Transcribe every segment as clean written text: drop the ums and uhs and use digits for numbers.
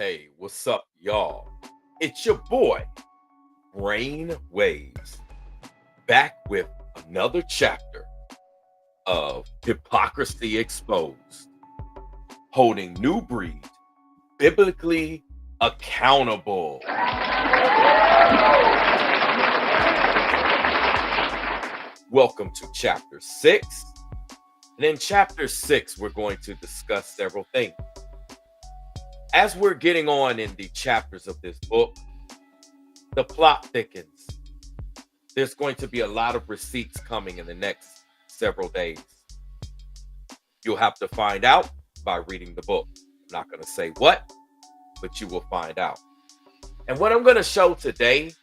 Hey, what's up, y'all? It's your boy, Brain Waves, back with another chapter of Hypocrisy Exposed, holding Nubreed biblically accountable. Welcome to chapter 6. And in chapter 6, we're going to discuss several things. As we're getting on in the chapters of this book, the plot thickens. There's going to be a lot of receipts coming in the next several days. You'll have to find out by reading the book. I'm not going to say what, but you will find out. And what I'm going to show today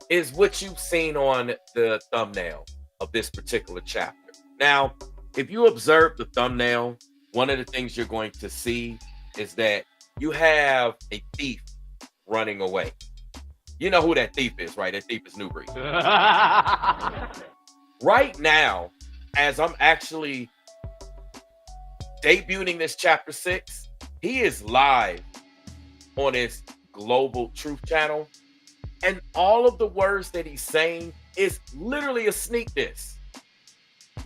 is what you've seen on the thumbnail of this particular chapter. Now, if you observe the thumbnail, one of the things you're going to see is that you have a thief running away. You know who that thief is, right? That thief is Nubreed. Right now, as I'm actually debuting this chapter 6, he is live on his global truth channel. And all of the words that he's saying is literally a sneak diss.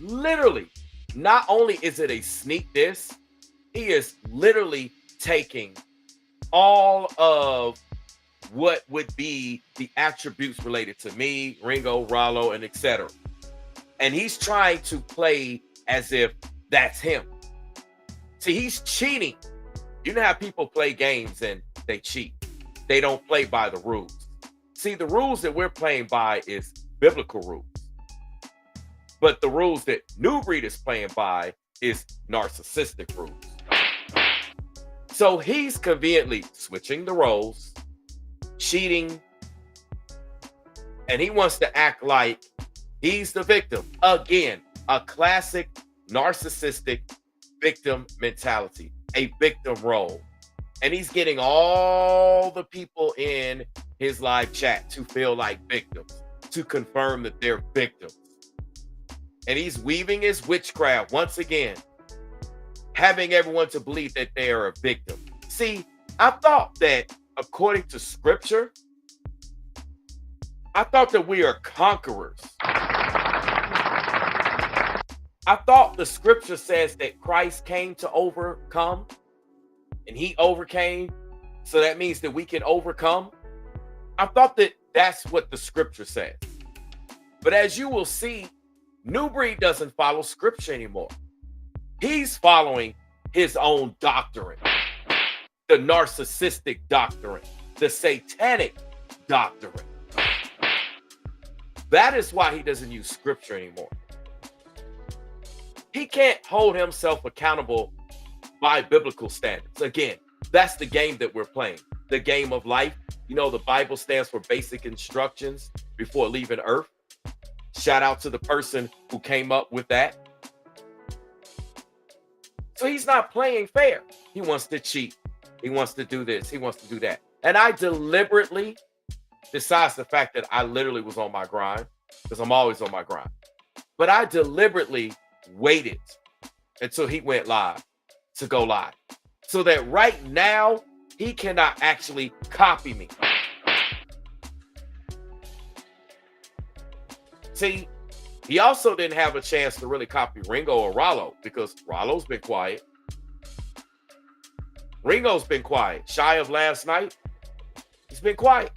Literally. Not only is it a sneak diss, he is literally taking all of what would be the attributes related to me, Ringo, Rollo, and etc. And he's trying to play as if that's him. See, he's cheating. You know how people play games and they cheat. They don't play by the rules. See, the rules that we're playing by is biblical rules. But the rules that Nubreed is playing by is narcissistic rules. So he's conveniently switching the roles, cheating, and he wants to act like he's the victim. Again, a classic narcissistic victim mentality, a victim role. And he's getting all the people in his live chat to feel like victims, to confirm that they're victims. And he's weaving his witchcraft once again, having everyone to believe that they are a victim. See, I thought that according to scripture, I thought that we are conquerors. I thought the scripture says that Christ came to overcome and he overcame. So that means that we can overcome. I thought that that's what the scripture says. But as you will see, Nubreed doesn't follow scripture anymore. He's following his own doctrine, the narcissistic doctrine, the satanic doctrine. That is why he doesn't use scripture anymore. He can't hold himself accountable by biblical standards. Again, that's the game that we're playing, the game of life. You know, the Bible stands for basic instructions before leaving earth. Shout out to the person who came up with that. So he's not playing fair. He wants to cheat. He wants to do this. He wants to do that. And I deliberately, besides the fact that I literally was on my grind, because I'm always on my grind, but I deliberately waited until he went live to go live. So that right now, he cannot actually copy me. See, he also didn't have a chance to really copy Ringo or Rollo because Rollo's been quiet. Ringo's been quiet. Shy of last night, he's been quiet.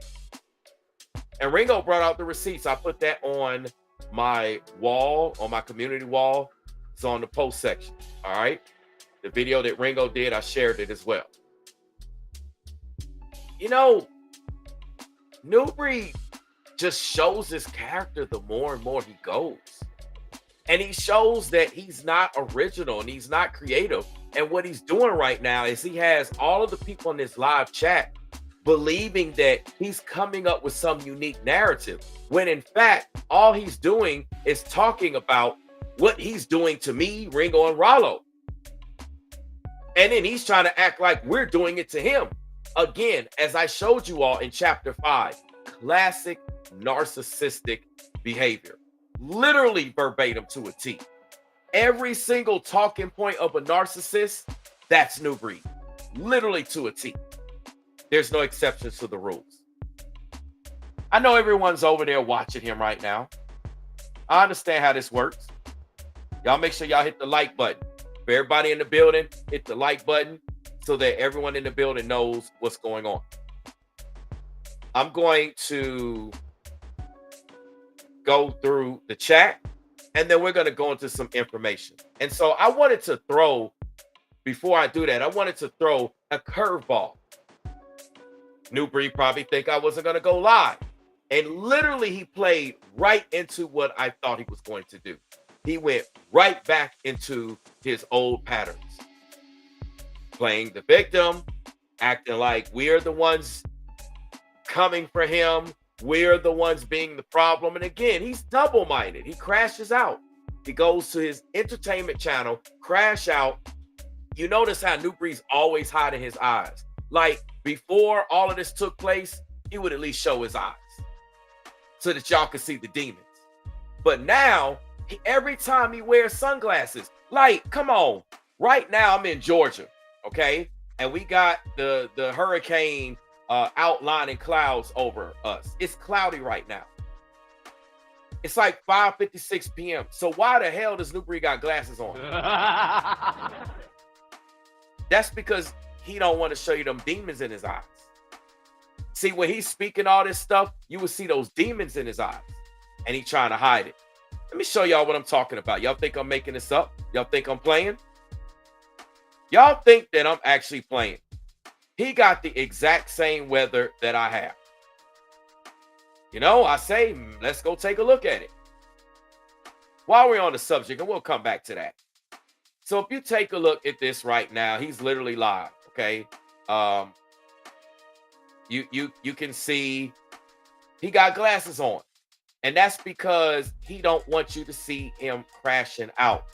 And Ringo brought out the receipts. I put that on my wall, on my community wall. It's on the post section. All right. The video that Ringo did, I shared it as well. You know, Nubreed just shows his character the more and more he goes. And he shows that he's not original and he's not creative. And what he's doing right now is he has all of the people in this live chat believing that he's coming up with some unique narrative, when in fact, all he's doing is talking about what he's doing to me, Ringo, and Rollo. And then he's trying to act like we're doing it to him. Again, as I showed you all in chapter 5, classic narcissistic behavior, literally verbatim to a T. Every single talking point of a narcissist, that's Nubreed, literally to a T. There's no exceptions to the rules. I know everyone's over there watching him right now. I understand how this works. Y'all make sure y'all hit the like button. For everybody in the building, hit the like button so that everyone in the building knows what's going on. I'm going to go through the chat, and then we're going to go into some information. And so I wanted to throw, before I do that, I wanted to throw a curveball. Nubreed probably think I wasn't going to go live. And literally he played right into what I thought he was going to do. He went right back into his old patterns. Playing the victim, acting like we're the ones coming for him. We're the ones being the problem. And again, he's double-minded. He crashes out. He goes to his entertainment channel, crash out. You notice how Nubreed's always hiding his eyes. Like before all of this took place, he would at least show his eyes so that y'all could see the demons. But now, every time he wears sunglasses, like, come on. Right now, I'm in Georgia, okay? And we got the hurricane outlining clouds over us. It's cloudy right now. It's like 5:56 p.m. So why the hell does Nubreed got glasses on? That's because he don't want to show you them demons in his eyes. See, when he's speaking all this stuff, you will see those demons in his eyes. And he's trying to hide it. Let me show y'all what I'm talking about. Y'all think I'm making this up? Y'all think I'm playing? Y'all think that I'm actually playing. He got the exact same weather that I have. You know, I say, let's go take a look at it. While we're on the subject, and we'll come back to that. So if you take a look at this right now, he's literally live, okay? You can see he got glasses on. And that's because he don't want you to see him crashing out.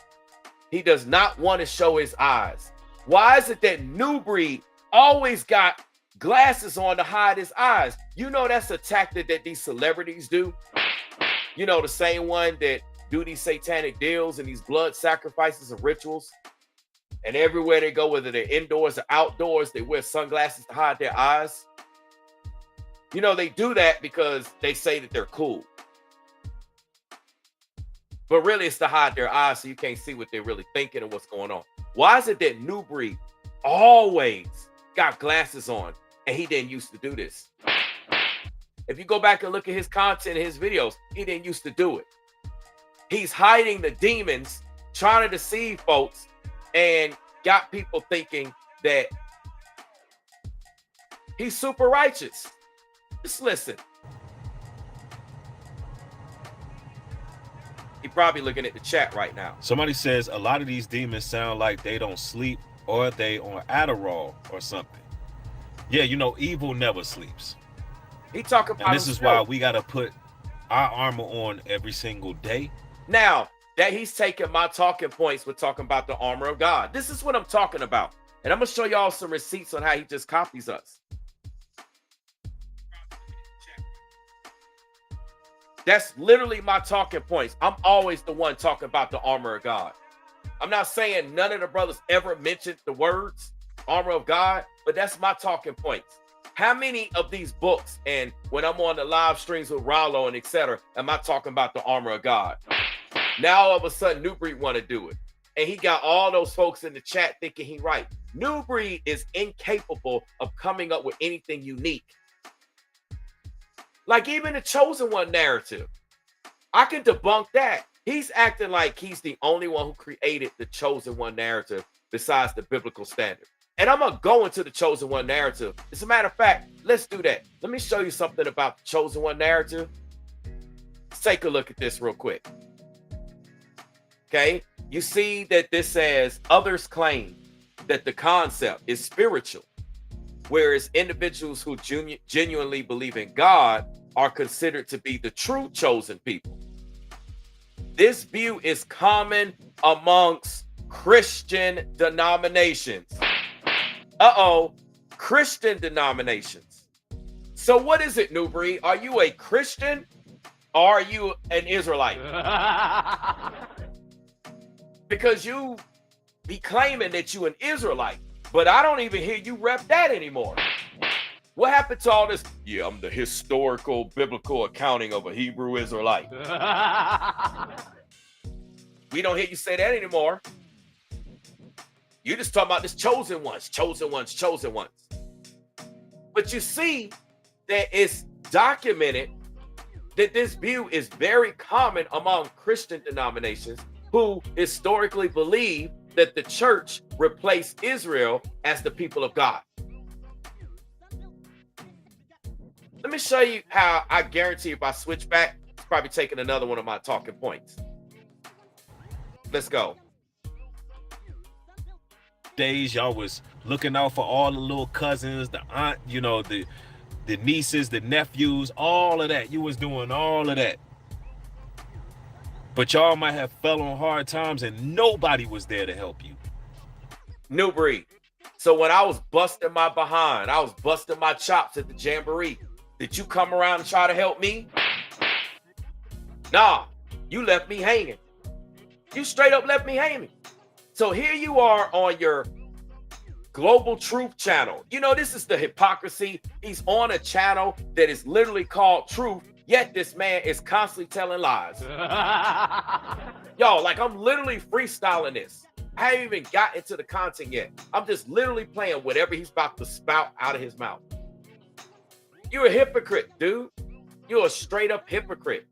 He does not want to show his eyes. Why is it that Nubreed always got glasses on to hide his eyes? You know that's a tactic that these celebrities do. You know, the same one that do these satanic deals and these blood sacrifices and rituals. And everywhere they go, whether they're indoors or outdoors, they wear sunglasses to hide their eyes. You know, they do that because they say that they're cool. But really, it's to hide their eyes so you can't see what they're really thinking and what's going on. Why is it that Nubreed always got glasses on and he didn't used to do this? If you go back and look at his content, his videos, he didn't used to do it. He's hiding the demons, trying to deceive folks, and got people thinking that he's super righteous. Just listen. He probably looking at the chat right now. Somebody says a lot of these demons sound like they don't sleep or they on Adderall or something. Yeah, you know, evil never sleeps. He talking about and this is why we got to put our armor on every single day. Now, that he's taking my talking points with talking about the armor of God. This is what I'm talking about. And I'm going to show y'all some receipts on how he just copies us. That's literally my talking points. I'm always the one talking about the armor of God. I'm not saying none of the brothers ever mentioned the words armor of God, but that's my talking points. How many of these books and when I'm on the live streams with Rollo and etc. am I talking about the armor of God? Now all of a sudden Nubreed want to do it. And he got all those folks in the chat thinking he right. Nubreed is incapable of coming up with anything unique. Like even the Chosen One narrative. I can debunk that. He's acting like he's the only one who created the Chosen One narrative besides the biblical standard. And I'm going to go into the Chosen One narrative. As a matter of fact, let's do that. Let me show you something about the Chosen One narrative. Let's take a look at this real quick. Okay. You see that this says others claim that the concept is spiritual, whereas individuals who genuinely believe in God are considered to be the true chosen people. This view is common amongst Christian denominations. Christian denominations. So what is it, Nubreed? Are you a Christian or are you an Israelite? Because you be claiming that you an Israelite, but I don't even hear you rep that anymore. What happened to all this? Yeah, I'm the historical biblical accounting of a Hebrew Israelite. We don't hear you say that anymore. You just talking about this chosen ones, chosen ones, chosen ones. But you see that it's documented that this view is very common among Christian denominations who historically believe that the church replaced Israel as the people of God. Let me show you how I guarantee if I switch back, it's probably taking another one of my talking points. Let's go. Days y'all was looking out for all the little cousins, the aunt, you know, the nieces, the nephews, all of that. You was doing all of that. But y'all might have fell on hard times and nobody was there to help you. Nubreed. So when I was busting my behind, I was busting my chops at the jamboree. Did you come around and try to help me? Nah, you left me hanging. You straight up left me hanging. So here you are on your Global Truth channel. You know, this is the hypocrisy. He's on a channel that is literally called Truth, yet this man is constantly telling lies. Y'all, like I'm literally freestyling this. I haven't even got into the content yet. I'm just literally playing whatever he's about to spout out of his mouth. You're a hypocrite, dude. You're a straight up hypocrite.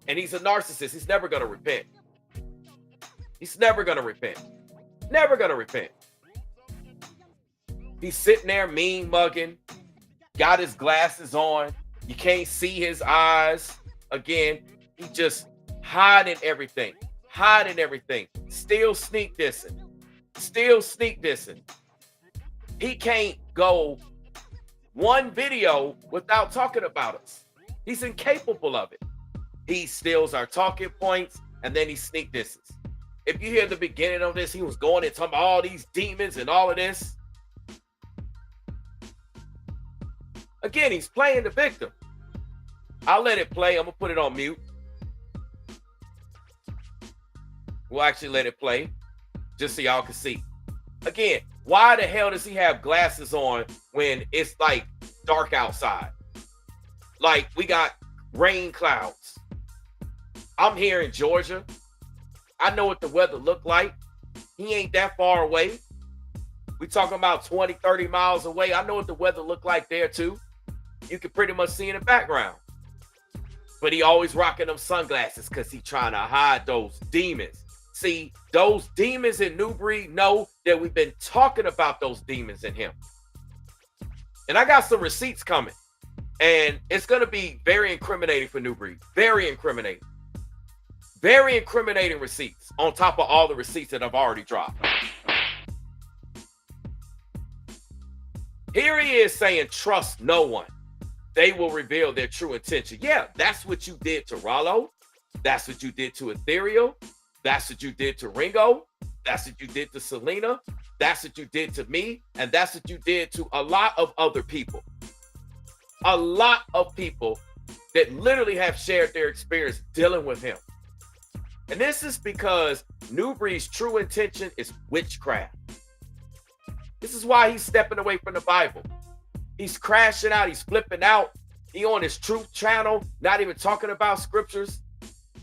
And he's a narcissist. He's never going to repent. He's never going to repent. Never going to repent. He's sitting there mean mugging, got his glasses on. You can't see his eyes. Again, he just hiding everything. Still sneak dissing. He can't go one video without talking about us. He's incapable of it. He steals our talking points and then he sneak disses. If you hear the beginning of this, he was going and talking about all these demons and all of this. Again, he's playing the victim. I'll let it play. I'm going to put it on mute. We'll actually let it play just so y'all can see. Again, why the hell does he have glasses on when it's like dark outside? Like we got rain clouds. I'm here in Georgia. I know what the weather looked like. He ain't that far away. We talking about 20, 30 miles away. I know what the weather looked like there too. You can pretty much see in the background. But he always rocking them sunglasses because he trying to hide those demons. See, those demons in Nubreed know that we've been talking about those demons in him. And I got some receipts coming. And it's going to be very incriminating for Nubreed. Very incriminating. Very incriminating receipts on top of all the receipts that I've already dropped. Here he is saying, trust no one. They will reveal their true intention. Yeah, that's what you did to Rollo. That's what you did to Ethereal. That's what you did to Ringo. That's what you did to Selena. That's what you did to me. And that's what you did to a lot of other people. A lot of people that literally have shared their experience dealing with him. And this is because Nubreed's true intention is witchcraft. This is why he's stepping away from the Bible. He's crashing out. He's flipping out. He on his truth channel, not even talking about scriptures.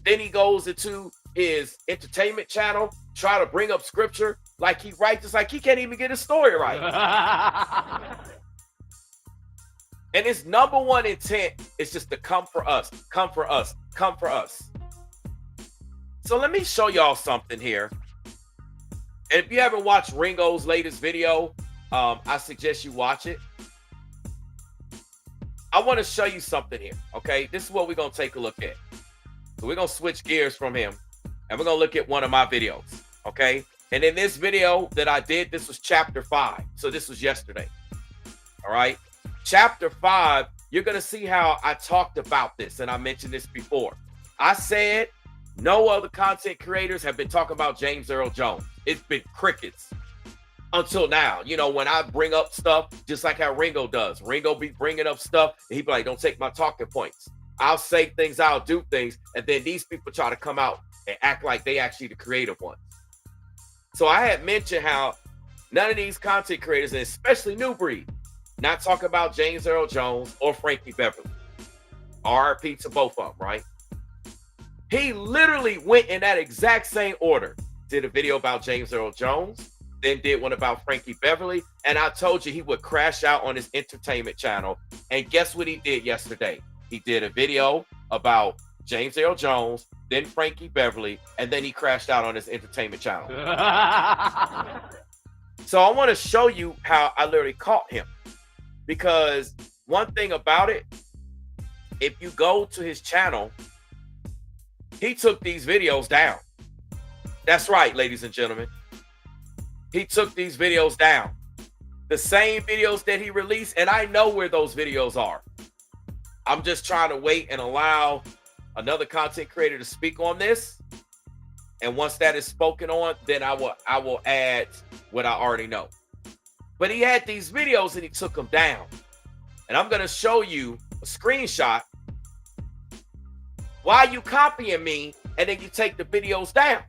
Then he goes into his entertainment channel, try to bring up scripture like he writes. Like he can't even get his story right. And his number one intent is just to come for us, come for us, come for us. So let me show y'all something here. And if you haven't watched Ringo's latest video, I suggest you watch it. I want to show you something here, okay? This is what we're going to take a look at. So we're going to switch gears from him, and we're going to look at one of my videos, okay? And in this video that I did, this was chapter 5. So this was yesterday, all right? Chapter 5, you're going to see how I talked about this, and I mentioned this before. I said no other content creators have been talking about James Earl Jones. It's been crickets until now. You know, when I bring up stuff, just like how Ringo does. Ringo be bringing up stuff, and he be like, don't take my talking points. I'll say things, I'll do things, and then these people try to come out and act like they actually the creative ones. So I had mentioned how none of these content creators, and especially Nubreed, Not talking about James Earl Jones or Frankie Beverly. RIP to both of them, right? He literally went in that exact same order. Did a video about James Earl Jones, then did one about Frankie Beverly. And I told you he would crash out on his entertainment channel. And guess what he did yesterday? He did a video about James Earl Jones, then Frankie Beverly, and then he crashed out on his entertainment channel. So I want to show you how I literally caught him. Because one thing about it, if you go to his channel, he took these videos down. That's right, ladies and gentlemen. He took these videos down. The same videos that he released, and I know where those videos are. I'm just trying to wait and allow another content creator to speak on this. And once that is spoken on, then I will add what I already know. But he had these videos and he took them down. And I'm going to show you a screenshot. Why you copying me and then you take the videos down?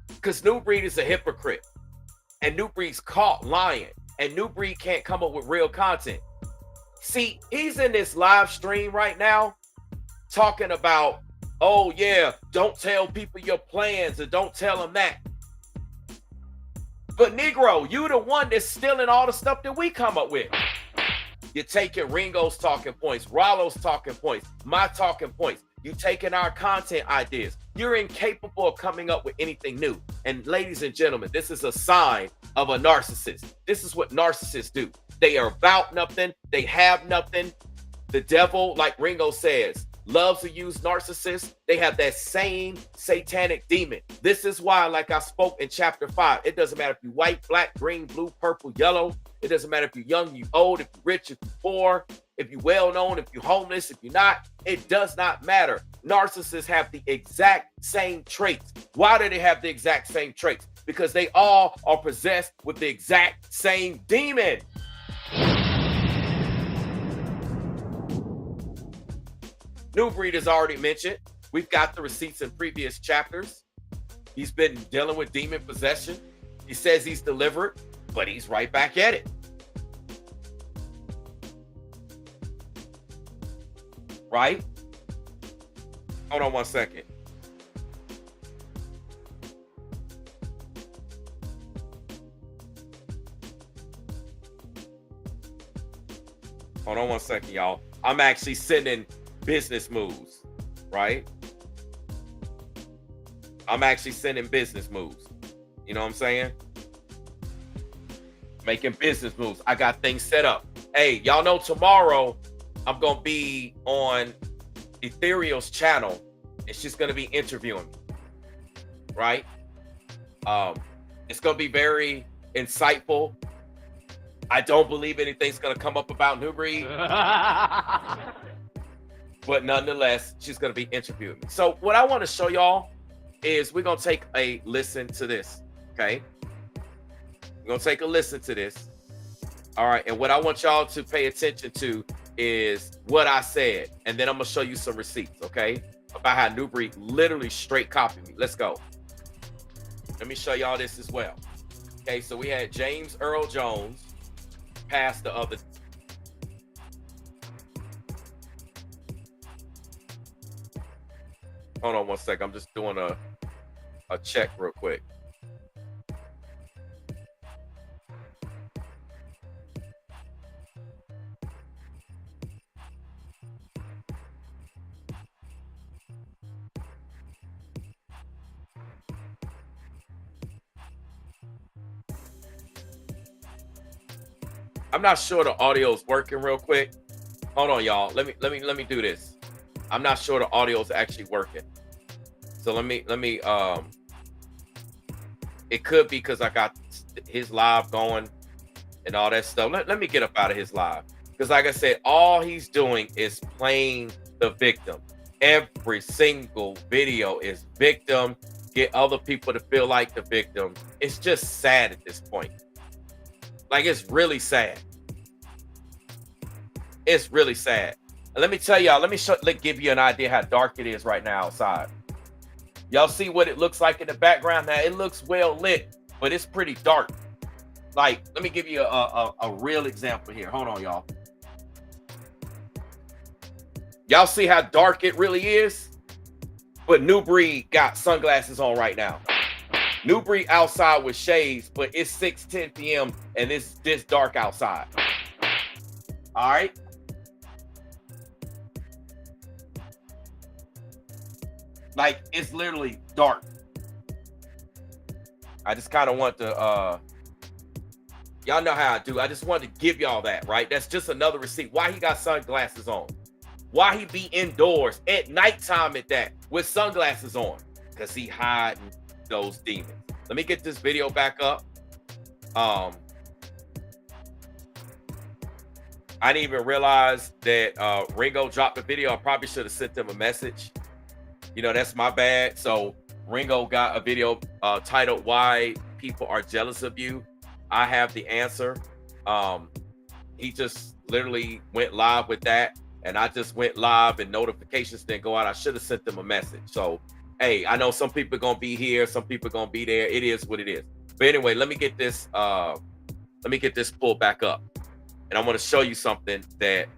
Because Nubreed is a hypocrite. And Nubreed's caught lying. And Nubreed can't come up with real content. See, he's in this live stream right now talking about, oh yeah, don't tell people your plans and don't tell them that. But Negro, you the one that's stealing all the stuff that we come up with. You're taking Ringo's talking points, Rollo's talking points, my talking points. You're taking our content ideas. You're incapable of coming up with anything new. And ladies and gentlemen, this is a sign of a narcissist. This is what narcissists do. They are about nothing. They have nothing. The devil, like Ringo says, loves to use narcissists. They have that same satanic demon. This is why, like I spoke in chapter 5, it doesn't matter if you're white, black, green, blue, purple, yellow. It doesn't matter if you're young, you're old, if you're rich, if you're poor, if you're well-known, if you're homeless, if you're not. It does not matter. Narcissists have the exact same traits. Why do they have the exact same traits? Because they all are possessed with the exact same demon. Nubreed is already mentioned. We've got the receipts in previous chapters. He's been dealing with demon possession. He says he's delivered, but he's right back at it. Right? Hold on one second. Hold on one second, y'all. I'm actually sending business moves, right? I'm actually sending business moves. You know what I'm saying? Making business moves. I got things set up. Hey, y'all know tomorrow I'm going to be on Ethereal's channel. And she's going to be interviewing me, right? It's going to be very insightful. I don't believe anything's going to come up about Nubreed. But nonetheless, she's going to be interviewing me. So what I want to show y'all is we're going to take a listen to this, okay? We're going to take a listen to this. All right, and what I want y'all to pay attention to is what I said. And then I'm going to show you some receipts, okay? About how Nubreed literally straight copied me. Let's go. Let me show y'all this as well. Okay, so we had James Earl Jones pass the other. Hold on one second. I'm just doing a check real quick. I'm not sure the audio is working real quick. Hold on, y'all. Let me do this. I'm not sure the audio is actually working. So let me it could be because I got his live going and all that stuff. Let me get up out of his live. Because like I said, all he's doing is playing the victim. Every single video is victim. Get other people to feel like the victim. It's just sad at this point. Like, it's really sad. It's really sad. And let me tell y'all, let me give you an idea how dark it is right now outside. Y'all see what it looks like in the background? Now, it looks well lit, but it's pretty dark. Like, let me give you a real example here. Hold on, y'all. Y'all see how dark it really is? But Nubreed got sunglasses on right now. Nubreed outside with shades, but it's 6:10 p.m. and it's this dark outside. All right. Like, it's literally dark. I just kind of want to y'all know how I do. I just wanted to give y'all that, right? That's just another receipt. Why he got sunglasses on? Why he be indoors at nighttime at that with sunglasses on? Because he hiding those demons. Let me get this video back up. I didn't even realize that Ringo dropped the video. I probably should have sent them a message. You know, that's my bad. So Ringo got a video titled "Why People Are Jealous of You." I have the answer. He just literally went live with that, and I just went live and notifications didn't go out. I should have sent them a message. So, hey, I know some people are gonna be here, some people are gonna be there. It is what it is. But anyway, let me get this pulled back up. And I want to show you something that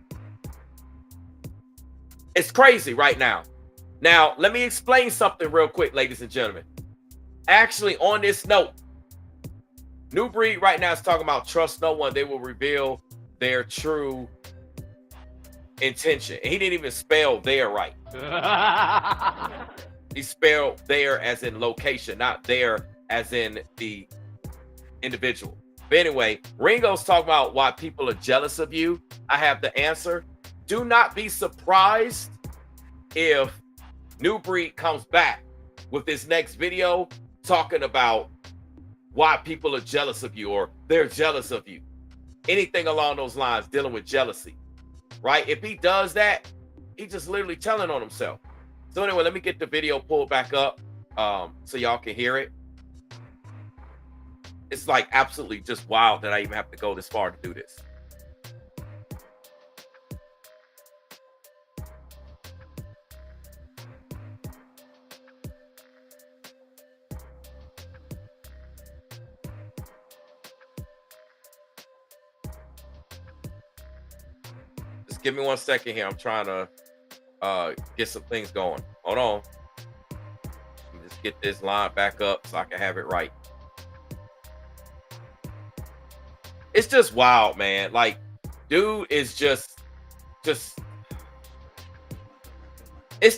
it's crazy right now. Now, let me explain something real quick, ladies and gentlemen. Actually, on this note, Nubreed right now is talking about trust no one. They will reveal their true intention. And he didn't even spell there right. He spelled there as in location, not there as in the individual. But anyway, Ringo's talking about why people are jealous of you. I have the answer. Do not be surprised if Nubreed comes back with this next video talking about why people are jealous of you or they're jealous of you. Anything along those lines dealing with jealousy, right? If he does that, he's just literally telling on himself. So anyway, let me get the video pulled back up so y'all can hear it. It's like absolutely just wild that I even have to go this far to do this. Just give me 1 second here. I'm trying to get some things going. Hold on. Let me just get this line back up so I can have it right. It's just wild, man. Like, dude is just it's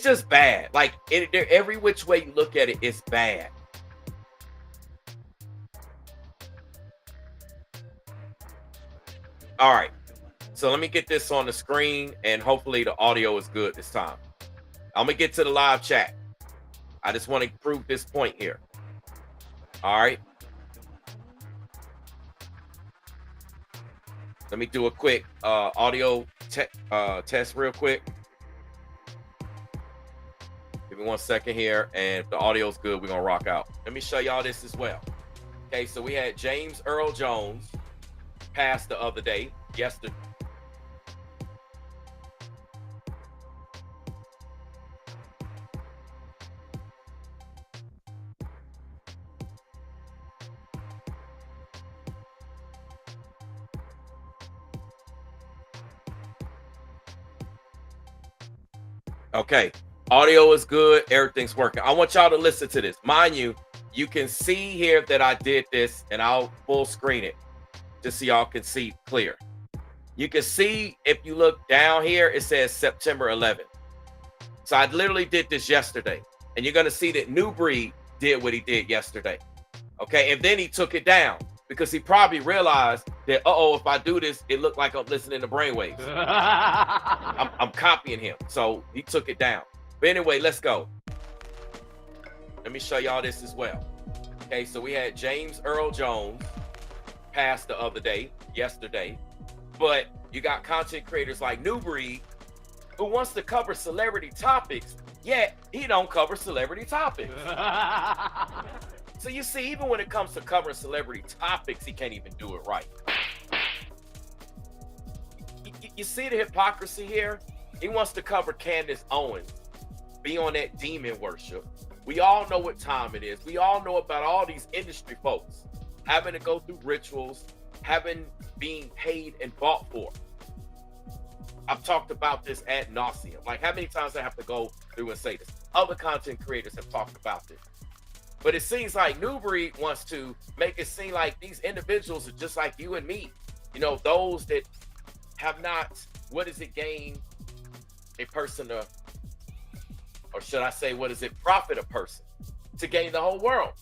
just bad. Like, every which way you look at it, it's bad. All right. So let me get this on the screen, and hopefully the audio is good this time. I'm gonna get to the live chat. I just want to prove this point here. All right. Let me do a quick audio test real quick. Give me 1 second here, and if the audio is good, we're gonna rock out. Let me show y'all this as well. Okay, so we had James Earl Jones pass the other day, yesterday. Okay, audio is good. Everything's working. I want y'all to listen to this. Mind you, you can see here that I did this, and I'll full screen it just so y'all can see clear. You can see if you look down here, it says September 11th. So I literally did this yesterday, and you're going to see that Nubreed did what he did yesterday. Okay, and then he took it down because he probably realized that, if I do this, it looked like I'm listening to brainwaves. I'm copying him. So he took it down. But anyway, let's go. Let me show y'all this as well. Okay, so we had James Earl Jones pass the other day, yesterday. But you got content creators like Nubreed who wants to cover celebrity topics, yet he don't cover celebrity topics. So you see, even when it comes to covering celebrity topics, he can't even do it right. You see the hypocrisy here? He wants to cover Candace Owens, be on that demon worship. We all know what time it is. We all know about all these industry folks having to go through rituals, having being paid and bought for. I've talked about this ad nauseum. Like, how many times I have to go through and say this? Other content creators have talked about this. But it seems like Nubreed wants to make it seem like these individuals are just like you and me. You know, those that have not, what does it gain a person to, or should I say, what does it profit a person to gain the whole world,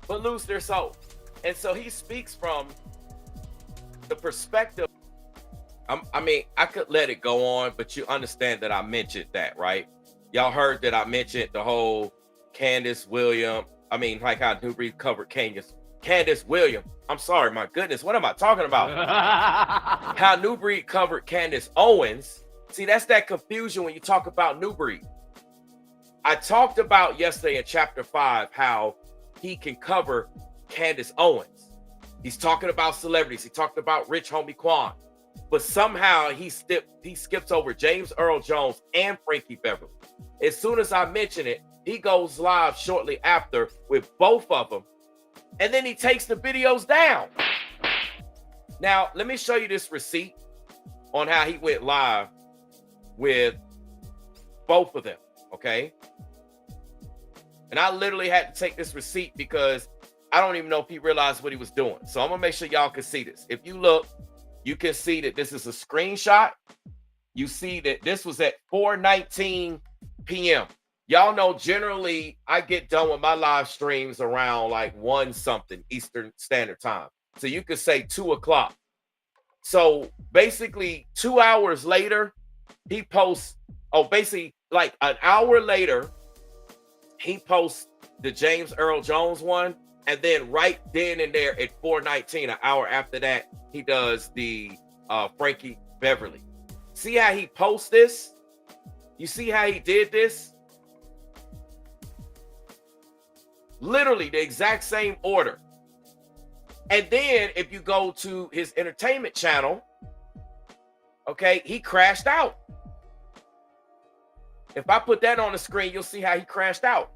but lose their soul? And so he speaks from the perspective. I mean, I could let it go on, but you understand that I mentioned that, right? Y'all heard that I mentioned the whole Candace Williams. I mean, like how Nubreed covered Candace Williams. I'm sorry, my goodness, what am I talking about? How Nubreed covered Candace Owens. See, that's that confusion when you talk about Nubreed. I talked about yesterday in chapter 5 how he can cover Candace Owens. He's talking about celebrities. He talked about Rich Homie Quan. But somehow he skips over James Earl Jones and Frankie Beverly. As soon as I mention it, he goes live shortly after with both of them. And then he takes the videos down. Now, let me show you this receipt on how he went live with both of them, okay? And I literally had to take this receipt because I don't even know if he realized what he was doing. So I'm going to make sure y'all can see this. If you look, you can see that this is a screenshot. You see that this was at 4:19 p.m. Y'all know generally I get done with my live streams around like 1 something Eastern Standard Time. So you could say 2 o'clock. So basically 2 hours later, he posts, basically like an hour later, he posts the James Earl Jones one. And then right then and there at 4:19, an hour after that, he does the Frankie Beverly. See how he posts this? You see how he did this? Literally the exact same order. And then if you go to his entertainment channel, okay, he crashed out. If I put that on the screen, you'll see how he crashed out.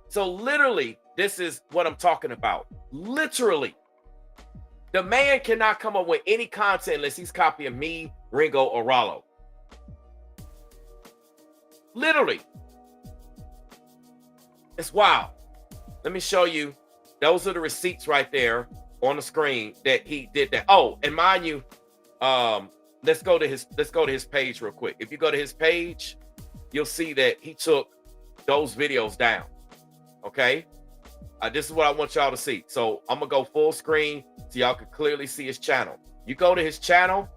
So literally, this is what I'm talking about. Literally. The man cannot come up with any content unless he's copying me, Ringo, or Rollo. Literally. It's wild. Let me show you. Those are the receipts right there on the screen that he did that. Oh, and mind you, let's go to his page real quick. If you go to his page, you'll see that he took those videos down. Okay? This is what I want y'all to see. So I'm gonna go full screen so y'all can clearly see his channel. You go to his channel.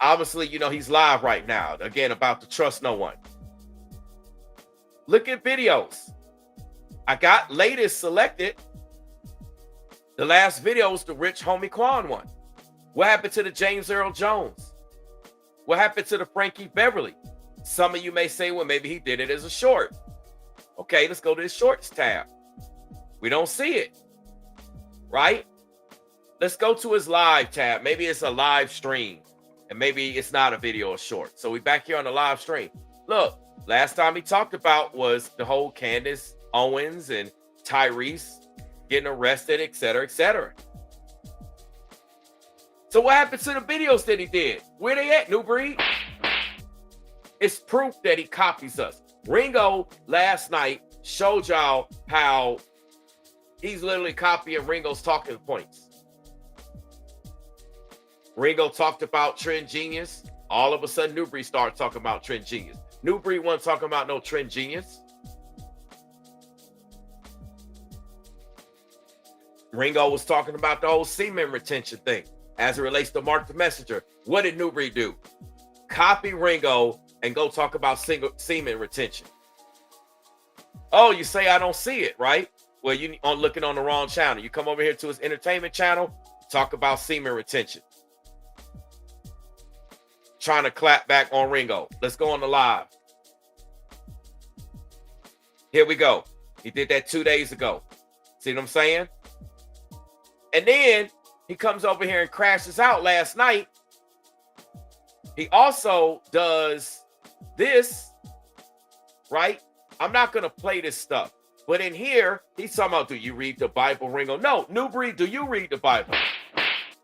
Obviously, you know he's live right now. Again, about to trust no one. Look at videos. I got latest selected. The last video was the Rich Homie Quan one. What happened to the James Earl Jones? What happened to the Frankie Beverly? Some of you may say, well, maybe he did it as a short. Okay, let's go to the shorts tab. We don't see it, right? Let's go to his live tab. Maybe it's a live stream, and maybe it's not a video or short. So we back here on the live stream. Look, last time he talked about was the whole Candace Owens and Tyrese getting arrested, et cetera, et cetera. So what happened to the videos that he did? Where they at, Nubreed? It's proof that he copies us. Ringo last night showed y'all how he's literally copying Ringo's talking points. Ringo talked about Trend Genius. All of a sudden, Nubreed started talking about Trend Genius. Nubreed wasn't talking about no Trend Genius. Ringo was talking about the whole semen retention thing as it relates to Mark the Messenger. What did Nubreed do? Copy Ringo and go talk about semen retention. Oh, you say I don't see it, right? Well, you are looking on the wrong channel. You come over here to his entertainment channel, talk about semen retention. Trying to clap back on Ringo. Let's go on the live. Here we go. He did that 2 days ago. See what I'm saying? And then he comes over here and crashes out last night. He also does this, right? I'm not going to play this stuff. But in here, he's talking about, do you read the Bible, Ringo? No, Nubreed, do you read the Bible?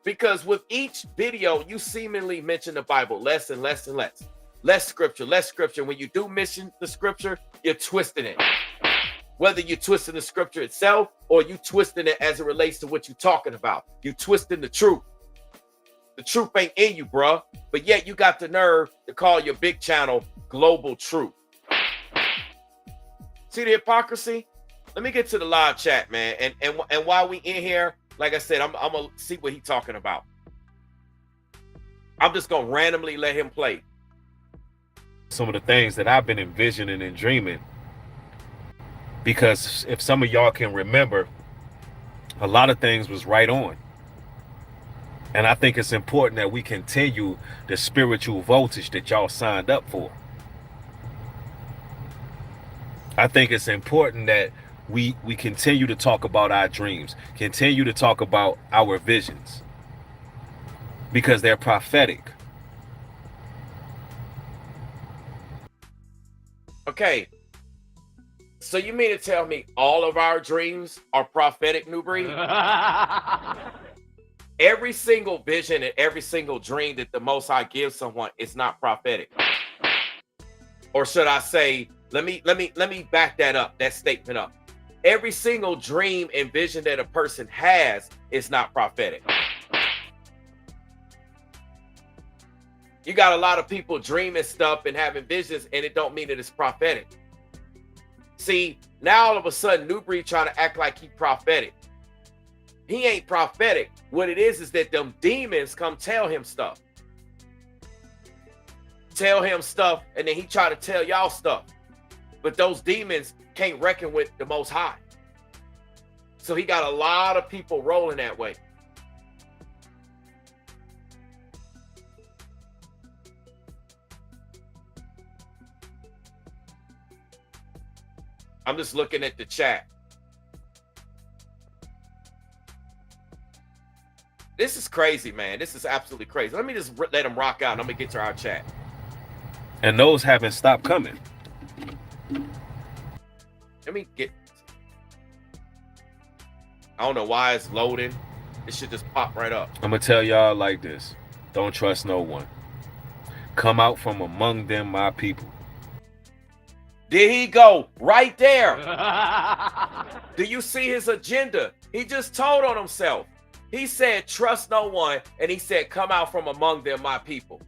Because with each video, you seemingly mention the Bible less and less and less. Less scripture, less scripture. When you do mention the scripture, you're twisting it. Whether you're twisting the scripture itself or you twisting it as it relates to what you're talking about. You twisting the truth. The truth ain't in you, bruh. But yet you got the nerve to call your big channel Global Truth. See the hypocrisy? Let me get to the live chat, man. And while we in here, like I said, I'm gonna see what he's talking about. I'm just gonna randomly let him play. Some of the things that I've been envisioning and dreaming, because if some of y'all can remember, a lot of things was right on. And I think it's important that we continue the spiritual voltage that y'all signed up for. I think it's important that we continue to talk about our dreams, continue to talk about our visions, because they're prophetic. Okay. So you mean to tell me all of our dreams are prophetic, Nubreed? Every single vision and every single dream that the Most High gives someone is not prophetic. Or should I say, let me back that statement up. Every single dream and vision that a person has is not prophetic. You got a lot of people dreaming stuff and having visions, and it don't mean that it's prophetic. See, now all of a sudden, Nubreed trying to act like he prophetic. He ain't prophetic. What it is that them demons come tell him stuff. Tell him stuff, and then he try to tell y'all stuff. But those demons can't reckon with the Most High. So he got a lot of people rolling that way. I'm just looking at the chat. This is crazy, man. This is absolutely crazy. Let me just let him rock out, and I'm going to get to our chat. And those haven't stopped coming. Let me get... I don't know why it's loading. It should just pop right up. I'm going to tell y'all like this. Don't trust no one. Come out from among them, my people. There he go, right there. Do you see his agenda? He just told on himself. He said, trust no one, and he said, come out from among them, my people.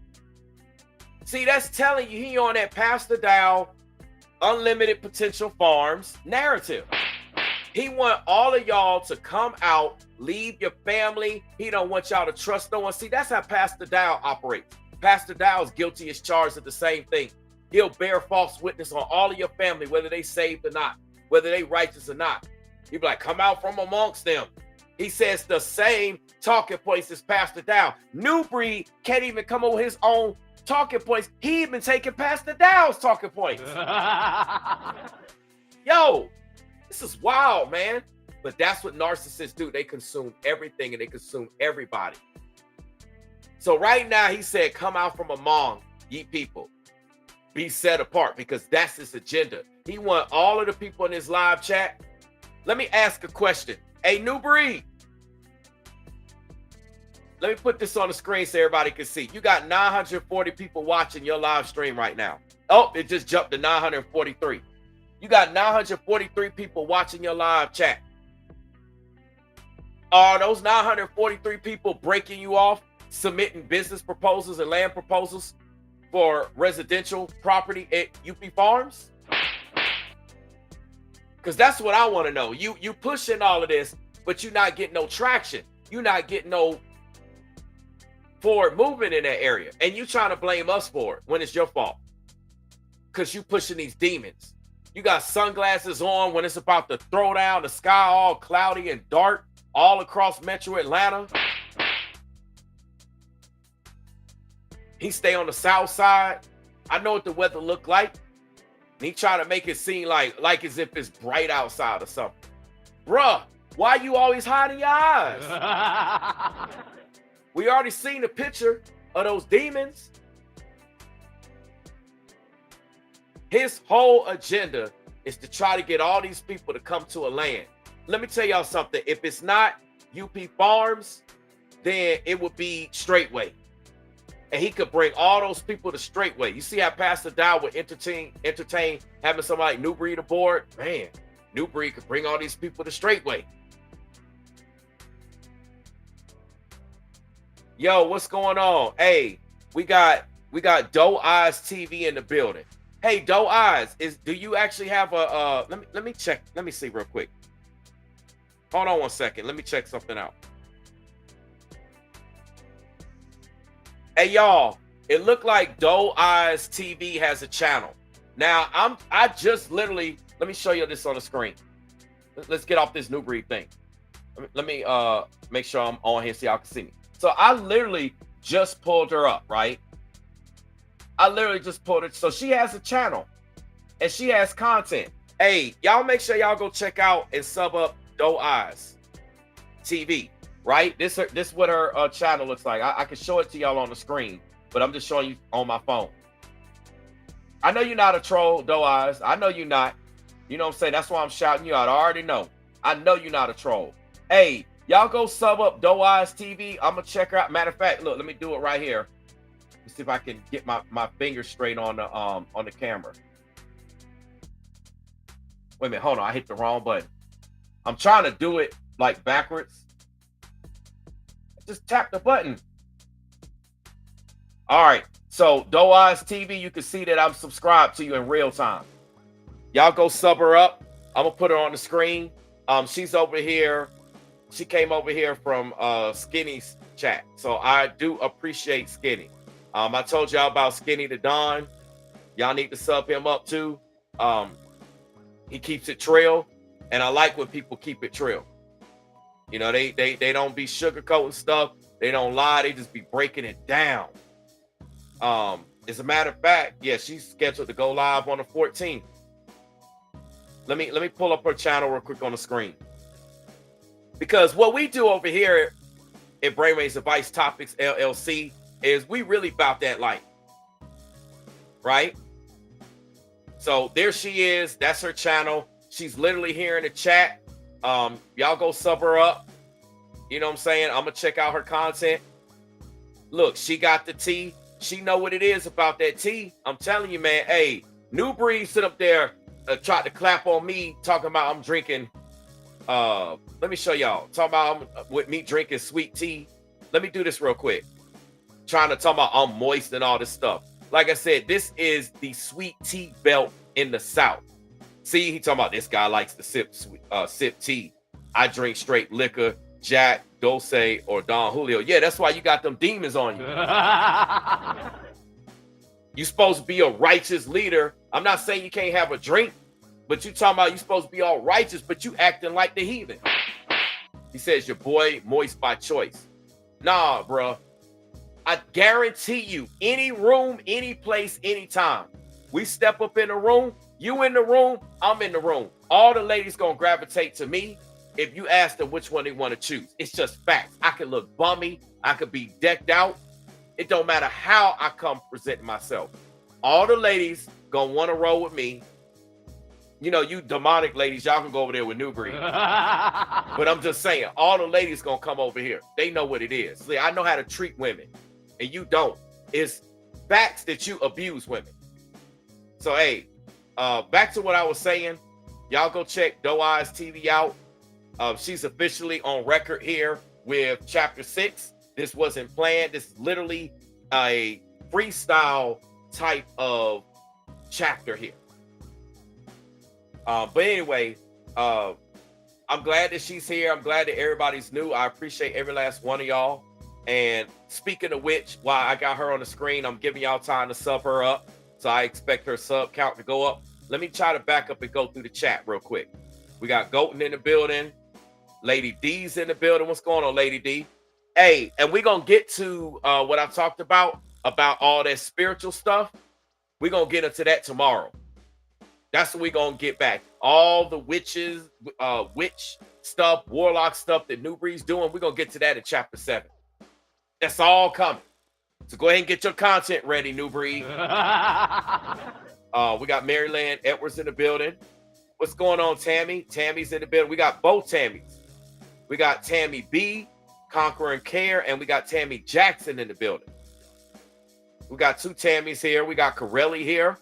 See, that's telling you he on that Pastor Dow, unlimited potential farms narrative. He want all of y'all to come out, leave your family. He don't want y'all to trust no one. See, that's how Pastor Dow operates. Pastor Dow is guilty as charged of the same thing. He'll bear false witness on all of your family, whether they saved or not, whether they righteous or not. He'll be like, come out from amongst them. He says the same talking points as Pastor Dow. Nubreed can't even come up with his own talking points. He even taking Pastor Dow's talking points. Yo, this is wild, man. But that's what narcissists do. They consume everything and they consume everybody. So right now he said, come out from among ye people. Be set apart, because that's his agenda. He want all of the people in his live chat. Let me ask a question. Hey, Nubreed. Let me put this on the screen so everybody can see. You got 940 people watching your live stream right now. Oh, it just jumped to 943. You got 943 people watching your live chat. Are those 943 people breaking you off, submitting business proposals and land proposals for residential property at UP Farms? Because that's what I want to know. You pushing all of this, but you're not getting no traction. You're not getting no forward movement in that area. And you trying to blame us for it when it's your fault. Because you pushing these demons. You got sunglasses on when it's about to throw down, the sky all cloudy and dark all across metro Atlanta. He stay on the south side. I know what the weather look like. And he trying to make it seem like as if it's bright outside or something. Bruh, why you always hiding your eyes? We already seen the picture of those demons. His whole agenda is to try to get all these people to come to a land. Let me tell y'all something. If it's not UP Farms, then it would be Straightway. And he could bring all those people to Straightway. You see how Pastor Dow would entertain having somebody like Nubreed aboard? Man, Nubreed could bring all these people to Straightway. Yo, what's going on? Hey, we got Doe Eyes TV in the building. Hey, Doe Eyes, do you actually have a let me check. Let me see real quick. Hold on one second. Let me check something out. Hey y'all, it looked like Doe Eyes TV has a channel. Now I just literally, let me show you this on the screen. Let's get off this Nubreed thing. Let me make sure I'm on here so y'all can see me. So I literally just pulled her up, right? I literally just pulled it. So she has a channel and she has content. Hey, y'all make sure y'all go check out and sub up Doe Eyes TV, right? This what her channel looks like. I can show it to y'all on the screen, but I'm just showing you on my phone. I know you're not a troll, Doe Eyes. I know you're not. You know what I'm saying? That's why I'm shouting you out. I already know. I know you're not a troll. Hey, y'all go sub up Doe Eyes TV. I'm gonna check her out. Matter of fact, look, let me do it right here. Let's see if I can get my fingers straight on the camera. Wait a minute, hold on. I hit the wrong button. I'm trying to do it like backwards. Just tap the button. All right. So Doe Eyes TV, you can see that I'm subscribed to you in real time. Y'all go sub her up. I'm gonna put her on the screen. She's over here. She came over here from Skinny's chat. So I do appreciate Skinny. I told y'all about Skinny the Don. Y'all need to sub him up too. He keeps it trill, and I like when people keep it trill. You know, they don't be sugarcoating stuff. They don't lie. They just be breaking it down. As a matter of fact, yeah, she's scheduled to go live on the 14th. Let me pull up her channel real quick on the screen. Because what we do over here at Brainwaves Advice Topics LLC is we really about that life, right? So there she is. That's her channel. She's literally here in the chat. Y'all go sub her up. You know what I'm saying? I'm gonna check out her content. Look, she got the tea. She know what it is about that tea. I'm telling you, man. Hey, Nubreed sit up there, tried to clap on me, talking about I'm drinking. Let me show y'all. Talking about with me drinking sweet tea. Let me do this real quick. Trying to talk about I'm moist and all this stuff. Like I said, this is the sweet tea belt in the South. See, he talking about this guy likes to sip tea. I drink straight liquor, Jack, Dulce, or Don Julio. Yeah, that's why you got them demons on you. You supposed to be a righteous leader. I'm not saying you can't have a drink, but you talking about you supposed to be all righteous, but you acting like the heathen. He says your boy moist by choice. Nah, bro. I guarantee you, any room, any place, anytime, we step up in the room, you in the room, I'm in the room. All the ladies gonna gravitate to me if you ask them which one they want to choose. It's just facts. I could look bummy. I could be decked out. It don't matter how I come presenting myself. All the ladies gonna want to roll with me. You know, you demonic ladies, y'all can go over there with Nubreed. But I'm just saying, all the ladies gonna come over here. They know what it is. See, I know how to treat women, and you don't. It's facts that you abuse women. So, hey, back to what I was saying. Y'all go check Doe Eyes TV out. She's officially on record here with Chapter 6. This wasn't planned. This is literally a freestyle type of chapter here. But anyway, I'm glad that she's here. I'm glad that everybody's new. I appreciate every last one of y'all. And speaking of which, while I got her on the screen, I'm giving y'all time to sub her up. So I expect her sub count to go up. Let me try to back up and go through the chat real quick. We got Golden in the building. Lady D's in the building. What's going on, Lady D? Hey, and we're going to get to what I talked about all that spiritual stuff. We're going to get into that tomorrow. That's what we're going to get back. All the witch stuff, warlock stuff that Nubreed's doing, we're going to get to that in Chapter 7. That's all coming. So go ahead and get your content ready, Nubreed. We got Maryland Edwards in the building. What's going on, Tammy? Tammy's in the building. We got both Tammys. We got Tammy B, Conquering Care, and we got Tammy Jackson in the building. We got two Tammys here. We got Corelli here.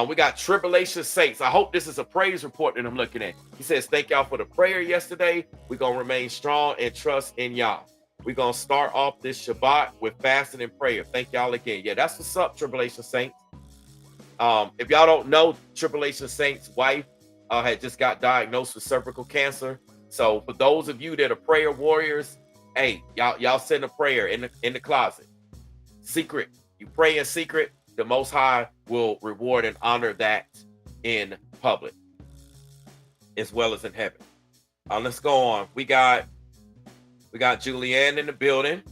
We got Tribulation Saints. I hope this is a praise report that I'm looking at. He says, thank y'all for the prayer yesterday. We're going to remain strong and trust in y'all. We're going to start off this Shabbat with fasting and prayer. Thank y'all again. Yeah, that's what's up, Tribulation Saints. If y'all don't know, Tribulation Saints' wife had just got diagnosed with cervical cancer. So for those of you that are prayer warriors, hey, y'all send a prayer in the closet. Secret. You pray in secret. The Most High will reward and honor that in public as well as in heaven. Let's go on. We got Julianne in the building.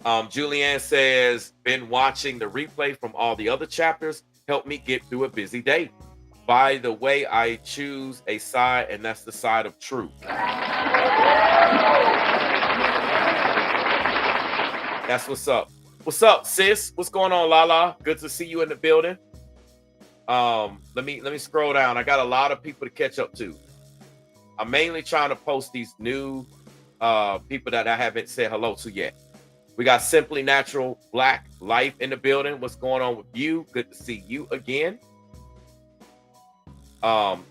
Julianne says, been watching the replay from all the other chapters. Help me get through a busy day. By the way, I choose a side, and that's the side of truth. That's what's up. What's up, sis? What's going on, Lala? Good to see you in the building. Let me scroll down. I got a lot of people to catch up to. I'm mainly trying to post these new people that I haven't said hello to yet. We got Simply Natural Black Life in the building. What's going on with you? Good to see you again.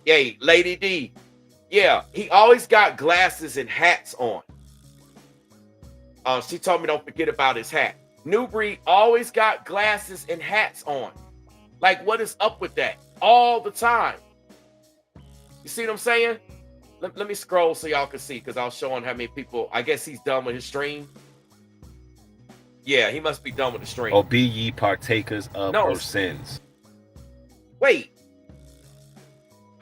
Yay, Lady D. Yeah, he always got glasses and hats on. She told me don't forget about his hat. Nubreed always got glasses and hats on. Like, what is up with that? All the time. You see what I'm saying? Let me scroll so y'all can see, because I was showing how many people. I guess he's done with his stream. Yeah, he must be done with the stream. Or be ye partakers of her sins. Wait.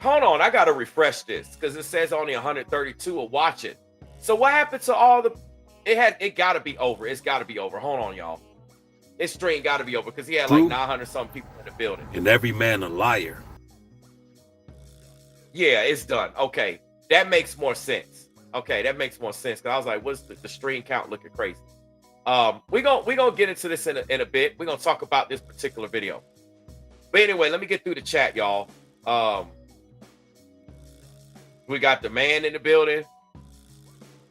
Hold on, I gotta refresh this because it says only 132 are watching. So what happened to all the? It gotta be over. It's gotta be over. Hold on, y'all. This stream gotta be over because he had like 900 some people in the building. And every man a liar. Yeah, it's done. Okay, that makes more sense. Okay, that makes more sense because I was like, what's the stream count looking crazy? We're gonna get into this in a bit. We're gonna talk about this particular video. But anyway, let me get through the chat, y'all. We got the man in the building.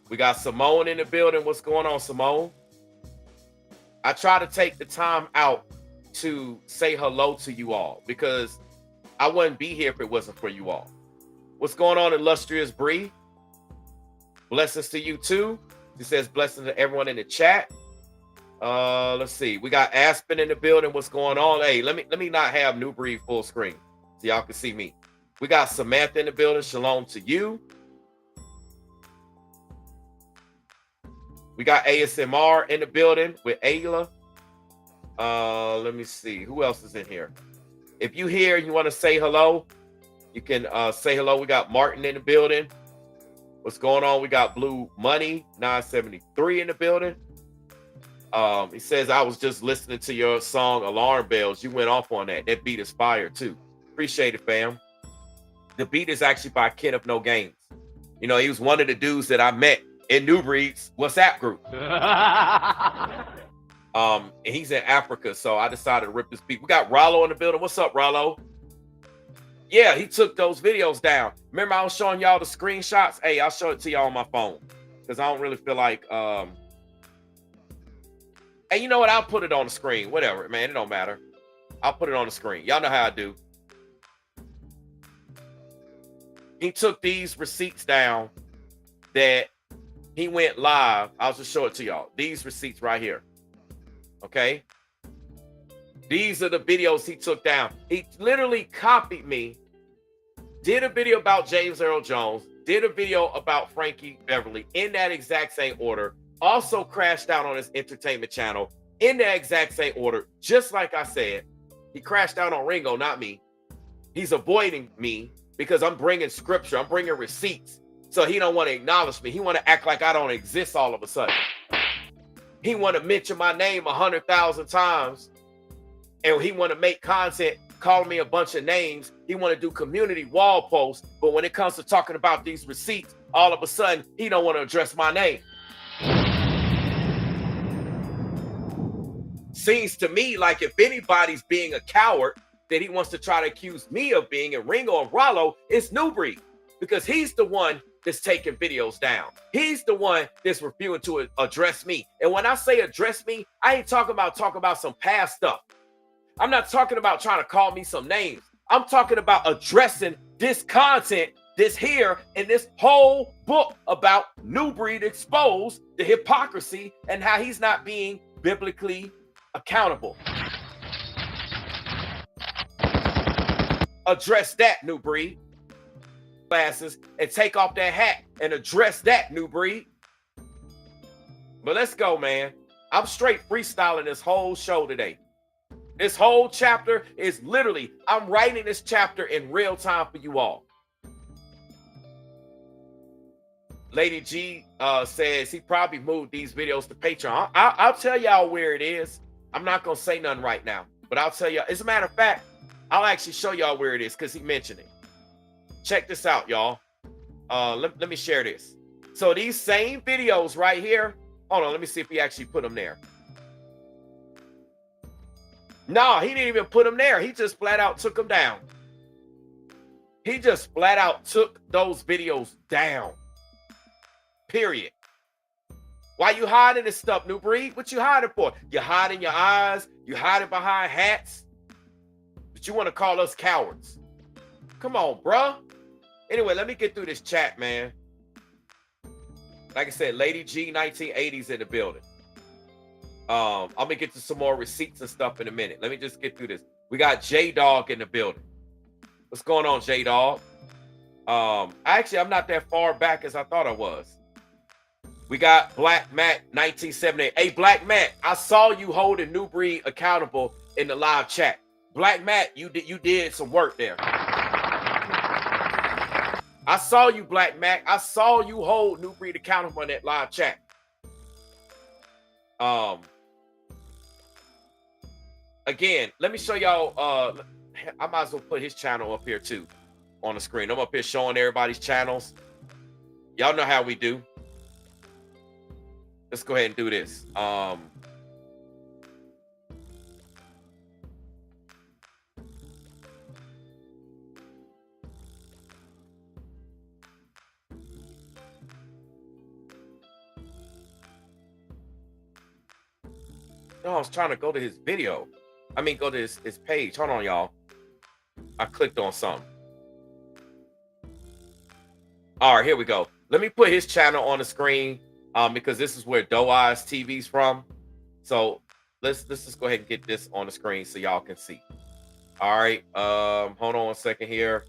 We got Simone in the building. What's going on, Simone? I try to take the time out to say hello to you all because I wouldn't be here if it wasn't for you all. What's going on, Illustrious Bree? Blessings to you too. She says blessings to everyone in the chat. Let's see. We got Aspen in the building. What's going on? Hey, let me not have Nubreed full screen so y'all can see me. We got Samantha in the building. Shalom to you. We got ASMR in the building with Ayla. Let me see. Who else is in here? If you here and you want to say hello, you can say hello. We got Martin in the building. What's going on? We got Blue Money 973 in the building. He says, I was just listening to your song Alarm Bells. You went off on that. That beat is fire too. Appreciate it, fam. The beat is actually by Kenneth No Games. You know, he was one of the dudes that I met in Nubreed's WhatsApp group. And he's in Africa, so I decided to rip this beat. We got Rollo in the building. What's up, Rollo? Yeah, he took those videos down. Remember I was showing y'all the screenshots? Hey, I'll show it to y'all on my phone because I don't really feel like and you know what? I'll put it on the screen. Whatever, man. It don't matter. I'll put it on the screen. Y'all know how I do. He took these receipts down that he went live. I'll just show it to y'all. These receipts right here. Okay. These are the videos he took down. He literally copied me, did a video about James Earl Jones, did a video about Frankie Beverly in that exact same order, also crashed out on his entertainment channel in that exact same order. Just like I said, he crashed out on Ringo, not me. He's avoiding me because I'm bringing scripture. I'm bringing receipts. So he don't want to acknowledge me. He want to act like I don't exist all of a sudden. He want to mention my name 100,000 times. And he want to make content, calling me a bunch of names. He want to do community wall posts. But when it comes to talking about these receipts, all of a sudden, he don't want to address my name. Seems to me like if anybody's being a coward, that he wants to try to accuse me of being, and Ringo and Rollo, is Nubreed, because he's the one that's taking videos down. He's the one that's refusing to address me. And when I say address me, I ain't talking about some past stuff. I'm not talking about trying to call me some names. I'm talking about addressing this content, this here, and this whole book about Nubreed exposed, the hypocrisy, and how he's not being biblically accountable. Address that, Nubreed. Glasses, and take off that hat and address that, Nubreed. But let's go, man. I'm straight freestyling this whole show today. This whole chapter is literally, I'm writing this chapter in real time for you all. Lady G says he probably moved these videos to Patreon. I'll tell y'all where it is. I'm not going to say nothing right now, but I'll tell y'all. As a matter of fact, I'll actually show y'all where it is because he mentioned it. Check this out, y'all. Let me share this. So these same videos right here. Hold on, let me see if he actually put them there. No, he didn't even put them there. He just flat out took them down. He just flat out took those videos down. Period. Why you hiding this stuff, Nubreed? What you hiding for? You hiding your eyes. You hiding behind hats. But you want to call us cowards. Come on, bruh. Anyway, let me get through this chat, man. Like I said, Lady G 1980s in the building. I'm gonna get to some more receipts and stuff in a minute. Let me just get through this. We got J Dog in the building. What's going on, J Dog? Actually, I'm not that far back as I thought I was. We got Black Matt 1978. Hey, Black Matt, I saw you holding Nubreed accountable in the live chat. Black Matt, you did some work there. I saw you, Black Mac. I saw you hold Nubreed accountable in that live chat. Again, let me show y'all. I might as well put his channel up here too on the screen. I'm up here showing everybody's channels. Y'all know how we do. Let's go ahead and do this. No, I was trying to go to his video. I mean, go to his page. Hold on, y'all. I clicked on something. All right, here we go. Let me put his channel on the screen because this is where Doe Eyes TV's from. So let's just go ahead and get this on the screen so y'all can see. All right. Hold on 1 second here.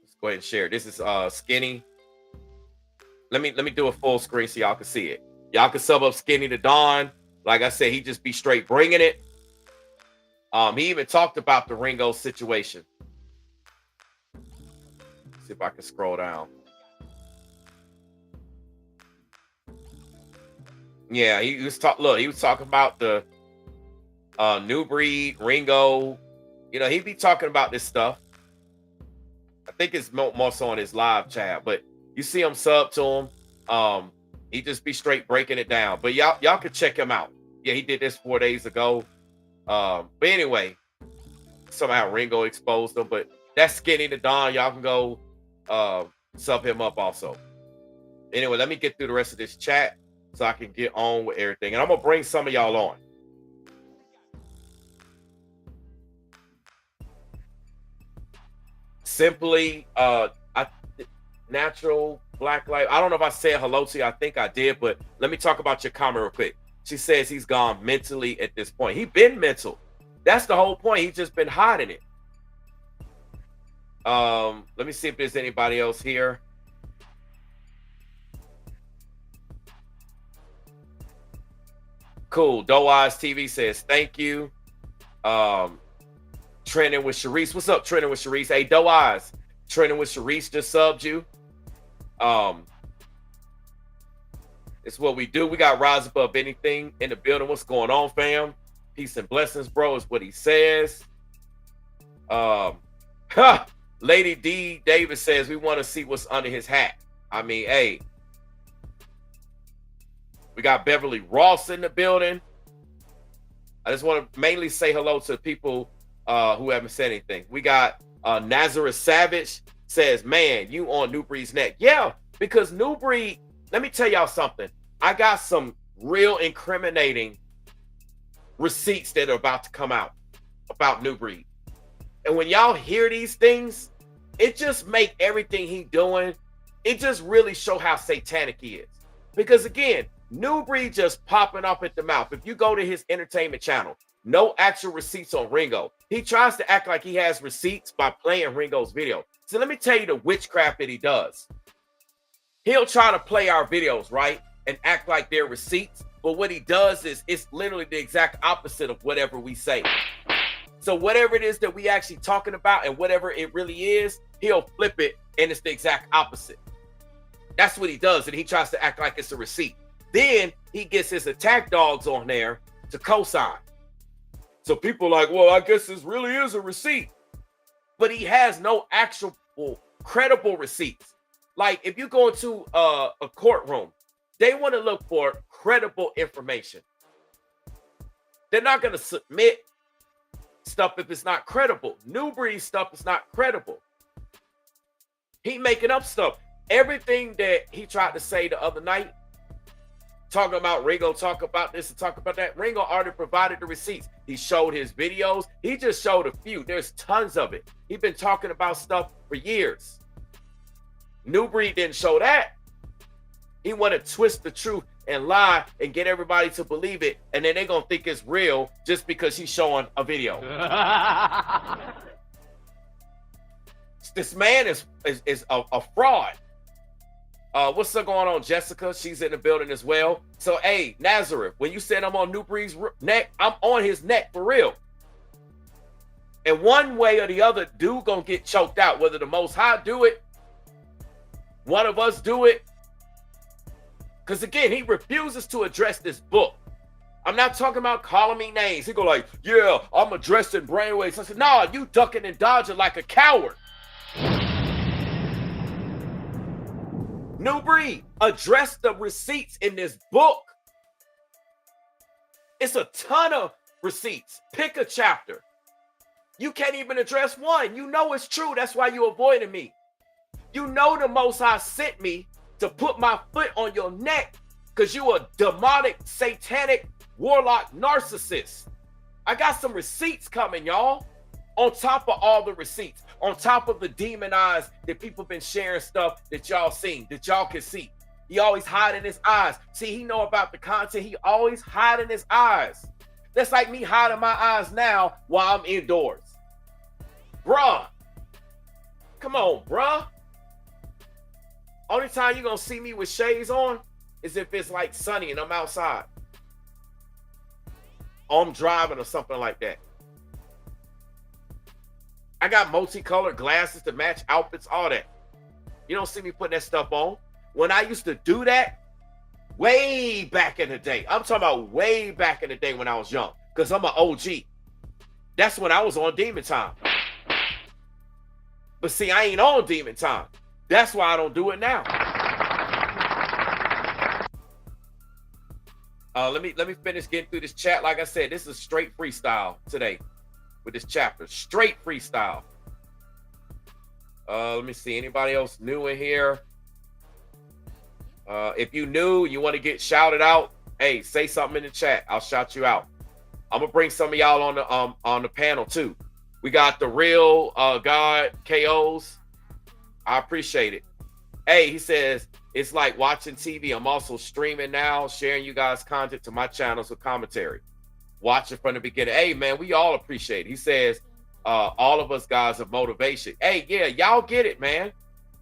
Let's go ahead and share. This is Skinny. Let me do a full screen so y'all can see it. Y'all can sub up Skinny to Dawn. Like I said, he just be straight bringing it. He even talked about the Ringo situation. Let's see if I can scroll down. Yeah, he was talking about the Nubreed, Ringo. You know, he be talking about this stuff. I think it's more so on his live chat, but you see him sub to him. He just be straight breaking it down. But y'all could check him out. Yeah, he did this 4 days ago. But anyway, somehow Ringo exposed him. But that's Skinny to Dawn. Y'all can go sub him up also. Anyway, let me get through the rest of this chat so I can get on with everything. And I'm gonna bring some of y'all on. Simply natural black life. I don't know if I said hello to you. I think I did, but let me talk about your comment real quick. She says he's gone mentally at this point. He been mental. That's the whole point. He's just been hiding it. Let me see if there's anybody else here. Cool. Doe Eyes TV says thank you. Trending with Sharice. What's up, Trending with Sharice? Hey, Doe Eyes. Trending with Sharice just subbed you. It's what we do. We got Rise Above Anything in the building. What's going on, fam? Peace and blessings, bro, is what he says. Lady D Davis says we want to see what's under his hat. I mean, hey. We got Beverly Ross in the building. I just want to mainly say hello to people who haven't said anything. We got Nazareth Savage says, man, you on Nubreed's neck. Yeah, because Nubreed, let me tell y'all something. I got some real incriminating receipts that are about to come out about Nubreed. And when y'all hear these things, it just make everything he doing, it just really show how satanic he is. Because again, Nubreed just popping up at the mouth. If you go to his entertainment channel, no actual receipts on Ringo. He tries to act like he has receipts by playing Ringo's video. So let me tell you the witchcraft that he does. He'll try to play our videos, right? And act like they're receipts. But what he does is it's literally the exact opposite of whatever we say. So whatever it is that we actually talking about and whatever it really is, he'll flip it and it's the exact opposite. That's what he does. And he tries to act like it's a receipt. Then he gets his attack dogs on there to co-sign. So people are like, well, I guess this really is a receipt. But he has no actual credible receipts. Like if you go into a courtroom, they want to look for credible information. They're not going to submit stuff if it's not credible. Nubreed stuff is not credible. He making up stuff. Everything that he tried to say the other night, talking about Ringo, talk about this and talk about that, Ringo already provided the receipts. He showed his videos. He just showed a few. There's tons of it. He's been talking about stuff for years. Nubreed didn't show that. He want to twist the truth and lie and get everybody to believe it, and then they're gonna think it's real just because he's showing a video. This man is a fraud. What's going on, Jessica? She's in the building as well. So, hey, Nazareth, when you said I'm on Nubreed's neck, I'm on his neck for real. And one way or the other, dude gonna get choked out. Whether the Most High do it, one of us do it. Because again, he refuses to address this book. I'm not talking about calling me names. He go like, yeah, I'm addressing brainwaves. I said, nah, you ducking and dodging like a coward. Nubreed, address the receipts in this book. It's a ton of receipts. Pick a chapter. You can't even address one. You know it's true. That's why you avoiding me. You know the Most High sent me to put my foot on your neck because you a demonic, satanic, warlock narcissist. I got some receipts coming, y'all. On top of all the receipts, on top of the demon eyes that people been sharing stuff that y'all seen, that y'all can see. He always hiding his eyes. See, he know about the content. He always hiding his eyes. That's like me hiding my eyes now while I'm indoors. Bruh. Come on, bruh. Only time you're going to see me with shades on is if it's like sunny and I'm outside. Or I'm driving or something like that. I got multicolored glasses to match outfits, all that. You don't see me putting that stuff on. When I used to do that, way back in the day. I'm talking about way back in the day when I was young. Because I'm an OG. That's when I was on Demon Time. But see, I ain't on Demon Time. That's why I don't do it now. Let me finish getting through this chat. Like I said, this is straight freestyle today with this chapter. Straight freestyle. Let me see. Anybody else new in here? If you new, you want to get shouted out, hey, say something in the chat. I'll shout you out. I'm gonna bring some of y'all on the panel too. We got the real God KOs. I appreciate it. Hey, he says, it's like watching TV. I'm also streaming now, sharing you guys content to my channels with commentary. Watching from the beginning. Hey, man, we all appreciate it. He says, all of us guys have motivation. Hey, yeah, y'all get it, man.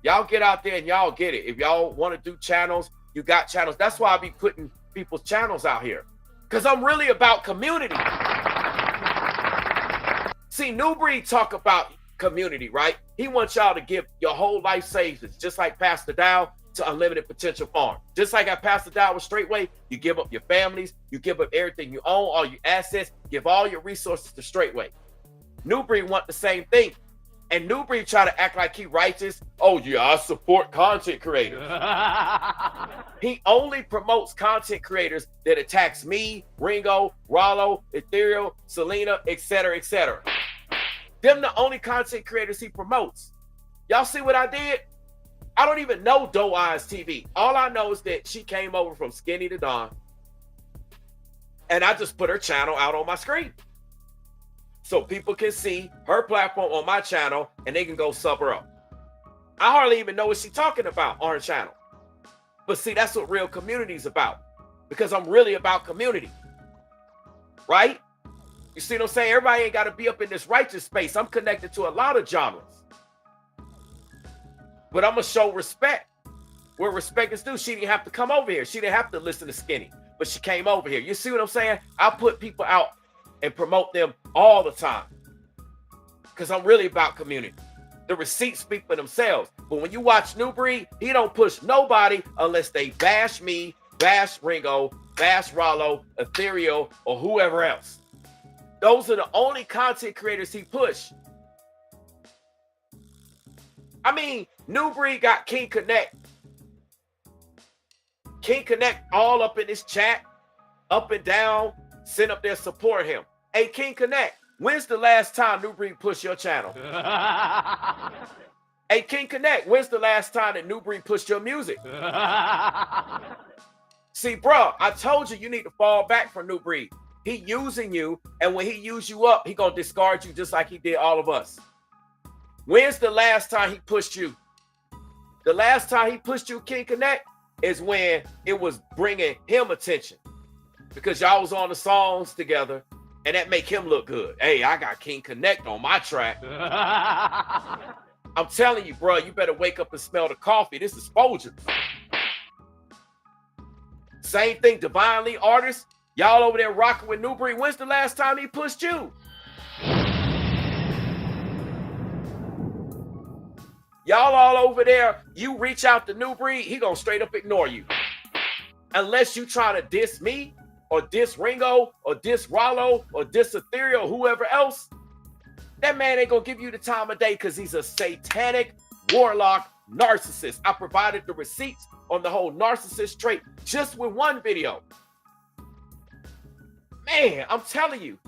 Y'all get out there and y'all get it. If y'all want to do channels, you got channels. That's why I be putting people's channels out here. Because I'm really about community. See, Nubreed talk about community, right? He wants y'all to give your whole life savings, just like Pastor Dow to Unlimited Potential Farm. Just like I Pastor Dow with Straightway, you give up your families, you give up everything you own, all your assets, give all your resources to Straightway. Nubreed want the same thing. And Nubreed try to act like he righteous. Oh yeah, I support content creators. He only promotes content creators that attacks me, Ringo, Rollo, Ethereal, Selena, etc., etc. Them the only content creators he promotes. Y'all see what I did? I don't even know Doe Eyes TV. All I know is that she came over from Skinny to Dawn, and I just put her channel out on my screen so people can see her platform on my channel and they can go sub her up. I hardly even know what she's talking about on her channel. But see, that's what real community is about, because I'm really about community, right? You see what I'm saying? Everybody ain't got to be up in this righteous space. I'm connected to a lot of genres. But I'm going to show respect where respect is due. She didn't have to come over here. She didn't have to listen to Skinny, but she came over here. You see what I'm saying? I put people out and promote them all the time because I'm really about community. The receipts speak for themselves. But when you watch Nubreed, he don't push nobody unless they bash me, bash Ringo, bash Rollo, Ethereal, or whoever else. Those are the only content creators he push. I mean, Nubreed got King Connect. King Connect all up in this chat, up and down, send up there support him. Hey, King Connect, when's the last time Nubreed pushed your channel? Hey, King Connect, when's the last time that Nubreed pushed your music? See, bro, I told you you need to fall back from Nubreed. He using you, and when he use you up, he gonna discard you just like he did all of us. When's the last time he pushed you? The last time he pushed you, King Connect, is when it was bringing him attention because y'all was on the songs together and that make him look good. Hey, I got King Connect on my track. I'm telling you, bro, you better wake up and smell the coffee. This is Folgers. Same thing, Divinely artists. Y'all over there rocking with Nubreed. When's the last time he pushed you? Y'all all over there, you reach out to Nubreed, he gonna straight up ignore you. Unless you trying to diss me, or diss Ringo, or diss Rollo, or diss Ethereal, or whoever else, that man ain't gonna give you the time of day because he's a satanic warlock narcissist. I provided the receipts on the whole narcissist trait just with one video. Man, I'm telling you,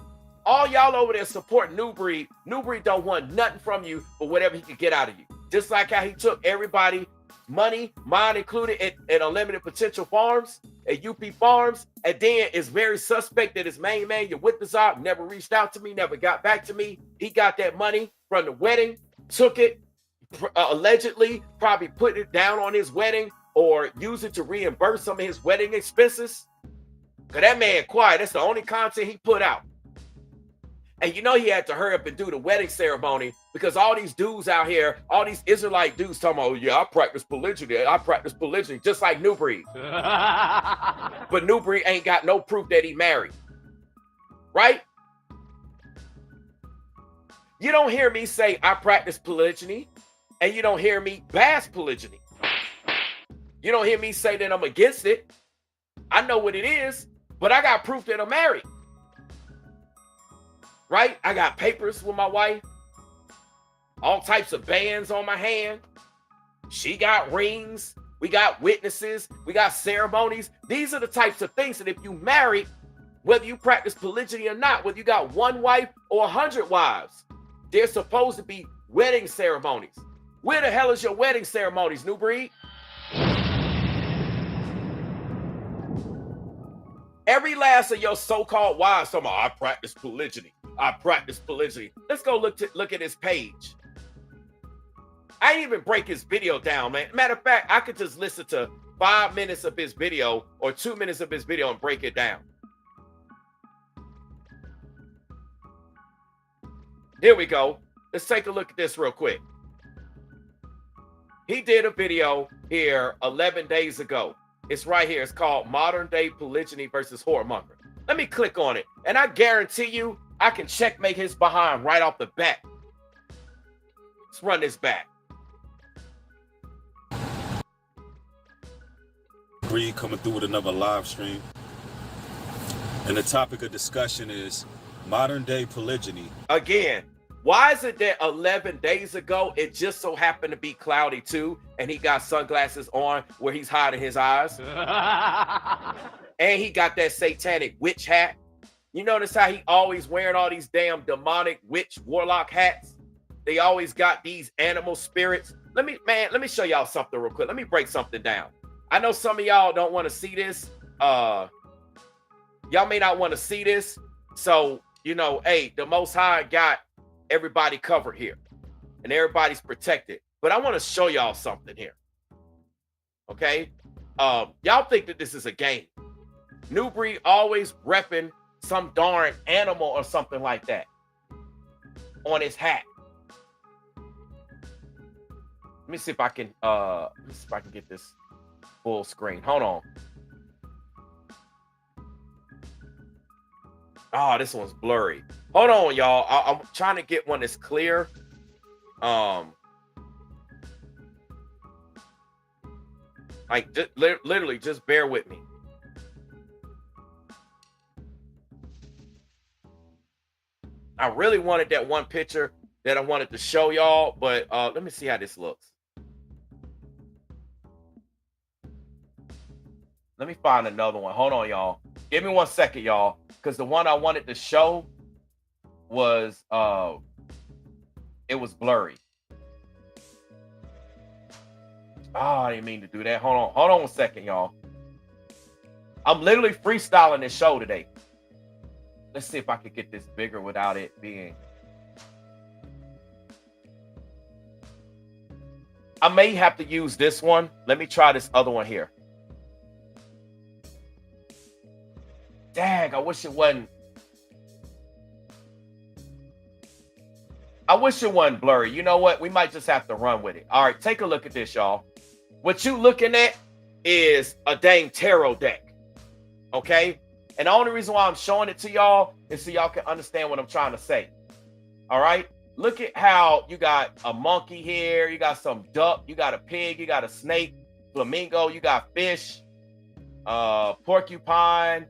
all y'all over there supporting Nubreed, Nubreed don't want nothing from you but whatever he can get out of you. Just like how he took everybody money, mine included, at Unlimited Potential Farms, at UP Farms, and then it's very suspect that his main man, your Withazar, never reached out to me, never got back to me. He got that money from the wedding, took it, allegedly, probably put it down on his wedding or use it to reimburse some of his wedding expenses. Because that man quiet, that's the only content he put out. And you know he had to hurry up and do the wedding ceremony because all these dudes out here, all these Israelite dudes talking about, oh, yeah, I practice polygyny, just like Nubreed. But Nubreed ain't got no proof that he married. Right? You don't hear me say I practice polygyny, and you don't hear me bash polygyny. You don't hear me say that I'm against it. I know what it is, but I got proof that I'm married. Right? I got papers with my wife. All types of bands on my hand. She got rings. We got witnesses. We got ceremonies. These are the types of things that if you married, whether you practice polygyny or not, whether you got one wife or 100 wives, there's supposed to be wedding ceremonies. Where the hell is your wedding ceremonies, Nubreed? Every last of your so-called wives talking about, I practice polygyny. I practice polygyny. Let's go look at his page. I didn't even break his video down, man. Matter of fact, I could just listen to 5 minutes of his video or 2 minutes of his video and break it down. Here we go. Let's take a look at this real quick. He did a video here 11 days ago. It's right here. It's called Modern Day Polygyny versus Whoremonger. Let me click on it. And I guarantee you, I can checkmate his behind right off the bat. Let's run this back. Nubreed coming through with another live stream. And the topic of discussion is modern day polygyny. Again, why is it that 11 days ago, it just so happened to be cloudy too, and he got sunglasses on where he's hiding his eyes? And he got that satanic witch hat. You notice how he always wearing all these damn demonic witch warlock hats? They always got these animal spirits. Let me show y'all something real quick. Let me break something down. I know some of y'all don't want to see this. Y'all may not want to see this. So, you know, hey, the Most High got everybody covered here. And everybody's protected. But I want to show y'all something here. Okay? Y'all think that this is a game. Nubreed always repping some darn animal or something like that on his hat. Let me see if I can get this full screen. Hold on. Oh, this one's blurry. Hold on, y'all. I'm trying to get one that's clear. Like, literally, just bear with me. I really wanted that one picture that I wanted to show y'all, but let me see how this looks. Let me find another one. Hold on, y'all. Give me 1 second, y'all, because the one I wanted to show was it was blurry. Oh, I didn't mean to do that. Hold on 1 second, y'all. I'm literally freestyling this show today. Let's see if I could get this bigger without it being. I may have to use this one. Let me try this other one here. Dang, I wish it wasn't. I wish it wasn't blurry. You know what? We might just have to run with it. All right, take a look at this, y'all. What you looking at is a dang tarot deck. Okay? And the only reason why I'm showing it to y'all is so y'all can understand what I'm trying to say. All right? Look at how you got a monkey here. You got some duck. You got a pig. You got a snake. Flamingo. You got fish. Porcupine.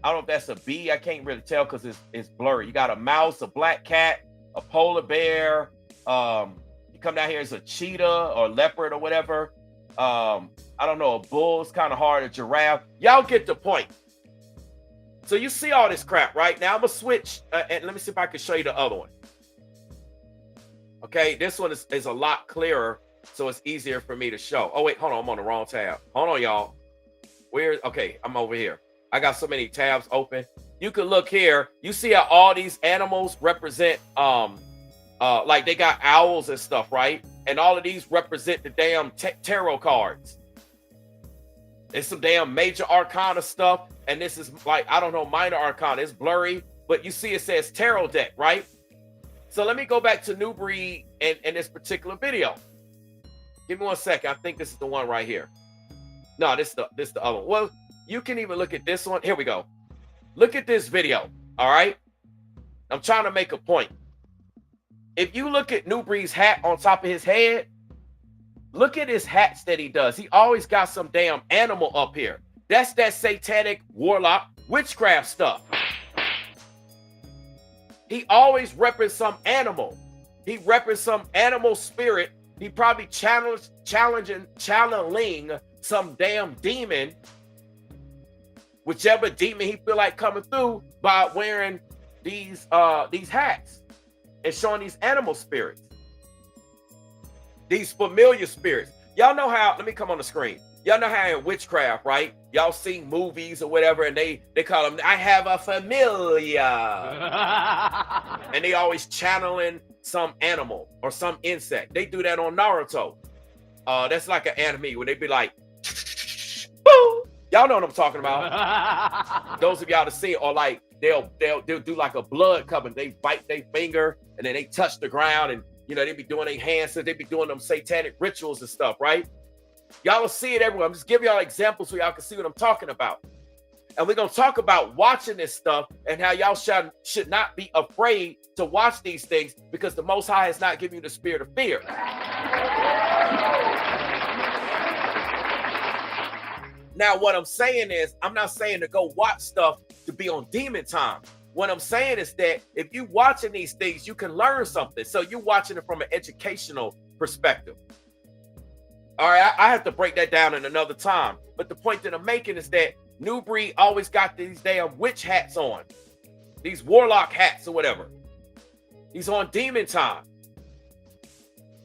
I don't know if that's a bee. I can't really tell because it's blurry. You got a mouse, a black cat, a polar bear. You come down here as a cheetah or leopard or whatever. I don't know. A bull is kind of hard. A giraffe. Y'all get the point. So you see all this crap, right? Now I'm going to switch. And let me see if I can show you the other one. Okay. This one is a lot clearer. So it's easier for me to show. Oh, wait. Hold on. I'm on the wrong tab. Hold on, y'all. Okay. I'm over here. I got so many tabs open. You can look here. You see how all these animals represent, like they got owls and stuff, right? And all of these represent the damn tarot cards. It's some damn major arcana stuff. And this is like, I don't know, minor arcana. It's blurry, but you see it says tarot deck, right? So let me go back to Nubreed in this particular video. Give me 1 second. I think this is the one right here. No, this is the other one. Well, you can even look at this one. Here we go. Look at this video. All right. I'm trying to make a point. If you look at Nubreed's hat on top of his head, look at his hats that he does. He always got some damn animal up here. That's that satanic warlock witchcraft stuff. He always represents some animal. He represents some animal spirit. He probably channeling some damn demon, whichever demon he feel like coming through by wearing these hats and showing these animal spirits, these familiar spirits. Y'all know how, let me come on the screen. Y'all know how in witchcraft, right? Y'all seen movies or whatever, and they call them, I have a familiar. And they always channeling some animal or some insect. They do that on Naruto. That's like an anime where they be like, boo! Y'all know what I'm talking about. Those of y'all to see it, or like they'll do like a blood coming. They bite their finger and then they touch the ground, and you know they be doing their hands, so they be doing them satanic rituals and stuff, right? Y'all will see it everywhere. I'm just giving y'all examples so y'all can see what I'm talking about. And we're gonna talk about watching this stuff and how y'all should not be afraid to watch these things, because the Most High has not given you the spirit of fear. Now, what I'm saying is, I'm not saying to go watch stuff to be on demon time. What I'm saying is that if you watching these things, you can learn something. So you're watching it from an educational perspective. All right, I have to break that down in another time. But the point that I'm making is that Nubreed always got these damn witch hats on. these warlock hats or whatever. He's on demon time.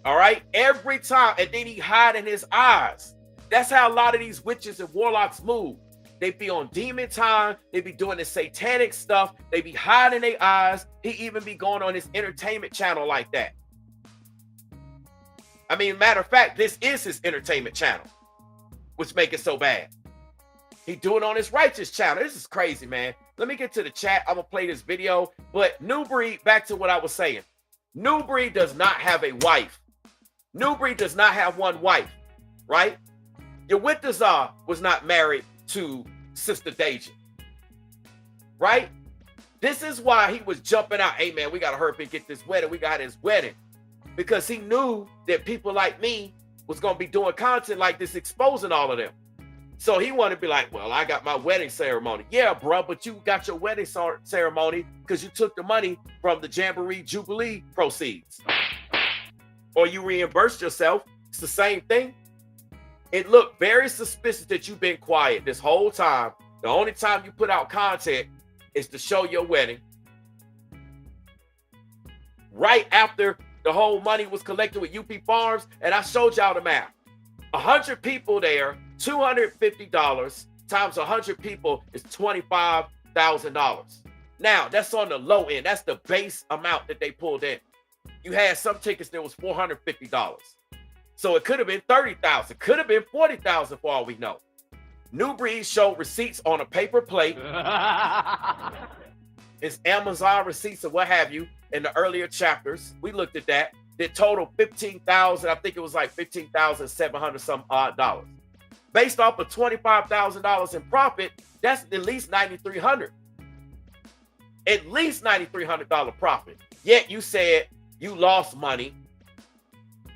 All right, every time, and then he hide in his eyes. That's how a lot of these witches and warlocks move. They be on demon time. They be doing the satanic stuff. They be hiding their eyes. He even be going on his entertainment channel like that. I mean, matter of fact, this is his entertainment channel, which make it so bad. He doing it on his righteous channel. This is crazy, man. Let me get to the chat. I'm gonna play this video. But Nubreed, back to what I was saying. Nubreed does not have a wife. Nubreed does not have one wife, right? Yawitazar was not married to Sister Deja, right? This is why he was jumping out. Hey, man, we got to hurry up and get this wedding. We got his wedding. Because he knew that people like me was going to be doing content like this, exposing all of them. So he wanted to be like, well, I got my wedding ceremony. Yeah, bro, but you got your wedding ceremony because you took the money from the Jamboree Jubilee proceeds. Or you reimbursed yourself. It's the same thing. It looked very suspicious that you've been quiet this whole time. The only time you put out content is to show your wedding. Right after the whole money was collected with UP Farms, and I showed y'all the math. 100 people there, $250 times 100 people is $25,000. Now, that's on the low end. That's the base amount that they pulled in. You had some tickets that was $450. So it could have been $30,000, could have been $40,000 for all we know. Nubreed showed receipts on a paper plate. It's Amazon receipts or what have you in the earlier chapters. We looked at that. That total $15,000. I think it was like $15,700 some odd dollars. Based off of $25,000 in profit, that's at least $9,300. At least $9,300 profit. Yet you said you lost money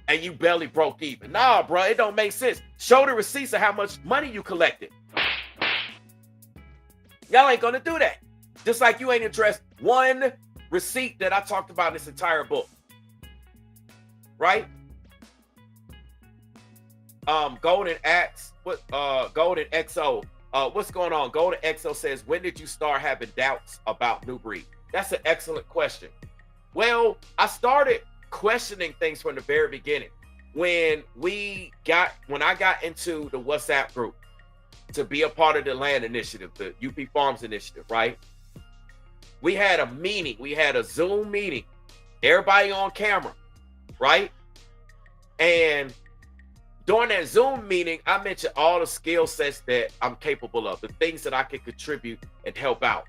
and you barely broke even. Nah, bro, it don't make sense. Show the receipts of how much money you collected. Y'all ain't gonna do that. Just like you ain't addressed one receipt that I talked about in this entire book. Right? Golden Axe, Golden XO. What's going on? Golden XO says, when did you start having doubts about Nubreed? That's an excellent question. Well, I started questioning things from the very beginning. When I got into the WhatsApp group to be a part of the land initiative, the UP Farms initiative, right? We had a meeting. We had a Zoom meeting. Everybody on camera, right? And during that Zoom meeting, I mentioned all the skill sets that I'm capable of, the things that I can contribute and help out.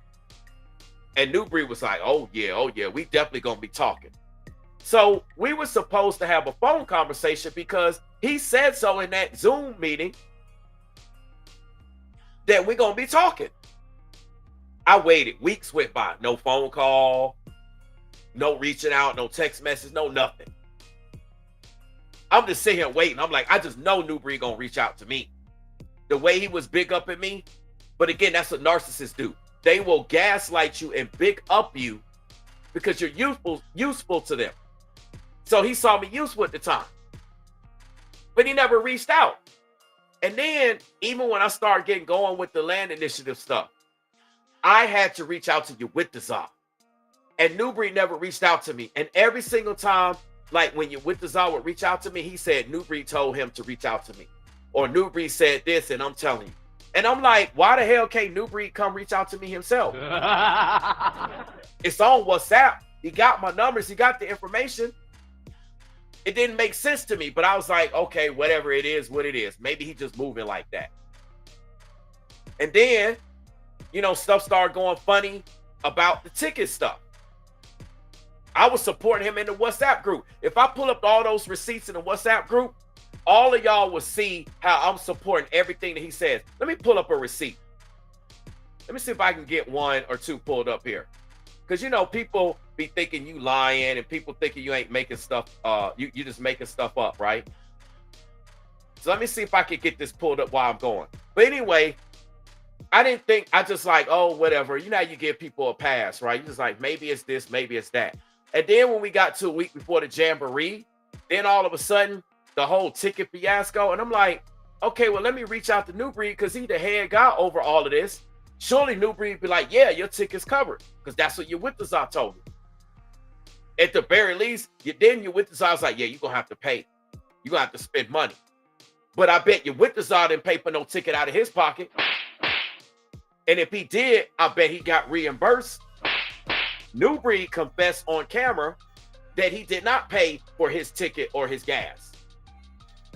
And Nubreed was like, oh yeah, we definitely gonna be talking. So we were supposed to have a phone conversation because he said so in that Zoom meeting that we're gonna be talking. I waited, weeks went by, no phone call, no reaching out, no text message, no nothing. I'm just sitting here waiting. I'm like, I just know Nubreed gonna reach out to me. The way he was big up at me, but again, that's what narcissists do. They will gaslight you and big up you because you're useful to them. So he saw me useful at the time, but he never reached out. And then even when I started getting going with the land initiative stuff, I had to reach out to you with the Zah. And Nubreed never reached out to me. And every single time, like when you with the Zah would reach out to me, he said Nubreed told him to reach out to me. Or Nubreed said this, and I'm telling you. And I'm like, why the hell can't Nubreed come reach out to me himself? It's on WhatsApp. He got my numbers. He got the information. It didn't make sense to me, but I was like, okay, whatever it is, what it is. Maybe he just moving like that. And then, you know, stuff started going funny about the ticket stuff. I was supporting him in the WhatsApp group. If I pull up all those receipts in the WhatsApp group, all of y'all will see how I'm supporting everything that he says. Let me pull up a receipt. Let me see if I can get one or two pulled up here. Because, you know, people be thinking you lying and people thinking you ain't making stuff, you just making stuff up, right? So let me see if I can get this pulled up while I'm going. But anyway, I didn't think, I just like, oh, whatever. You know how you give people a pass, right? You just like, maybe it's this, maybe it's that. And then when we got to a week before the Jamboree, then all of a sudden, the whole ticket fiasco. And I'm like, okay, well, let me reach out to Nubreed because he's the head guy over all of this. Surely Nubreed be like, yeah, your ticket's covered, because that's what your Witazar told me. At the very least, then your Witazar was like, yeah, you're gonna have to pay. You're gonna have to spend money. But I bet your Witazar didn't pay for no ticket out of his pocket. And if he did, I bet he got reimbursed. Nubreed confessed on camera that he did not pay for his ticket or his gas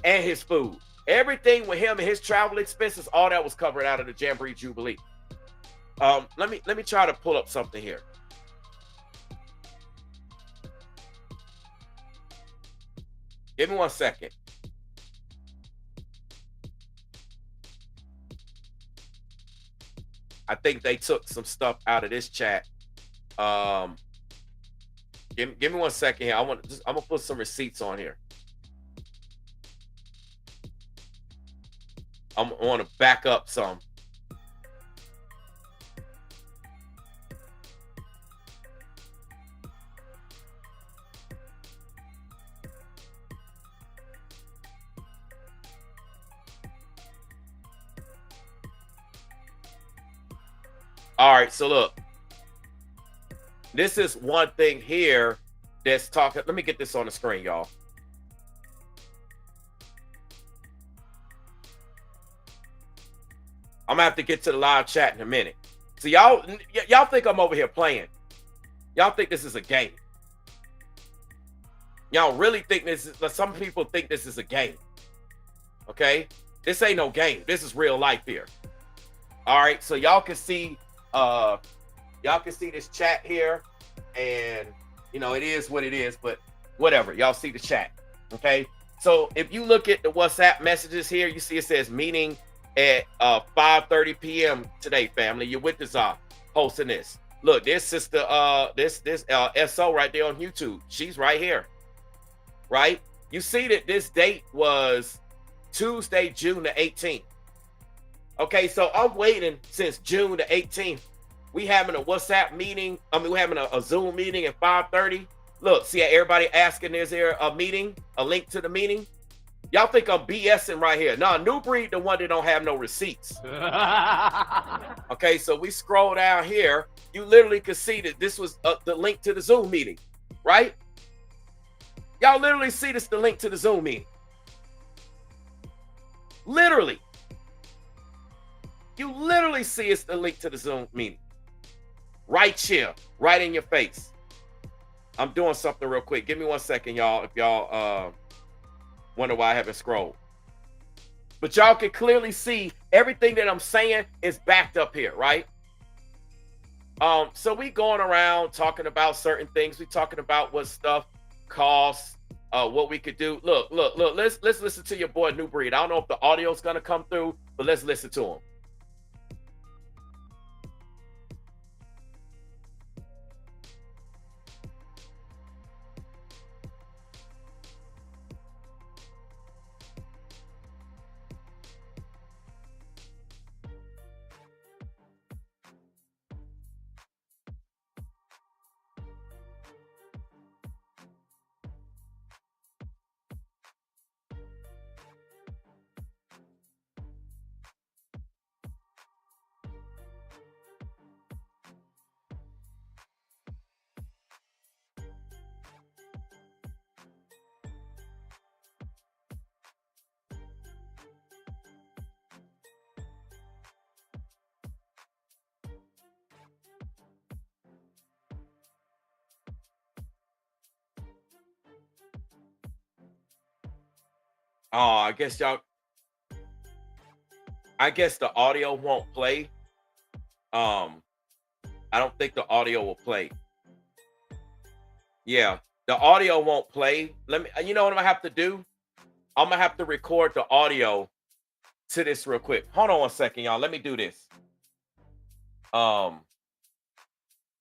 and his food. Everything with him and his travel expenses, all that was covered out of the Jamboree Jubilee. Let me try to pull up something here. Give me 1 second. I think they took some stuff out of this chat. Give me 1 second here. I'm gonna put some receipts on here. I want to back up some. All right, so look, this is one thing here that's talking. Let me get this on the screen, y'all. I'm gonna have to get to the live chat in a minute. So y'all think I'm over here playing? Y'all think this is a game? Y'all really think this is? Some people think this is a game. Okay, this ain't no game. This is real life here. All right, so y'all can see this chat here, and you know it is what it is, but whatever. Y'all see the chat. Okay, so if you look at the WhatsApp messages here, you see it says meeting at 5:30 p.m. today, family. You're with us hosting this. Look, this sister, this SO right there on YouTube. She's right here, right? You see that this date was Tuesday, June the 18th. Okay, so I'm waiting since June the 18th. We having a WhatsApp meeting. I mean, we're having a Zoom meeting at 5:30. Look, see everybody asking, is there a meeting, a link to the meeting? Y'all think I'm BSing right here. Nah, Nubreed, the one that don't have no receipts. Okay, so we scroll down here. You literally could see that this was the link to the Zoom meeting, right? Y'all literally see this, the link to the Zoom meeting. Literally. You literally see it's the link to the Zoom meeting. Right here, right in your face. I'm doing something real quick. Give me 1 second, y'all, if y'all wonder why I haven't scrolled. But y'all can clearly see everything that I'm saying is backed up here, right? So we going around talking about certain things. We talking about what stuff costs, what we could do. Look. Let's listen to your boy Nubreed. I don't know if the audio's gonna come through, but let's listen to him. Oh, I guess the audio won't play. I don't think the audio will play. Yeah, the audio won't play. You know what I'm gonna have to do? I'm gonna have to record the audio to this real quick. Hold on 1 second, y'all. Let me do this.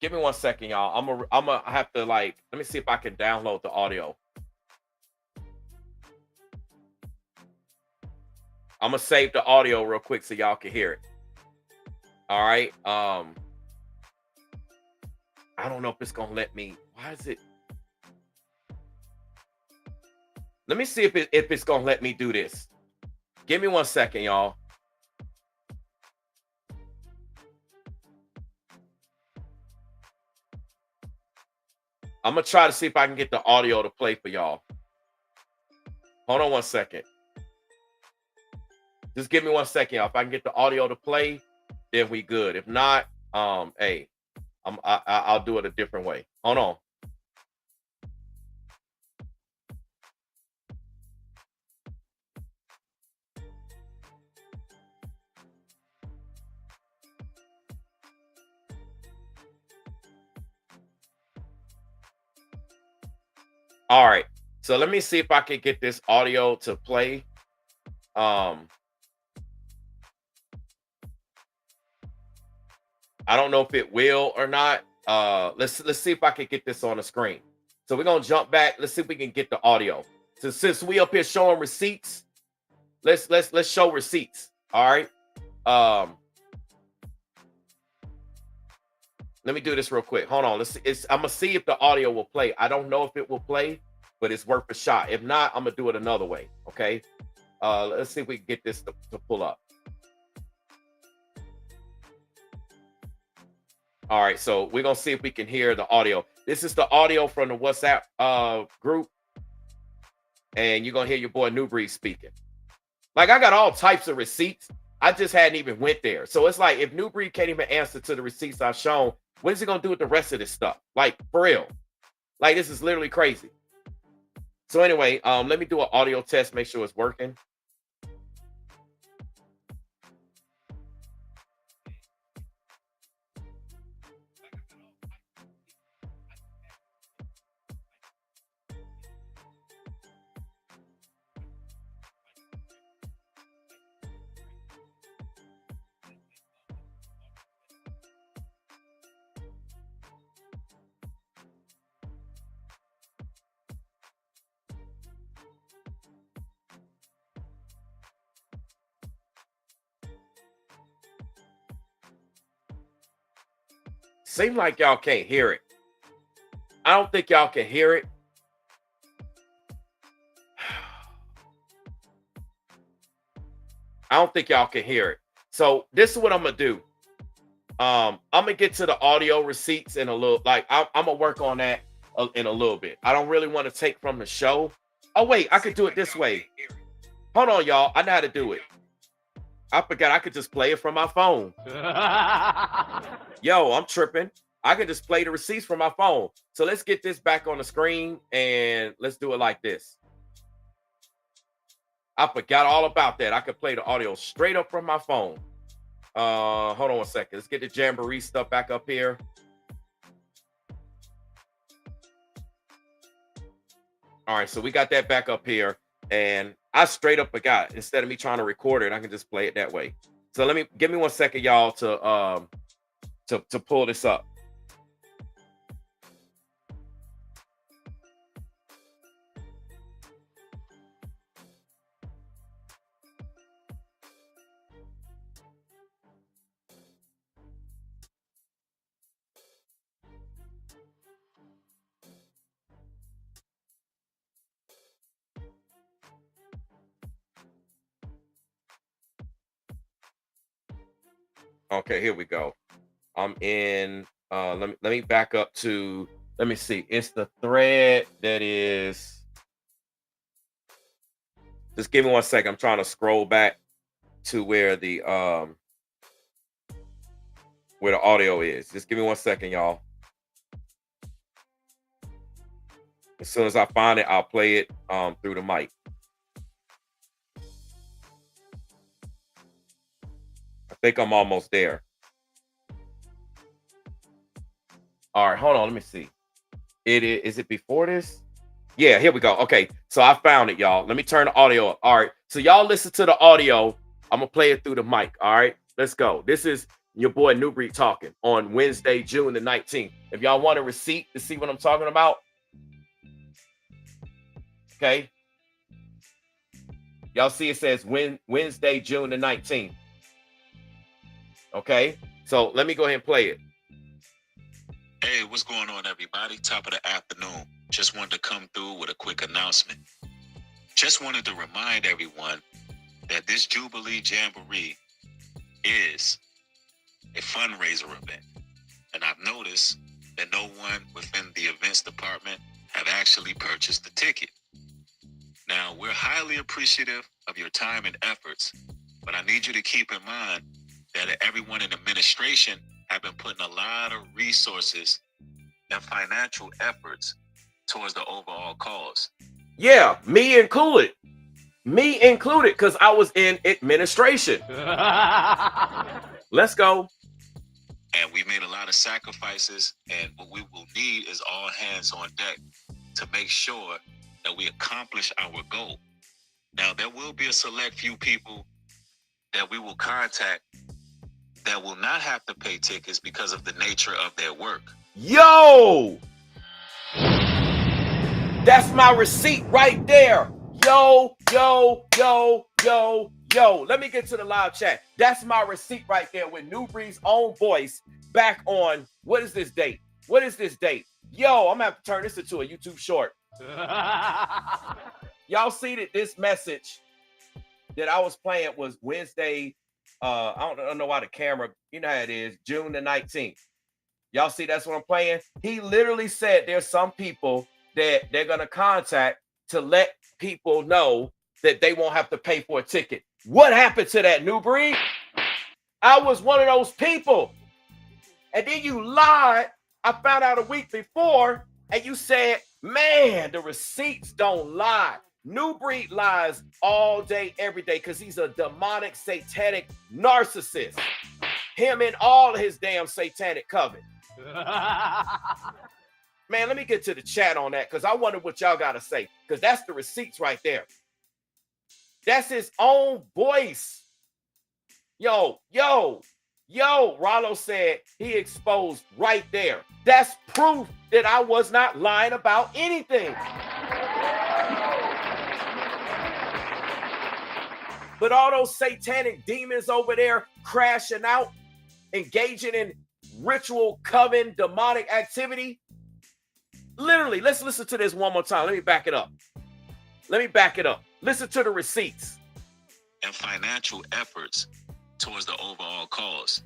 Give me 1 second, y'all. I'm gonna have to let me see if I can download the audio. I'm gonna save the audio real quick so y'all can hear it. All right. I don't know if it's gonna let me. Why is it? Let me see if it's gonna let me do this. Give me 1 second, y'all. I'm gonna try to see if I can get the audio to play for y'all. Hold on one second. Just give me 1 second, y'all. If I can get the audio to play, then we good. If not, hey, I'll do it a different way. Hold on. All right. So let me see if I can get this audio to play. I don't know if it will or not. Let's see if I can get this on the screen. So we're gonna jump back. Let's see if we can get the audio. So since we up here showing receipts, let's show receipts. All right. Let me do this real quick. Hold on. Let's see. I'm gonna see if the audio will play. I don't know if it will play, but it's worth a shot. If not, I'm gonna do it another way. Okay. Let's see if we can get this to pull up. All right, so we're gonna see if we can hear the audio. This is the audio from the WhatsApp group, and you're gonna hear your boy Nubreed speaking. Like, I got all types of receipts. I just hadn't even went there. So it's like, if Nubreed can't even answer to the receipts I've shown, what is he gonna do with the rest of this stuff? Like, for real. Like, this is literally crazy. So anyway, let me do an audio test, make sure it's working. Seem like y'all can't hear it. I don't think y'all can hear it. I don't think y'all can hear it. So this is what I'm gonna do. I'm gonna get to the audio receipts in a little. Like, I'm gonna work on that in a little bit. I don't really want to take from the show. Oh wait, I could do it this way. Hold on, y'all. I know how to do it. I forgot I could just play it from my phone. Yo, I'm tripping. I can just play the receipts from my phone. So let's get this back on the screen and let's do it like this. I forgot all about that. I could play the audio straight up from my phone. Hold on 1 second. Let's get the Jamboree stuff back up here. All right, so we got that back up here, and I straight up forgot. Instead of me trying to record it, I can just play it that way. So give me 1 second, y'all, to pull this up. Okay, here we go. I'm in. Let me back up to. Let me see. It's the thread that is. Just give me 1 second. I'm trying to scroll back to where the audio is. Just give me 1 second, y'all. As soon as I find it, I'll play it through the mic. I think I'm almost there. All right, hold on. Let me see. Is it before this? Yeah, here we go. Okay, so I found it, y'all. Let me turn the audio up. All right, so y'all listen to the audio. I'm gonna play it through the mic. All right, let's go. This is your boy Nubreed talking on Wednesday, June the 19th. If y'all want a receipt to see what I'm talking about, okay. Y'all see it says Wednesday, June the 19th. Okay, so let me go ahead and play it. Hey, what's going on, everybody? Top of the afternoon. Just wanted to come through with a quick announcement. Just wanted to remind everyone that this Jubilee Jamboree is a fundraiser event. And I've noticed that no one within the events department have actually purchased the ticket. Now, we're highly appreciative of your time and efforts, but I need you to keep in mind that everyone in administration have been putting a lot of resources and financial efforts towards the overall cause. Yeah, me included. Me included, because I was in administration. Let's go. And we made a lot of sacrifices, and what we will need is all hands on deck to make sure that we accomplish our goal. Now, there will be a select few people that we will contact that will not have to pay tickets because of the nature of their work. Yo! That's my receipt right there. Yo, yo, yo, yo, yo. Let me get to the live chat. That's my receipt right there with Nubreed's own voice back on, what is this date? What is this date? Yo, I'm gonna have to turn this into a YouTube short. Y'all see that this message that I was playing was Wednesday. I don't know why the camera, you know how it is, June the 19th. Y'all see that's what I'm playing? He literally said there's some people that they're going to contact to let people know that they won't have to pay for a ticket. What happened to that, Nubreed? I was one of those people. And then you lied. I found out a week before, and you said, man, the receipts don't lie. Nubreed lies all day, every day, because he's a demonic, satanic narcissist. Him and all his damn satanic coven. Man, let me get to the chat on that, because I wonder what y'all got to say, because that's the receipts right there. That's his own voice. Yo, Rollo said he exposed right there. That's proof that I was not lying about anything. But all those satanic demons over there crashing out, engaging in ritual, coven, demonic activity. Literally, let's listen to this one more time. Let me back it up. Listen to the receipts. And financial efforts towards the overall cause.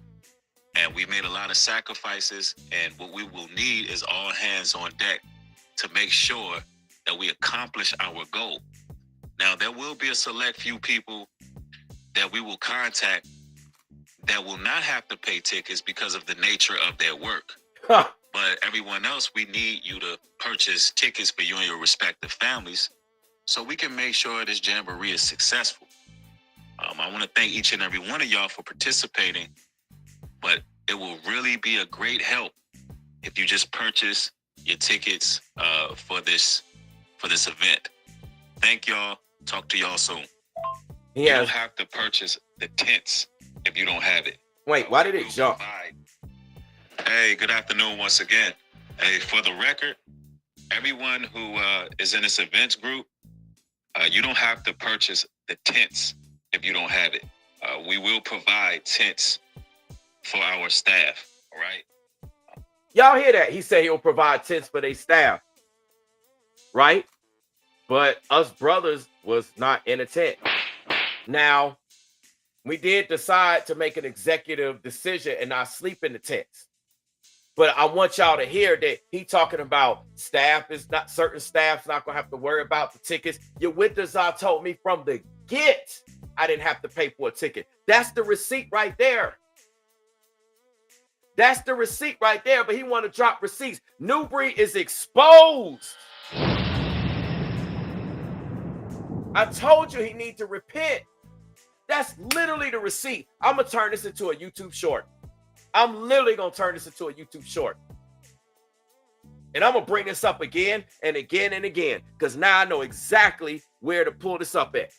And we made a lot of sacrifices, and what we will need is all hands on deck to make sure that we accomplish our goal. Now, there will be a select few people that we will contact that will not have to pay tickets because of the nature of their work. Huh. But everyone else, we need you to purchase tickets for you and your respective families so we can make sure this jamboree is successful. I want to thank each and every one of y'all for participating, but it will really be a great help if you just purchase your tickets for this event. Thank y'all. Talk to y'all soon. You don't have to purchase the tents if you don't have it. Wait, why did it jump? Hey, good afternoon once again. Hey, for the record, everyone who is in this events group, you don't have to purchase the tents if you don't have it. We will provide tents for our staff, all right? Y'all hear that? He said he'll provide tents for their staff, right? But us brothers was not in a tent. Now, we did decide to make an executive decision and not sleep in the tents. But I want y'all to hear that he talking about certain staff's not gonna have to worry about the tickets. Your Winterzar told me from the get I didn't have to pay for a ticket. That's the receipt right there. That's the receipt right there, but he want to drop receipts. Nubreed is exposed. I told you he need to repent. That's literally the receipt. I'm going to turn this into a YouTube short. I'm literally going to turn this into a YouTube short. And I'm going to bring this up again and again and again, because now I know exactly where to pull this up at.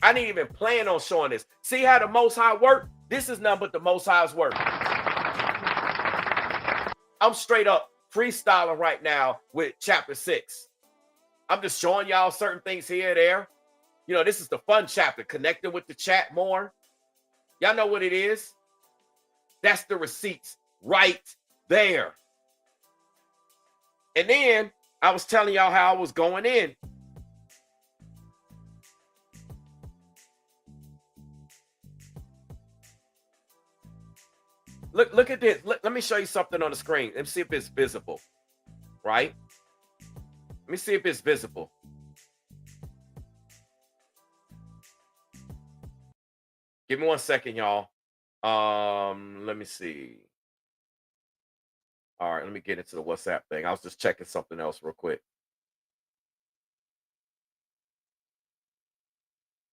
I didn't even plan on showing this. See how the Most High work? This is nothing but the Most High's work. I'm straight up freestyling right now with chapter 6. I'm just showing y'all certain things here and there. You know, this is the fun chapter, connecting with the chat more. Y'all know what it is? That's the receipts right there. And then I was telling y'all how I was going in. Look at this. Let me show you something on the screen. Let me see if it's visible. Right? Let me see if it's visible. Give me 1 second, y'all. Let me see. All right, let me get into the WhatsApp thing. I was just checking something else real quick.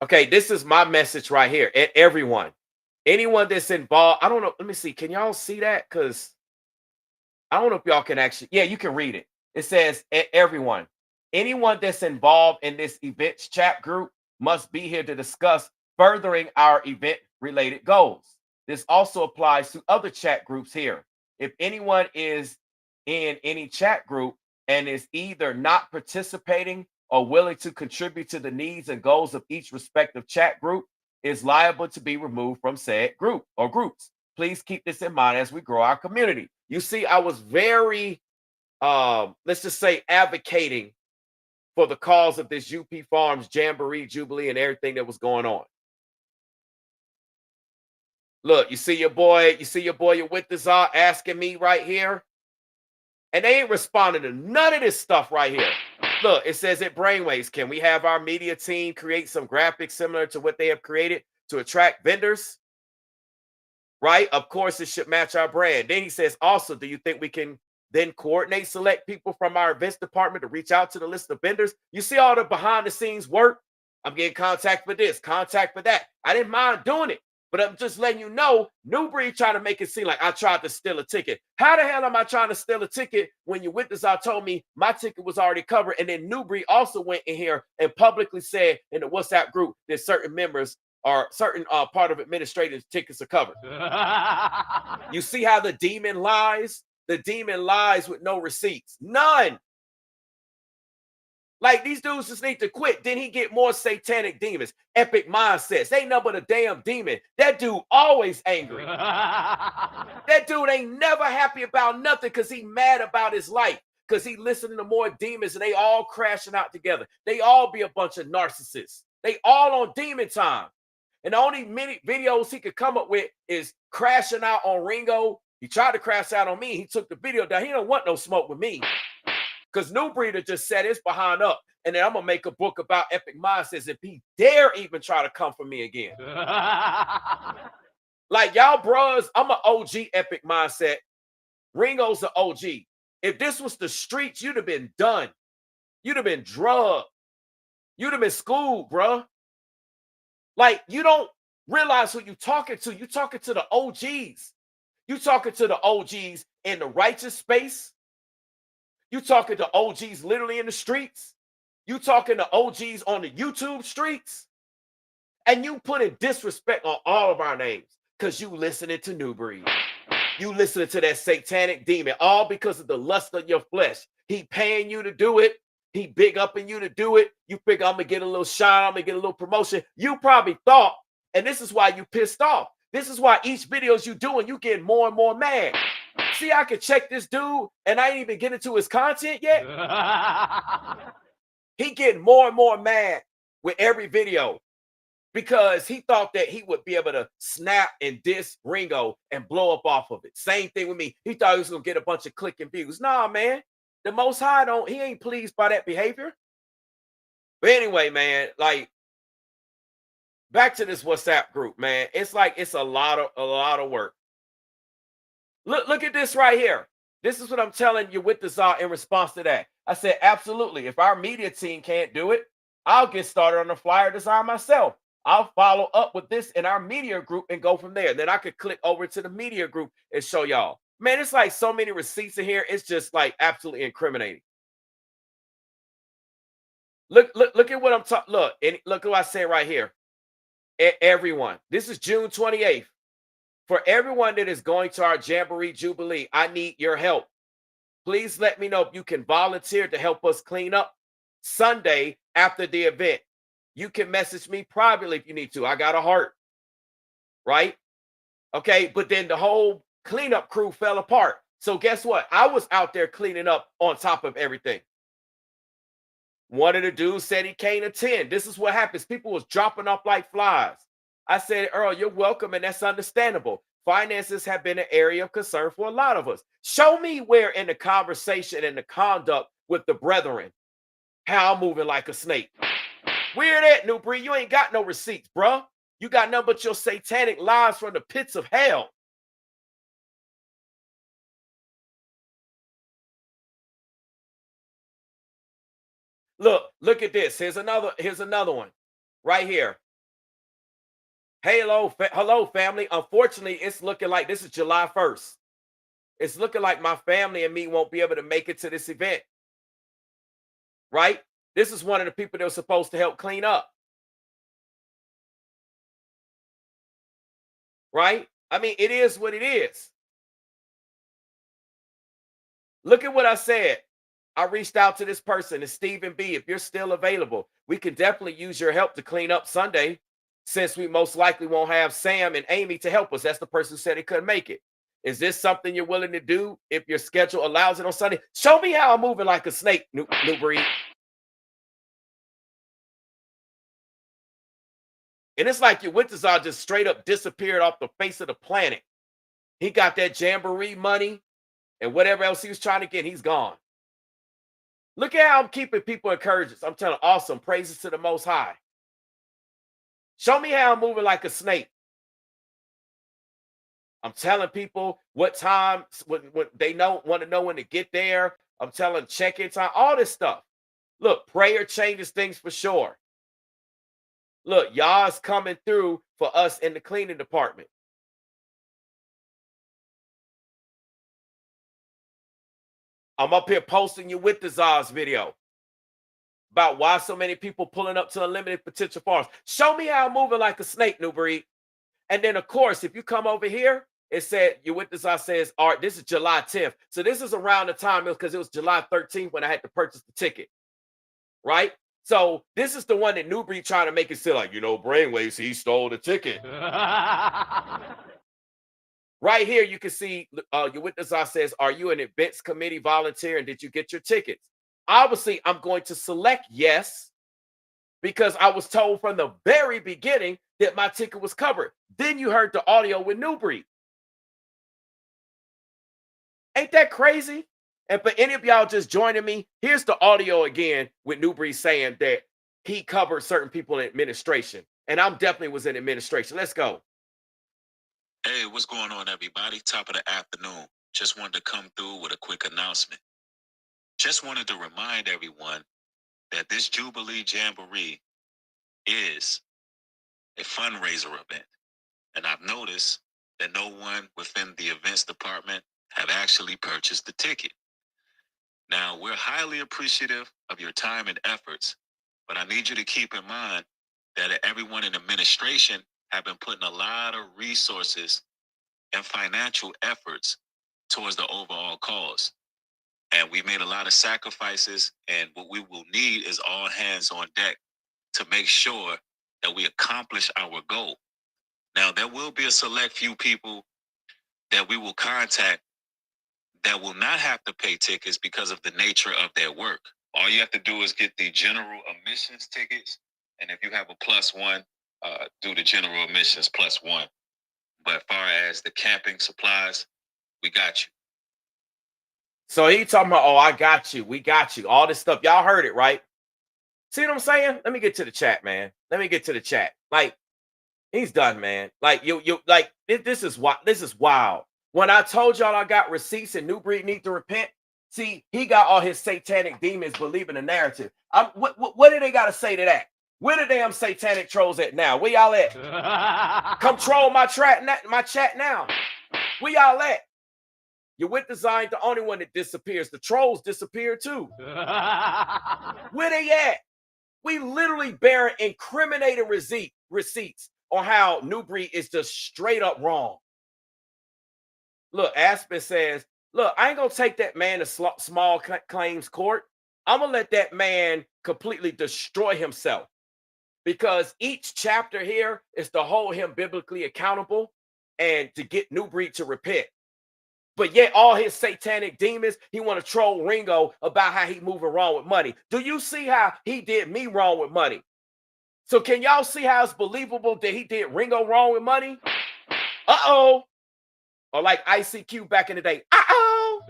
Okay, this is my message right here. And everyone, anyone that's involved, I don't know. Let me see. Can y'all see that? Because I don't know if y'all can actually, yeah, you can read it. It says, everyone, anyone that's involved in this events chat group must be here to discuss furthering our event related goals. This also applies to other chat groups here. If anyone is in any chat group and is either not participating or willing to contribute to the needs and goals of each respective chat group, is liable to be removed from said group or groups. Please keep this in mind as we grow our community. You see, I was very, let's just say, advocating for the cause of this UP Farms Jamboree Jubilee and everything that was going on. Look, you see your boy, your witness are asking me right here, and they ain't responding to none of this stuff right here. Look, it says at Brainwaves, can we have our media team create some graphics similar to what they have created to attract vendors? Right? Of course, it should match our brand. Then he says, also, do you think we can then coordinate select people from our events department to reach out to the list of vendors? You see all the behind the scenes work? I'm getting contact for this, contact for that. I didn't mind doing it, but I'm just letting you know, Nubreed trying to make it seem like I tried to steal a ticket. How the hell am I trying to steal a ticket when your witness told me my ticket was already covered? And then Nubreed also went in here and publicly said in the WhatsApp group that certain members or certain part of administrative tickets are covered. You see how the demon lies? The demon lies with no receipts. None. Like, these dudes just need to quit. Then he get more satanic demons, epic mindsets. They nothing but a damn demon. That dude always angry. That dude ain't never happy about nothing because he mad about his life. Because he listening to more demons and they all crashing out together. They all be a bunch of narcissists. They all on demon time. And the only many videos he could come up with is crashing out on Ringo. He tried to crash out on me. He took the video down. He don't want no smoke with me. Because Nubreed just set his behind up. And then I'm going to make a book about epic mindsets if he dare even try to come for me again. Like, y'all bros, I'm an OG epic mindset. Ringo's an OG. If this was the streets, you'd have been done. You'd have been drugged. You'd have been schooled, bruh. Like, you don't realize who you're talking to. You're talking to the OGs. You're talking to the OGs in the righteous space. You're talking to OGs literally in the streets. You talking to OGs on the YouTube streets. And you putting disrespect on all of our names because you listening to Nubreed. You listening to that satanic demon, all because of the lust of your flesh. He paying you to do it. He big upping you to do it. You figure I'm going to get a little shine. I'm going to get a little promotion. You probably thought, and this is why you pissed off. This is why each videos you doing, you getting more and more mad. See, I can check this dude, and I ain't even get into his content yet. He getting more and more mad with every video because he thought that he would be able to snap and diss Ringo and blow up off of it. Same thing with me. He thought he was going to get a bunch of click and views. Nah, man. The Most High he ain't pleased by that behavior. But anyway, man, like, back to this WhatsApp group, man. It's like it's a lot of work. Look at this right here. This is what I'm telling you with the Czar in response to that. I said, absolutely. If our media team can't do it, I'll get started on the flyer design myself. I'll follow up with this in our media group and go from there. Then I could click over to the media group and show y'all. Man, it's like so many receipts in here. It's just like absolutely incriminating. Look at what I'm talking. Look at what I say right here. Everyone, this is June 28th. For everyone that is going to our Jamboree Jubilee, I need your help. Please let me know if you can volunteer to help us clean up Sunday after the event. You can message me privately if you need to. I got a heart, right? Okay, but then the whole cleanup crew fell apart. So guess what? I was out there cleaning up on top of everything. One of the dudes said he can't attend. This is what happens. People was dropping off like flies. I said, Earl, you're welcome, and that's understandable. finances have been an area of concern for a lot of us. Show me where in the conversation and the conduct with the brethren, how I'm moving like a snake. Where that, Nubreed? You ain't got no receipts, bruh. You got nothing but your satanic lies from the pits of hell. Look at this. Here's another one right here. Hello, family. Unfortunately, it's looking like this is July 1st. It's looking like my family and me won't be able to make it to this event. Right? This is one of the people that was supposed to help clean up. Right? I mean, it is what it is. Look at what I said. I reached out to this person, it's Stephen B. If you're still available, we can definitely use your help to clean up Sunday, since we most likely won't have Sam and Amy to help us. That's the person who said he couldn't make it. Is this something you're willing to do if your schedule allows it on Sunday? Show me how I'm moving like a snake, Nubreed. And it's like your Winterzar just straight up disappeared off the face of the planet. He got that jamboree money and whatever else he was trying to get, he's gone. Look at how I'm keeping people encouraged. I'm telling awesome praises to the Most High. Show me how I'm moving like a snake. I'm telling people what time, when they want to know when to get there. I'm telling check-in time, all this stuff. Look, prayer changes things for sure. Look, y'all is coming through for us in the cleaning department. I'm up here posting you with the Zaz video about why so many people pulling up to unlimited potential farms. Show me how I'm moving like a snake, Nubreed. And then, of course, if you come over here, it said you with this. I says, all right, this is July 10th. So this is around the time because it was July 13th when I had to purchase the ticket. Right? So this is the one that Nubreed trying to make it seem like, Brainwaves, he stole the ticket. Right here, you can see your witness says, are you an events committee volunteer and did you get your tickets? Obviously, I'm going to select yes, because I was told from the very beginning that my ticket was covered. Then you heard the audio with Nubreed. Ain't that crazy? And for any of y'all just joining me, here's the audio again with Nubreed saying that he covered certain people in administration. And I'm definitely was in administration. Let's go. Hey, what's going on, everybody? Top of the afternoon. Just wanted to come through with a quick announcement. Just wanted to remind everyone that this Jubilee Jamboree is a fundraiser event. And I've noticed that no one within the events department have actually purchased the ticket. Now, we're highly appreciative of your time and efforts, but I need you to keep in mind that everyone in administration have been putting a lot of resources and financial efforts towards the overall cause. And we made a lot of sacrifices, and what we will need is all hands on deck to make sure that we accomplish our goal. Now, there will be a select few people that we will contact that will not have to pay tickets because of the nature of their work. All you have to do is get the general admissions tickets, and if you have a +1, do the general admissions +1. But as far as the camping supplies, we got you. So he talking about, oh, I got you. We got you. All this stuff. Y'all heard it, right? See what I'm saying? Let me get to the chat, man. Let me get to the chat. Like, he's done, man. Like, this is wild. When I told y'all I got receipts and Nubreed need to repent, see, he got all his satanic demons believing the narrative. What do they got to say to that? Where the damn satanic trolls at now? Where y'all at? Come troll my chat now. Where y'all at? Your wit design the only one that disappears. The trolls disappear too. Where they at? We literally bear incriminating receipts on how Nubreed is just straight up wrong. Look, Aspen says, look, I ain't going to take that man to small claims court. I'm going to let that man completely destroy himself, because each chapter here is to hold him biblically accountable and to get Nubreed to repent. But yet all his satanic demons, he want to troll Ringo about how he moving wrong with money. Do you see how he did me wrong with money? So can y'all see how it's believable that he did Ringo wrong with money? Uh-oh. Or like ICQ back in the day. Uh-oh.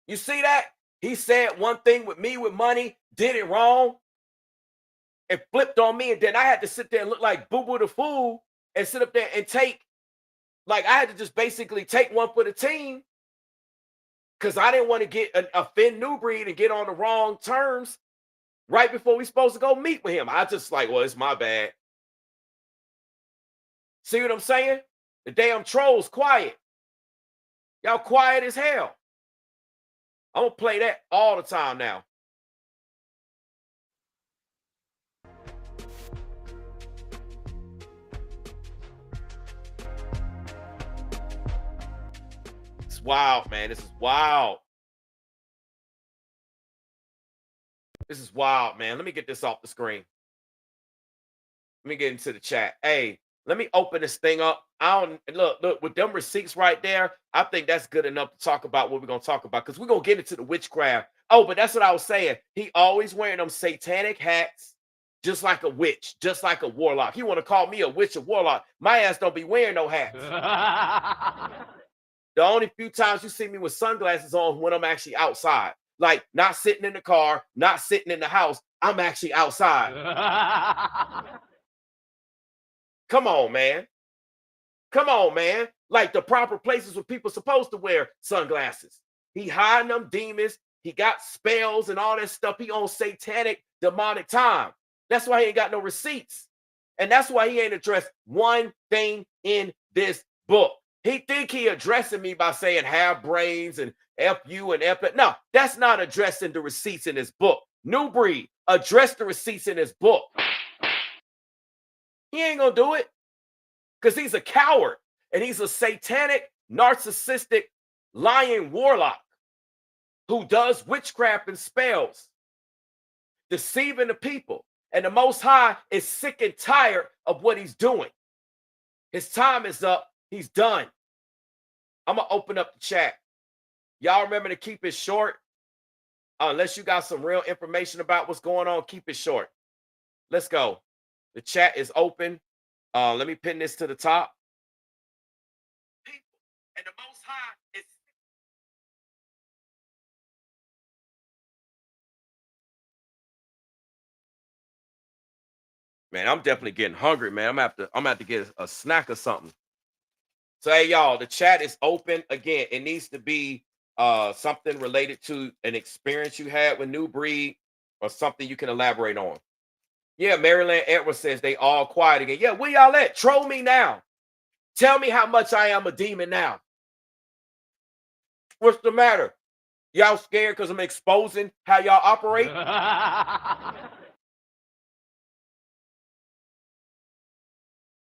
You see that? He said one thing with me with money, did it wrong, and flipped on me. And then I had to sit there and look like Boo Boo the Fool and sit up there and take, like I had to just basically take one for the team because I didn't want to offend Nubreed and get on the wrong terms right before we supposed to go meet with him. I just like, well, it's my bad. See what I'm saying? The damn trolls quiet. Y'all quiet as hell. I'm gonna play that all the time now. It's wild, man. This is wild. This is wild, man. Let me get this off the screen. Let me get into the chat. Hey, let me open this thing up. I don't look with them receipts right there. I think that's good enough to talk about what we're gonna talk about because we're gonna get into the witchcraft. Oh, but that's what I was saying. He always wearing them satanic hats, just like a witch, just like a warlock. He want to call me a witch or warlock. My ass don't be wearing no hats. The only few times you see me with sunglasses on when I'm actually outside, like not sitting in the car, not sitting in the house. I'm actually outside. Come on, man. Come on, man. Like the proper places where people supposed to wear sunglasses. He hiding them demons. He got spells and all that stuff. He on satanic, demonic time. That's why he ain't got no receipts. And that's why he ain't addressed one thing in this book. He think he addressing me by saying have brains and F you and F. No, that's not addressing the receipts in this book. Nubreed, address the receipts in this book. He ain't gonna do it because he's a coward and he's a satanic, narcissistic, lying warlock who does witchcraft and spells, deceiving the people. And the Most High is sick and tired of what he's doing. His time is up. He's done. I'm going to open up the chat. Y'all remember to keep it short. Unless you got some real information about what's going on, keep it short. Let's go. The chat is open. Let me pin this to the top. People and the Most High is. Man, I'm definitely getting hungry, man. I'm gonna have to get a snack or something. So hey, y'all, the chat is open. Again, it needs to be something related to an experience you had with Nubreed or something you can elaborate on. Yeah, Maryland Edwards says they all quiet again. Yeah, where y'all at? Troll me now. Tell me how much I am a demon now. What's the matter? Y'all scared because I'm exposing how y'all operate?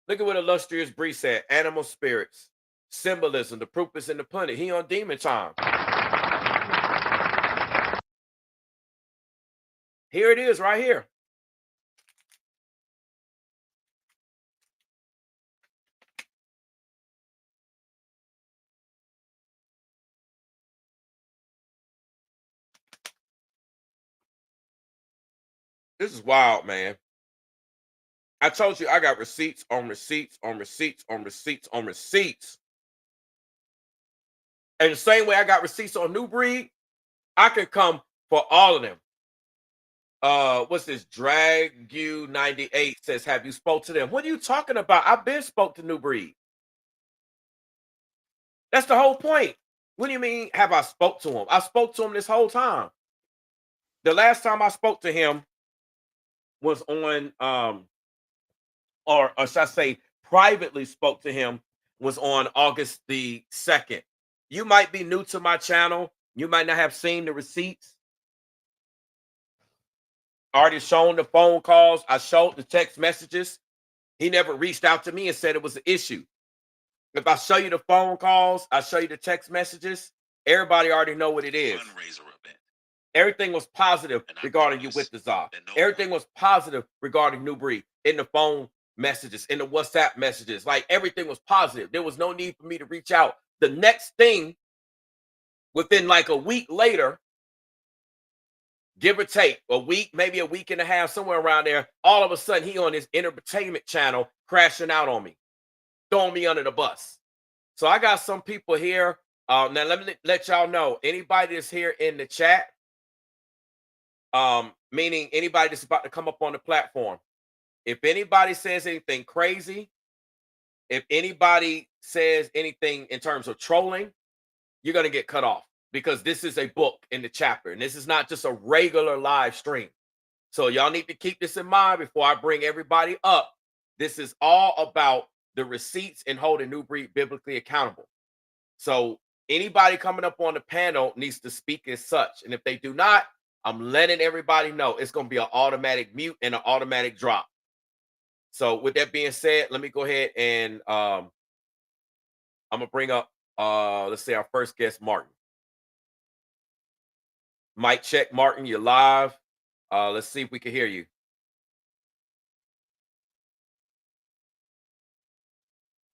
Look at what Illustrious Bree said. Animal spirits. Symbolism. The proof is in the pudding. He on demon time. Here it is right here. This is wild, man. I told you I got receipts on receipts on receipts on receipts on receipts. And the same way I got receipts on Nubreed, I can come for all of them. What's this? Drag you 98 says, have you spoke to them? What are you talking about? I've been spoke to Nubreed. That's the whole point. What do you mean, have I spoke to him? I spoke to him this whole time. The last time I spoke to him was on or should I say privately spoke to him was on August the 2nd. You might be new to my channel. You might not have seen the receipts. Already shown the phone calls. I showed the text messages. He never reached out to me and said it was an issue. If I show you the phone calls, I show you the text messages, everybody already know what it is. Fundraiser event. Everything was positive regarding you with the Zah. Everything was positive regarding Nubreed in the phone messages, in the WhatsApp messages. Like everything was positive. There was no need for me to reach out. The next thing, within like a week later, give or take a week, maybe a week and a half, somewhere around there, all of a sudden he on his entertainment channel crashing out on me. throwing me under the bus. So I got some people here. Now let me let y'all know. Anybody that's here in the chat, meaning anybody that's about to come up on the platform, if anybody says anything crazy, if anybody says anything in terms of trolling, you're gonna get cut off because this is a book in the chapter, and this is not just a regular live stream. So y'all need to keep this in mind before I bring everybody up. This is all about the receipts and holding Nubreed biblically accountable. So anybody coming up on the panel needs to speak as such. And if they do not, I'm letting everybody know it's going to be an automatic mute and an automatic drop. So with that being said, let me go ahead and I'm going to bring up, let's say our first guest, Martin. Mic check, Martin, you're live. Let's see if we can hear you.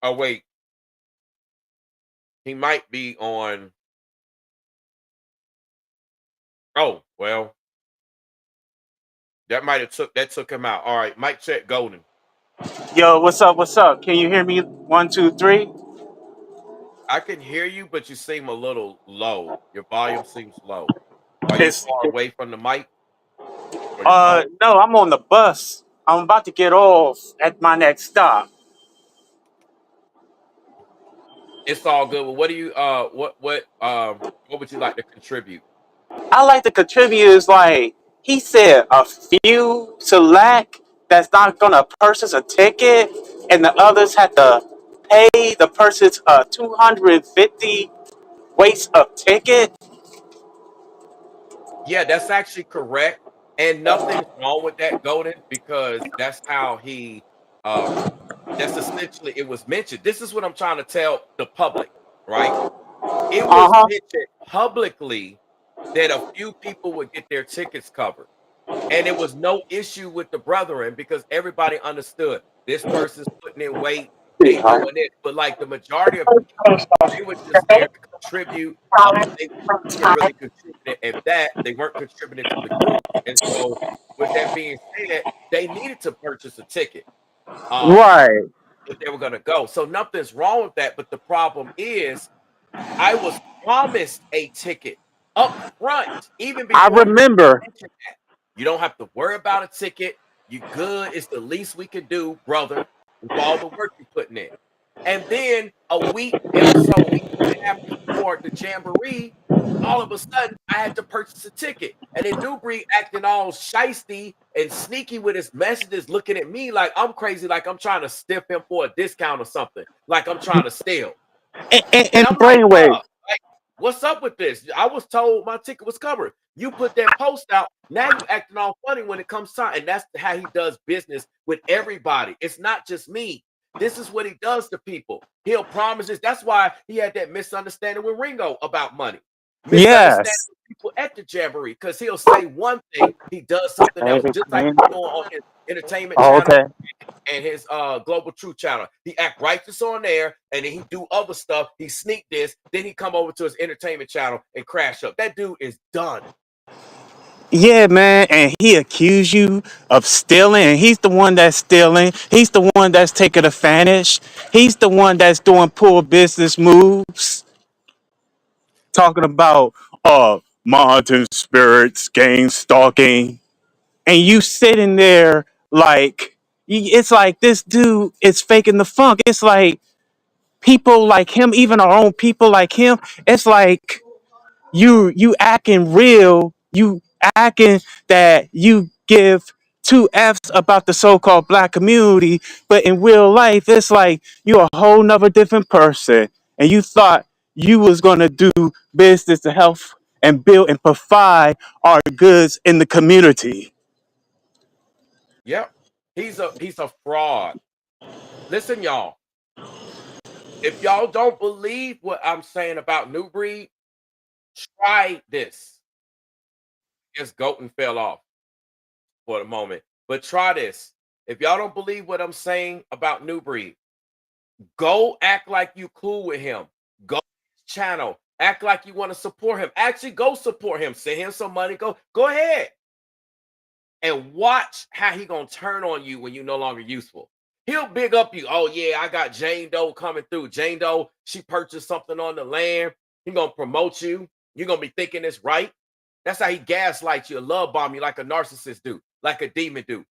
Oh, wait. He might be on. Oh, well. That might have took him out. All right, mic check, Golden. Yo, what's up? What's up? Can you hear me? 1, 2, 3. I can hear you, but you seem a little low. Your volume seems low. Are you It's far away from the mic or your phone? no, I'm on the bus. I'm about to get off at my next stop. It's all good. Well, what do you what would you like to contribute? I like to contribute is like he said a few select that's not gonna purchase a ticket, and the others had to pay the person's 250 waste of ticket. Yeah, that's actually correct. And nothing's wrong with that, Golden, because that's how he that's essentially it was mentioned. This is what I'm trying to tell the public, right? It Uh was huh. mentioned publicly that a few people would get their tickets covered. And it was no issue with the brethren because everybody understood this person's putting in weight, they doing it. But like the majority of people, they were just there to contribute. They weren't really contributing at that. They weren't contributing to the group. And so, with that being said, they needed to purchase a ticket um, Right. if they were going to go. So nothing's wrong with that. But the problem is, I was promised a ticket up front, even I before remember. mentioned that. You don't have to worry about a ticket. You good. It's the least we can do, brother, with all the work you're putting in. And then a week or so, week and a half before the jamboree, all of a sudden I had to purchase a ticket. And then Newbury acting all shisty and sneaky with his messages, looking at me like I'm crazy, like I'm trying to stiff him for a discount or something, like I'm trying to steal. And And I'm like, brainwave. bruh, like, what's up with this? I was told my ticket was covered. You put that post out. Now you acting all funny when it comes time. And that's how he does business with everybody. It's not just me. This is what he does to people. He'll promise this. That's why he had that misunderstanding with Ringo about money. Misunderstanding Yes. with people at the Jamboree. Because he'll say one thing, he does something else. Just like he's doing on his entertainment Oh, channel okay. and his Global Truth channel. He act righteous on there, and then he do other stuff. He sneak this, then he come over to his entertainment channel and crash up. That dude is done. Yeah, man, and he accused you of stealing, and he's the one that's stealing. He's the one that's taking advantage. He's the one that's doing poor business moves, talking about mountain spirits, gang stalking, and you sitting there like it's like this dude is faking the funk. It's like people like him, even our own people like him. It's like you acting real, you acting that you give two F's about the so-called black community, but in real life, it's like you're a whole nother different person. And you thought you was gonna do business to help and build and provide our goods in the community. Yep. He's a fraud. Listen, y'all. If y'all don't believe what I'm saying about New Breed, try this. Yes, Goten fell off for the moment. But try this. If y'all don't believe what I'm saying about New Breed, go act like you cool with him. Go to his channel. Act like you want to support him. Actually, go support him. Send him some money. Go ahead. And watch how he gonna turn on you when you're no longer useful. He'll big up you. Oh yeah, I got Jane Doe coming through. Jane Doe, she purchased something on the land. He gonna promote you. You're gonna be thinking it's right. That's how he gaslights you, love bomb you like a narcissist do, like a demon do.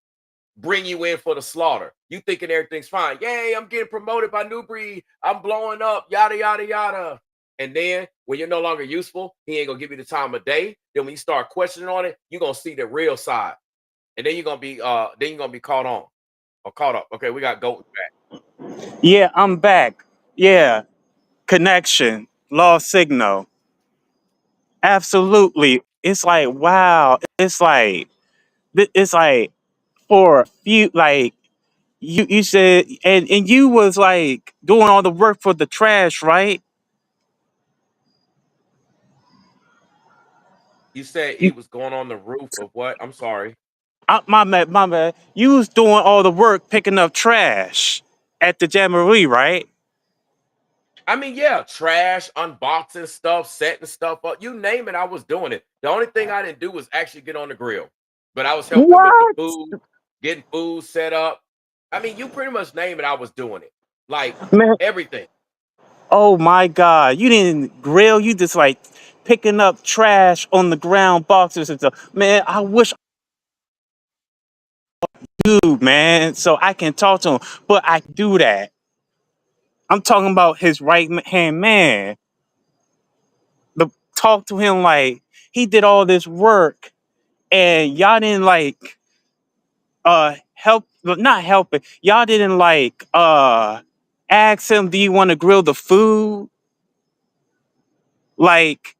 Bring you in for the slaughter. You thinking everything's fine. Yay, I'm getting promoted by Nubreed. I'm blowing up, yada, yada, yada. And then when you're no longer useful, he ain't gonna give you the time of day. Then when you start questioning on it, you're gonna see the real side. And then you're gonna be caught on or caught up. Okay, we got Goat back. Yeah, I'm back. Yeah, connection, lost signal. Absolutely. It's like wow. It's like for a few like you said and you was like doing all the work for the trash, right? You said he You, was going on the roof of what? I'm sorry. my bad. You was doing all the work picking up trash at the Jamboree, right? I mean, yeah, trash, unboxing stuff, setting stuff up. You name it, I was doing it. The only thing I didn't do was actually get on the grill. But I was helping with the What? food, getting food set up. I mean, you pretty much name it, I was doing it. Like Man, everything. oh my God. You didn't grill, you just like picking up trash on the ground, boxes and stuff. Man, I wish I do, man, so I can talk to him. But I do that. I'm talking about his right hand man. The talk to him like he did all this work and y'all didn't like help not help it. Y'all didn't like ask him, do you want to grill the food? Like,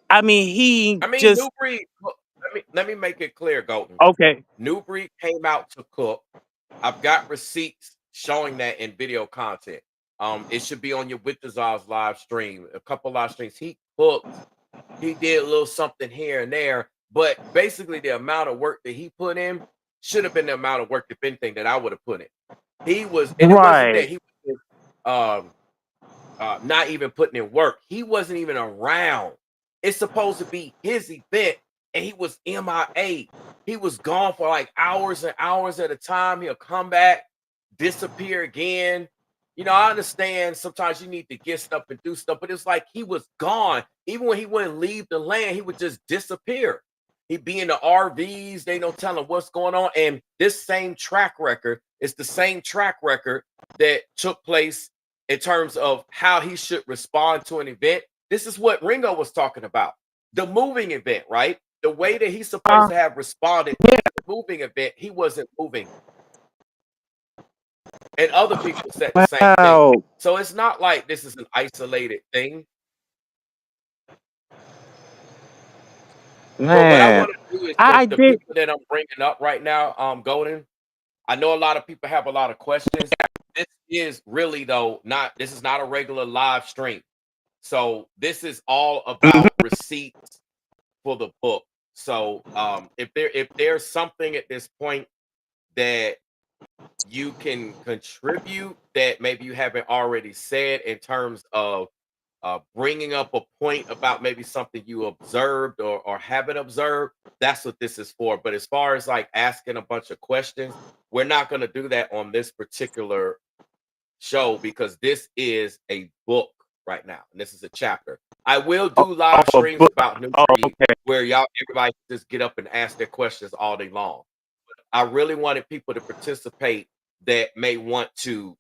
I mean, he I mean, just New Breed, look, let me make it clear, Golden. okay. New Breed came out to cook. I've got receipts showing that in video content. It should be on your With the Zaz live stream, a couple live streams. He cooked. He did a little something here and there, but basically the amount of work that he put in should have been the amount of work, if anything, that I would have put in. He was, and it wasn't that Right. he was not even putting in work. He wasn't even around. It's supposed to be his event, and he was MIA. He was gone for like hours and hours at a time. He'll come back, disappear again. You know, I understand sometimes you need to get stuff and do stuff, but it's like he was gone. Even when he wouldn't leave the land, he would just disappear. He'd be in the RVs, they don't tell him what's going on. And this same track record is the same track record that took place in terms of how he should respond to an event. This is what Ringo was talking about. The moving event, right? The way that he's supposed Uh, to have responded to the moving event, he wasn't moving. And other people said the same thing. wow, So it's not like this is an isolated thing. But what I man. want to do is I the did. people that I'm bringing up right now, Golden, I know a lot of people have a lot of questions. This is really though not this is not a regular live stream. So this is all Mhm. about receipts for the book. So if there's something at this point that you can contribute that maybe you haven't already said in terms of bringing up a point about maybe something you observed or haven't observed, that's what this is for. But as far as like asking a bunch of questions, we're not going to do that on this particular show because this is a book right now, and this is a chapter. I will Oh, do live a streams book. about New Oh, Breed okay. where y'all everybody can just get up and ask their questions all day long. I really wanted people to participate that may want to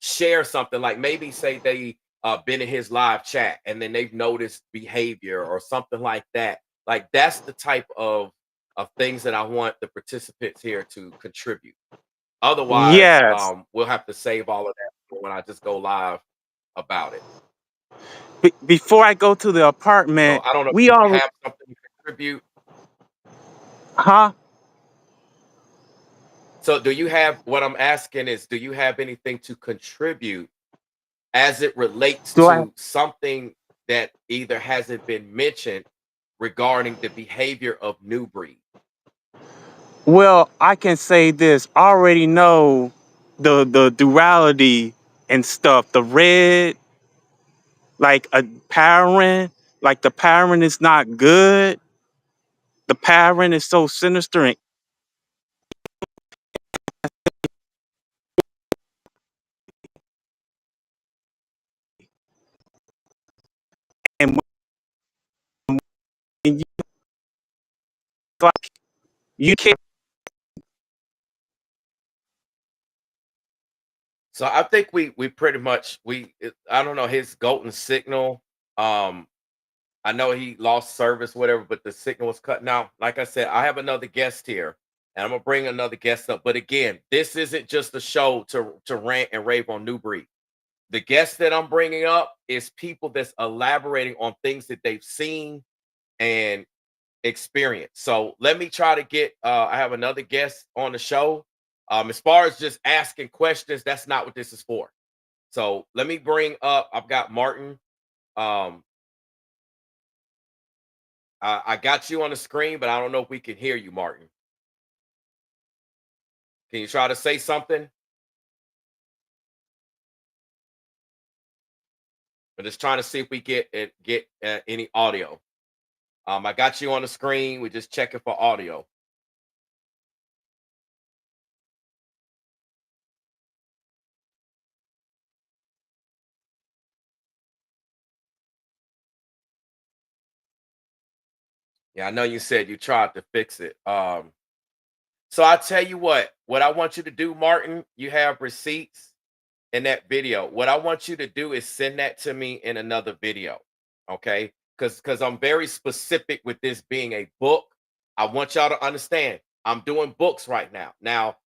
share something like maybe say they been in his live chat and then they've noticed behavior or something like that. Like that's the type of things that I want the participants here to contribute. Otherwise, Yes. we'll have to save all of that for when I just go live about it. Before I go to the So apartment, I don't know if we you all, have something to contribute. huh? So do you have what I'm asking is do you have anything to contribute as it relates Do I? to something that either hasn't been mentioned regarding the behavior of New Breed? Well, I can say this. I already know the duality and stuff. The red, like a parent, like the parent is not good. The parent is so sinister and like you can't. So I think we pretty much I don't know his golden signal. Um, I know he lost service, whatever, but the signal was cutting out. Like I said, I have another guest here, and I'm gonna bring another guest up. But again, this isn't just a show to rant and rave on Nubreed. The guest that I'm bringing up is people that's elaborating on things that they've seen and experienced. So let me try to get. I have another guest on the show. As far as just asking questions, that's not what this is for. So let me bring up. I've got Martin. Um, I got you on the screen, but I don't know if we can hear you, Martin. Can you try to say something? I'm just trying to see if we get any audio. I got you on the screen. We're just checking for audio. Yeah, I know you said you tried to fix it. So I tell you what I want you to do, Martin, you have receipts in that video. What I want you to do is send that to me in another video. Okay. Because I'm very specific with this being a book. I want y'all to understand I'm doing books right now. Now,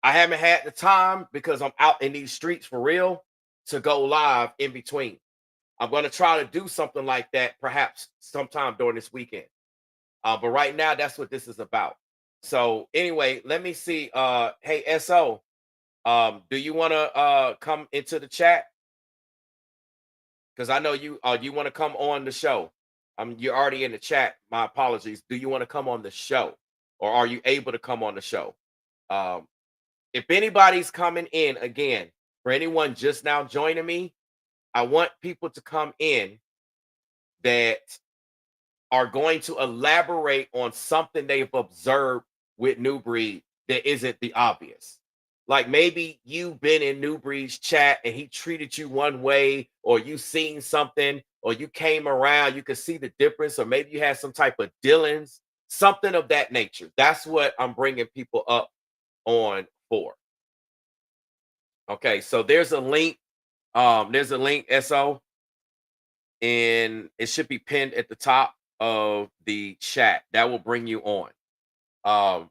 I haven't had the time because I'm out in these streets for real to go live in between. I'm going to try to do something like that perhaps sometime during this weekend. But right now, that's what this is about. So anyway, let me see. Hey, SO, do you want to come into the chat? Because I know you want to come on the show. You're already in the chat. My apologies. Do you want to come on the show, or are you able to come on the show? Um, if anybody's coming in again, for anyone just now joining me, I want people to come in that are going to elaborate on something they've observed with Nubreed that isn't the obvious. Like maybe you've been in Nubreed's chat and he treated you one way, or you seen something, or you came around, you could see the difference, or maybe you had some type of dealings, something of that nature. That's what I'm bringing people up on for. Okay, so there's a link. There's a link, SO, and it should be pinned at the top of the chat. That will bring you on.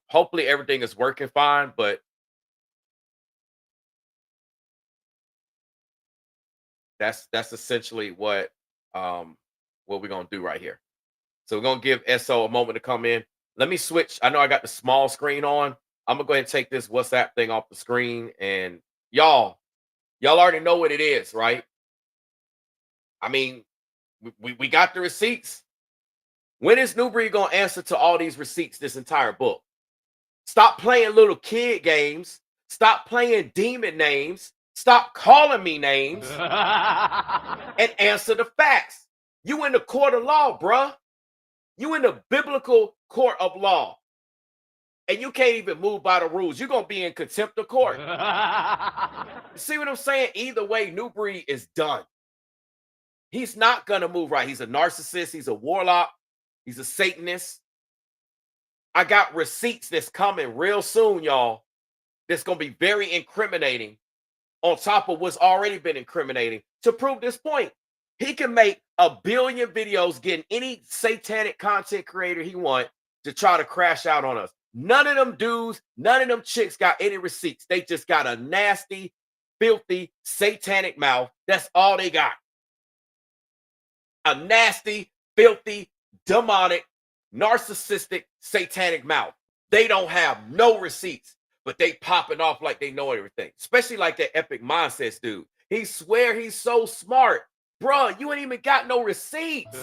Hopefully everything is working fine, but that's essentially what we're gonna do right here. So we're gonna give SO a moment to come in. Let me switch. I know I got the small screen on. I'm gonna go ahead and take this WhatsApp thing off the screen, and y'all already know what it is, right? I mean, we got the receipts. When is Nubreed gonna answer to all these receipts this entire book? Stop playing little kid games. Stop playing demon names. Stop calling me names and answer the facts. You in the court of law, bruh. You in the biblical court of law. And you can't even move by the rules. You're going to be in contempt of court. You see what I'm saying? Either way, Nubreed is done. He's not going to move right. He's a narcissist. He's a warlock. He's a Satanist. I got receipts that's coming real soon, y'all. That's going to be very incriminating on top of what's already been incriminating to prove this point. He can make a billion videos getting any satanic content creator he wants to try to crash out on us. None of them dudes, none of them chicks got any receipts. They just got a nasty, filthy, satanic mouth. That's all they got. A nasty, filthy, demonic, narcissistic, satanic mouth. They don't have no receipts, but they popping off like they know everything. Especially like that Epic Mindsets dude. He swear he's so smart. Bruh, you ain't even got no receipts.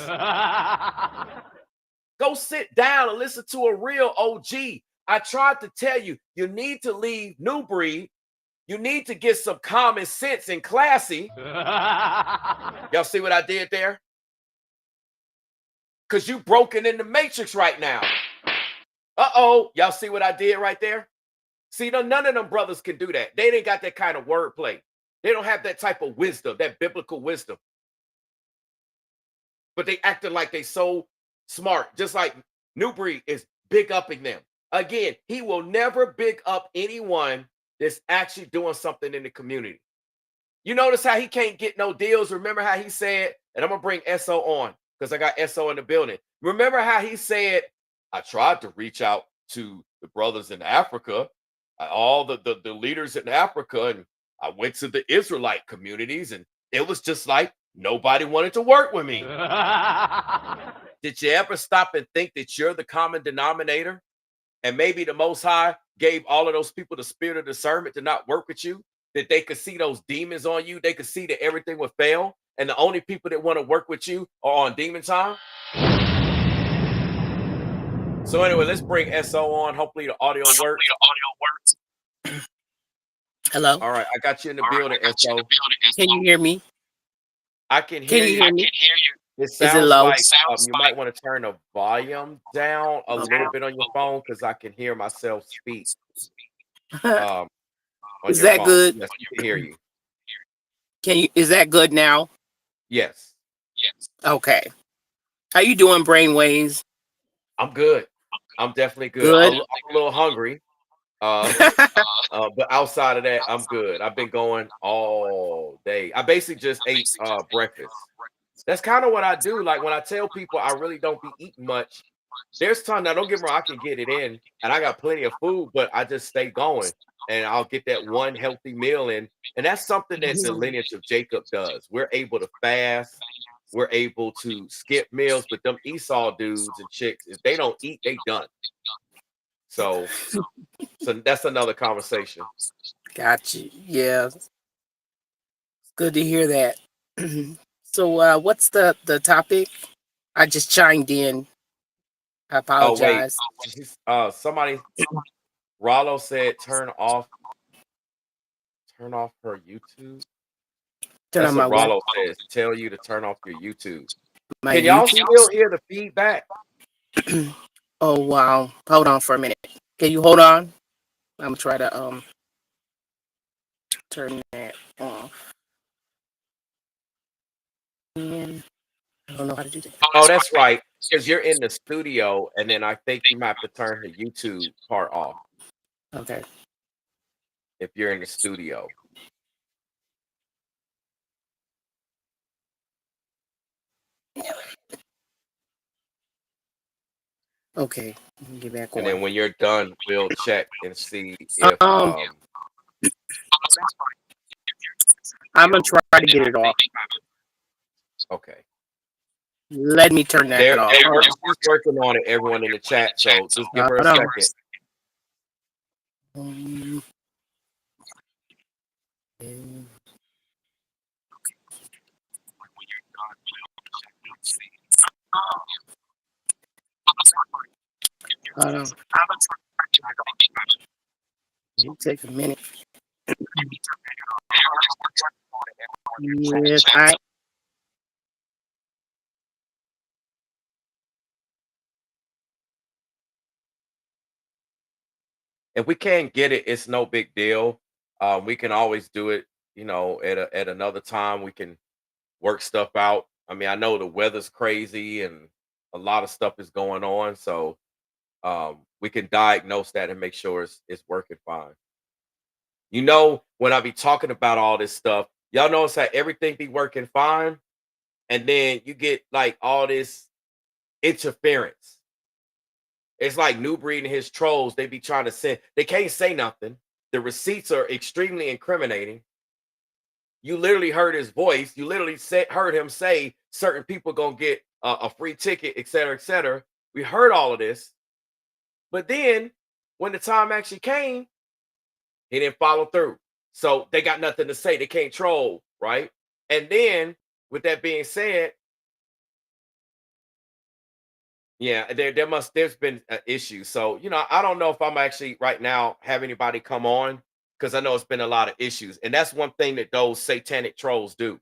Go sit down and listen to a real OG. I tried to tell you, you need to leave Nubreed. You need to get some common sense and classy. Y'all see what I did there? Because you broken in the matrix right now. Uh-oh. Y'all see what I did right there? See, none of them brothers can do that. They ain't got that kind of wordplay. They don't have that type of wisdom, that biblical wisdom. But they acting like they so smart. Just like Nubreed is big upping them. Again, he will never big up anyone that's actually doing something in the community. You notice how he can't get no deals. Remember how he said, and I'm gonna bring SO on because I got SO in the building. Remember how he said, I tried to reach out to the brothers in Africa, all the leaders in Africa, and I went to the Israelite communities, and it was just like nobody wanted to work with me. Did you ever stop and think that you're the common denominator? And maybe the Most High gave all of those people the spirit of discernment to not work with you, that they could see those demons on you. They could see that everything would fail. And the only people that want to work with you are on demon time. So anyway, let's bring SO on. Hopefully the audio works. Hello. All right, I got you in the building, SO. Can you hear me? I can hear Can you you. hear me? It Is sounds it low? like you might want to turn the volume down a little bit on your phone because I can hear myself speak. On Is your that phone. good? Yes, we can hear you. Is that good now? Yes. Okay. How you doing, Brainwaves? I'm good. I'm definitely good. Good. I'm a little hungry. But outside of that, I'm good. I've been going all day. I basically just ate breakfast. That's kind of what I do. Like when I tell people I really don't be eating much, there's time. Now, don't get me wrong, I can get it in and I got plenty of food, but I just stay going and I'll get that one healthy meal in. And that's something that the lineage of Jacob does. We're able to fast, we're able to skip meals, but them Esau dudes and chicks, if they don't eat, they done. So that's another conversation. Got you. Yeah. Good to hear that. So what's the topic? I just chimed in. I Oh, wait. apologize. Somebody, Rollo said, turn off her YouTube. Turn That's on what my what? Rollo says. Tell you to turn off your YouTube. My Can y'all YouTube? still hear the feedback? Oh wow. Hold on for a minute. Can you hold on? I'm gonna try to turn that off. And I don't know how to do that. Oh, that's right. Because you're in the studio, and then I think you might have to turn the YouTube part off Okay. if you're in the studio. Okay. Let me get back And on. then when you're done, we'll check and see if I'm gonna try to get it off. okay. Let me turn that off. Hold on. She's working on it, everyone in the chat. So just give her a Hold on. second. Hold on. It'll take a minute. Yes, If we can't get it, it's no big deal. We can always do it, at another time. We can work stuff out. I mean, I know the weather's crazy and a lot of stuff is going on, so we can diagnose that and make sure it's working fine. When I be talking about all this stuff, y'all notice how everything be working fine, and then you get like all this interference. It's like Nubreed and his trolls. They be trying to send. They can't say nothing. The receipts are extremely incriminating. You literally heard his voice. You literally heard him say certain people gonna get a free ticket, et cetera, et cetera. We heard all of this, but then when the time actually came, he didn't follow through. So they got nothing to say. They can't troll, right? And then, with that being said, yeah, there's been an issue. So, I don't know if I'm actually right now have anybody come on because I know it's been a lot of issues. And that's one thing that those satanic trolls do.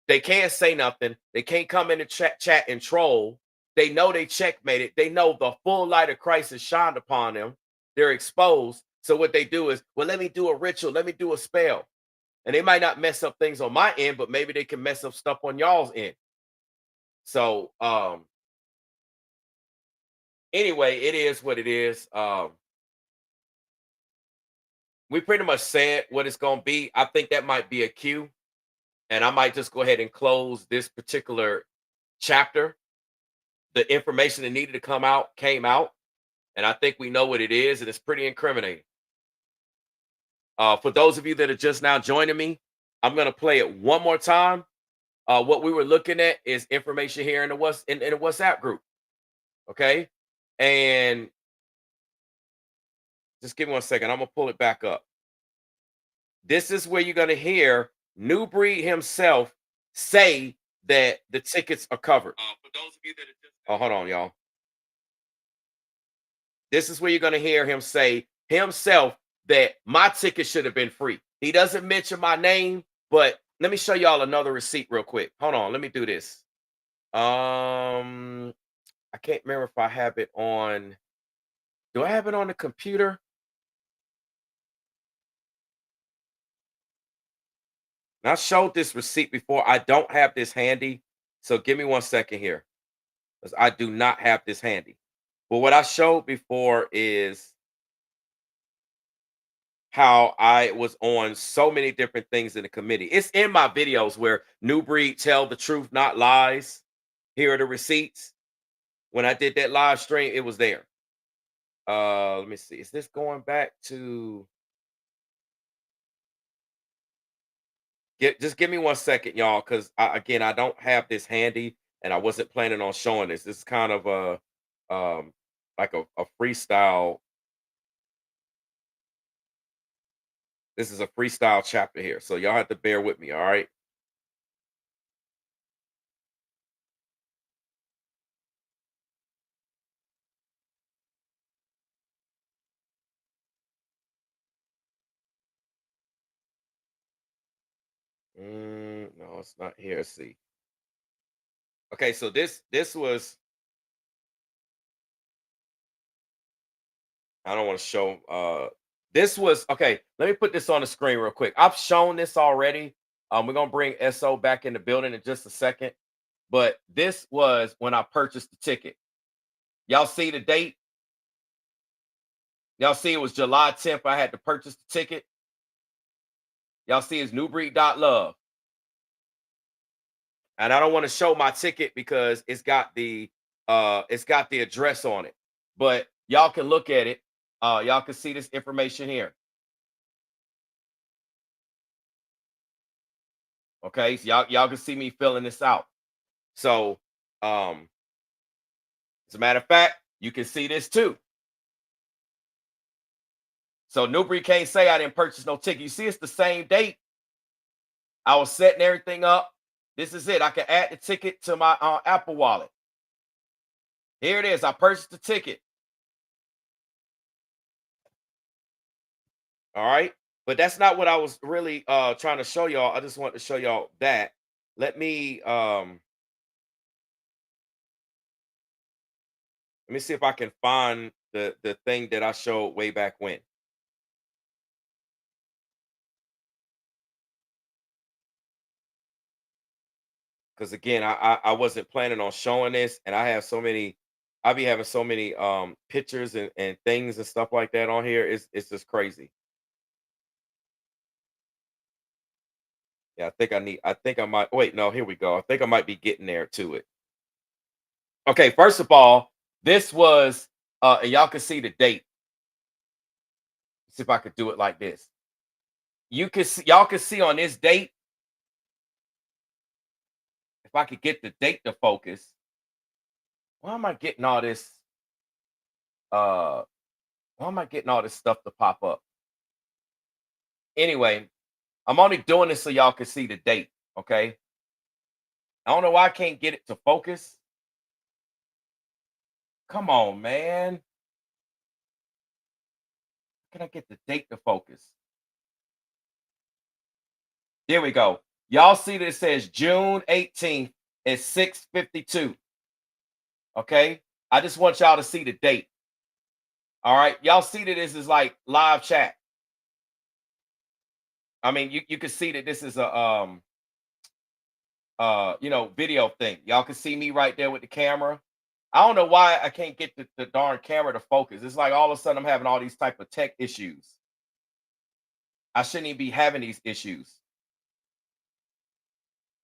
They can't say nothing. They can't come in the chat and troll. They know they checkmated. They know the full light of Christ is shined upon them. They're exposed. So what they do is, well, let me do a ritual. Let me do a spell. And they might not mess up things on my end, but maybe they can mess up stuff on y'all's end. So, Anyway, it is what it is. We pretty much said what it's gonna be. I think that might be a cue, and I might just go ahead and close this particular chapter. The information that needed to come out came out, and I think we know what it is, and it's pretty incriminating. For those of you that are just now joining me, I'm gonna play it one more time. What we were looking at is information here in the WhatsApp group. Okay, and just give me 1 second. I'm gonna pull it back up. This is where you're gonna hear Nubreed himself say that the tickets are covered. For those of you that are just hold on, y'all. This is where you're gonna hear him say himself that my ticket should have been free. He doesn't mention my name, but let me show y'all another receipt real quick. Hold on, let me do this. I can't remember if I have it on. Do I have it on the computer? And I showed this receipt before. I don't have this handy. So give me 1 second here. Because I do not have this handy. But what I showed before is how I was on so many different things in the committee. It's in my videos where New Breed tell the truth, not lies. Here are the receipts. When I did that live stream, it was there. Let me see. Is this going back to just give me 1 second, y'all, because again, I don't have this handy and I wasn't planning on showing this. This is kind of like a freestyle. This is a freestyle chapter here. So y'all have to bear with me, all right? No, it's not here. Let's see. Okay, so this was I don't want to show this was okay. Let me put this on the screen real quick. I've shown this already. We're gonna bring SO back in the building in just a second. But this was when I purchased the ticket. Y'all see the date? Y'all see it was July 10th. I had to purchase the ticket. Y'all see it's newbreed.love. And I don't want to show my ticket because it's got the address on it. But y'all can look at it. Y'all can see this information here. Okay, so y'all can see me filling this out. So as a matter of fact, you can see this too. So Nubreed can't say I didn't purchase no ticket. You see, it's the same date. I was setting everything up. This is it. I can add the ticket to my Apple Wallet. Here it is. I purchased the ticket. All right. But that's not what I was really trying to show y'all. I just want to show y'all that. Let me see if I can find the thing that I showed way back when. Because again, I wasn't planning on showing this, and I be having so many pictures and things and stuff like that on here. It's just crazy. Yeah, I think I might wait, no, here we go. I think I might be getting there to it. Okay, first of all, this was and y'all can see the date. See if I could do it like this. Y'all can see on this date. If I could get the date to focus. Why am I getting all this? Why am I getting all this stuff to pop up? Anyway, I'm only doing this so y'all can see the date. Okay. I don't know why I can't get it to focus. Come on, man. Can I get the date to focus? There we go. Y'all see that it says June 18th at 6:52. Okay. I just want y'all to see the date. All right. Y'all see that this is like live chat. I mean, you can see that this is a video thing. Y'all can see me right there with the camera. I don't know why I can't get the darn camera to focus. It's like all of a sudden I'm having all these type of tech issues. I shouldn't even be having these issues.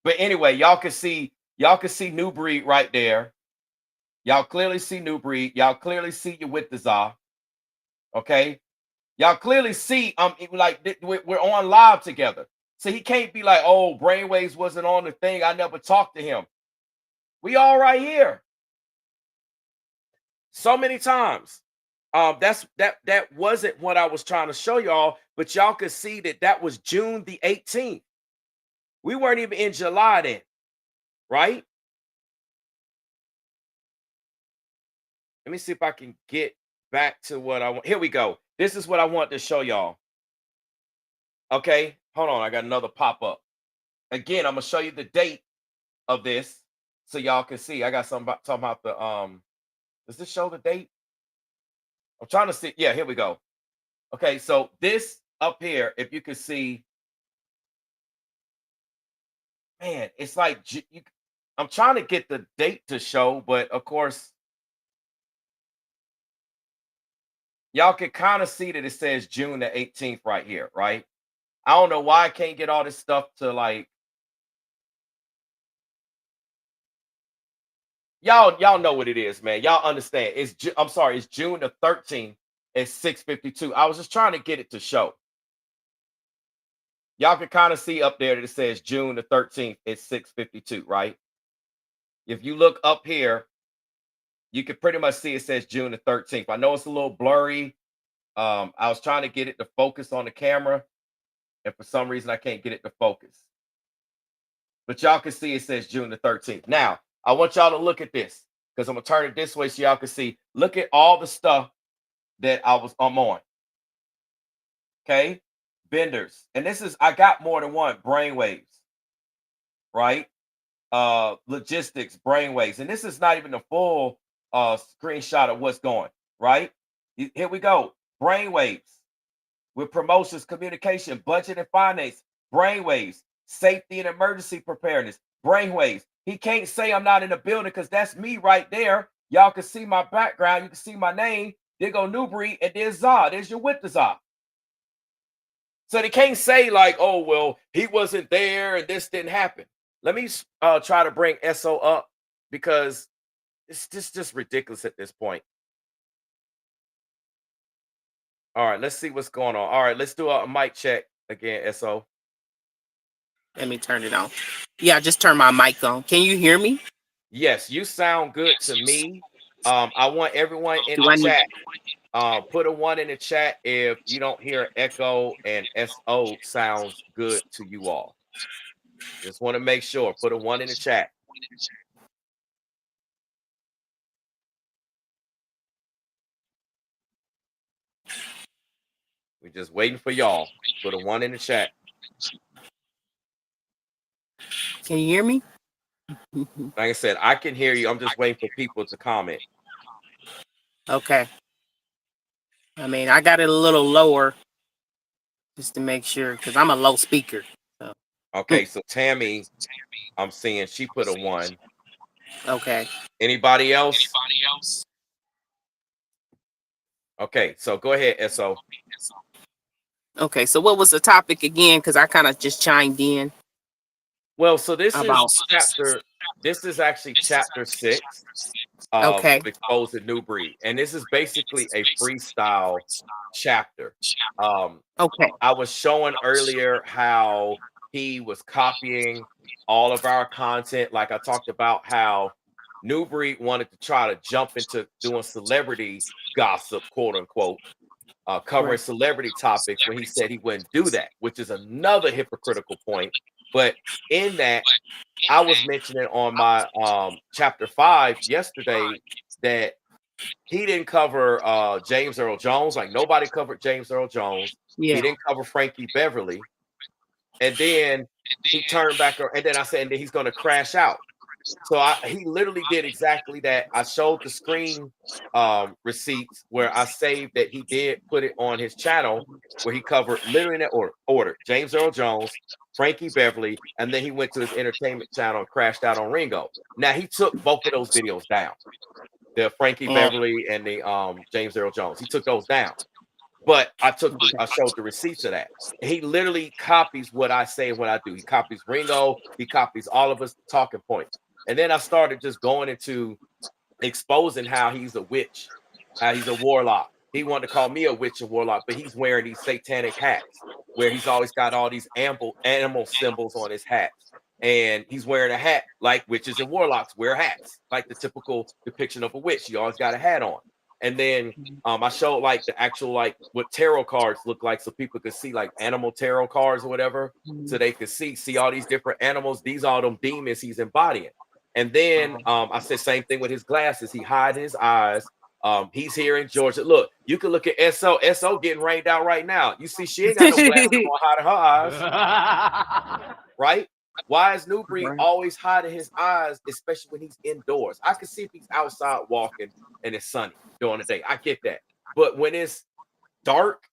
But anyway, y'all can see Nubreed right there. Y'all clearly see Nubreed. Y'all clearly see you with the Za. Okay. Y'all clearly see like we're on live together. So he can't be like, oh, Brainwaves wasn't on the thing. I never talked to him. We all right here. So many times. That wasn't what I was trying to show y'all, but y'all could see that was June the 18th. We weren't even in July then, right? Let me see if I can get back to what I want. Here we go. This is what I want to show y'all. Okay, hold on. I got another pop-up. Again, I'm gonna show you the date of this so y'all can see. I got something talking about the does this show the date? I'm trying to see. Yeah, here we go. Okay, so this up here, if you can see, man, it's like I'm trying to get the date to show, but of course, y'all can kind of see that it says June the 18th right here, right? I don't know why I can't get all this stuff to like. Y'all know what it is, man. Y'all understand. I'm sorry, it's June the 13th at 6:52. I was just trying to get it to show. Y'all can kind of see up there that it says June the 13th at 6:52, right? If you look up here, you can pretty much see it says June the 13th. I know it's a little blurry. I was trying to get it to focus on the camera, and for some reason I can't get it to focus. But y'all can see it says June the 13th. Now, I want y'all to look at this because I'm gonna turn it this way so y'all can see. Look at all the stuff that I'm on. Okay, vendors, and this is I got more than one brainwaves, right? Logistics, brainwaves, and this is not even the full screenshot of what's going right. Here we go. Brainwaves with promotions, communication, budget and finance. Brainwaves, safety and emergency preparedness. Brainwaves. He can't say I'm not in the building because that's me right there. Y'all can see my background. You can see my name. There go Nubreed, and there's Za. There's your with the Za. So they can't say like, oh, well, he wasn't there and this didn't happen. Let me try to bring SO up because it's just ridiculous at this point. All right, let's see what's going on. All right, let's do a mic check again, SO. Let me turn it on. Yeah, just turn my mic on. Can you hear me? Yes, you sound good to me. I want everyone in the chat. Put a 1 in the chat if you don't hear echo and SO sounds good to you all. Just want to make sure. Put a 1 in the chat. We're just waiting for y'all. Put a 1 in the chat. Can you hear me? Like I said, I can hear you. I'm just waiting for people to comment. Okay. I mean, I got it a little lower just to make sure because I'm a low speaker. So. Okay, so Tammy, I'm seeing she put a 1. Okay. Anybody else? Okay, so go ahead, SO. Okay, so what was the topic again? Because I kind of just chimed in. Well, so this is chapter. This is actually chapter 6 of Exposing Nubreed, and this is basically a freestyle chapter. Okay. I was showing earlier how he was copying all of our content. Like I talked about how Nubreed wanted to try to jump into doing celebrity gossip, quote unquote, covering celebrity topics when he said he wouldn't do that, which is another hypocritical point. But in that, I was mentioning on my chapter 5 yesterday that he didn't cover James Earl Jones. Like nobody covered James Earl Jones. Yeah. He didn't cover Frankie Beverly. And then he turned back, and then I said, and then he's going to crash out. So he literally did exactly that. I showed the screen receipts where I saved that he did put it on his channel where he covered literally in that order James Earl Jones, Frankie Beverly, and then he went to his entertainment channel and crashed out on Ringo. Now he took both of those videos down. the Frankie Beverly and the James Earl Jones. He took those down. But I showed the receipts of that. He literally copies what I say and what I do. He copies Ringo, he copies all of us talking points. And then I started just going into exposing how he's a witch, how he's a warlock. He wanted to call me a witch and warlock, but he's wearing these satanic hats where he's always got all these animal symbols on his hats. And he's wearing a hat like witches and warlocks wear hats, like the typical depiction of a witch. You always got a hat on. And then I showed like the actual like what tarot cards look like, so people could see like animal tarot cards or whatever, so they could see all these different animals. These are them demons he's embodying. And then I said same thing with his glasses. He hide his eyes. He's here in Georgia. Look, you can look at SO getting rained out right now. You see, she ain't got no glasses on, hiding her eyes, right? Why is Nubreed always hiding his eyes, especially when he's indoors? I can see if he's outside walking and it's sunny during the day. I get that. But when it's dark,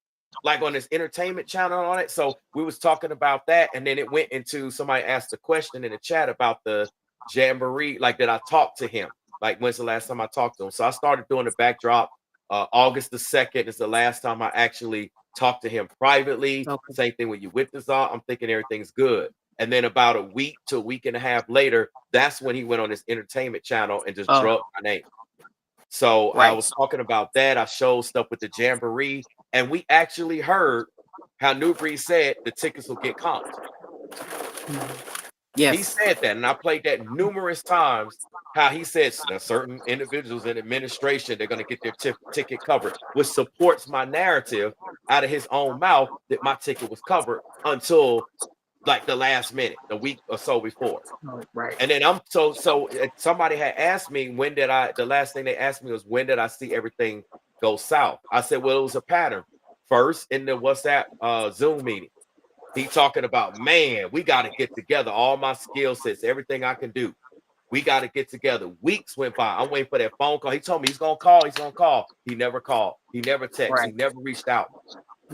like on this entertainment channel and all that, so we was talking about that, and then it went into somebody asked a question in the chat about the Jamboree, like that I talked to him. Like, when's the last time I talked to him? So I started doing the backdrop. August the 2nd is the last time I actually talked to him privately. Okay. Same thing with you with this. I'm thinking everything's good. And then about a week to a week and a half later, that's when he went on his entertainment channel and just dropped my name. So I was talking about that. I showed stuff with the Jamboree, and we actually heard how Nubreed said the tickets will get comped. Yes. He said that, and I played that numerous times. How he said certain individuals in administration, they're going to get their ticket covered, which supports my narrative out of his own mouth that my ticket was covered until like the last minute, a week or so before. Right. And then so somebody had asked me the last thing they asked me was when did I see everything go south? I said, well, it was a pattern. First in the WhatsApp Zoom meeting, he talking about, man, we got to get together, all my skill sets, everything I can do. We got to get together. Weeks went by. I'm waiting for that phone call. He told me he's going to call. He's going to call. He never called. He never texted. Right. He never reached out.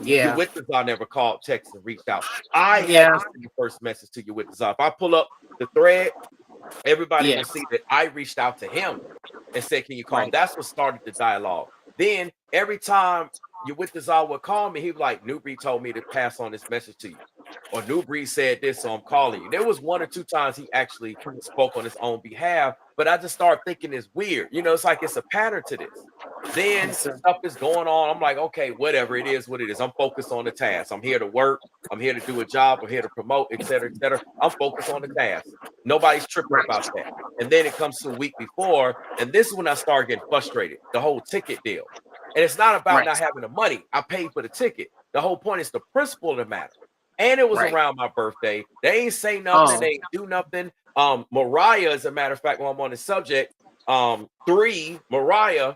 Yeah. Your witness, I never called, texted, and reached out. I had the first message to your witness. If I pull up the thread, everybody will see that I reached out to him and said, can you call him? That's what started the dialogue. Then every time your witness would call me, he was like, Nubreed told me to pass on this message to you. Or Nubreed said this, so I'm calling you. There was 1 or 2 times he actually spoke on his own behalf, but I just started thinking it's weird. You know, it's like it's a pattern to this. Then stuff is going on. I'm like, okay, whatever, it is what it is. I'm focused on the task. I'm here to work. I'm here to do a job. I'm here to promote, etc., etc. I'm focused on the task. Nobody's tripping about that. And then it comes to a week before, and this is when I started getting frustrated, the whole ticket deal. And it's not about not having the money. I paid for the ticket. The whole point is the principle of the matter. And it was around my birthday. They ain't say nothing. They ain't do nothing. Mariah, as a matter of fact, while I'm on the subject, Mariah,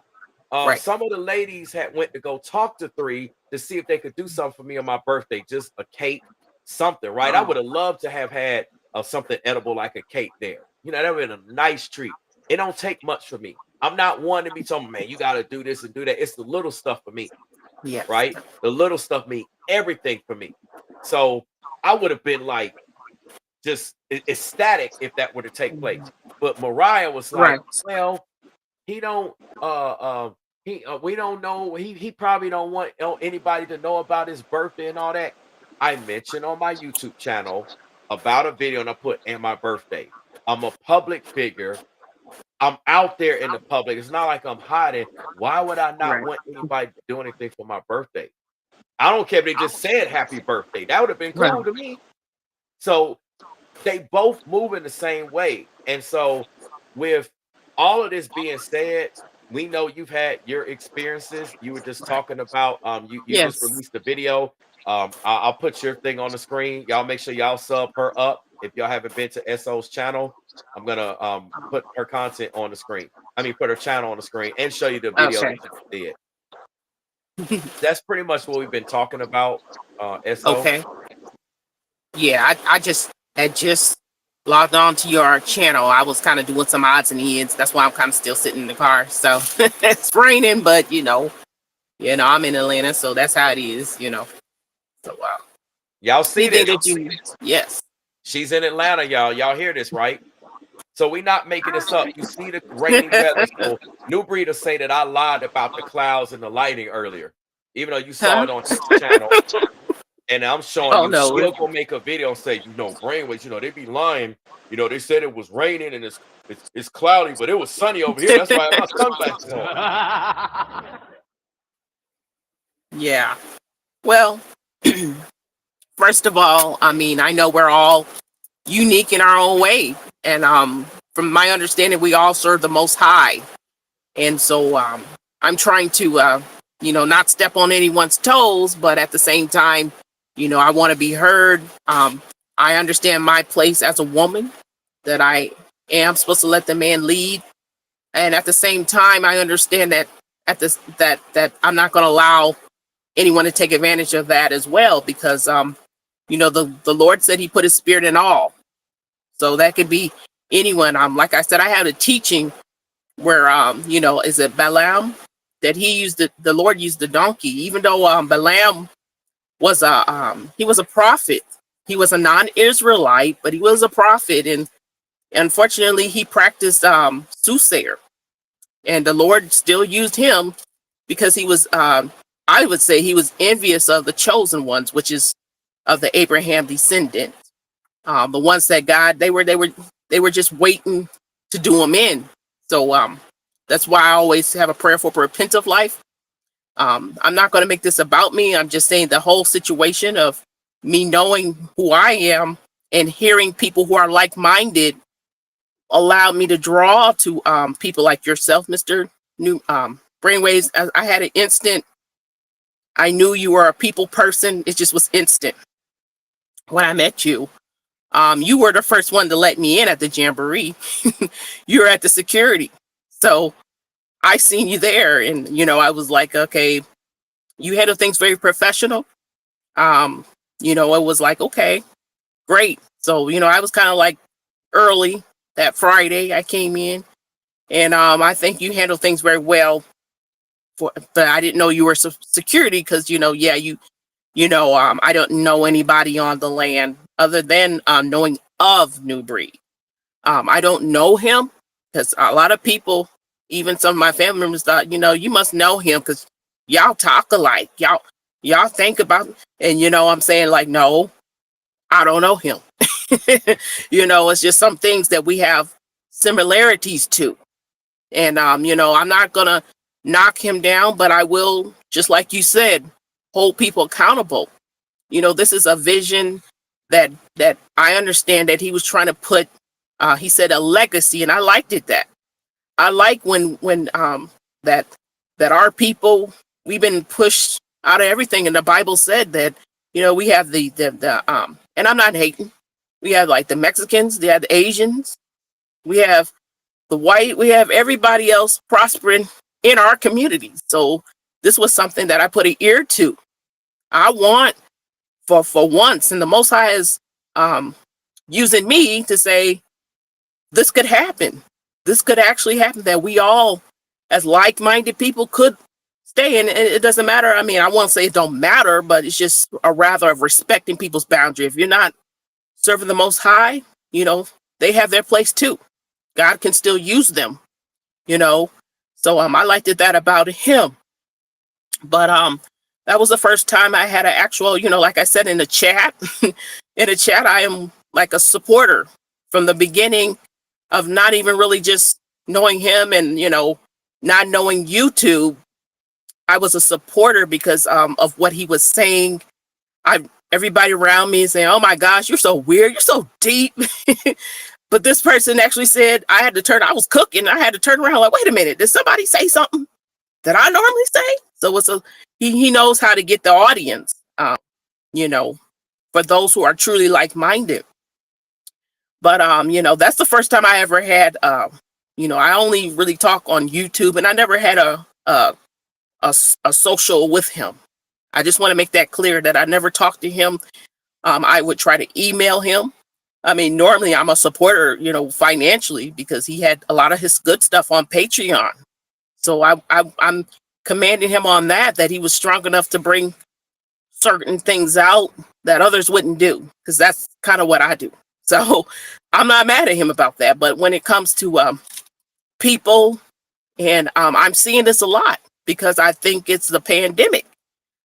some of the ladies had went to go talk to 3 to see if they could do something for me on my birthday, just a cake, something, right? I would have loved to have had something edible like a cake there. You know, that would have been a nice treat. It don't take much for me. I'm not one to be telling, man, you got to do this and do that. It's the little stuff for me. Yeah. Right? The little stuff mean everything for me. So I would have been like just ecstatic if that were to take place. But Mariah was like, well, he don't we don't know. He probably don't want anybody to know about his birthday and all that. I mentioned on my YouTube channel about a video and I put in my birthday. I'm a public figure. I'm out there in the public. It's not like I'm hiding. Why would I not want anybody to do anything for my birthday? I don't care if they just said happy birthday. That would have been cool to me. So they both move in the same way. And so with all of this being said, we know you've had your experiences. You were just talking about you just released the video. I'll put your thing on the screen. Y'all make sure y'all sub her up. If y'all haven't been to SO's channel, I'm gonna put her content on the screen. I mean, put her channel on the screen and show you the video that she did. That's pretty much what we've been talking about. SO. Okay. Yeah, I just had logged on to your channel. I was kind of doing some odds and ends. That's why I'm kind of still sitting in the car. So it's raining, but you know, I'm in Atlanta, so that's how it is. You know. So wow. Y'all see this? Yes. She's in Atlanta, y'all. Y'all hear this, right? So we're not making this up. You see the raining weather. So Nubreed will say that I lied about the clouds and the lighting earlier, even though you saw Huh? it on his channel. And I'm showing Oh you, no. she'll go make a video and say, brainwaves, they be lying. They said it was raining and it's cloudy, but it was sunny over here. That's why I have my sunglasses on. Yeah. Well, first of all, I mean, I know we're all unique in our own way. And from my understanding, we all serve the Most High. And so I'm trying to, not step on anyone's toes, but at the same time, I want to be heard. I understand my place as a woman, that I am supposed to let the man lead. And at the same time, I understand that that I'm not going to allow anyone to take advantage of that as well, because the Lord said he put his spirit in all. So that could be anyone. Like I said, I had a teaching where is it Balaam, that the Lord used the donkey, even though Balaam was he was a prophet. He was a non-Israelite, but he was a prophet, and unfortunately he practiced soothsayer, and the Lord still used him because he was I would say he was envious of the chosen ones, which is of the Abraham descendant. The ones that God, they were just waiting to do them in. So that's why I always have a prayer for repentant life. I'm not going to make this about me. I'm just saying the whole situation of me knowing who I am and hearing people who are like-minded allowed me to draw to people like yourself, Mr. New Brainwaves. I had an instant. I knew you were a people person. It just was instant when I met you. You were the first one to let me in at the Jamboree. You were at the security. So I seen you there, and I was like, okay, you handle things very professional. It was like, okay, great. So, I was kind of like early that Friday I came in, and I think you handled things very well. But I didn't know you were security because, I don't know anybody on the land other than knowing of Nubreed. I don't know him because a lot of people, even some of my family members, thought, you must know him because y'all talk alike. Y'all think about, and I'm saying, like, no, I don't know him. It's just some things that we have similarities to. And I'm not gonna knock him down, but I will, just like you said, hold people accountable. This is a vision that I understand that he was trying to put. He said a legacy, and I liked it. That I like when that our people, we've been pushed out of everything, and the Bible said that we have the and I'm not hating. We have like the Mexicans, they have the Asians, we have the white, we have everybody else prospering in our communities. So this was something that I put an ear to. I want for once, and the Most High is using me to say this could happen. This could actually happen, that we all, as like-minded people, could stay. And it doesn't matter. I mean, I won't say it don't matter, but it's just a rather of respecting people's boundary. If you're not serving the Most High, they have their place too. God can still use them, So I liked that about him. But that was the first time I had an actual, like I said in the chat, I am like a supporter from the beginning of not even really just knowing him and, not knowing YouTube. I was a supporter because of what he was saying. Everybody around me is saying, oh my gosh, you're so weird. You're so deep. But this person actually said, I was cooking. I had to turn around like, wait a minute, did somebody say something that I normally say? So he knows how to get the audience, for those who are truly like-minded. But, that's the first time I ever had, I only really talk on YouTube, and I never had a social with him. I just want to make that clear that I never talked to him. I would try to email him. I mean, normally I'm a supporter, financially, because he had a lot of his good stuff on Patreon. So I'm commanding him on that he was strong enough to bring certain things out that others wouldn't do, because that's kind of what I do. So I'm not mad at him about that. But when it comes to people, and I'm seeing this a lot because I think it's the pandemic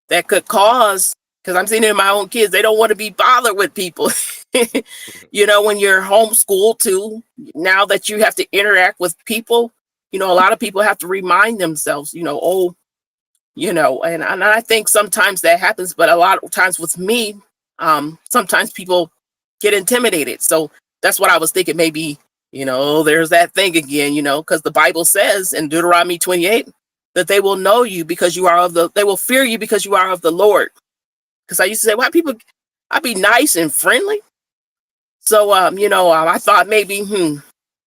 that could cause, because I'm seeing it in my own kids, they don't want to be bothered with people. You know, when you're homeschooled too, now that you have to interact with people, you know, a lot of people have to remind themselves, you know, oh, you know, and I think sometimes that happens, but a lot of times with me, sometimes people get intimidated. So that's what I was thinking. Maybe, you know, there's that thing again, you know, because the Bible says in Deuteronomy 28 that they will know you because you are of the, they will fear you because you are of the Lord. Because I used to say, why people, I'd be nice and friendly. So, you know, I thought maybe,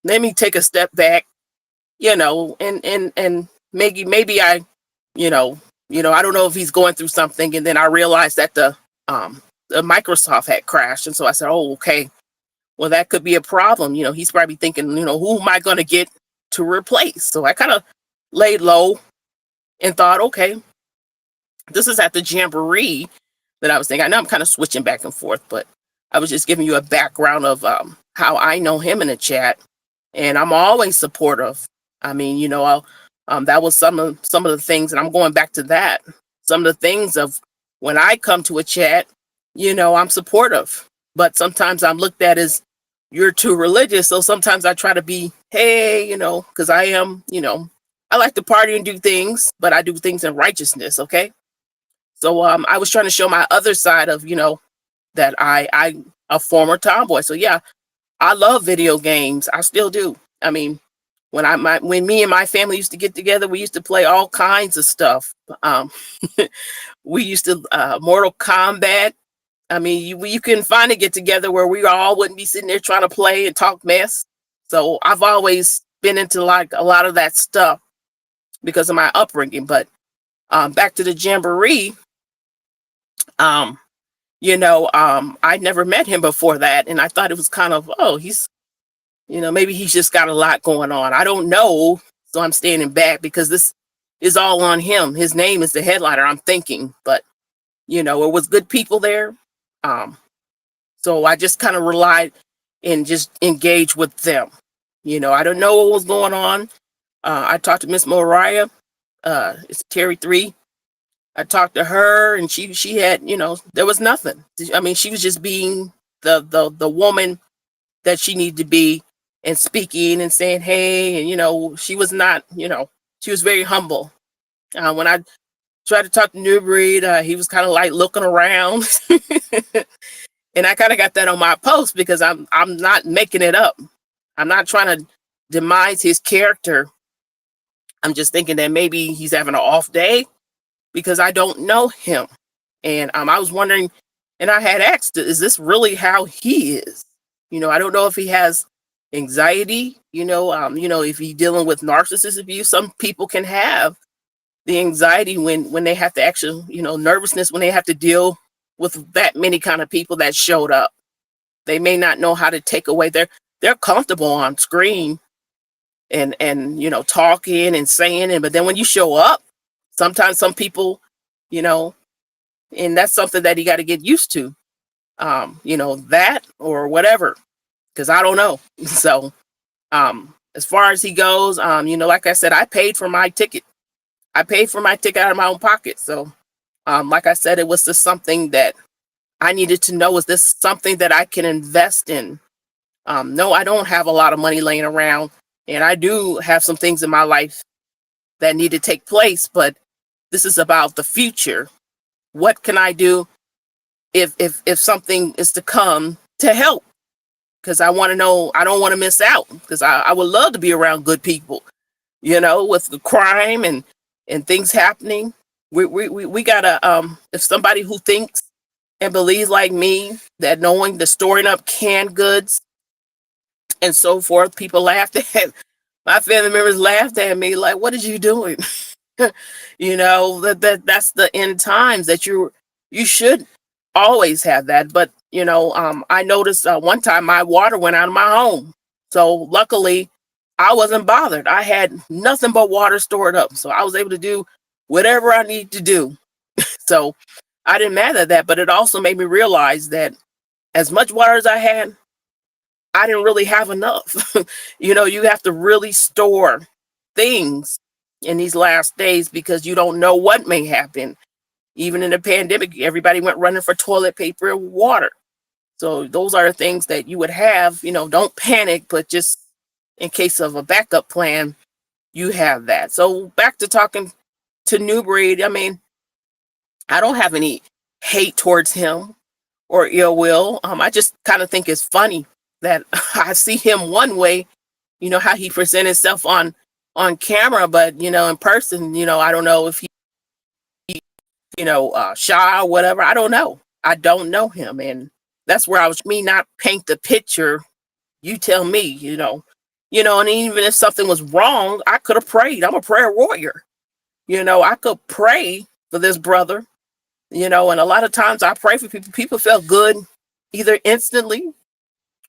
let me take a step back, you know, and maybe I, you know, I don't know if he's going through something. And then I realized that the Microsoft had crashed. And so I said, oh, okay, well, that could be a problem. You know, he's probably thinking, you know, who am I going to get to replace? So I kind of laid low and thought, okay, this is at the Jamboree that I was thinking. I know I'm kind of switching back and forth, but I was just giving you a background of how I know him in the chat, and I'm always supportive. I mean, you know, that was some of the things, and I'm going back to that. Some of the things of when I come to a chat, you know, I'm supportive, but sometimes I'm looked at as you're too religious. So sometimes I try to be, hey, you know, because I am, you know, I like to party and do things, but I do things in righteousness. Okay. So I was trying to show my other side of, you know, that I a former tomboy. So yeah, I love video games. I still do. I mean, when me and my family used to get together, we used to play all kinds of stuff. Um, we used to Mortal Kombat. I mean, you can find a get together where we all wouldn't be sitting there trying to play and talk mess. So I've always been into like a lot of that stuff because of my upbringing. But back to the Jamboree, you know, I never met him before that, and I thought it was kind of, oh, he's, you know, maybe he's just got a lot going on. I don't know, so I'm standing back because this is all on him. His name is the headliner, I'm thinking, but you know, it was good people there. So I just kind of relied and just engaged with them. You know, I don't know what was going on. I talked to Miss Mariah, it's Terry 3. I talked to her, and she had, you know, there was nothing. I mean, she was just being the woman that she needed to be, and speaking and saying hey, and you know, she was not, you know, she was very humble. When I tried to talk to Nubreed, he was kind of like looking around, and I kind of got that on my post because I'm not making it up. I'm not trying to demise his character. I'm just thinking that maybe he's having an off day because I don't know him. And I was wondering, and I had asked, is this really how he is? You know, I don't know if he has anxiety, you know, if he's dealing with narcissist abuse. Some people can have the anxiety when they have to actually, you know, nervousness when they have to deal with that many kind of people that showed up. They may not know how to take away they're comfortable on screen and you know, talking and saying it, but then when you show up, sometimes some people, you know, and that's something that you got to get used to, you know, that or whatever, because I don't know. So as far as he goes, you know, like I said, I paid for my ticket. I paid for my ticket out of my own pocket. So like I said, it was just something that I needed to know. Is this something that I can invest in? No, I don't have a lot of money laying around, and I do have some things in my life that need to take place, but this is about the future. What can I do if something is to come to help? Because I want to know, I don't want to miss out, because I would love to be around good people, you know, with the crime and things happening. We gotta, if somebody who thinks and believes like me, that knowing the storing up canned goods and so forth, people laughed at, my family members laughed at me like, what are you doing? You know, that's the end times that you should always have that. But you know, I noticed one time my water went out of my home, so luckily I wasn't bothered. I had nothing but water stored up, so I was able to do whatever I need to do. So I didn't matter at that, but it also made me realize that as much water as I had, I didn't really have enough. You have to really store things in these last days because you don't know what may happen. Even in the pandemic, everybody went running for toilet paper and water. So those are things that you would have, don't panic, but just in case of a backup plan, you have that. So back to talking to Nubreed, I mean, I don't have any hate towards him or ill will. I just kind of think it's funny that I see him one way, how he presents himself on camera, but in person, I don't know if he, shy or whatever. I don't know. I don't know him, and that's where I was. Me not paint the picture. You tell me, and even if something was wrong, I could have prayed. I'm a prayer warrior. I could pray for this brother. And a lot of times I pray for people. People felt good, either instantly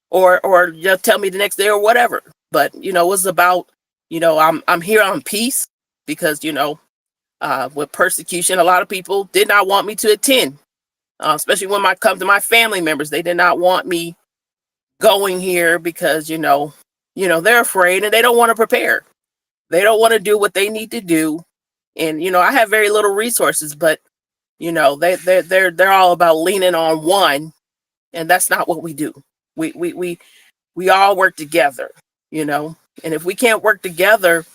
or just tell me the next day or whatever. But it was about, I'm here on peace because with persecution, a lot of people did not want me to attend, especially when I come to my family members. They did not want me going here because they're afraid and they don't want to prepare. They don't want to do what they need to do, and I have very little resources, but they're all about leaning on one, and that's not what we do. We all work together, and if we can't work together,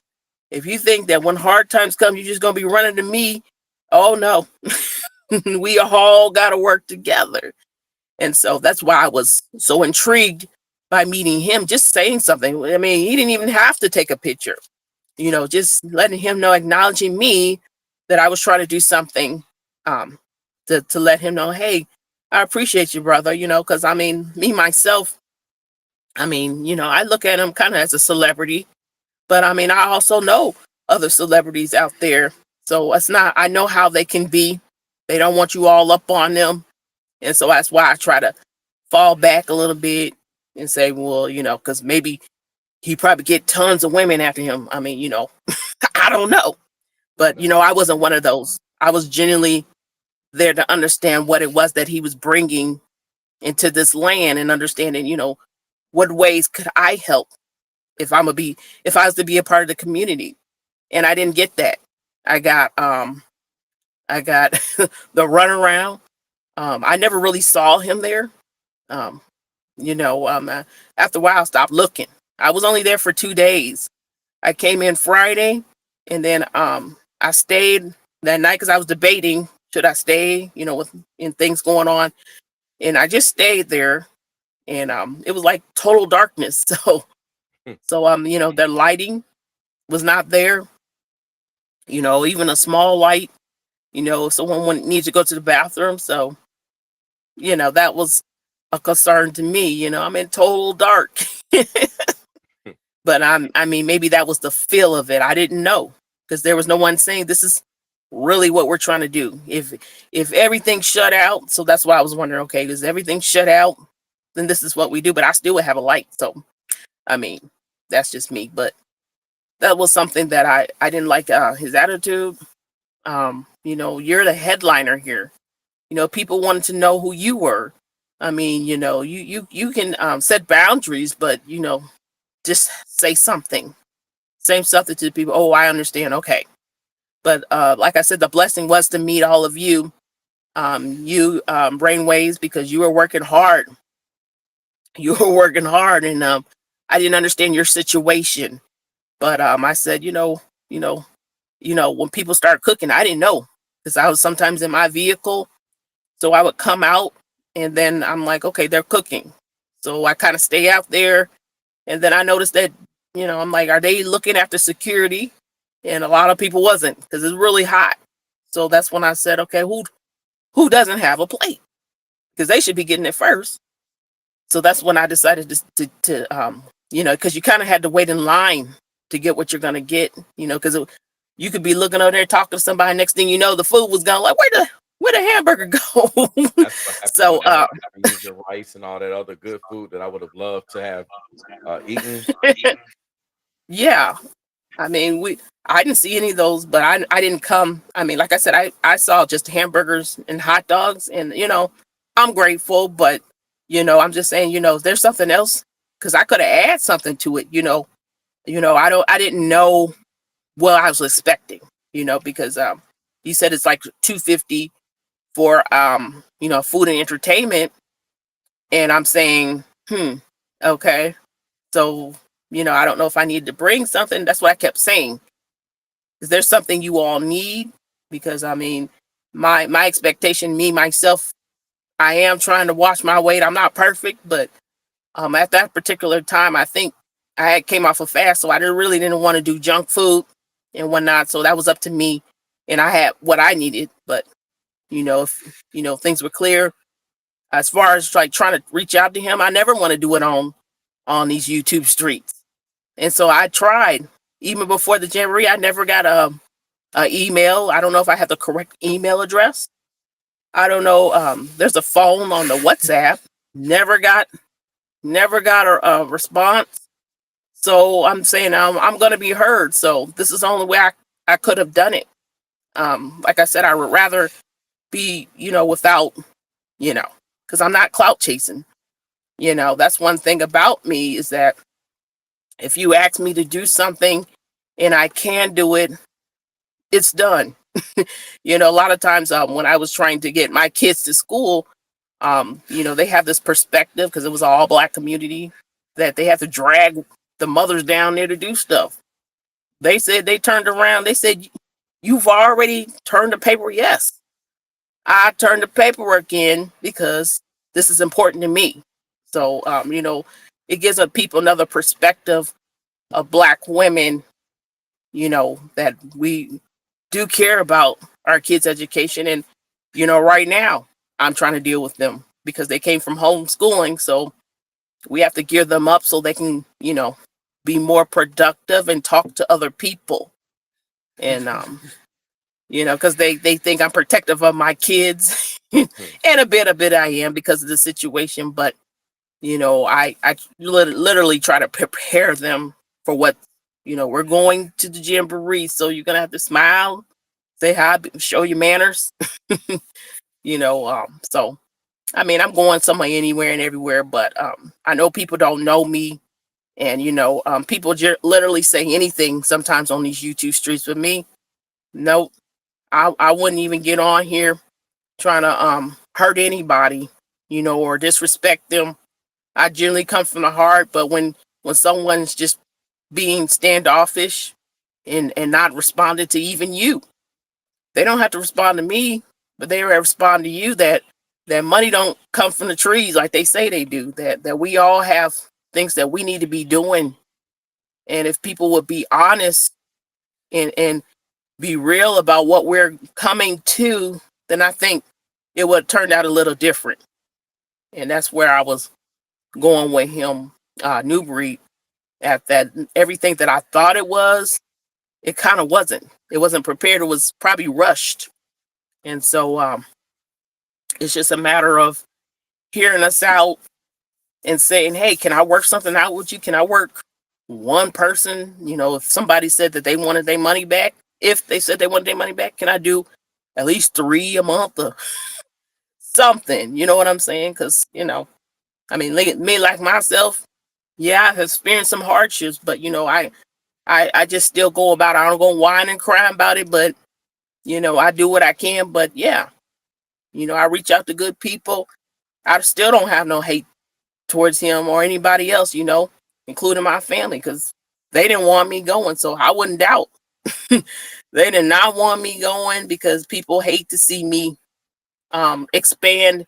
if you think that when hard times come you're just gonna be running to me, oh no. We all got to work together. And so that's why I was so intrigued by meeting him, just saying something. I mean, he didn't even have to take a picture, just letting him know, acknowledging me, that I was trying to do something, to let him know, hey, I appreciate you, brother, because I mean, me, myself, I mean, I look at him kind of as a celebrity, but I mean, I also know other celebrities out there. So it's not, I know how they can be. They don't want you all up on them. And so that's why I try to fall back a little bit and say, well, because maybe he probably get tons of women after him. I mean, I don't know. But, I wasn't one of those. I was genuinely there to understand what it was that he was bringing into this land and understanding, what ways could I help if I was to be a part of the community. And I didn't get that. I got the runaround. I never really saw him there. After a while, I stopped looking. I was only there for 2 days. I came in Friday, and then I stayed that night because I was debating, should I stay, with things going on, and I just stayed there, and it was like total darkness. So the lighting was not there. Even a small light. If someone needs to go to the bathroom, so that was a concern to me. I'm in total dark. But I mean, maybe that was the feel of it. I didn't know because there was no one saying this is really what we're trying to do. If everything shut out, so that's why I was wondering, okay, does everything shut out? Then this is what we do. But I still would have a light. So, I mean, that's just me. But that was something that I didn't like, his attitude. You're the headliner here. People wanted to know who you were. I mean, you can set boundaries, but just say something. Say something to the people. Oh, I understand. Okay. But like I said, the blessing was to meet all of you, brainwaves, because you were working hard. You were working hard, and I didn't understand your situation. But I said, when people start cooking, I didn't know because I was sometimes in my vehicle. So I would come out and then I'm like, okay, they're cooking. So I kind of stay out there. And then I noticed that, I'm like, are they looking after security? And a lot of people wasn't because it's really hot. So that's when I said, okay, who doesn't have a plate? Because they should be getting it first. So that's when I decided to because you kind of had to wait in line to get what you're going to get, because you could be looking over there talking to somebody. Next thing you know, the food was gone. Like, where the hamburger go? That's what happened So, when I was using rice and all that other good food that I would have loved to have eaten. yeah, I mean, I didn't see any of those, but I didn't come. I mean, like I said, I saw just hamburgers and hot dogs, and I'm grateful, but I'm just saying, there's something else because I could have added something to it. I didn't know what I was expecting. Because you said it's like 250 for food and entertainment, and I'm saying, okay, so I don't know if I need to bring something. That's what I kept saying. Is there something you all need? Because I mean, my expectation, me myself, I am trying to watch my weight. I'm not perfect, but at that particular time, I think I had came off a fast, so I didn't want to do junk food and whatnot. So that was up to me, and I had what I needed. But if things were clear, as far as like trying to reach out to him, I never want to do it on these YouTube streets. And so I tried. Even before the jamboree, I never got a email. I don't know if I have the correct email address. I don't know. There's a phone on the WhatsApp. Never got a response. So I'm saying I'm going to be heard. So this is the only way I could have done it. Like I said, I would rather be, without, because I'm not clout chasing. That's one thing about me is that if you ask me to do something and I can do it, it's done. A lot of times when I was trying to get my kids to school, they have this perspective because it was an all Black community that they have to drag the mothers down there to do stuff. They said they turned around. They said, "You've already turned the paper." Yes, I turned the paperwork in because this is important to me. So, it gives people another perspective of Black women, that we do care about our kids' education. And, right now I'm trying to deal with them because they came from homeschooling. So we have to gear them up so they can, be more productive and talk to other people. And, because they think I'm protective of my kids and a bit I am because of the situation. But, I literally try to prepare them for what, we're going to the jamboree. So you're going to have to smile, say hi, show your manners, so, I mean, I'm going somewhere, anywhere and everywhere, but, I know people don't know me. And, people literally say anything sometimes on these YouTube streets with me. Nope. I wouldn't even get on here trying to, hurt anybody, or disrespect them. I generally come from the heart, but when someone's just being standoffish and not responding to even you, they don't have to respond to me, but they respond to you that money don't come from the trees like they say they do, that we all have things that we need to be doing. And if people would be honest and be real about what we're coming to, then I think it would have turned out a little different. And that's where I was going with him, Nubreed, at that everything that I thought it was, it kind of wasn't. It wasn't prepared. It was probably rushed. And so it's just a matter of hearing us out and saying, hey, can I work something out with you? Can I work one person? If somebody said that they wanted their money back, can I do at least 3 a month or something? You know what I'm saying? Because, I mean, me like myself, yeah, I've experienced some hardships, but, I just still go about it. I don't go whine and cry about it, but, I do what I can. But, yeah, I reach out to good people. I still don't have no hate towards him or anybody else, including my family, because they didn't want me going. So I wouldn't doubt. They did not want me going because people hate to see me expand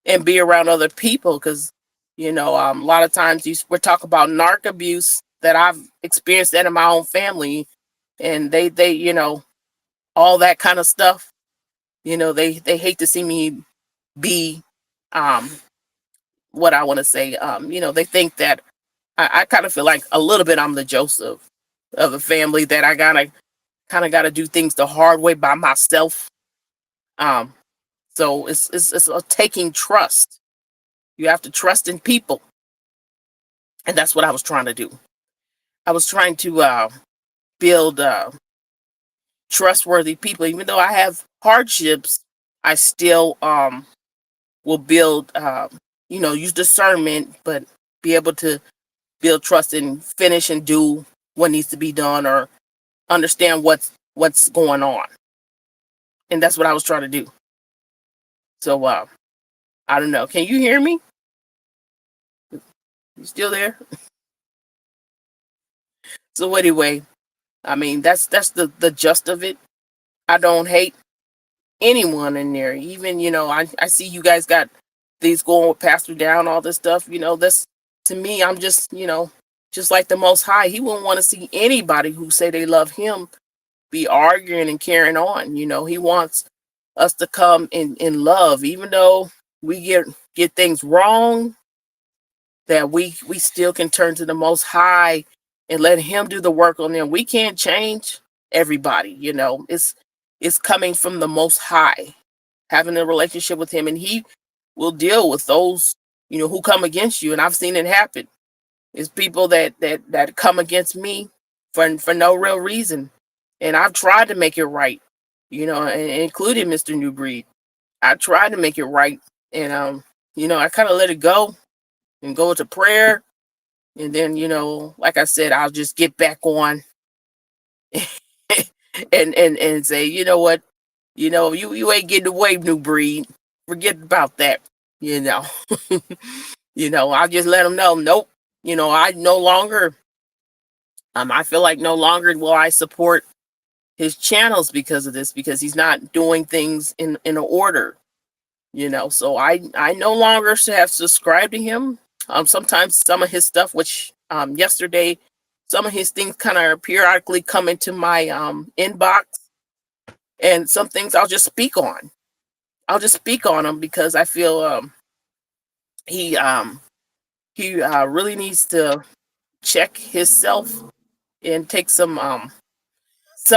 and be around other people. Because, a lot of times we're talking about narc abuse that I've experienced that in my own family. And they all that kind of stuff, they hate to see me be what I want to say. They think that I kind of feel like a little bit I'm the Joseph of the family, that I kind of got to do things the hard way by myself. So it's a taking trust. You have to trust in people, and that's what I was trying to do. I was trying to build trustworthy people, even though I have hardships. I still will build, use discernment, but be able to build trust and finish and do what needs to be done or understand what's going on. And that's what I was trying to do. So I don't know. Can you hear me? You still there? So anyway, I mean that's the gist of it. I don't hate anyone in there. Even, I see you guys got these going with Pastor Down, all this stuff. That's, to me, I'm just, just like the Most High. He wouldn't want to see anybody who say they love him be arguing and carrying on. He wants us to come in love, even though we get things wrong, that we still can turn to the Most High and let him do the work on them. We can't change everybody. It's coming from the Most High, having a relationship with him, and he will deal with those, who come against you. And I've seen it happen. It's people that come against me for no real reason. And I've tried to make it right, including Mr. Nubreed. I tried to make it right. And I kind of let it go and go to prayer. And then, like I said, I'll just get back on and say, you know what, you ain't getting away, Nubreed. Forget about that. I'll just let them know, nope. I no longer, I feel like no longer will I support his channels because of this, because he's not doing things in order. So I no longer have subscribed to him. Sometimes some of his stuff, which yesterday, some of his things kind of periodically come into my inbox, and some things I'll just speak on. I'll just speak on him because I feel he really needs to check himself and take some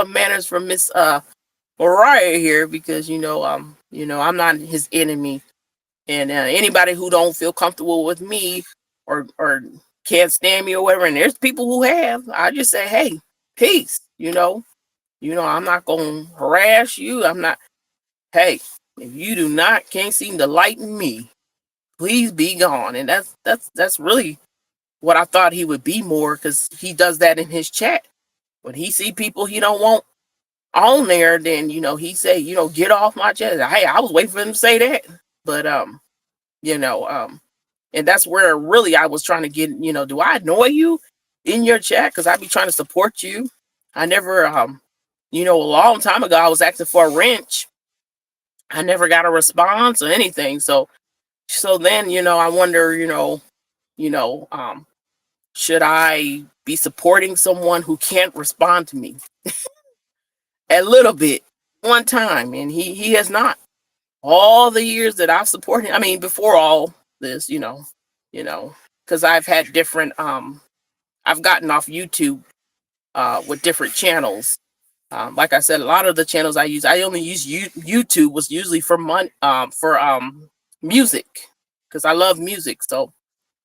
manners from Miss Mariah here, because I'm not his enemy. And anybody who don't feel comfortable with me or can't stand me or whatever, and there's people who have, I just say, hey, peace. I'm not gonna harass you. I'm not. Hey, if you can't seem to lighten me, please be gone. And that's really what I thought he would be more, because he does that in his chat. When he see people he don't want on there, then he say, get off my chat. Hey, I was waiting for him to say that. But and that's where really I was trying to get, do I annoy you in your chat? Because I be trying to support you. I never a long time ago I was asking for a wrench. I never got a response or anything. So then, I wonder, should I be supporting someone who can't respond to me? A little bit, one time, and he has not. All the years that I've supported him, I mean, before all this, because I've had different, I've gotten off YouTube with different channels. Like I said, a lot of the channels I only use YouTube was usually for music, because I love music. So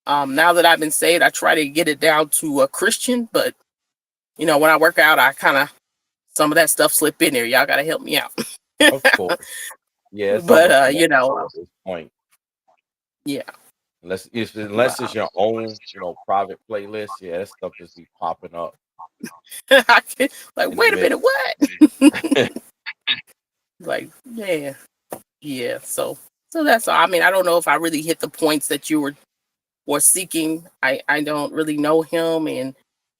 now that I've been saved, I try to get it down to a Christian, but when I work out, I kind of, some of that stuff slip in there. Y'all got to help me out. Of course. Yeah, it's But almost inevitable at this point. yeah. Unless But, it's your own, private playlist, yeah, that stuff just be popping up I can't, like, in the wait a mid. minute, what? Like, yeah. So that's all. I mean, I don't know if I really hit the points that you were seeking. I don't really know him, and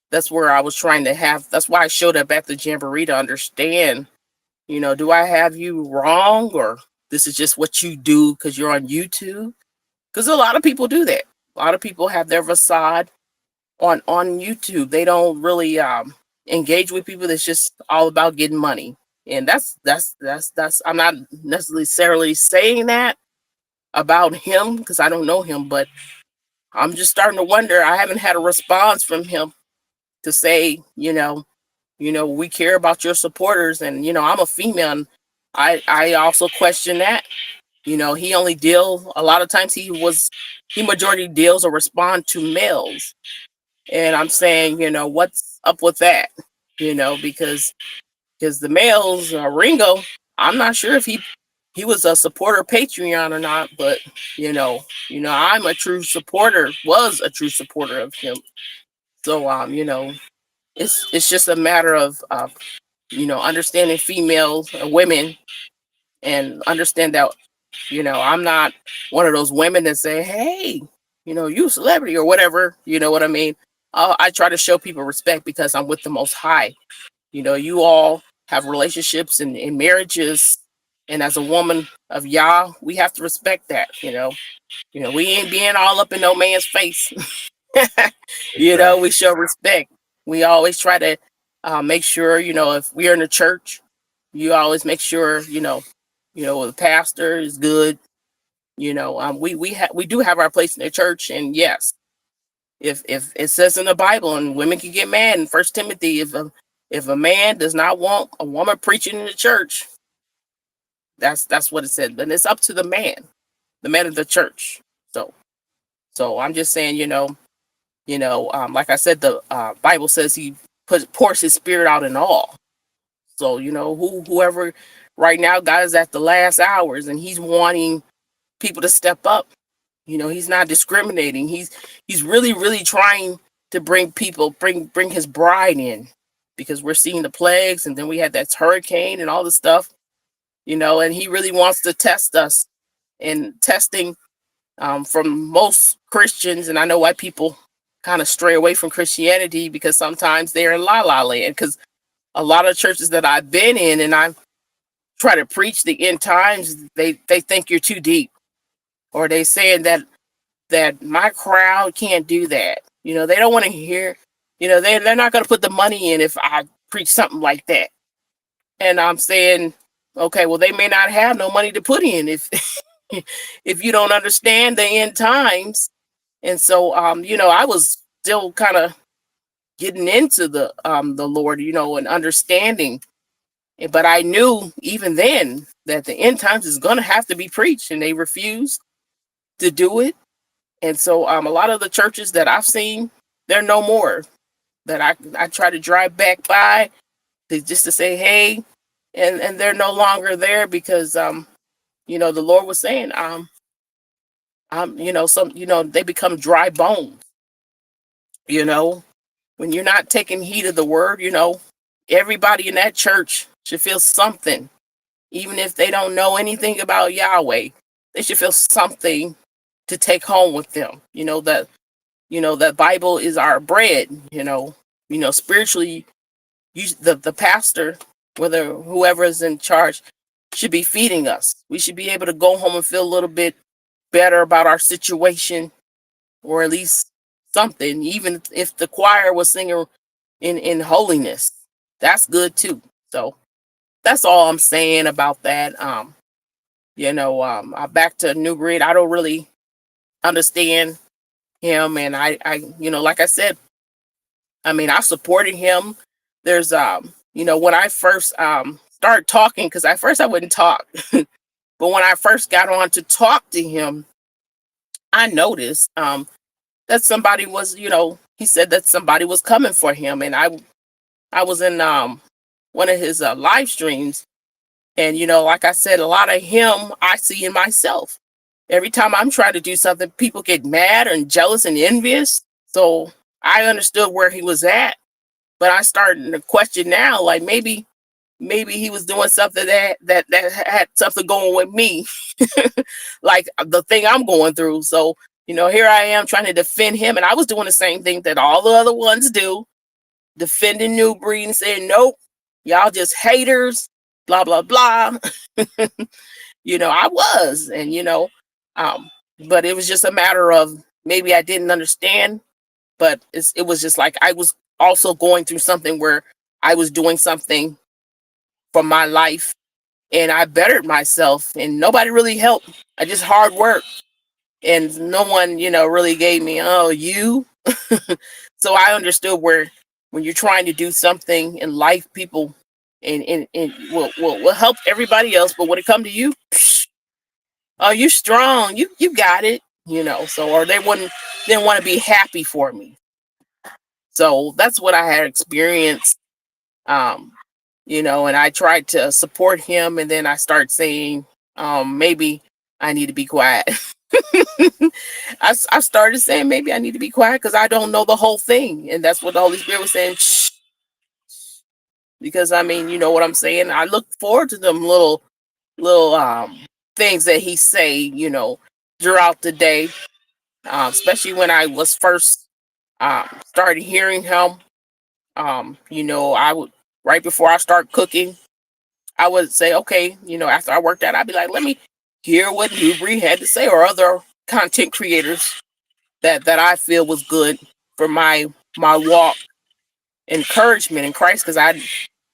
that's where I was trying to have. That's why I showed up at the Jamboree, to understand. Do I have you wrong, or this is just what you do because you're on YouTube? Because a lot of people do that. A lot of people have their facade on YouTube. They don't really engage with people. That's just all about getting money. And that's I'm not necessarily saying that about him, because I don't know him, but I'm just starting to wonder. I haven't had a response from him to say, we care about your supporters, and I'm a female, and I also question that. He only deals, a lot of times he majority deals or respond to males. And I'm saying, what's up with that? Because the males, Ringo, I'm not sure if he he was a supporter Patreon or not, but I'm a true supporter, was a true supporter of him. So it's just a matter of understanding females or women, and understand that I'm not one of those women that say, hey, you a celebrity or whatever, you know what I mean. I try to show people respect because I'm with the Most High. You all have relationships and marriages, and as a woman of Yah, we have to respect that. We ain't being all up in no man's face. Exactly. We show respect. We always try to make sure, if we're in the church, you always make sure, the pastor is good. We do have our place in the church, and yes, if it says in the Bible, and women can get mad in First Timothy, if a man does not want a woman preaching in the church, that's what it said. But it's up to the man of the church. So I'm just saying, like I said, the Bible says he pours his spirit out in all. So whoever right now, God is at the last hours, and he's wanting people to step up. He's not discriminating. He's really, really trying to bring his bride in, because we're seeing the plagues, and then we had that hurricane and all this stuff, and he really wants to test us. And testing from most Christians, and I know why people kind of stray away from Christianity, because sometimes they're in la la land. Because a lot of churches that I've been in, and I try to preach the end times, they think you're too deep, or they saying that my crowd can't do that. They don't want to hear, they're not going to put the money in if I preach something like that. And I'm saying, okay, well, they may not have no money to put in if if you don't understand the end times. And so I was still kind of getting into the Lord, and understanding. But I knew even then that the end times is going to have to be preached, and they refused to do it. And so a lot of the churches that I've seen, they're no more. That I try to drive back by just to say hey, and they're no longer there, because the Lord was saying they become dry bones. When you're not taking heed of the word, everybody in that church should feel something, even if they don't know anything about Yahweh. They should feel something to take home with them. That Bible is our bread. Spiritually, the pastor, whether whoever is in charge, should be feeding us. We should be able to go home and feel a little bit better about our situation, or at least something. Even if the choir was singing in holiness, that's good too. So that's all I'm saying about that. Back to Nubreed. I don't really understand him, and like I said, I mean, I supported him. There's when I first started talking, because at first I wouldn't talk, but when I first got on to talk to him, I noticed that somebody was, he said that somebody was coming for him, and I was in one of his live streams, and like I said, a lot of him I see in myself. Every time I'm trying to do something, people get mad and jealous and envious. So I understood where he was at, but I started to question now, like maybe he was doing something that had something going with me, like the thing I'm going through. So here I am trying to defend him, and I was doing the same thing that all the other ones do, defending Nubreed and saying, nope, y'all just haters, blah blah blah. I was, and but it was just a matter of maybe I didn't understand, but it was just like I was also going through something where I was doing something for my life, and I bettered myself, and nobody really helped. I just hard work, and no one, really gave me, oh, you. So I understood where when you're trying to do something in life, people and will help everybody else, but when it come to you, oh, you strong, you got it, so, or they didn't want to be happy for me. So that's what I had experienced. And I tried to support him, and then I start saying, maybe I need to be quiet. I started saying maybe I need to be quiet because I don't know the whole thing, and that's what the Holy Spirit was saying. Shh, because I mean, you know what I'm saying. I look forward to them little things that he say, throughout the day, especially when I was first started hearing him. I would right before I start cooking, I would say, okay, after I worked out, I'd be like, let me hear what Nubreed had to say or other content creators that I feel was good for my walk, encouragement in Christ. Because I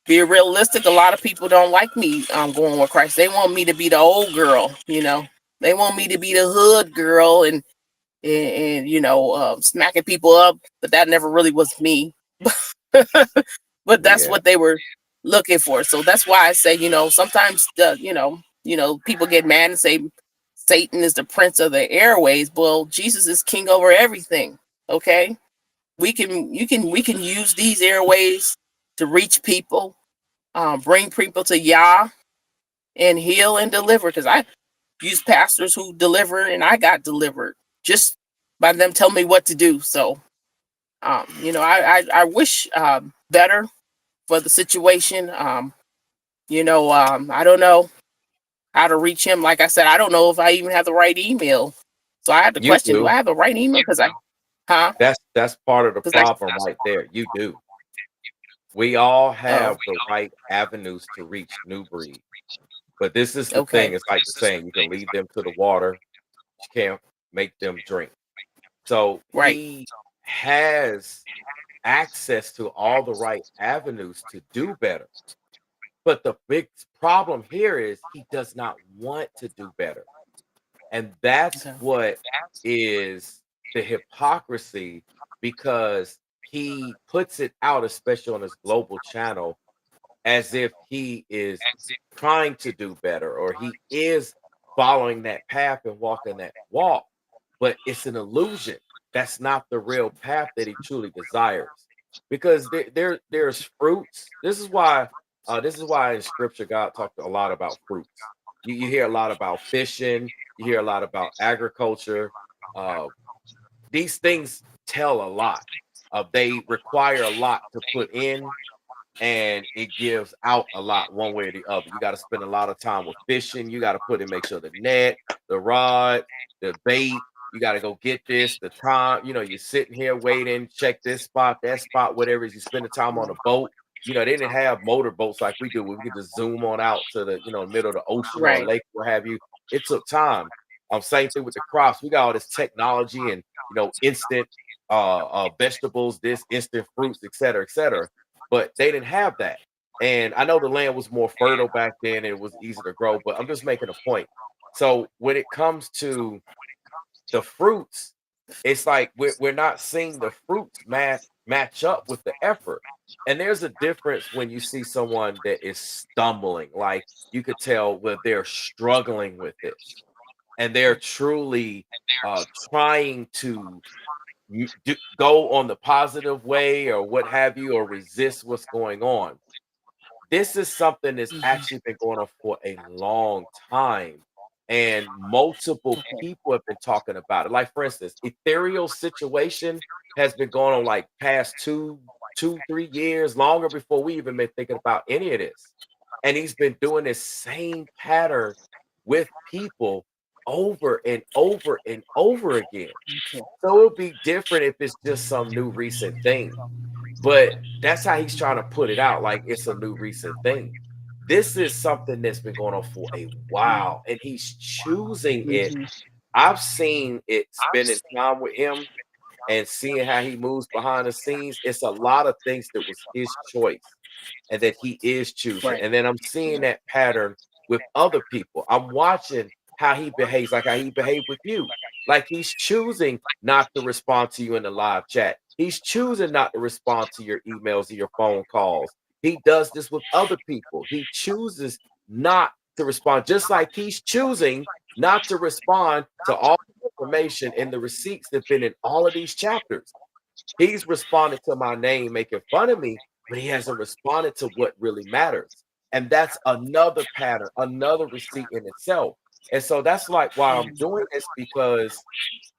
be realistic, a lot of people don't like me going with Christ. They want me to be the old girl, They want me to be the hood girl and smacking people up, but that never really was me. But that's Yeah. what they were looking for. So that's why I say, sometimes people get mad and say Satan is the prince of the airways. Well, Jesus is king over everything. Okay, we can use these airways to reach people, bring people to Yah and heal and deliver. Because I use pastors who deliver, and I got delivered just by them telling me what to do. So, I wish better for the situation. I don't know how to reach him. Like I said, I don't know if I even have the right email. So I had to You question: do do. I have the right email? Because huh? That's part of the Because problem right there. You do. We all oh, have the right avenues to reach New Breed. But this is the okay, thing. It's like the saying, you can lead them to the water, but you can't make them drink. So right. he has access to all the right avenues to do better. But the big problem here is he does not want to do better. And that's Okay. what is the hypocrisy, because he puts it out, especially on his global channel, as if he is trying to do better or he is following that path and walking that walk. But it's an illusion. That's not the real path that he truly desires. Because there's fruits. This is why in scripture God talked a lot about fruits. You hear a lot about fishing, you hear a lot about agriculture. Uh, these things tell a lot. They require a lot to put in, and it gives out a lot one way or the other. You got to spend a lot of time with fishing. You got to put in, make sure the net, the rod, the bait. You got to go get this, the time. You're sitting here waiting, check this spot, that spot, whatever it is. You spend the time on a boat. They didn't have motor boats like we do, where we could just zoom on out to the, middle of the ocean or a Right. lake, what have you. It took time. Same thing with the crops. We got all this technology and instant vegetables, this instant fruits, et cetera, et cetera, but they didn't have that. And I know the land was more fertile back then, and it was easy to grow, but I'm just making a point. So when it comes to the fruits, it's like we're not seeing the fruits match up with the effort. And there's a difference when you see someone that is stumbling, like you could tell where they're struggling with this and they're truly trying to go on the positive way or what have you, or resist what's going on. This is something that's Mhm. actually been going on for a long time, and multiple people have been talking about it. Like, for instance, ethereal situation has been going on like past 3 years, longer before we even been thinking about any of this. And he's been doing this same pattern with people over and over and over again. Okay. So it'll be different if it's just some new recent thing. But that's how he's trying to put it out, like it's a new recent thing. This is something that's been going on for a while, and he's choosing it. Mhm. I've seen it spending time with him and seeing how he moves behind the scenes. It's a lot of things that was his choice and that he is choosing. Right. And then I'm seeing that pattern with other people. I'm watching how he behaves, like how he behaved with you. Like he's choosing not to respond to you in the live chat. He's choosing not to respond to your emails or your phone calls. He does this with other people. He chooses not to respond, just like he's choosing not to respond to all the information and the receipts that have been in all of these chapters. He's responded to my name, making fun of me, but he hasn't responded to what really matters. And that's another pattern, another receipt in itself. And so that's like why I'm doing this, because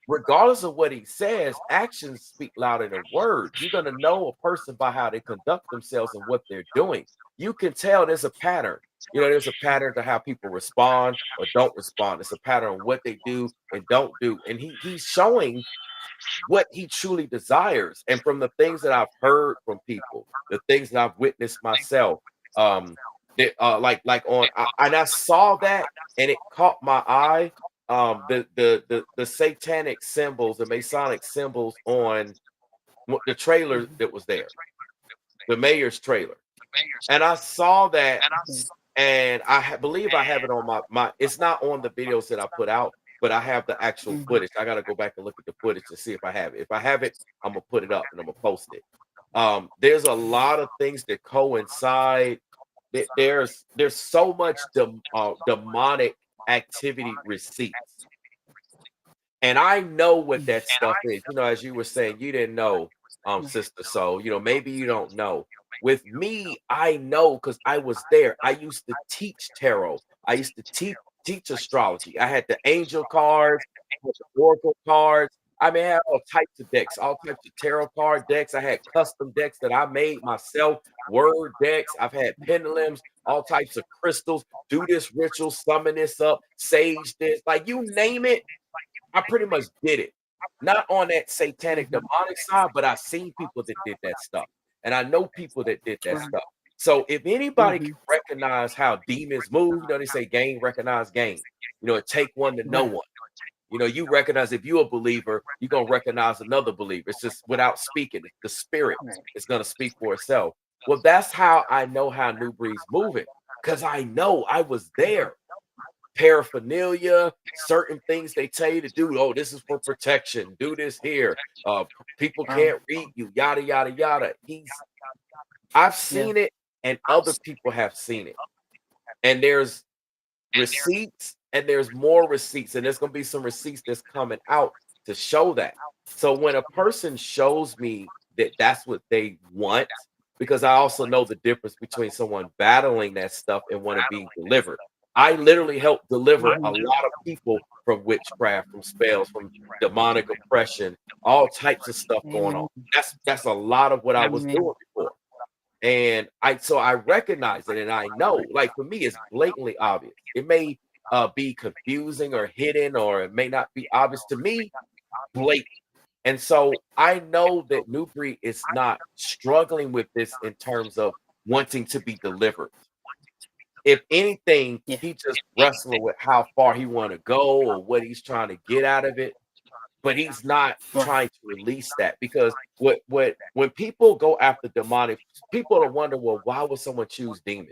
regardless of what he says, actions speak louder than words. You're going to know a person by how they conduct themselves and what they're doing. You can tell there's a pattern. You know, there's a pattern to how people respond or don't respond. It's a pattern of what they do and don't do. And he's showing what he truly desires. And from the things that I've heard from people, the things that I've witnessed myself, like on, and I saw that and it caught my eye. The satanic symbols, the Masonic symbols on the trailer that was there, the mayor's trailer, and I saw that, and believe I have it on my. It's not on the videos that I put out, but I have the actual footage. I got to go back and look at the footage to see if I have it. If I have it, I'm gonna put it up and I'm gonna post it. There's a lot of things that coincide. There's so much demonic activity receipts, and I know what that stuff is. You know, as you were saying, you didn't know, sister. So you know, maybe you don't know. With me, I know because I was there. I used to teach tarot. I used to teach astrology. I had the angel cards, I had the oracle cards. I mean, I had all types of decks, all types of tarot card decks. I had custom decks that I made myself, word decks. I've had pendulums, all types of crystals. Do this ritual, summon this up, sage this, like you name it. I pretty much did it. Not on that satanic demonic side, but I've seen people that did that stuff. And I know people that did that stuff. So if anybody can recognize how demons move, you know, they say game recognize game. You know, it take one to know one. You know, you recognize if you're a believer, you're gonna recognize another believer. It's just without speaking, the spirit is gonna speak for itself. Well, that's how I know how Nubreed's moving, because I know I was there. Paraphernalia, certain things they tell you to do. Oh, this is for protection. Do this here. People can't read you. Yada yada yada. I've seen it, and other people have seen it. And there's receipts, and there's more receipts, and there's gonna be some receipts that's coming out to show that. So when a person shows me that that's what they want, because I also know the difference between someone battling that stuff and one being delivered. I literally help deliver a lot of people from witchcraft, from spells, from demonic oppression, all types of stuff going on. That's a lot of what I was doing before. And I recognize it, and I know, like for me, it's blatantly obvious. It may be confusing or hidden, or it may not be obvious to me, blatant. And so I know that Nubreed is not struggling with this in terms of wanting to be delivered. If anything, he just wrestling with how far he want to go or what he's trying to get out of it. But he's not trying to release that, because when people go after demonic, people are wondering, well, why would someone choose demons?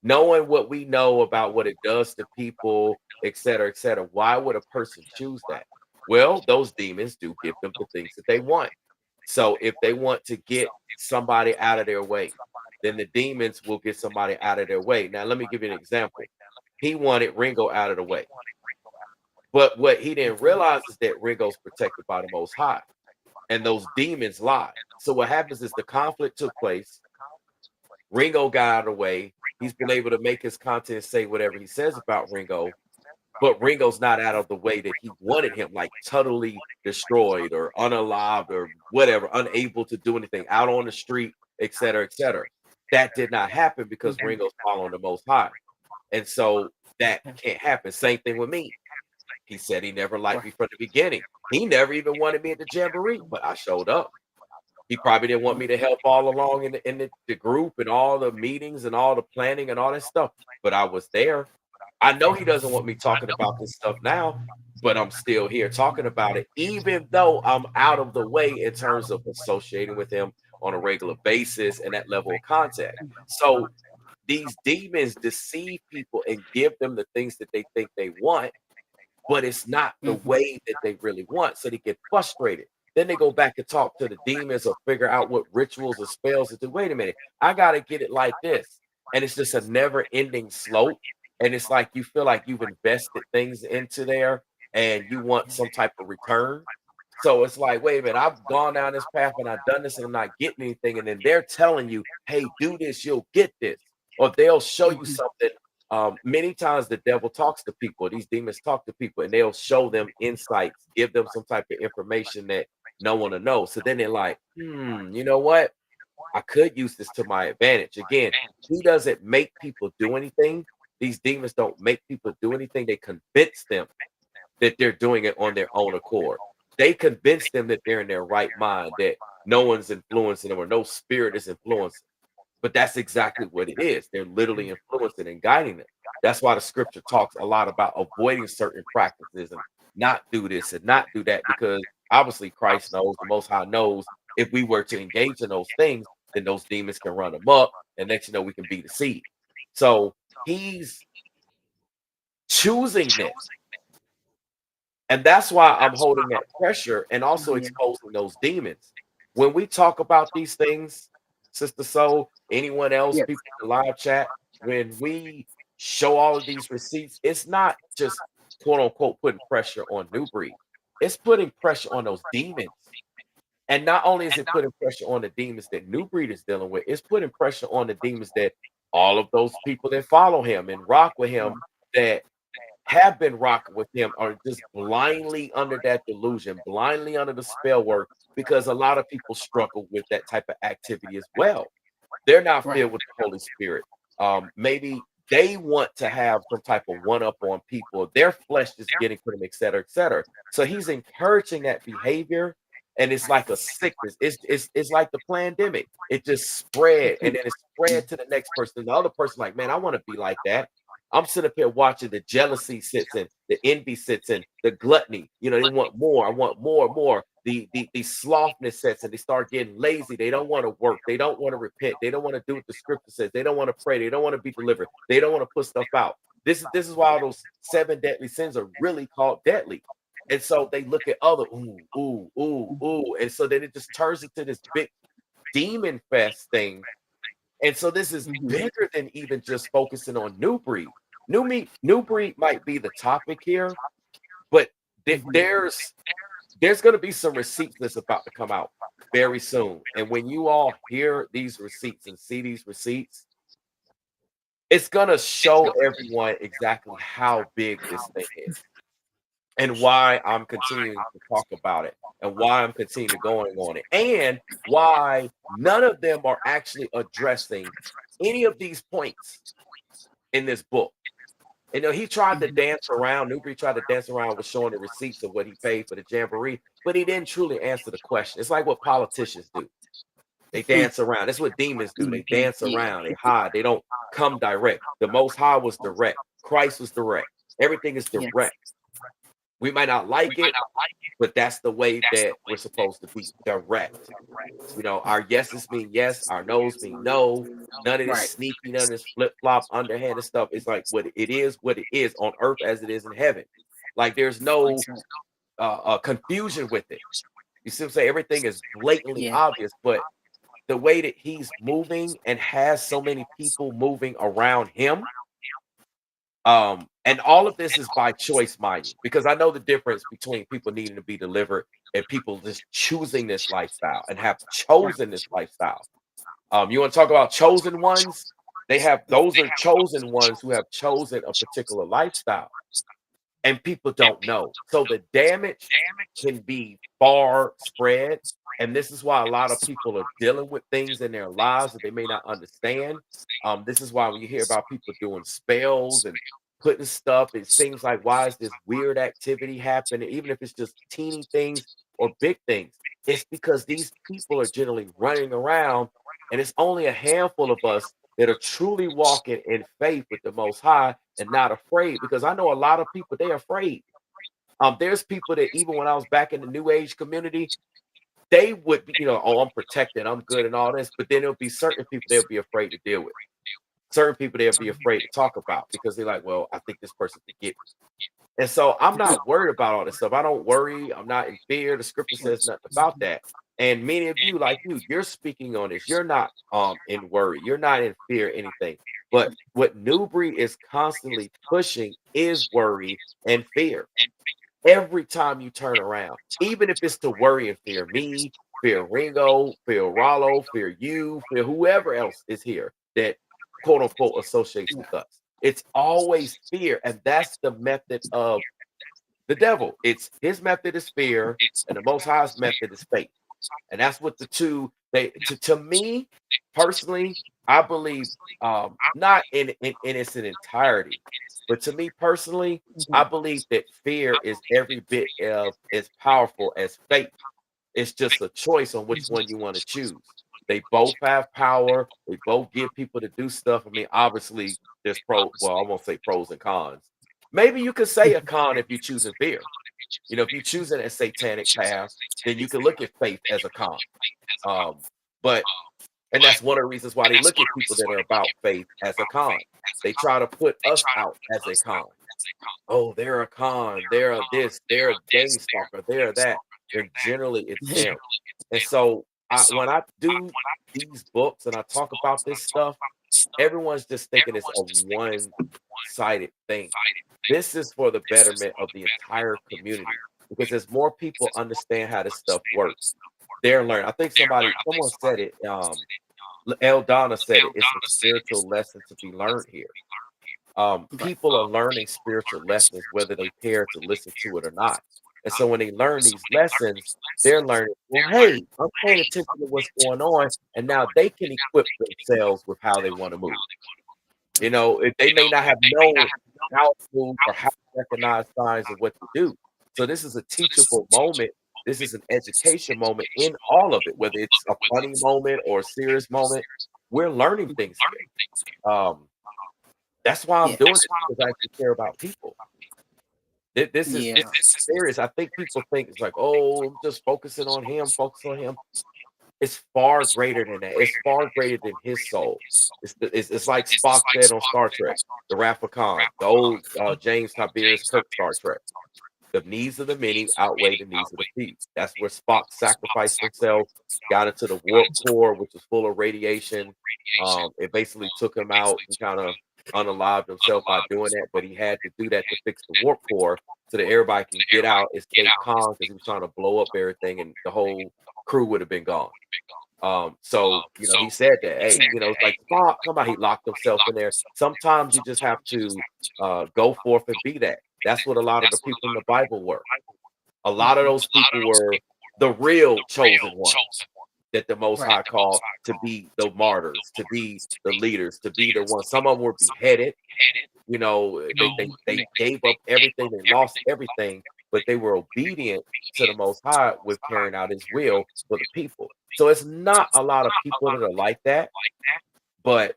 Knowing what we know about what it does to people, et cetera, why would a person choose that? Well, those demons do give them the things that they want. So if they want to get somebody out of their way, then the demons will get somebody out of their way. Now, let me give you an example. He wanted Ringo out of the way. But what he didn't realize is that Ringo's protected by the Most High, and those demons lie. So what happens is the conflict took place. Ringo got out of the way. He's been able to make his content say whatever he says about Ringo, but Ringo's not out of the way that he wanted him, like totally destroyed or unalived or whatever, unable to do anything, out on the street, et cetera, et cetera. That did not happen because Ringo's following the Most High. And so that can't happen. Same thing with me. He said he never liked me from the beginning. He never even wanted me at the jamboree, but I showed up. He probably didn't want me to help all along in the group and all the meetings and all the planning and all that stuff, but I was there. I know he doesn't want me talking about this stuff now, but I'm still here talking about it, even though I'm out of the way in terms of associating with him on a regular basis and that level of contact. So these demons deceive people and give them the things that they think they want, but it's not the way that they really want. So they get frustrated. Then they go back and talk to the demons or figure out what rituals or spells to do. Wait a minute, I got to get it like this. And it's just a never ending slope. And it's like you feel like you've invested things into there and you want some type of return. So it's like, wait a minute, I've gone down this path and I've done this and I'm not getting anything. And then they're telling you, hey, do this, you'll get this. or they'll show you Mhm. something. Many times the devil talks to people, these demons talk to people, and they'll show them insights, give them some type of information that no one will know. So then they're like, you know what? I could use this to my advantage. Again, he doesn't make people do anything. These demons don't make people do anything. They convince them that they're doing it on their own accord. They convince them that they're in their right mind, that no one's influencing them or no spirit is influencing. But that's exactly what it is. They're literally influencing and guiding them. That's why the scripture talks a lot about avoiding certain practices and not do this and not do that, because obviously Christ knows, the Most High knows, if we were to engage in those things, then those demons can run them up, and next you know we can be deceived. So he's choosing this. And that's why I'm holding that pressure and also Yeah. exposing those demons. When we talk about these things, Sister Soul, anyone else, Yes. people in the live chat, when we show all of these receipts, it's not just quote unquote putting pressure on Nubreed. It's putting pressure on those demons. And not only is it putting pressure on the demons that Nubreed is dealing with, it's putting pressure on the demons that all of those people that follow him and rock with him, that have been rocking with him, are just blindly under that delusion, blindly under the spell work, because a lot of people struggle with that type of activity as well. They're not Right. filled with the Holy Spirit. Maybe they want to have some type of one up on people. Their flesh is getting to them, et cetera, et cetera. So he's encouraging that behavior, and it's like a sickness. It's like the pandemic. It just spread, and then it spread to the next person. The other person, like, man, I want to be like that. I'm sitting up here watching the jealousy sits in, the envy sits in, the gluttony. You know, they want more. I want more, more. The sloughness sets and they start getting lazy. They don't want to work. They don't want to repent. They don't want to do what the scripture says. They don't want to pray. They don't want to be delivered. They don't want to put stuff out. This is why all those 7 deadly sins are really called deadly. And so they look at other ooh, and so then it just turns into this big demon fest thing. And so this is Mhm. bigger than even just focusing on Nubreed. New breed might be the topic here, but Mhm. there's going to be some receipts that's about to come out very soon. And when you all hear these receipts and see these receipts, it's going to show everyone exactly how big this thing is and why I'm continuing to talk about it and why I'm continuing to going on it and why none of them are actually addressing any of these points in this book. You know, he tried to dance around. Newbury tried to dance around with showing the receipts of what he paid for the jamboree, but he didn't truly answer the question. It's like what politicians do. They dance around. That's what demons do. They dance Yeah. around. They hide. They don't come direct. The Most High was direct. Christ was direct. Everything is Yes. direct. We might not like it, but that's the way that we're supposed to be direct. You know, our yeses mean yes, our no's mean no. None of this Right. sneaky, none of this flip flop, underhanded stuff. It's like what it is on earth as it is in heaven. Like there's no That's right. confusion with it. You see what I'm saying? Everything is blatantly Yeah. obvious, but the way that he's moving and has so many people moving around him, and all of this is by choice, mind you, because I know the difference between people needing to be delivered and people just choosing this lifestyle and have Right. chosen this lifestyle. You want to talk about chosen ones? They have those are chosen ones who have chosen a particular lifestyle, and people don't know. So the damage can be far spread. And this is why a lot of people are dealing with things in their lives that they may not understand. This is why when you hear about people doing spells and putting stuff, it seems like why is this weird activity happening, even if it's just teeny things or big things. It's because these people are generally running around, and it's only a handful of us that are truly walking in faith with the Most High and not afraid. Because I know a lot of people, they're afraid. There's people that even when I was back in the New Age community, they would be, oh, I'm protected, I'm good, and all this. But then there'll be certain people they'll be afraid to deal with. Certain people they'll be afraid to talk about because they're like, well, I think this person could get me. And so I'm not worried about all this stuff. I don't worry. I'm not in fear. The scripture says nothing about that. And many of you, like you're speaking on this. You're not in worry. You're not in fear, anything. But what Newbury is constantly pushing is worry and fear. Every time you turn around, even if it's to worry and fear me, fear Ringo, fear Rollo, fear you, fear whoever else is here, that quote unquote associates with us. It's always fear, and that's the method of the devil. It's his method is fear, and the Most High's method is faith. And that's what the two they to me personally, I believe not in its entirety, but to me personally, I believe that fear is every bit of as powerful as faith. It's just a choice on which one you want to choose. They both have power. They both give people to do stuff. I mean, obviously, there's well, I won't say pros and cons. Maybe you could say a con if you choose in fear. You know, if you choose a satanic path, then you can look at faith as a con. Um, but and that's one of the reasons why they look at people that are about faith as a con. They try to put us out as a con. Oh, they're a con, they're a this, they're a gang stalker, they're that. And generally it's them. And so when I do these books and I talk about this stuff, everyone's just thinking it's a one-sided thing. This is for the betterment of the entire community because as more people understand how this stuff works, they're learning. I think someone said it. Eldonna said it. It's a spiritual lesson to be learned here. People are learning spiritual lessons whether they care to listen to it or not. And so when they learn these lessons, they're learning, well, hey, I'm paying attention to what's going on, and now they can equip themselves with how they want to move. You know, if they may not have known how to move or how to recognize signs of what to do. So this is a teachable moment. This is an education moment in all of it, whether it's a funny moment or a serious moment. We're learning things here. That's why I'm doing it because I actually care about people. This is serious. I think people think it's like, oh, I'm just focusing on him, focus on him. It's far greater than that. It's far greater than his soul. It's like Spock said on Star Trek, the Wrath of Khan, the old James Tiberius Kirk Star Trek. The needs of the many outweigh the needs of the few. That's where Spock sacrificed himself, got into the warp core, which was full of radiation. It basically took him out and kind of unalived himself by doing that, but he had to do that to fix the warp core so that everybody can get out, escape Khan because he was trying to blow up everything and the whole crew would have been gone. So he said that, hey, it's like Spock, come on, he locked himself in there. Sometimes you just have to go forth and be that. That's what a lot of the people in the Bible were. A lot of those people were the real chosen ones that the Most High called to be the martyrs, to be the leaders, to be the ones. Some of them were beheaded. They gave up everything. They lost everything, but they were obedient to the Most High with carrying out His will for the people. So it's not a lot of people that are like that, but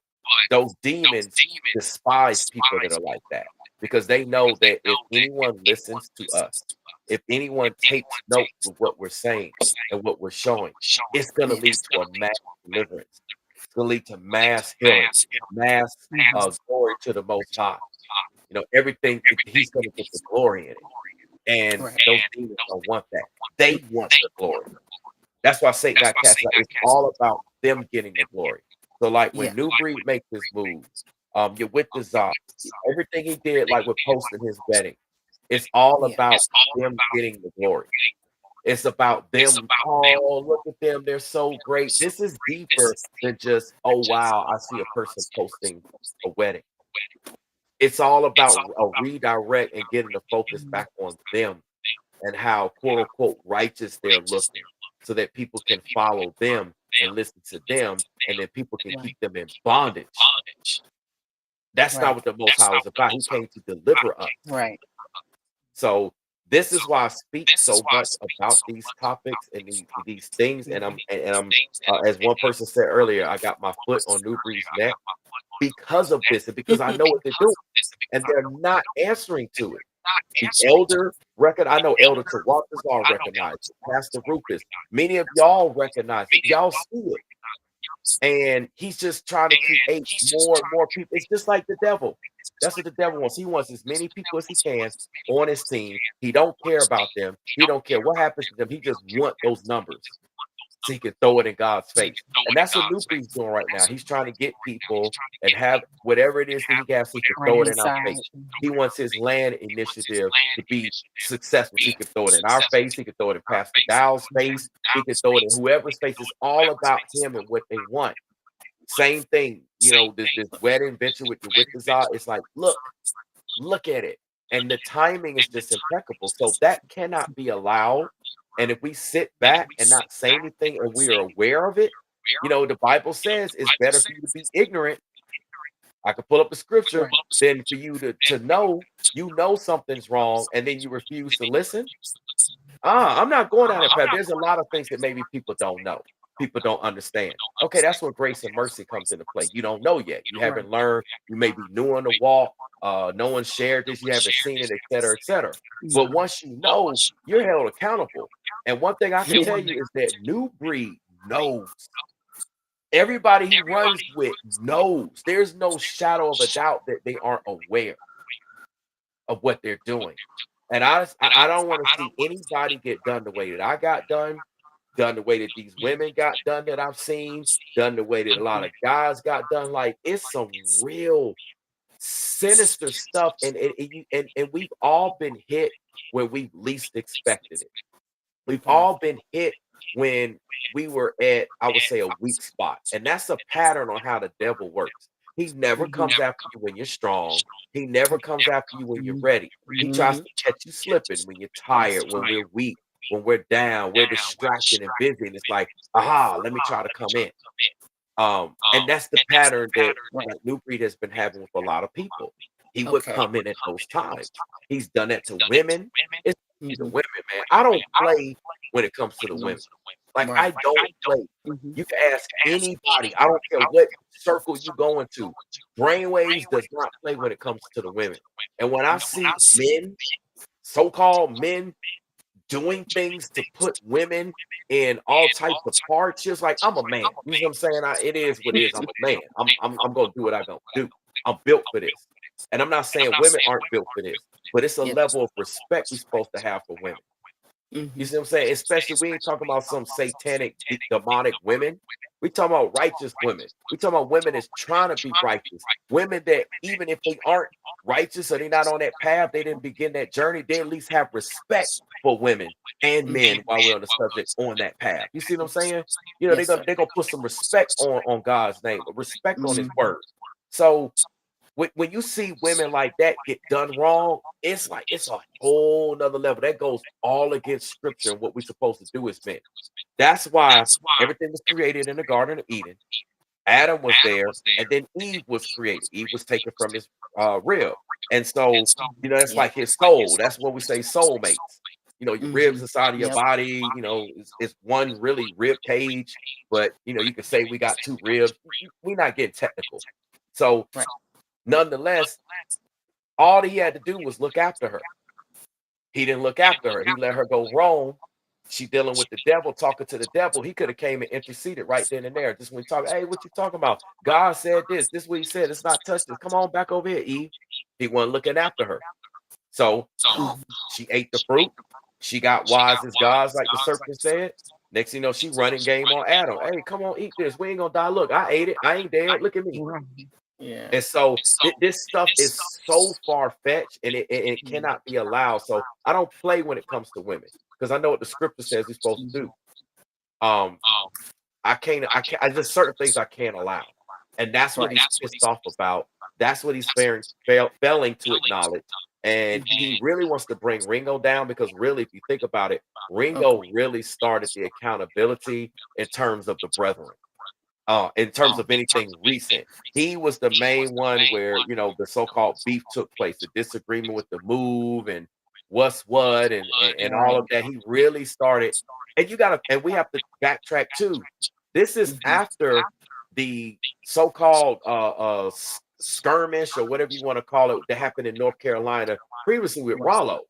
those demons despise people that are like that because they know that if anyone listens to us, if anyone takes note of what we're saying and what we're showing, it's going to lead to a mass deliverance. It's going to lead to mass healing, mass glory to the Most High. Everything, He's going to get the glory in it. And those demons don't want that. They want the glory. That's why Satan got cast out. It's all about them getting the glory. So like when Nubreed makes this move, you're with the Zop, everything he did, like with posting his wedding, it's all about them getting the glory. It's about them. Oh, look at them. They're so great. This is deeper than just, oh, wow, I see a person posting a wedding. It's all about a redirect and getting the focus back on them and how, quote unquote, righteous they're looking so that people can follow them and listen to them and then people can keep them in bondage. That's not what the Most High was about. He came to deliver us. Right. So this is why I speak so much about these topics and these things. And I'm as one person said earlier, I got my foot on Nubreed's neck because of this and because I know what they're doing. And they're not answering to it. The elder I know Elder Tawakazar recognized it. Pastor Rufus. Many of y'all recognize it. Y'all see it. And he's just trying to create more and more people. It's just like the devil. That's what the devil wants. He wants as many people as he can on his team. He don't care about them. He don't care what happens to them. He just wants those numbers so he can throw it in God's face. And that's what Nubreed's doing right now. He's trying to get people and have whatever it is that he has, he can throw it in our face. He wants his land initiative to be successful. He can throw it in our face. He can throw it in Pastor Dow's face. He can throw it in whoever's face. It's all about him and what they want. Same thing, this wedding venture with the Wichita. It's like, look at it. And the timing is just impeccable. So that cannot be allowed. And if we sit back and not say anything and we are aware of it, the Bible says it's better for you to be ignorant. I could pull up the scripture than for you to know something's wrong and then you refuse to listen. I'm not going down that path. There's a lot of things that maybe people don't know. People don't understand. Okay, that's where grace and mercy comes into play. You don't know yet. You haven't learned. You may be new on the walk. No one shared this. You haven't seen it, et cetera, et cetera. But once you know, you're held accountable. And one thing I can tell you is that Nubreed knows. Everybody he runs with knows. There's no shadow of a doubt that they aren't aware of what they're doing. And I don't want to see anybody get done the way that I got done the way that these women got done that I've seen, done the way that a lot of guys got done. Like it's some real sinister stuff, and we've all been hit when we least expected it. We've all been hit when we were at, I would say, a weak spot, and that's a pattern on how the devil works. He never comes after you when you're strong. He never comes after you when you're ready. He tries to catch you slipping when you're tired, when we're weak, when we're down, we're distracted and busy. And it's like, aha, let me try to come in. And that's the pattern that like Nubreed has been having with a lot of people. He would come in at those times. He's done that to women. It's the women, man. I don't play when it comes to the women. Like I don't play. You can ask anybody. I don't care what circle you go into. Brainwaves does not play when it comes to the women. And when I see men, so-called men, doing things to put women in all types of hardships, like I'm a man. You know what I'm saying? It is what it is. I'm a man. I'm gonna do what I'm gonna do. I'm built for this. And I'm not saying women aren't built for this, but it's a level of respect we're supposed to have for women. You see what I'm saying? Especially we ain't talking about some satanic, demonic women. We talking about righteous women. We talking about women that's trying to be righteous. Women that even if they aren't righteous or they're not on that path, they didn't begin that journey. They at least have respect for women and men while we're on the subject on that path. You see what I'm saying? They're gonna put some respect on God's name, respect on His word. So when you see women like that get done wrong, it's like it's a whole nother level. That goes all against scripture and what we're supposed to do as men. That's why everything was created in the Garden of Eden. Adam was there, and then Eve was created. Eve was taken from his rib. And so, that's like his soul. That's what we say soulmates. Your ribs inside of your body, it's one really rib cage, but you can say we got two ribs. We're not getting technical. So nonetheless, all he had to do was look after her. He didn't look after her. He let her go wrong. She dealing with the devil, talking to the devil. He could have came and interceded right then and there. Just when he talk, hey, what you talking about? God said this. This is what he said. It's not touch this. Come on back over here, Eve. He wasn't looking after her. So she ate the fruit. She got wise as gods, like the serpent said. Next thing you know, she running game on Adam. Hey, come on, eat this. We ain't gonna die. Look, I ate it. I ain't dead. Look at me. Yeah. And so this stuff is so far-fetched and it cannot be allowed. So I don't play when it comes to women because I know what the scripture says we're supposed to do. I can't just certain things I can't allow. And that's what he's pissed off about. That's what he's failing to acknowledge. And he really wants to bring Ringo down because really, if you think about it, Ringo really started the accountability in terms of the brethren. In terms of anything recent, he was the main one where the so-called beef took place, the disagreement with the move and what's what and all of that. He really started, and we have to backtrack too. This is after the so-called skirmish or whatever you want to call it that happened in North Carolina previously with Rollo.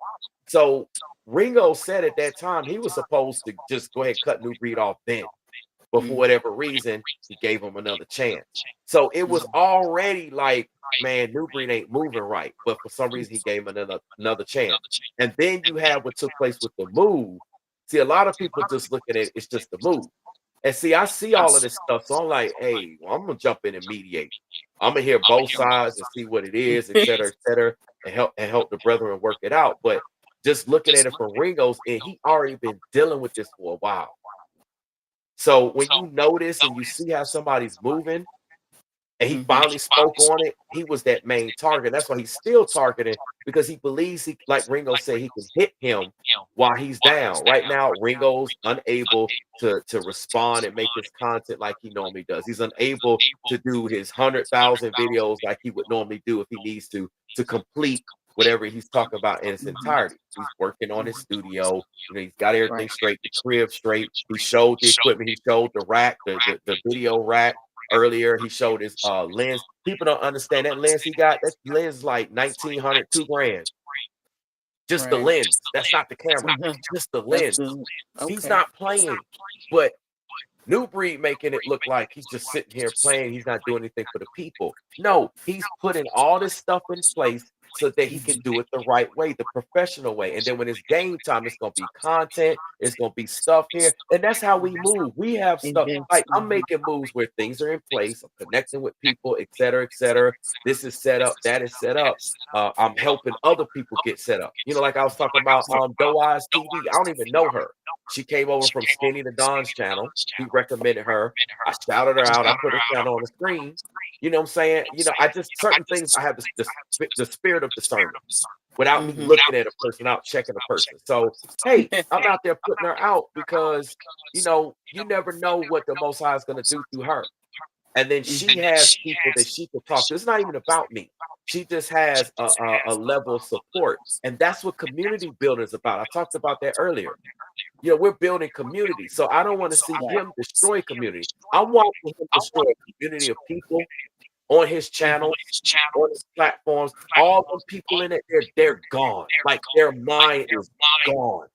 So Ringo said at that time he was supposed to just go ahead and cut Nubreed off then. But for whatever reason, he gave him another chance. So it was already like, man, Nubreed ain't moving right. But for some reason, he gave him another chance. And then you have what took place with the move. See, a lot of people just look at it, it's just the move. And see, I see all of this stuff. So I'm like, hey, well, I'm going to jump in and mediate. I'm going to hear both sides and see what it is, et cetera, and help the brethren work it out. But just looking at it from Ringo's, and he already been dealing with this for a while. So when you notice and you see how somebody's moving, And he finally spoke on it. He was that main target. That's why he's still targeting because he believes he, like Ringo said, he can hit him while he's down. Right now, Ringo's unable to respond and make his content like he normally does. He's unable to do his 100,000 videos like he would normally do if he needs to complete whatever he's talking about in its entirety. He's working on his studio. You know, he's got everything straight, the crib straight. He showed the equipment. He showed the rack, the video rack. Earlier, he showed his lens. People don't understand that lens he got. That lens is like 1,900, $2,000. Just the lens. That's not the camera. Just the lens. He's not playing. But Nubreed making it look like he's just sitting here playing. He's not doing anything for the people. No, he's putting all this stuff in place so that he can do it the right way, the professional way. And then when it's game time, it's going to be content. It's going to be stuff here. And that's how we move. We have stuff like I'm making moves where things are in place. I'm connecting with people, et cetera, et cetera. This is set up. That is set up. I'm helping other people get set up. You know, like I was talking about Doe Eyes TV. I don't even know her. She came over from Skinny to Don's channel. He recommended her. I shouted her out. I put her channel on the screen. You know what I'm saying? You know, I just certain things I have the spirit of discernment without me looking at a person out, checking a person. So, hey, I'm out there putting her out because, you know, you never know what the Most High is going to do through her. And then she has people that she can talk to. It's not even about me. She just has a level of support. And that's what community building is about. I talked about that earlier. You know, we're building community. So I don't want to see him destroy community. I want him to destroy a community of people on his channel, on his platforms. All the people in it, they're gone. Like their mind is gone.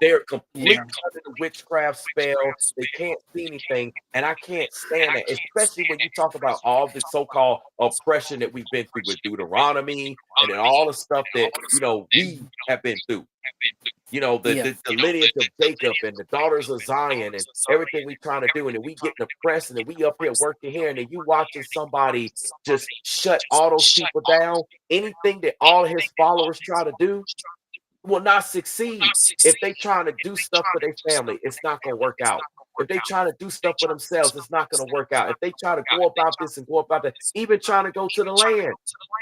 They're completely under the witchcraft spell. They can't see anything. And I can't stand that, especially when you talk about all the so-called oppression that we've been through with Deuteronomy and then all the stuff that, you know, we have been through. You know, the lineage of Jacob and the daughters of Zion and everything we're trying to do. And then we get oppressed and then we up here working here. And then you watching somebody just shut all those people down. Anything that all his followers try to do will not succeed. If they trying to do stuff for their family, it's not going to work out. If they trying to do stuff for themselves, it's not going to work out. If they try to go about this and go about that, even trying to go to the land,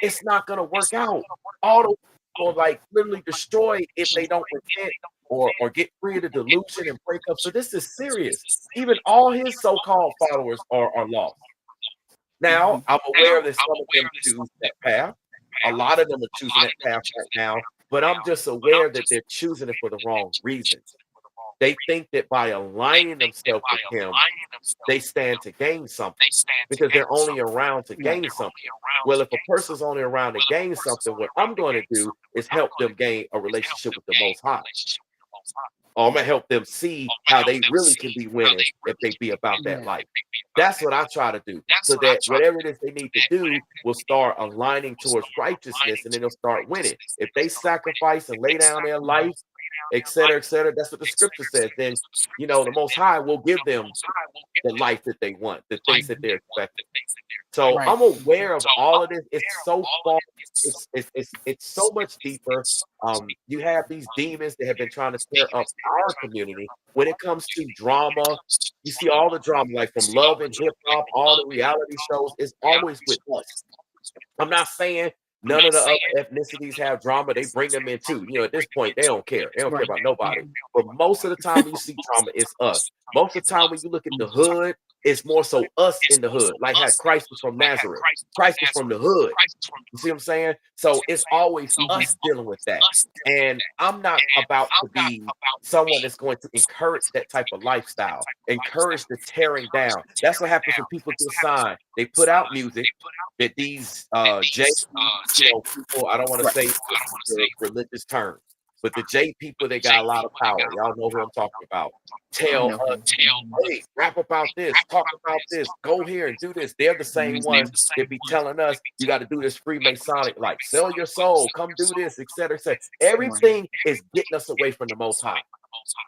it's not going to work out. All those people like literally destroyed if they don't repent or get free of the delusion and break up. So this is serious. Even all his so-called followers are lost. Now, I'm aware that some of them choose that path. A lot of them are choosing that path right now. But I'm just aware that they're choosing it for the wrong reasons. They think that by aligning themselves with him, they stand to gain something because they're only around to gain something. Well, if a person's only around to gain something, what I'm going to do is help them gain a relationship with the Most High. Or I'm going to help them see how they really can be winning if they be about that life. That's what I try to do. So that whatever it is they need to do will start aligning towards righteousness and then they'll start winning. If they sacrifice and lay down their life, et cetera, that's what the scripture says. Then, you know, the Most High will give them the life that they want, the things that they're expecting. So I'm aware of all of this. It's so far, it's so much deeper. You have these demons that have been trying to stir up our community. When it comes to drama, you see all the drama, like from Love and Hip Hop, all the reality shows, it's always with us. I'm not saying none of the other ethnicities have drama. They bring them in too. You know, at this point, they don't care. They don't care about nobody. But most of the time when you see drama, it's us. Most of the time when you look at the hood, it's more so us in the hood. Like how Christ was from Nazareth. Christ was from the hood. You see what I'm saying? So it's always us dealing with that. And I'm not about to be someone that's going to encourage that type of lifestyle, encourage the tearing down. That's what happens when people get signed. They put out music that these people, I don't want to say the religious terms, but the J people, they got a lot of power. Y'all know who I'm talking about. Tell us, hey, rap about this, talk about this, go here and do this. They're the same ones that be telling us you got to do this Freemasonic, like sell your soul, come do this, et cetera, et cetera. Everything is getting us away from the Most High.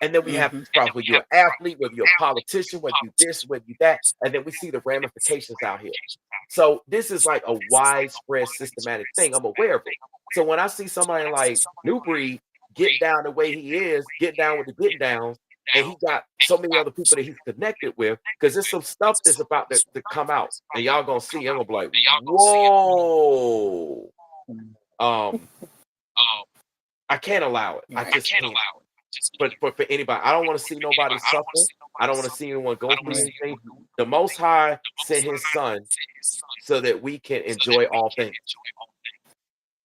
And then we have these problems, whether you're an athlete, whether you're a politician, whether you this, whether you that, and then we see the ramifications out here. So this is like a widespread systematic thing. I'm aware of it. So when I see somebody like Nubreed get down the way he is, get down with the getting downs, and he got so many other people that he's connected with, because there's some stuff that's about to come out, and y'all gonna see. I'm gonna be like, whoa. Um, I can't allow it. I just can't. For anybody, I don't want to see nobody suffer. I don't want to see anyone go through anything. The Most High sent His Son so that we can enjoy all things.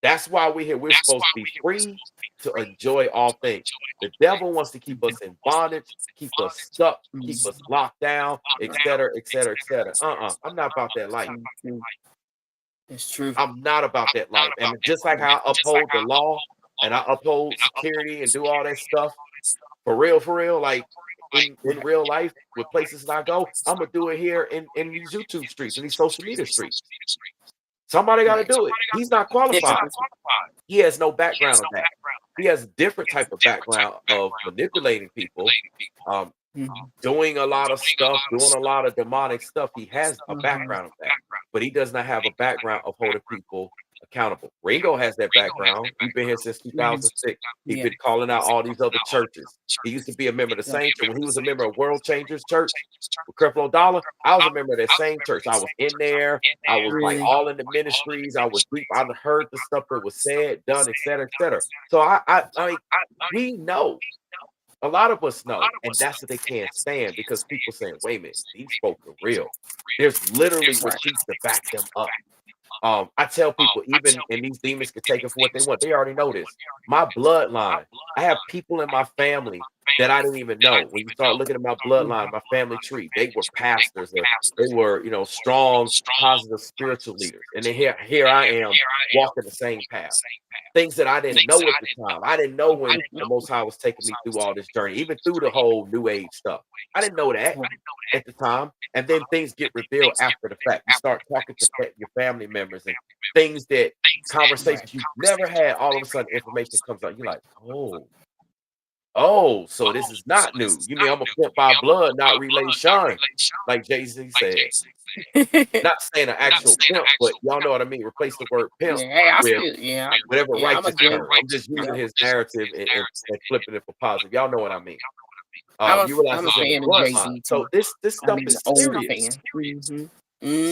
That's why we're here. We're supposed to be free to enjoy all things. The devil wants to keep us in bondage, keep us stuck, keep us locked down, etc., etc., etc. I'm not about that life. It's true. I'm not about that life. And just like how I uphold the law and I uphold security and do all that stuff, for real, like in real life, with places that I go, I'm gonna do it here in these YouTube streets, in these social media streets. Somebody got to do it. He's not qualified. He has no background of that. He has a different type of background of manipulating people, doing a lot of stuff, doing a lot of demonic stuff. He has a background of that, but he does not have a background of holding people accountable. Ringo has that background. He's been here since 2006. He's been calling out all these other churches. He used to be a member of the same church. When he was a member of World Changers Church with Creflo Dollar, I was a member of that same church. I was in there. I was like all in the ministries. I was deep. I heard the stuff that was said, done, etc., etc. So I mean, we know. A lot of us know, and that's what they can't stand, because people saying, "Wait a minute, these folks are real." There's literally receipts to back them up. I tell people, even and these demons can take it for what they want. They already know this. My bloodline, I have people in my family that I didn't even know. When you start looking at my bloodline, my family tree, they were pastors, or they were, strong, positive spiritual leaders. And then here I am walking the same path. Things that I didn't know at the time. I didn't know when the Most High was taking me through all this journey, even through the whole New Age stuff. I didn't know that at the time. And then things get revealed after the fact. You start talking to your family members, and things that conversations you've never had, all of a sudden information comes out. You're like, so this is not new. You mean I'm a pimp by blood, not relation, like Jay-Z said. Not saying an actual pimp, but y'all know what I mean. Replace the word pimp with whatever righteous term. I'm just using his narrative and flipping it for positive. Y'all know what I mean. You realize it's in the bloodline. So this stuff is serious.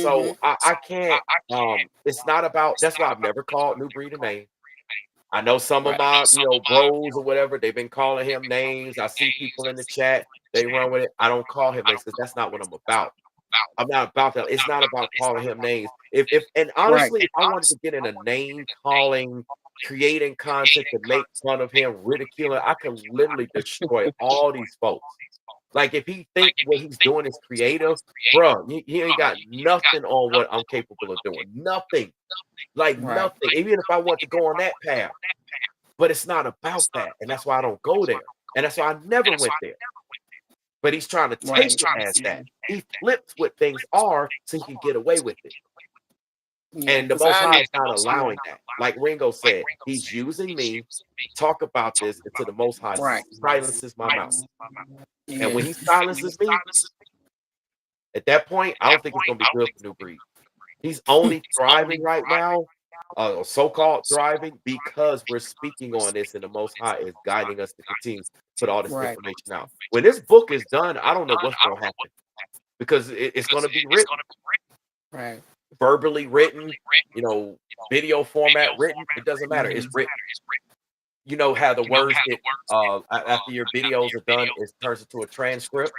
So I can't. It's not about. That's why I've never called Nubreed a name. I know some of my bros or whatever, they've been calling him names. I see people in the chat, they run with it. I don't call him names because that's not what I'm about. I'm not about that. It's not about calling him names. And honestly, if I wanted to get in a name calling, creating content to make fun of him, ridiculing, I can literally destroy all these folks. Like, if he think what he's doing is creative, bro, he ain't got nothing on what I'm capable of doing. Nothing. Like nothing. Even if I want to go on that path. But it's not about that. And that's why I don't go there. And that's why I never went there. But he's trying to take it as that. He flips what things are so he can get away with it. And the Most High is not allowing that. Like Ringo said, he's using me to talk about this until the Most High silences my mouth. And when he silences me, at that point, I don't think it's going to be good for Nubreed. He's only thriving right now, so-called thriving, because we're speaking on this, and the Most High is guiding us to continue to put all this information out. When this book is done, I don't know what's going to happen, because it's going to be written, verbally written, video format written. It doesn't matter. It's written. You know how the words get after your videos are done, it turns into a transcript.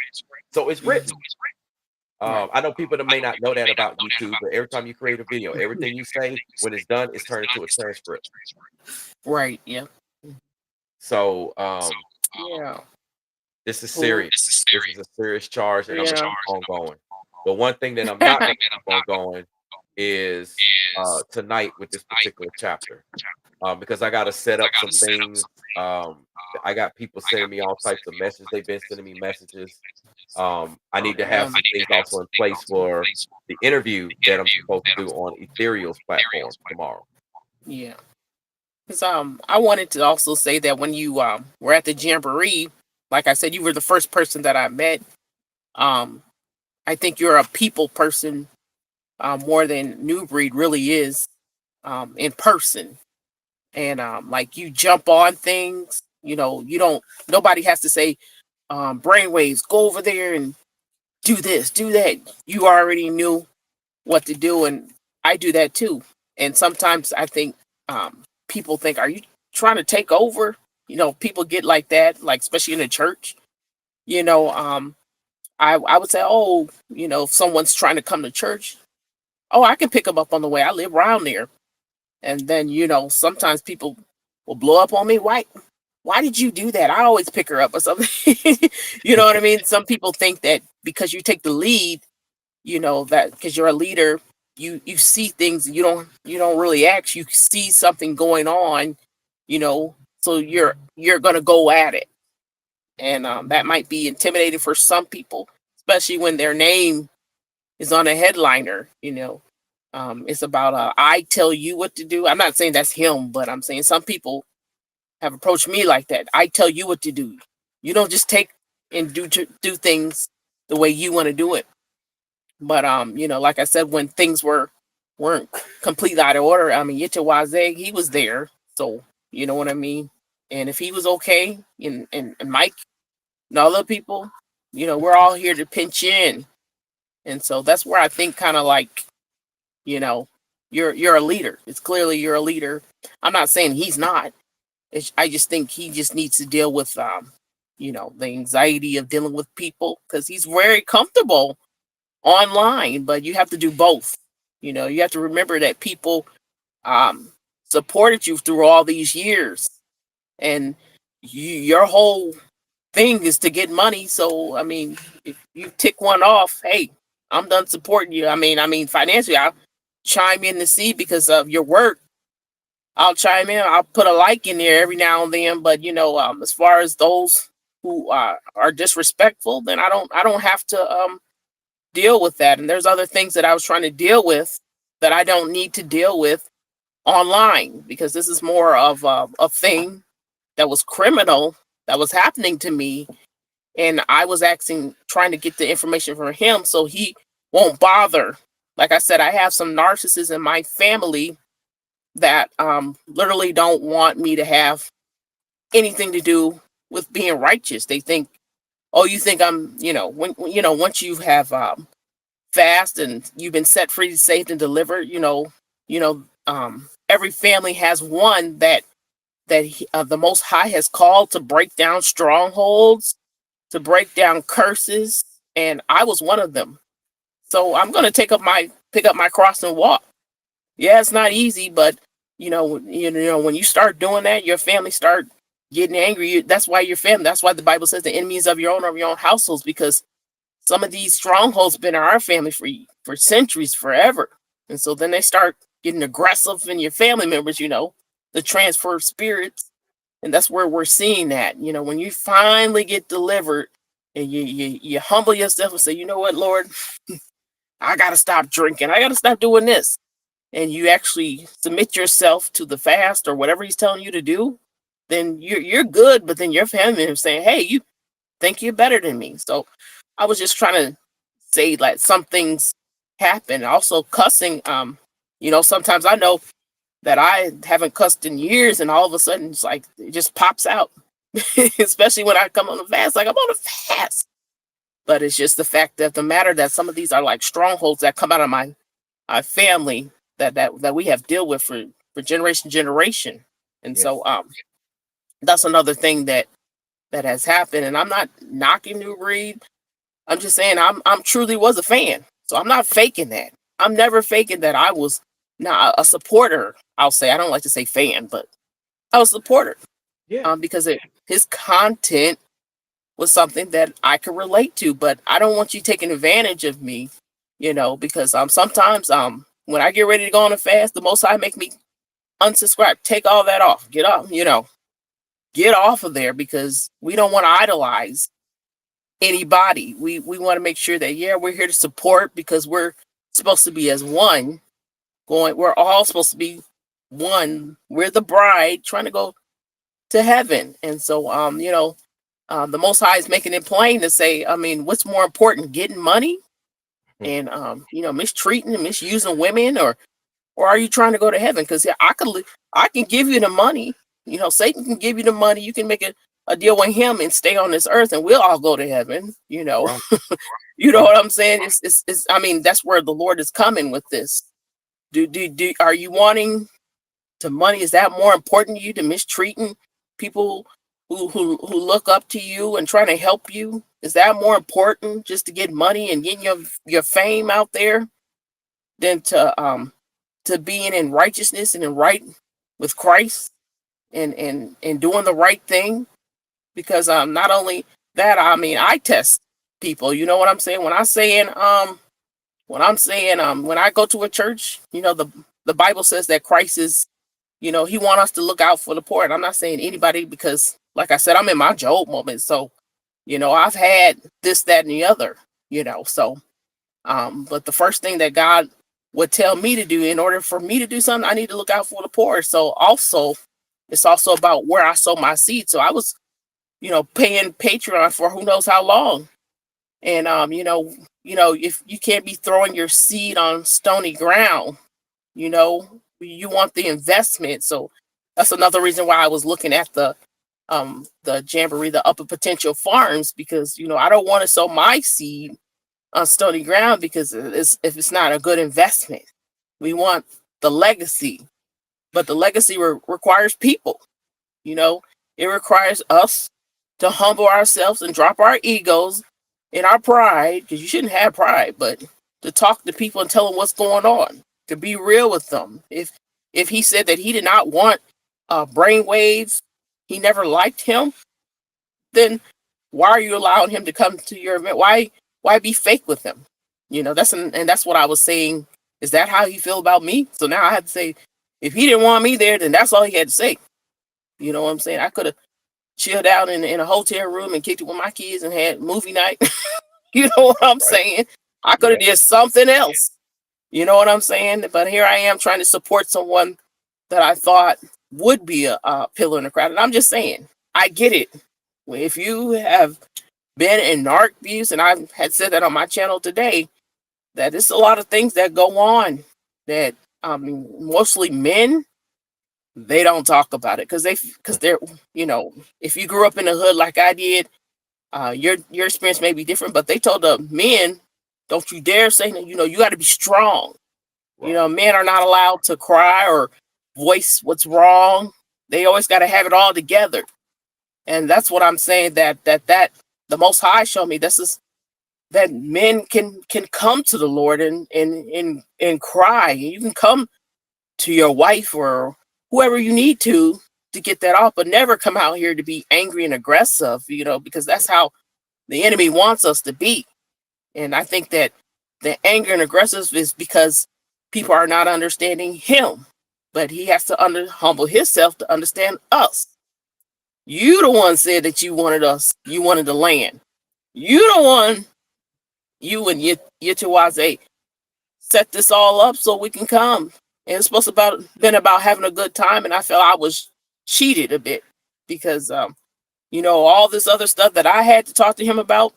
So it's written. I know people that may not know that about YouTube, but every time you create a video, everything you say when it's done is turned into a transcript. Yeah. So this is serious. This is a serious charge, and I'm gonna keep on going. But one thing that I'm not gonna keep on going is tonight with this particular chapter. Because I got to set up some things. I got people sending me all types of messages. They've been sending me messages. I need to have some things also in place for the interview that I'm supposed to do on Ethereal's platform tomorrow. Yeah. Because I wanted to also say that when you were at the Jamboree, like I said, you were the first person that I met. I think you're a people person more than Nubreed really is in person. And like, you jump on things, nobody has to say, brainwaves, go over there and do this, do that. You already knew what to do, and I do that too. And sometimes I think people think, "Are you trying to take over?" People get like that, like especially in the church. You know, I would say, "Oh, if someone's trying to come to church, oh, I can pick them up on the way. I live around there." And then sometimes people will blow up on me. Why did you do that? I always pick her up or something. You know what I mean? Some people think that because you take the lead, that because you're a leader, you see things you don't really act. You see something going on, so you're gonna go at it, and that might be intimidating for some people, especially when their name is on a headliner. It's about I tell you what to do. I'm not saying that's him, but I'm saying some people have approached me like that. I tell you what to do. You don't just take and do things the way you want to do it. But like I said, when things weren't completely out of order, I mean, Yitawazeg, he was there, so you know what I mean. And if he was okay, and Mike and other people, we're all here to pinch in, and so that's where I think kind of like, you know, you're a leader. It's clearly you're a leader. I'm not saying he's not. I just think he just needs to deal with the anxiety of dealing with people because he's very comfortable online, but you have to do both. You have to remember that people um supported you through all these years, and your whole thing is to get money. So I mean, if you tick one off, hey, I'm done supporting you. I mean financially, I'll chime in to see because of your work. I'll chime in. I'll put a like in there every now and then. But as far as those who are disrespectful, then I don't have to deal with that. And there's other things that I was trying to deal with that I don't need to deal with online because this is more of a thing that was criminal that was happening to me, and I was trying to get the information from him so he won't bother. Like I said, I have some narcissists in my family that literally don't want me to have anything to do with being righteous. They think, oh, you think I'm, once you have fast and you've been set free, saved, and delivered, every family has one that the Most High has called to break down strongholds, to break down curses, and I was one of them. So I'm gonna pick up my cross and walk. Yeah, it's not easy, but when you start doing that, your family start getting angry. That's why your family. That's why the Bible says the enemies of your own households, because some of these strongholds been in our family for centuries, forever, and so then they start getting aggressive in your family members. The transfer of spirits, and that's where we're seeing that. When you finally get delivered and you humble yourself and say, you know what, Lord, I gotta stop drinking. I gotta stop doing this, and you actually submit yourself to the fast or whatever he's telling you to do, then you're good. But then your family members saying, hey, you think you're better than me. So I was just trying to say like some things happen. Also cussing, sometimes I know that I haven't cussed in years, and all of a sudden it's like it just pops out. Especially when I come on a fast, like I'm on a fast. But it's just the fact that the matter that some of these are like strongholds that come out of my family that we have dealt with for generation. And Yes. so that's another thing that has happened. And I'm not knocking Nubreed. I'm just saying I'm truly was a fan. So I'm not faking that. I'm never faking that I was not a supporter. I'll say, I don't like to say fan, but I was a supporter. Yeah. Because his content was something that I could relate to. But I don't want you taking advantage of me, because sometimes when I get ready to go on a fast, the Most High make me unsubscribe, take all that off, get off, get off of there, because we don't want to idolize anybody. We want to make sure that, yeah, we're here to support, because we're supposed to be as one we're all supposed to be one. We're the bride trying to go to heaven. And so the Most High is making it plain to say, I mean, what's more important, getting money and mistreating and misusing women, or are you trying to go to heaven? Because I can give you the money. Satan can give you the money. You can make a deal with him and stay on this earth, and we'll all go to heaven. You know, Right. you know Right. what I'm saying? It's. I mean, that's where the Lord is coming with this. Do are you wanting to money? Is that more important to you, to mistreating people who look up to you and trying to help you? Is that more important, just to get money and getting your fame out there, than to being in righteousness and in right with Christ, and doing the right thing? Because not only that, I mean, I test people. You know what I'm saying? When I go to a church, the Bible says that Christ is, he want us to look out for the poor. And I'm not saying anybody, because like I said, I'm in my Job moment. So, I've had this, that, and the other, so but the first thing that God would tell me to do, in order for me to do something, I need to look out for the poor. So also, it's also about where I sow my seed. So I was, paying Patreon for who knows how long. And if you can't be throwing your seed on stony ground, you want the investment. So that's another reason why I was looking at the Jamboree, the Upper Potential Farms, because I don't want to sow my seed on stony ground, because if it's not a good investment. We want the legacy, but the legacy requires people. It requires us to humble ourselves and drop our egos and our pride, because you shouldn't have pride, but to talk to people and tell them what's going on, to be real with them. If he said that he did not want brain waves, he never liked him, then why are you allowing him to come to your event? Why be fake with him? That's what I was saying. Is that how he feel about me? So now I have to say, if he didn't want me there, then that's all he had to say. You know what I'm saying? I could have chilled out in a hotel room and kicked it with my kids and had movie night. You know what I'm Right. saying? I could have Yeah. did something else. You know what I'm saying? But here I am trying to support someone that I thought would be a pillar in the crowd. And I'm just saying, I get it. If you have been in narc abuse, and I had said that on my channel today, that it's a lot of things that go on that, mostly men, they don't talk about it, because they're, if you grew up in the hood like I did, your experience may be different, but they told the men, don't you dare say that, you got to be strong. Right. Men are not allowed to cry or voice what's wrong. They always got to have it all together. And that's what I'm saying, that the Most High showed me, this is that men can come to the Lord and cry. You can come to your wife or whoever you need to get that off, but never come out here to be angry and aggressive, because that's how the enemy wants us to be. And I think that the anger and aggressive is because people are not understanding him, but he has to humble himself to understand us. You the one said that you wanted the land. You the one, you and Yitawaze set this all up so we can come. And it's supposed to been about having a good time, and I felt I was cheated a bit, because all this other stuff that I had to talk to him about,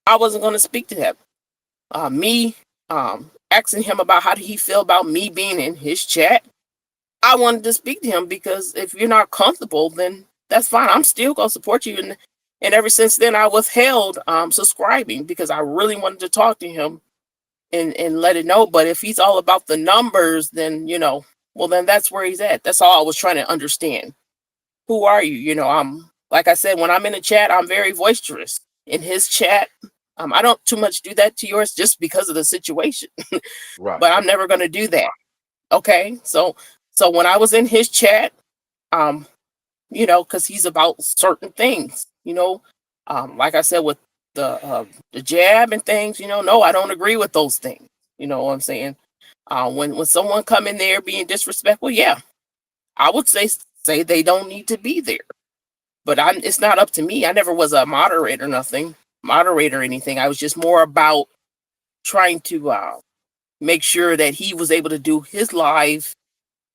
I wasn't going to speak to him. Me asking him about how did he feel about me being in his chat, I wanted to speak to him, because if you're not comfortable, then that's fine. I'm still going to support you. And ever since then, I withheld subscribing, because I really wanted to talk to him and let it know. But if he's all about the numbers, then, well, then that's where he's at. That's all I was trying to understand. Who are you? I'm, like I said, when I'm in a chat, I'm very boisterous. In his chat, I don't too much do that to yours, just because of the situation. Right. But I'm never going to do that. Okay. So when I was in his chat, because he's about certain things, like I said, with the jab and things, no, I don't agree with those things. You know what I'm saying? When someone come in there being disrespectful, yeah, I would say they don't need to be there. But it's not up to me. I never was a moderator, or anything. I was just more about trying to make sure that he was able to do his live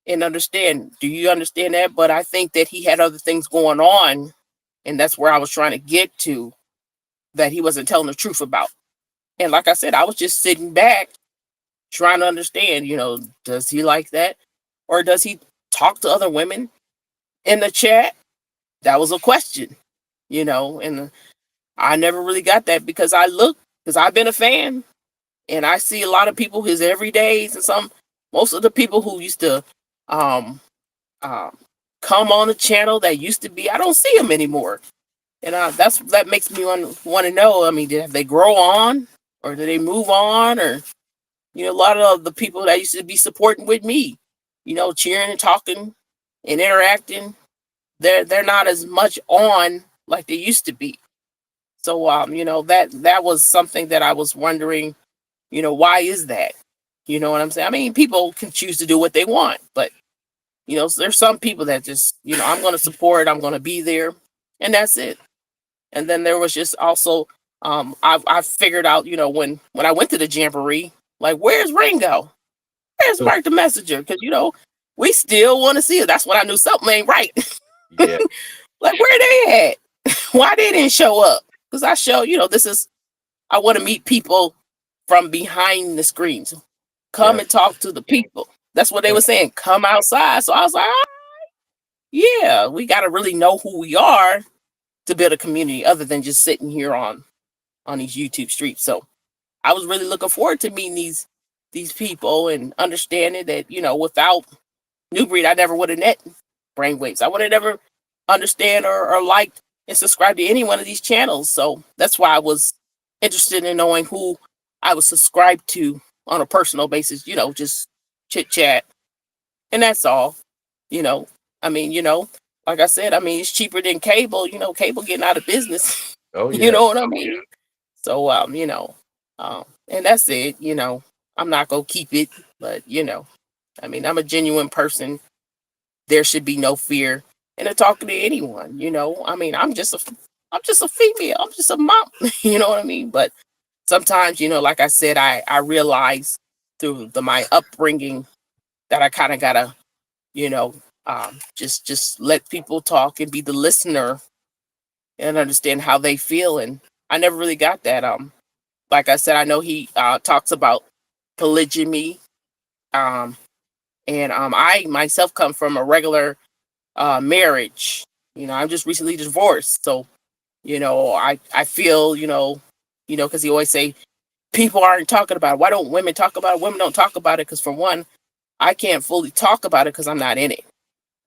and understand. Do you understand that? But I think that he had other things going on, and that's where I was trying to get to, that he wasn't telling the truth about. And like I said, I was just sitting back trying to understand, does he like that? Or does he talk to other women in the chat? That was a question. and I never really got that because because I've been a fan and I see a lot of people his everydays and most of the people who used to um, um, come on the channel that used to be, I don't see them anymore. And that makes me want to know. I mean, did they grow on, or did they move on, or a lot of the people that used to be supporting with me, cheering and talking and interacting, they're not as much on like they used to be. So that was something that I was wondering, why is that? You know what I'm saying? I mean, people can choose to do what they want, but there's some people that just, I'm going to support, I'm going to be there, and that's it. And then there was just also, I figured out, when I went to the jamboree, like, where's Ringo? Where's Mark the Messenger? Because we still want to see it. That's when I knew something ain't right. Yeah. Like, where they at? Why they didn't show up? Because I show, I want to meet people from behind the screens. Come Yeah. and talk to the people. That's what they were saying. Come outside. So I was like, yeah, we got to really know who we are to build a community other than just sitting here on these YouTube streets. So I was really looking forward to meeting these people and understanding that, without Nubreed, I never would have met Brainwaves. I would have never understand or liked and subscribed to any one of these channels. So that's why I was interested in knowing who I was subscribed to on a personal basis, just chit chat. And that's all. You know, I mean, like I said, I mean, it's cheaper than cable, cable getting out of business. Oh You yeah. know what I mean? So, and that's it, I'm not going to keep it, but, I mean, I'm a genuine person. There should be no fear in talking to anyone, I mean, I'm just a female. I'm just a mom. You know what I mean? But sometimes, like I said, I realize through my upbringing that I kind of gotta, you know, just let people talk and be the listener and understand how they feel. And I never really got that. Like I said, I know he talks about polygamy. Um, and I myself come from a regular marriage. I'm just recently divorced, so I feel because he always say people aren't talking about it. Why don't women talk about it? Women don't talk about it because for one, I can't fully talk about it because I'm not in it.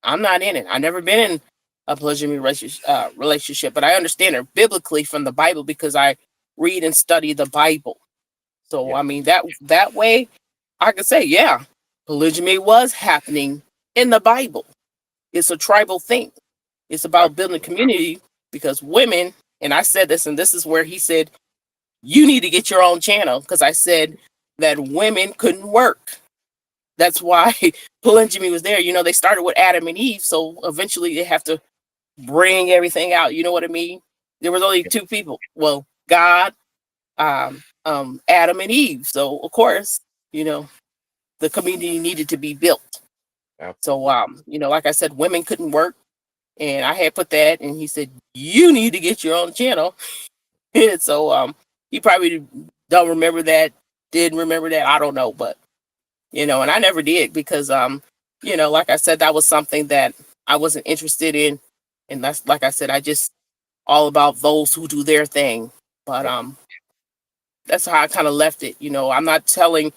I'm not in it. I've never been in a polygamy relationship, but I understand it biblically from the Bible because I read and study the Bible. So Yeah. I mean that way I could say, yeah, polygamy was happening in the Bible. It's a tribal thing. It's about building a community because women, and I said this, and this is where he said, you need to get your own channel because I said that women couldn't work. That's why polygamy was there. They started with Adam and Eve, so eventually they have to bring everything out. You know what I mean? There was only two people. Well, God, Adam and Eve. So of course, the community needed to be built. So Absolutely. like I said, women couldn't work. And I had put that, and he said, "You need to get your own channel." And so, he probably don't remember that, didn't remember that. I don't know, but and I never did because, like I said, that was something that I wasn't interested in, and that's like I said, I just all about those who do their thing. But Yep. that's how I kind of left it. I'm not telling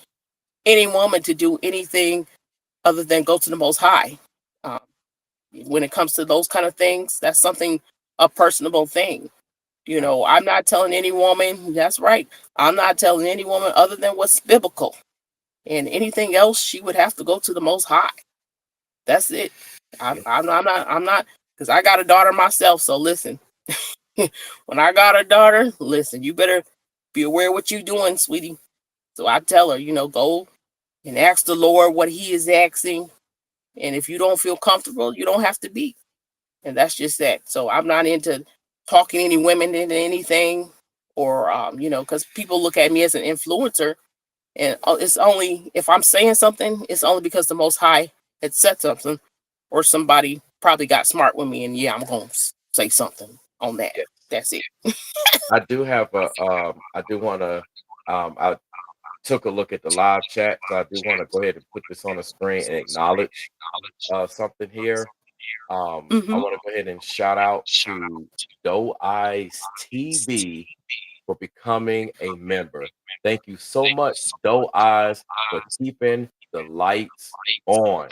any woman to do anything other than go to the Most High. Um, when it comes to those kind of things, that's something a personable thing. I'm not telling any woman, that's right. I'm not telling any woman other than what's biblical. And anything else, she would have to go to the Most High. That's it. Yep. I'm not, because I got a daughter myself. So listen, when I got a daughter, listen, you better be aware of what you're doing, sweetie. So I tell her, go and ask the Lord what He is asking. And if you don't feel comfortable, you don't have to be. And that's just that. So I'm not into talking any women into anything, or because people look at me as an influencer, and it's only if I'm saying something, it's only because the Most High had said something, or somebody probably got smart with me, and yeah, I'm gonna say something on that. Yeah. That's it. I do have a I do want to I took a look at the live chat, so I do want to go ahead and put this on the screen and acknowledge something here. I Hmm. want to go ahead and shout out to Doe Eyes TV for becoming a member. Thank you so much, Doe Eyes, for keeping the lights on.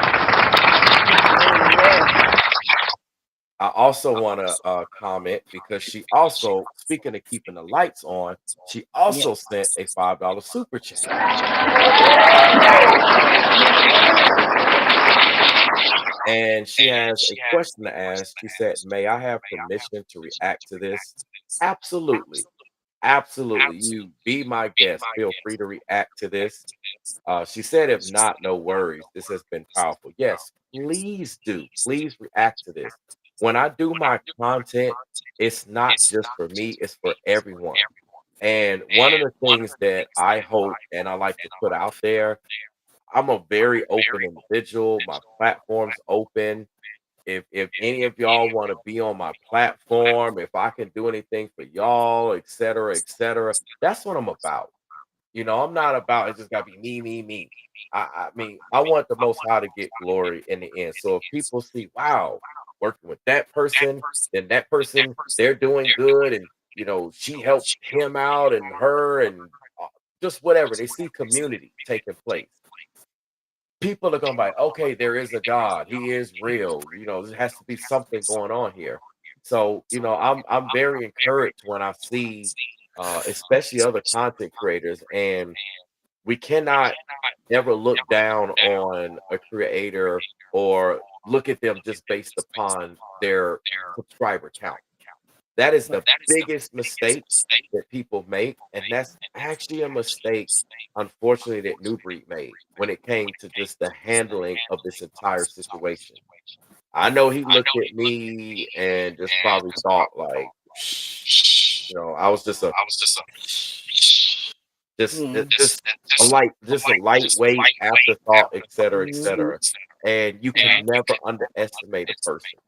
I also want to comment because she also, speaking of keeping the lights on, she also Yes. sent a $5 super chat. And she has a question to ask. She said, "May I have permission to react to this?" Absolutely. Absolutely. You be my guest. Feel free to react to this. She said, "If not, no worries. This has been powerful." Yes, please do. Please react to this. When I do my content, it's not just for me, it's for everyone. And one of the things that I hope and I like to put out there, I'm a very open individual. My platform's open. If any of y'all want to be on my platform, if I can do anything for y'all, et cetera, that's what I'm about. You know, I'm not about it just gotta be me, me, me. I mean, I want the most high to get glory in the end. So if people see, wow, working with that person, then that person, they're doing good, and she helped him out and her and just whatever. They see community taking place. People are gonna be like, okay, there is a God, he is real. There has to be something going on here. So, I'm very encouraged when I see especially other content creators, and we cannot ever look down on a creator or look at them just based upon their subscriber count. That is the biggest mistake that people make, and that's actually a mistake, unfortunately, that Nubreed made when it came to just the handling of this entire situation. I know he looked at me and just probably thought like, I was just a just a lightweight afterthought, et cetera, and you can never underestimate a person.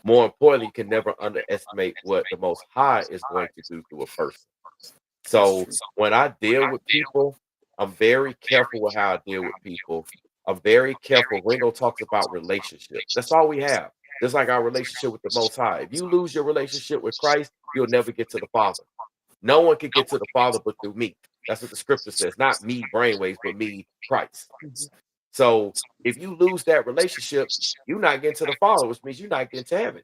More importantly, you can never underestimate what the Most High is going to do through a person. That's So true. when I deal with people, I'm very careful with how I deal with people. I'm very careful. Ringo talks about relationships. That's all we have. Just like our relationship with the Most High. If you lose your relationship with Christ, you'll never get to the Father. No one can get to the Father but through me. That's what the scripture says. Not me, brainwaves, but me, Christ. Mhm. So if you lose that relationship, you're not getting to the Father, which means you're not getting to heaven.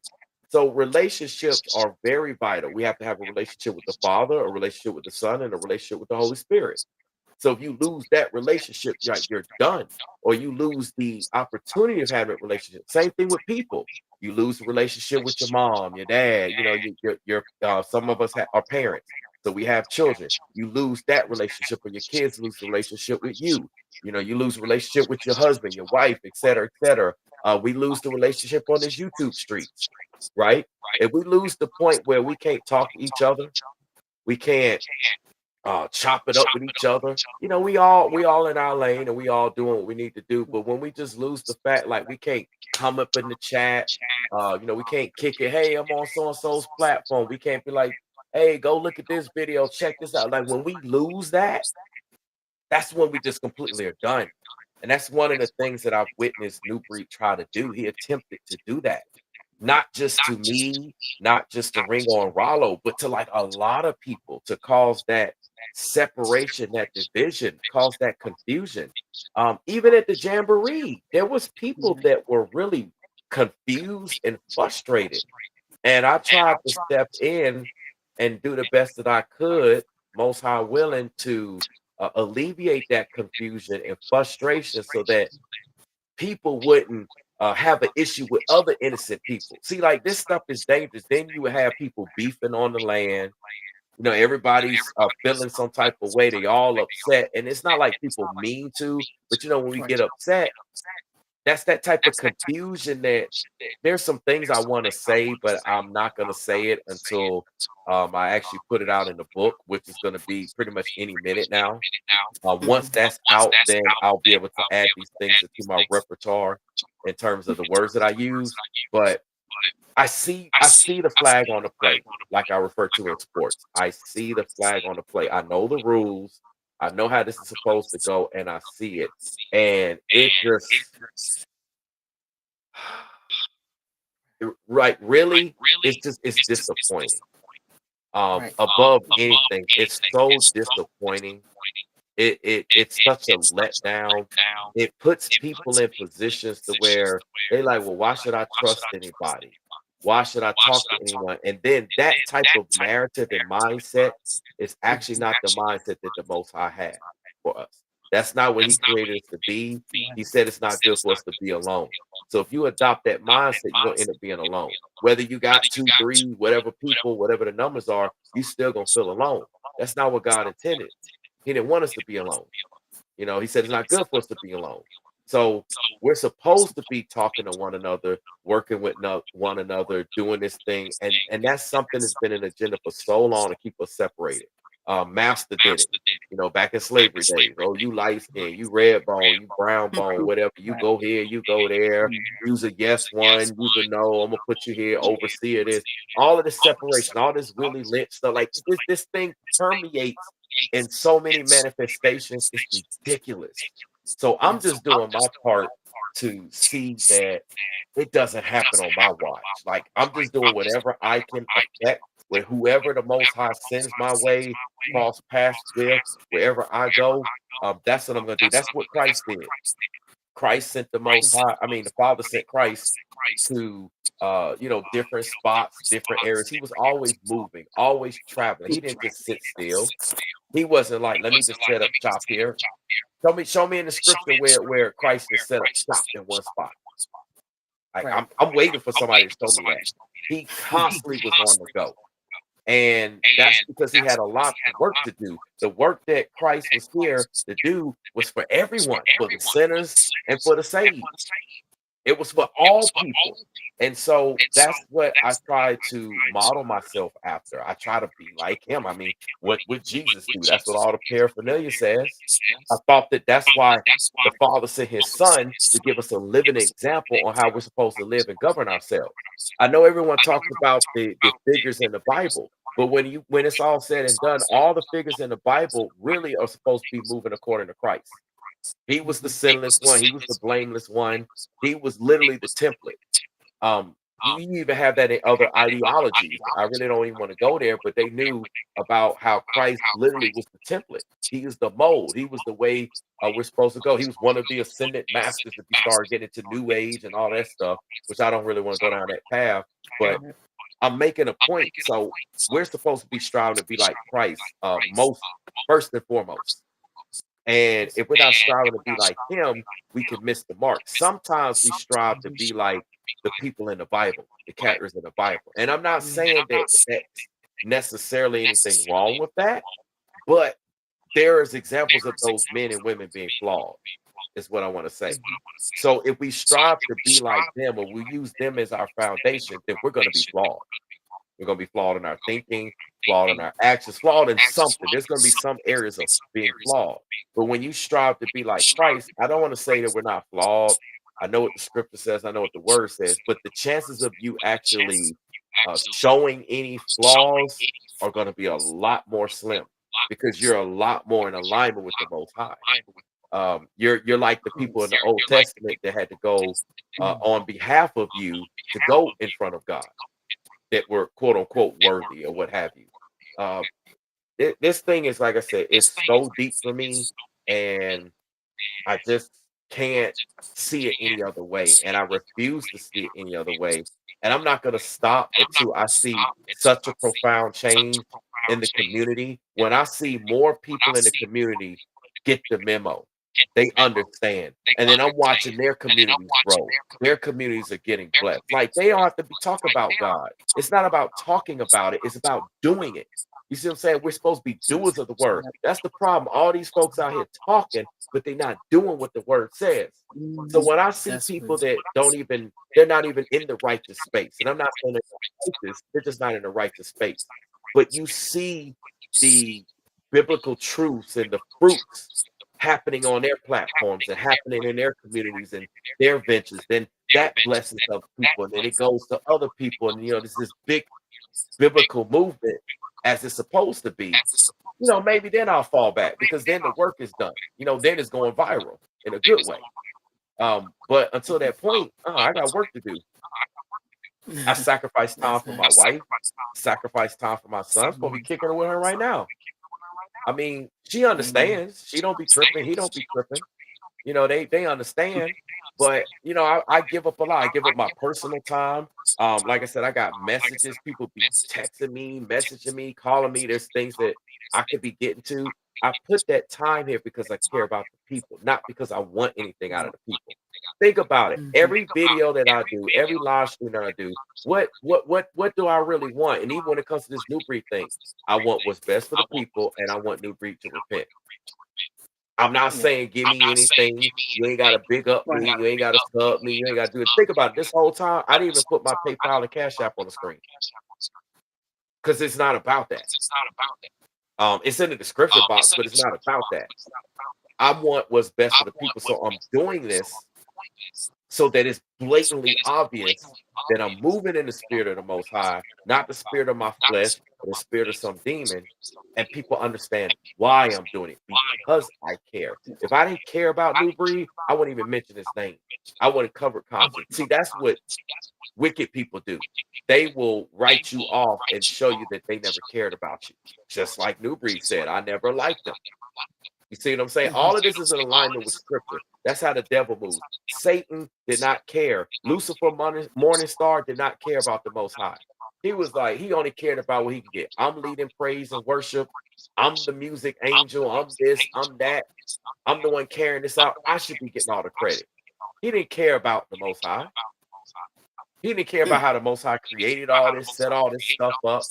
So relationships are very vital. We have to have a relationship with the Father, a relationship with the Son, and a relationship with the Holy Spirit. So if you lose that relationship, you're done, or you lose the opportunity of having a relationship. Same thing with people. You lose the relationship with your mom, your dad. Some of us are parents, so we have children. You lose that relationship, or your kids lose the relationship with you. You lose the relationship with your husband, your wife, et cetera, et cetera. We lose the relationship on this YouTube streets, right? If we lose the point where we can't talk to each other, we can't chop it up with each other. We all in our lane and we all doing what we need to do. But when we just lose the fact, like we can't come up in the chat, we can't kick it. Hey, I'm on so and so's platform. We can't be like, hey, go look at this video, check this out. Like when we lose that, that's when we just completely are done. And that's one of the things that I've witnessed New Breed try to do. He attempted to do that, not just to me, not just to Ringo and Rollo, but to like a lot of people, to cause that separation, that division, cause that confusion. Even at the Jamboree, there was people that were really confused and frustrated. And I tried to step in and do the best that I could, most high willing, to alleviate that confusion and frustration so that people wouldn't have an issue with other innocent people. See, like this stuff is dangerous. Then you would have people beefing on the land. Everybody's feeling some type of way. They all upset, and it's not like people mean to, but when we Right. get upset, that's that type of confusion that there's some things I want to say, but I'm not going to say it until I actually put it out in the book, which is going to be pretty much any minute now. Once Mhm. that's out, then I'll be able to add these things into my repertoire in terms of the words that I use. But I see the flag on the play, like I refer to in sports. I see the flag on the play. I know the rules. I know how this is supposed to go, and I see it. And it just Right, really, it's disappointing. Right. Above anything, it's so disappointing. It's such a letdown. It puts people in positions to where they like, well, why should I trust anybody? Why should I talk to anyone? And then that type of narrative and mindset is actually not the mindset that the Most High had for us. That's not what He created us to be. He said it's not good for us to be alone. So if you adopt that mindset, you're gonna end up being alone. Whether you got two, three, whatever people, whatever the numbers are, you still gonna feel alone. That's not what God intended. He didn't want us to be alone. He said it's not good for us to be alone. So we're supposed to be talking to one another, working with one another, doing this thing, and that's something that's been an agenda for so long to keep us separated. Master did it, back in slavery days. Oh, you light skin, you red bone, you brown bone, whatever. You Right. go here, you go there. Use a yes one, use a no. I'm gonna put you here, overseer this. All of this separation, all this Willie Lynch stuff, like this thing permeates in so many manifestations. It's ridiculous. So I'm Yes. just doing my part to see that it doesn't happen on my watch. Like I'm just doing whatever I can affect with whoever the Most High sends my way, cross paths with, wherever I go. That's what I'm gonna do. That's what Christ did. Christ sent the Most High. I mean, the Father sent Christ to different spots, different areas. He was always moving, always traveling. He didn't just sit still. He wasn't like, let me just set up shop here. Show me in the scripture where Christ just set up shop in one spot. Like Right. I'm waiting for somebody to show me that. He constantly was on the go. And that's because he had a lot of work to do. The work that Christ was here to do was for everyone, for the sinners and for the saved. It was for all people. And so that's what I try to model myself after. I try to be like him. I mean, what would Jesus do? That's what all the paraphernalia says. I thought that that's why the Father sent his son to give us a living example on how we're supposed to live and govern ourselves. I know everyone talks about the figures in the Bible, but when it's all said and done, all the figures in the Bible really are supposed to be moving according to Christ. He was the sinless one. He was the blameless one. He was literally the template. You even have that in other ideologies. I really don't even want to go there, but they knew about how Christ literally was the template. He is the mold. He was the way we're supposed to go. He was one of the ascendant masters if you start getting into New Age and all that stuff, which I don't really want to go down that path. But I'm making a point. So we're supposed to be striving to be like Christ, most first and foremost. And if we're not striving to be like him, we can miss the mark. Sometimes we strive to be like the people in the Bible, the characters in the Bible. And I'm not saying that that's necessarily anything wrong with that, but there is examples of those men and women being flawed, is what I want to say. So if we strive to be like them or we use them as our foundation, then we're going to be flawed. We're going to be flawed in our thinking, flawed in our actions, flawed in something. There's going to be some areas of being flawed. But when you strive to be like Christ, I don't want to say that we're not flawed. I know what the scripture says, I know what the word says, but the chances of you actually showing any flaws are going to be a lot more slim because you're a lot more in alignment with the Most High. You're like the people in the Old Testament that had to go on behalf of you to go in front of God that were quote unquote worthy or what have you. Uh, this thing is like I said, it's so deep for me, and I just can't see it any other way, and I refuse to see it any other way. And I'm not going to stop until I see such a profound change in the community. When I see more people in the community get the memo, they understand, and then I'm watching their communities grow. Their communities are getting blessed. Like they don't have to talk about God. It's not about talking about it. It's about doing it. You see what I'm saying? We're supposed to be doers of the word. That's the problem. All these folks out here talking, but they're not doing what the word says. So when I see That's people true. that don't even, they're not even in the righteous space, and I'm not saying they're righteous, they're just not in the righteous space. But you see the biblical truths and the fruits happening on their platforms and happening in their communities and their ventures, then that blesses other people, and then it goes to other people, and there's this big biblical movement as it's supposed to be. Maybe then I'll fall back because then the work is done. Then it's going viral in a good way. But until that point, I got work to do. I sacrificed time That's for my nice. wife, sacrificed time for my son. Supposed to be kicking it with her right now. I mean, she Amen. understands. She don't be tripping. He don't be tripping. They understand, but I give up a lot. I give up my personal time. Like I said, I got messages. People be texting me, messaging me, calling me. There's things that I could be getting to. I put that time here because I care about the people, not because I want anything out of the people. Think about it. Mhm. Every video that I do, every live stream that I do, what do I really want? And even when it comes to this new breed thing, I want what's best for the people, and I want new breed to repent. I'm not Yeah. saying give me anything. You ain't gotta big up Right. me. You ain't gotta sub me. You ain't gotta do it. Think about it. This whole time, I didn't even put my PayPal and Cash App on the screen because it's not about that. It's in the description box, but it's not about that. I want what's best for the people. So I'm doing this so that it's blatantly obvious that I'm moving in the spirit of the Most High, not the spirit of my flesh or the spirit of some demon. And people understand why I'm doing it because I care. If I didn't care about New Breed, I wouldn't even mention his name. I wouldn't cover content. See, that's what wicked people do. They will write you off and show you that they never cared about you. Just like New Breed said, I never liked them. You see what I'm saying? Mhm. All of this is in alignment with scripture. That's how the devil moves. Satan did not care. Lucifer, morning star, did not care about the Most High. He was like, he only cared about what he could get. I'm leading praise and worship. I'm the music angel. I'm this, I'm that. I'm the one carrying this out. I should be getting all the credit. He didn't care about the Most High. He didn't care about Mm. how the Most High created all this, set all this stuff up,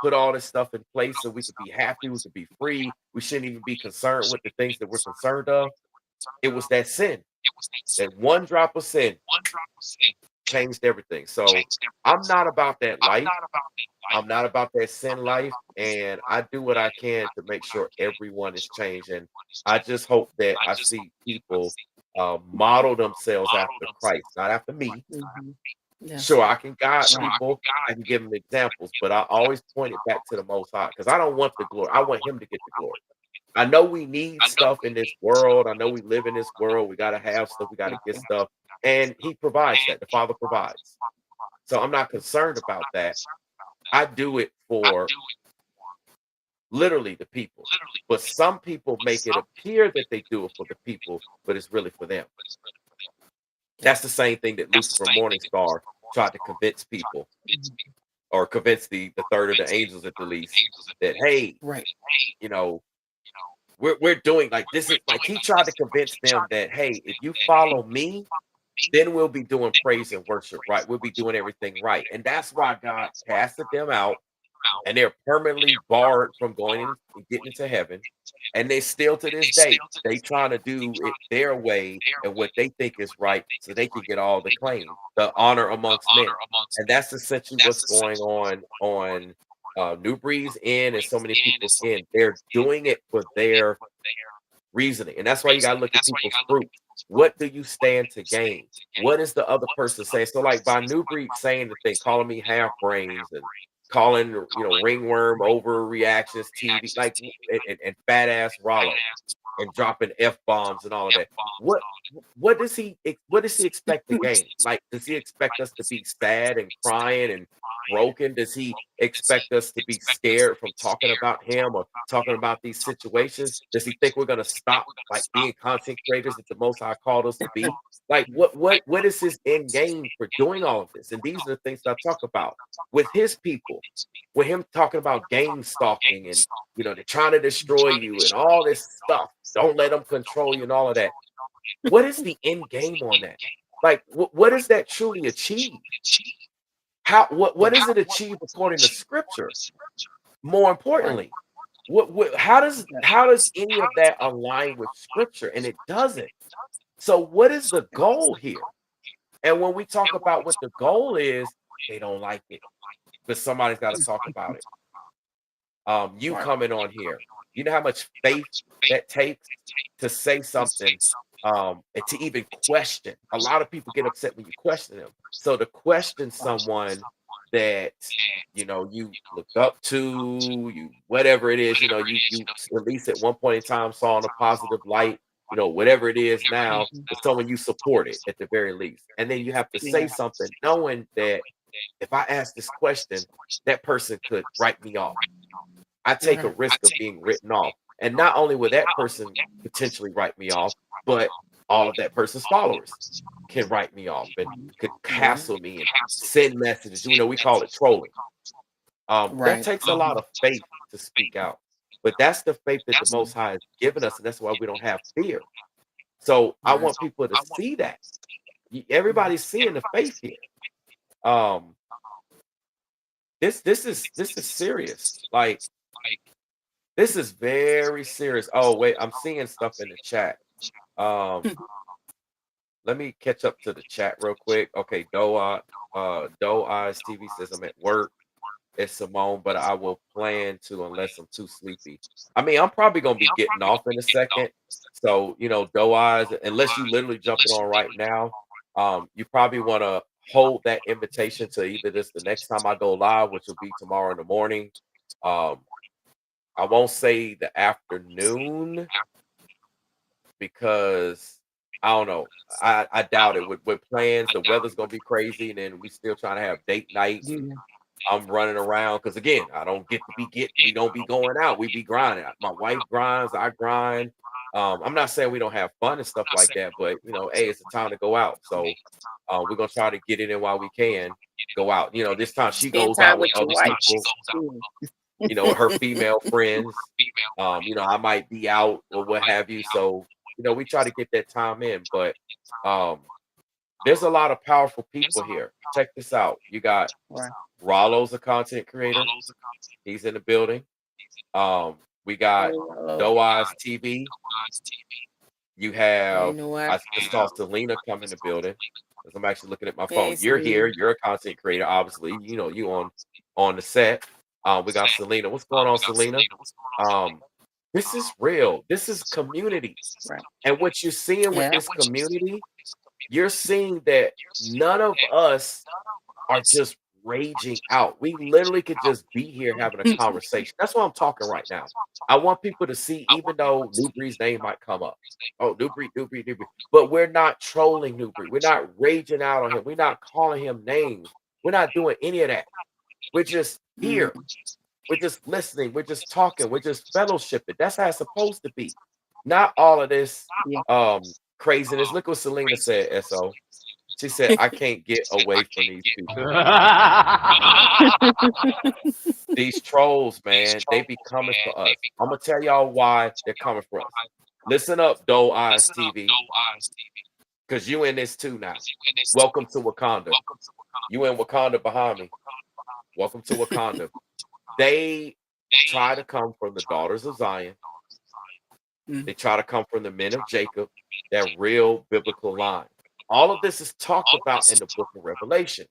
put all this stuff in place so we could be happy, we could be free. We shouldn't even be concerned with the things that we're concerned of. It was that sin, that one drop of sin changed everything. So I'm not about that life. I'm not about that sin life. And I do what I can to make sure everyone is changed. And I just hope that I see people model themselves after Christ, not after me. Mhm. Yes. Sure, I can guide Right. people, I can give them examples, but I always point it back to the Most High because I don't want the glory. I want Him to get the glory. I know we need stuff in this world. I know we live in this world. We got to have stuff. We got to get stuff. And He provides that. The Father provides. So I'm not concerned about that. I do it for literally the people. But some people make it appear that they do it for the people, but it's really for them. That's the same thing that Lucifer Morningstar tried to convince people, or convince the third of the angels at the least, that hey, Right. you know, we're doing like this is like he tried to convince them that hey, if you follow me, then we'll be doing praise and worship, right? We'll be doing everything right. And that's why God casted them out and they're permanently barred from going in and getting into heaven. And they still to this day, they trying to do it their way and what they think is right so they can get all the claim, the honor amongst men. And that's essentially what's going on New Breed's end and so many people's end. They're doing it for their reasoning. And that's why you gotta look at people's fruit. What do you stand to gain? What is the other person saying? So, like by New Breed saying the thing, calling me half brains and calling ringworm overreactions, TV, like and fat ass Rollo and dropping F bombs and all of that. What what does he expect to gain? Like, does he expect us to be sad and crying and broken? Does he expect us to be scared from talking about him or talking about these situations? Does he think we're gonna stop like being content creators that the Most High called us to be? Like, what is his end game for doing all of this? And these are the things that I talk about with his people, with him talking about game stalking and they're trying to destroy you and all this stuff. Don't let them control you and all of that. What is the end game on that? Like, what does that truly achieve? How what Right. does it achieve according to scripture? More importantly, how does any of that align with scripture? And it doesn't. So what is the goal here? And when we talk about what the goal is, they don't like it. But somebody's got to talk about it. You Right. coming on here, you know how much faith that takes to say something, and to even question. A lot of people get upset when you question them. So to question someone that you looked up to, you whatever it is, you at least at one point in time saw in a positive light, whatever it is now, Mhm. but someone you supported at the very least. And then you have to say Yeah. something knowing that if I ask this question, that person could write me off. I take a risk of being written off. And not only will that person potentially write me off, but all of that person's followers can write me off and could hassle me and send messages. You know, we call it trolling. That Right. takes a lot of faith to speak out. But that's the faith that the Most High has given us, and that's why we don't have fear. So I want people to see that. Everybody's seeing the faith here. Um, this is serious. Like, this is very serious. Oh, wait, I'm seeing stuff in the chat. Let me catch up to the chat real quick. Okay, Doe Eyes TV says I'm at work. It's Simone, but I will plan to unless I'm too sleepy. I mean, I'm probably gonna be getting off in a second. So, you know, Doe Eyes, unless you literally jumping on right now, you probably want to hold that invitation to either this the next time I go live, which will be tomorrow in the morning. Um, I won't say the afternoon because I don't know. I doubt it. With plans, the weather's gonna be crazy, and then we still trying to have date nights. And I'm running around because again, I don't get to we don't be going out. We be grinding. My wife grinds, I grind. I'm not saying we don't have fun and stuff like that, but you know, hey, it's a time to go out. So we're gonna try to get it in while we can go out. You know, this time she Spend goes time out with with your other wife. people, you know, her female friends. You know, I might be out or what have you. So, you know, we try to get that time in, but there's a lot of powerful people here. Check this out. You got Right. Rollo's a content creator. He's in the building. We got Doe Eyes TV. You have know what? I just saw Selena come in the building. As I'm actually looking at my phone. Hey, You're here. Selena. You're a content creator, obviously. You know, you on the set. We got Selena. What's going on, Selena? This is real. This is community. Right. And what you're seeing with Yeah. this community, you're seeing that none of us are just raging out. We literally could just be here having a conversation. That's why I'm talking right now. I want people to see, even though Nubreed's name might come up. Oh, Nubreed. But we're not trolling Nubreed. We're not raging out on him. We're not calling him names. We're not doing any of that. We're just here. We're just listening. We're just talking. We're just fellowshipping. That's how it's supposed to be. Not all of this craziness. Look what Selena said, SO. She said, I can't get away from these people. These trolls, man, they be coming for us. I'm gonna tell y'all why they're coming for us. Listen up, Doe Eyes TV, because you in this too now. Welcome to Wakanda. You in Wakanda behind me. Welcome to Wakanda. They try to come from the daughters of Zion. They try to come from the men of Jacob, that real biblical line. All of this is talked about in the book of Revelation.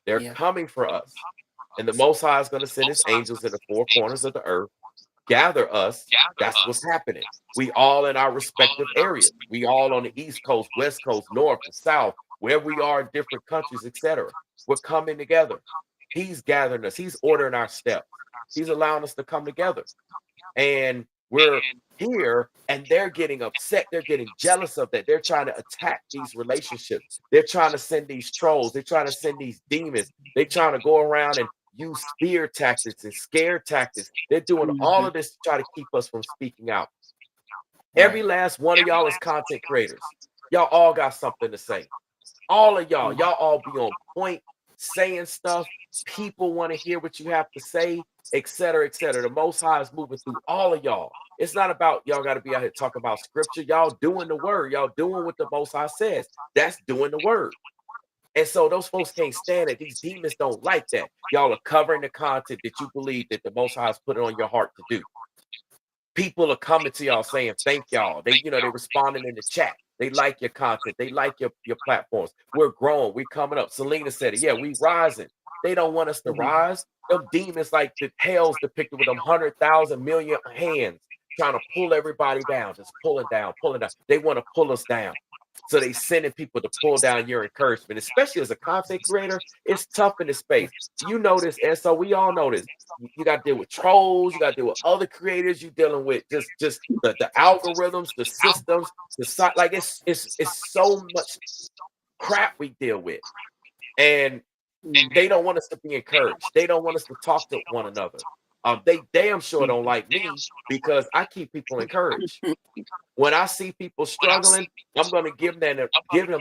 They're coming for us. And the Most High is going to send his angels in the four corners of the earth, gather us. That's what's happening. We all in our respective areas. We all on the East Coast, West Coast, North and South, where we are in different countries, etc. We're coming together. He's gathering us. He's ordering our steps. He's allowing us to come together. And we're here and they're getting upset. They're getting jealous of that. They're trying to attack these relationships. They're trying to send these trolls. They're trying to send these demons. They're trying to go around and use fear tactics and scare tactics. They're doing all of this to try to keep us from speaking out. Every last one of y'all is content creators. Y'all all got something to say. All of y'all all be on point, saying stuff. People want to hear what you have to say, etc., etc. The Most High is moving through all of y'all. It's not about y'all got to be out here talking about scripture. Y'all doing the word. Y'all doing what the Most High says. That's doing the word. And so those folks can't stand it. These demons don't like that. Y'all are covering the content that you believe that the Most High has put it on your heart to do. People are coming to y'all saying thank y'all. They're responding in the chat. They like your content. They like your platforms. We're growing. We're coming up. Selena said it. Yeah, we rising. They don't want us to rise. Them demons like the hell's depicted with them 100,000 million hands trying to pull everybody down, just pulling down. They want to pull us down. So they sending people to pull down your encouragement, especially as a content creator. It's tough in this space. You know this, and so we all know this. You got to deal with trolls. You got to deal with other creators. You're dealing with just the algorithms, the systems, it's so much crap we deal with. And They don't want us to be encouraged. They don't want us to talk to one another. They damn sure don't like me because I keep people encouraged. When I see people struggling, I'm going to give them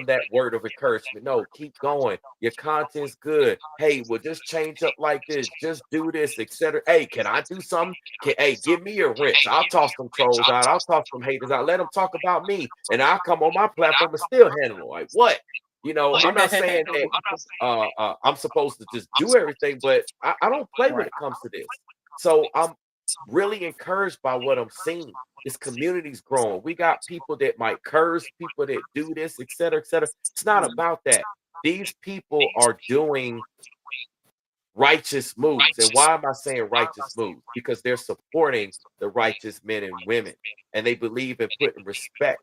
that word of encouragement. No, keep going. Your content's good. Hey, well, just change up like this. Just do this, etc. Hey, can I do something? Hey, give me a wrench. I'll toss some trolls out. I'll toss some haters out. Let them talk about me, and I'll come on my platform and still handle it. Like what? I'm not saying that I'm supposed to just do everything, but I don't play when it comes to this. So I'm really encouraged by what I'm seeing. This community's growing. We got people that might curse, people that do this, et cetera, et cetera. It's not about that. These people are doing righteous moves. And why am I saying righteous moves? Because they're supporting the righteous men and women, and they believe in putting respect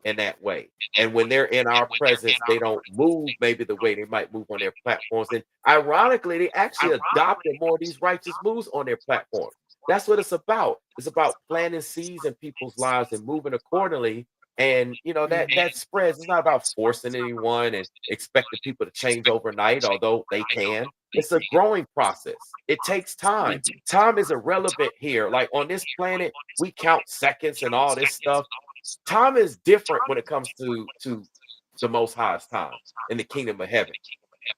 in that way. And when they're in our presence, they don't move maybe the way they might move on their platforms. And ironically, they actually adopted more of these righteous moves on their platform. That's what it's about. It's about planting seeds in people's lives and moving accordingly. And that spreads. It's not about forcing anyone and expecting people to change overnight, although they can. It's a growing process. It takes time. Time is irrelevant here. Like on this planet, we count seconds and all this stuff. Time is different when it comes to the Most High's time in the kingdom of heaven.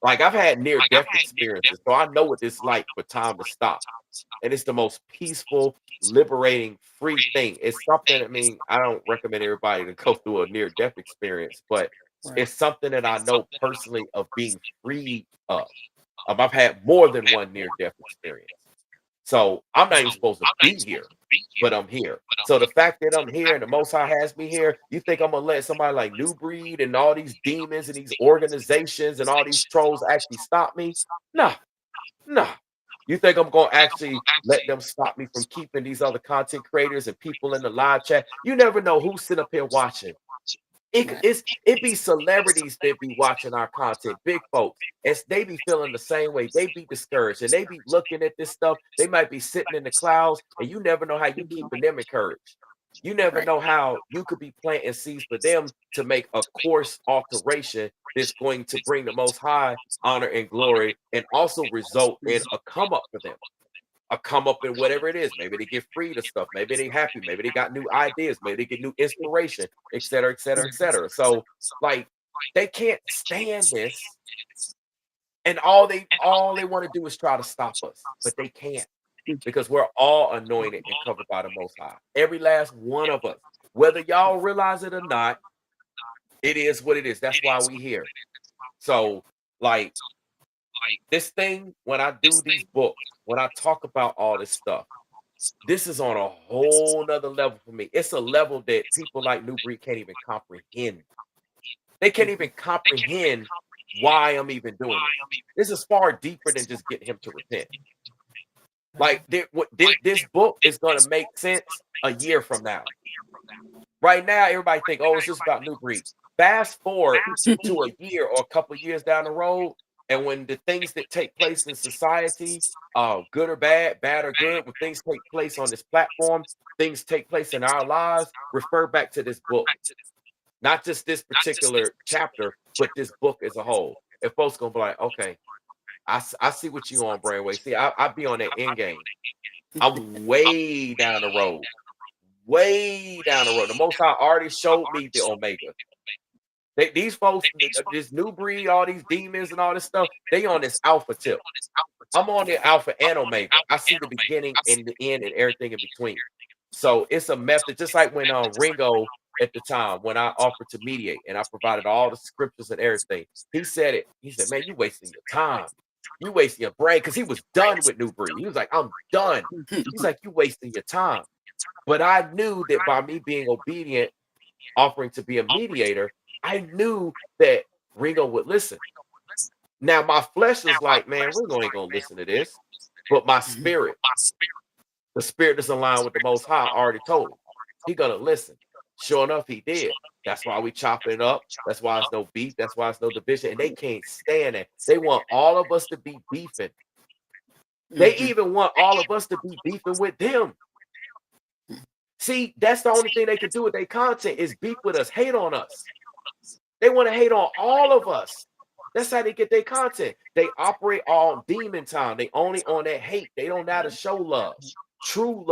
Like I've had near-death experiences, so I know what it's like for time to stop. And it's the most peaceful, liberating, free thing. It's something, I don't recommend everybody to go through a near-death experience, but it's something that I know personally of being free of. I've had more than one near-death experience. So I'm not even supposed to be here, but I'm here. So the fact that I'm here and the Most High has me here, you think I'm gonna let somebody like Nubreed and all these demons and these organizations and all these trolls actually stop me? Nah, nah. You think I'm gonna actually let them stop me from keeping these other content creators and people in the live chat? You never know who's sitting up here watching. It be celebrities that be watching our content, big folks. They be feeling the same way. They be discouraged and they be looking at this stuff. They might be sitting in the clouds, and you never know how you keeping them encouraged. You never know how you could be planting seeds for them to make a course alteration that's going to bring the Most High honor and glory, and also result in a come up for them. A come up in whatever it is. Maybe they get free to stuff. Maybe they happy. Maybe they got new ideas. Maybe they get new inspiration, et cetera, et cetera, et cetera. So, like, they can't stand this, and all they want to do is try to stop us, but they can't, because we're all anointed and covered by the Most High. Every last one of us, whether y'all realize it or not, it is what it is. That's why we here. So, like, this thing, when I do these books, when I talk about all this stuff, this is on a whole nother level for me. It's a level that people like Nubreed can't even comprehend. They can't even comprehend why I'm even doing it. This is far deeper than just getting him to repent. Like this book is going to make sense a year from now. Right now, everybody think, oh, it's just about Nubreed. Fast forward to a year or a couple of years down the road, and when the things that take place in society, good or bad, bad or good, when things take place on this platform, things take place in our lives, refer back to this book. Not just this particular chapter, but this book as a whole. And folks gonna be like, okay, I see what you on, Brainwave. See, I be on that end game. I'm way down the road. Way down the road. The Most High already showed me the Omega. These folks, this Nubreed, all these demons and all this stuff, they on this alpha tip. I'm on the alpha and omega. I see the beginning and the end and everything in between. So it's a method, just like when Ringo at the time, when I offered to mediate and I provided all the scriptures and everything, he said it. He said, man, you wasting your time. You wasting your brain, because he was done with Nubreed. He was like, I'm done. He's like, you wasting your time. But I knew that by me being obedient, offering to be a mediator, I knew that Ringo would listen. Now my flesh is like, man, Ringo ain't gonna listen to this. But my spirit, the spirit that's aligned with the Most High, already told him he gonna listen. Sure enough, he did. That's why we chopping it up. That's why it's no beef. That's why it's no division. And they can't stand it. They want all of us to be beefing. They even want all of us to be beefing with them. See, that's the only thing they can do with their content is beef with us, hate on us. They want to hate on all of us. That's how they get their content. They operate all demon time. They only on that hate. They don't know how to show love, true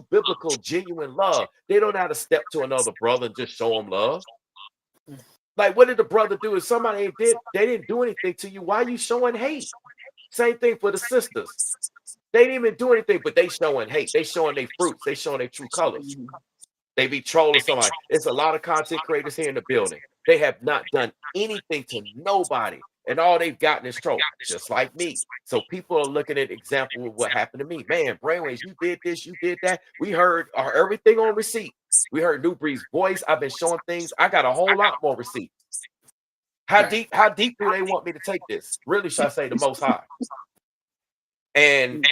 biblical, genuine love. They don't know how to step to another brother and just show them love. Like, what did the brother do? If somebody they didn't do anything to you, why are you showing hate? Same thing for the sisters. They didn't even do anything, but they showing hate. They showing their fruits. They showing their true colors. They be trolling somebody. It's a lot of content creators here in the building. They have not done anything to nobody, and all they've gotten is troll, just like me. So people are looking at example of what happened to me. Man, Brainwaves, you did this, you did that. We heard everything on receipt. We heard Nubreed's voice. I've been showing things. I got a whole lot more receipts. How deep do they want me to take this? Really, should I say the Most High? And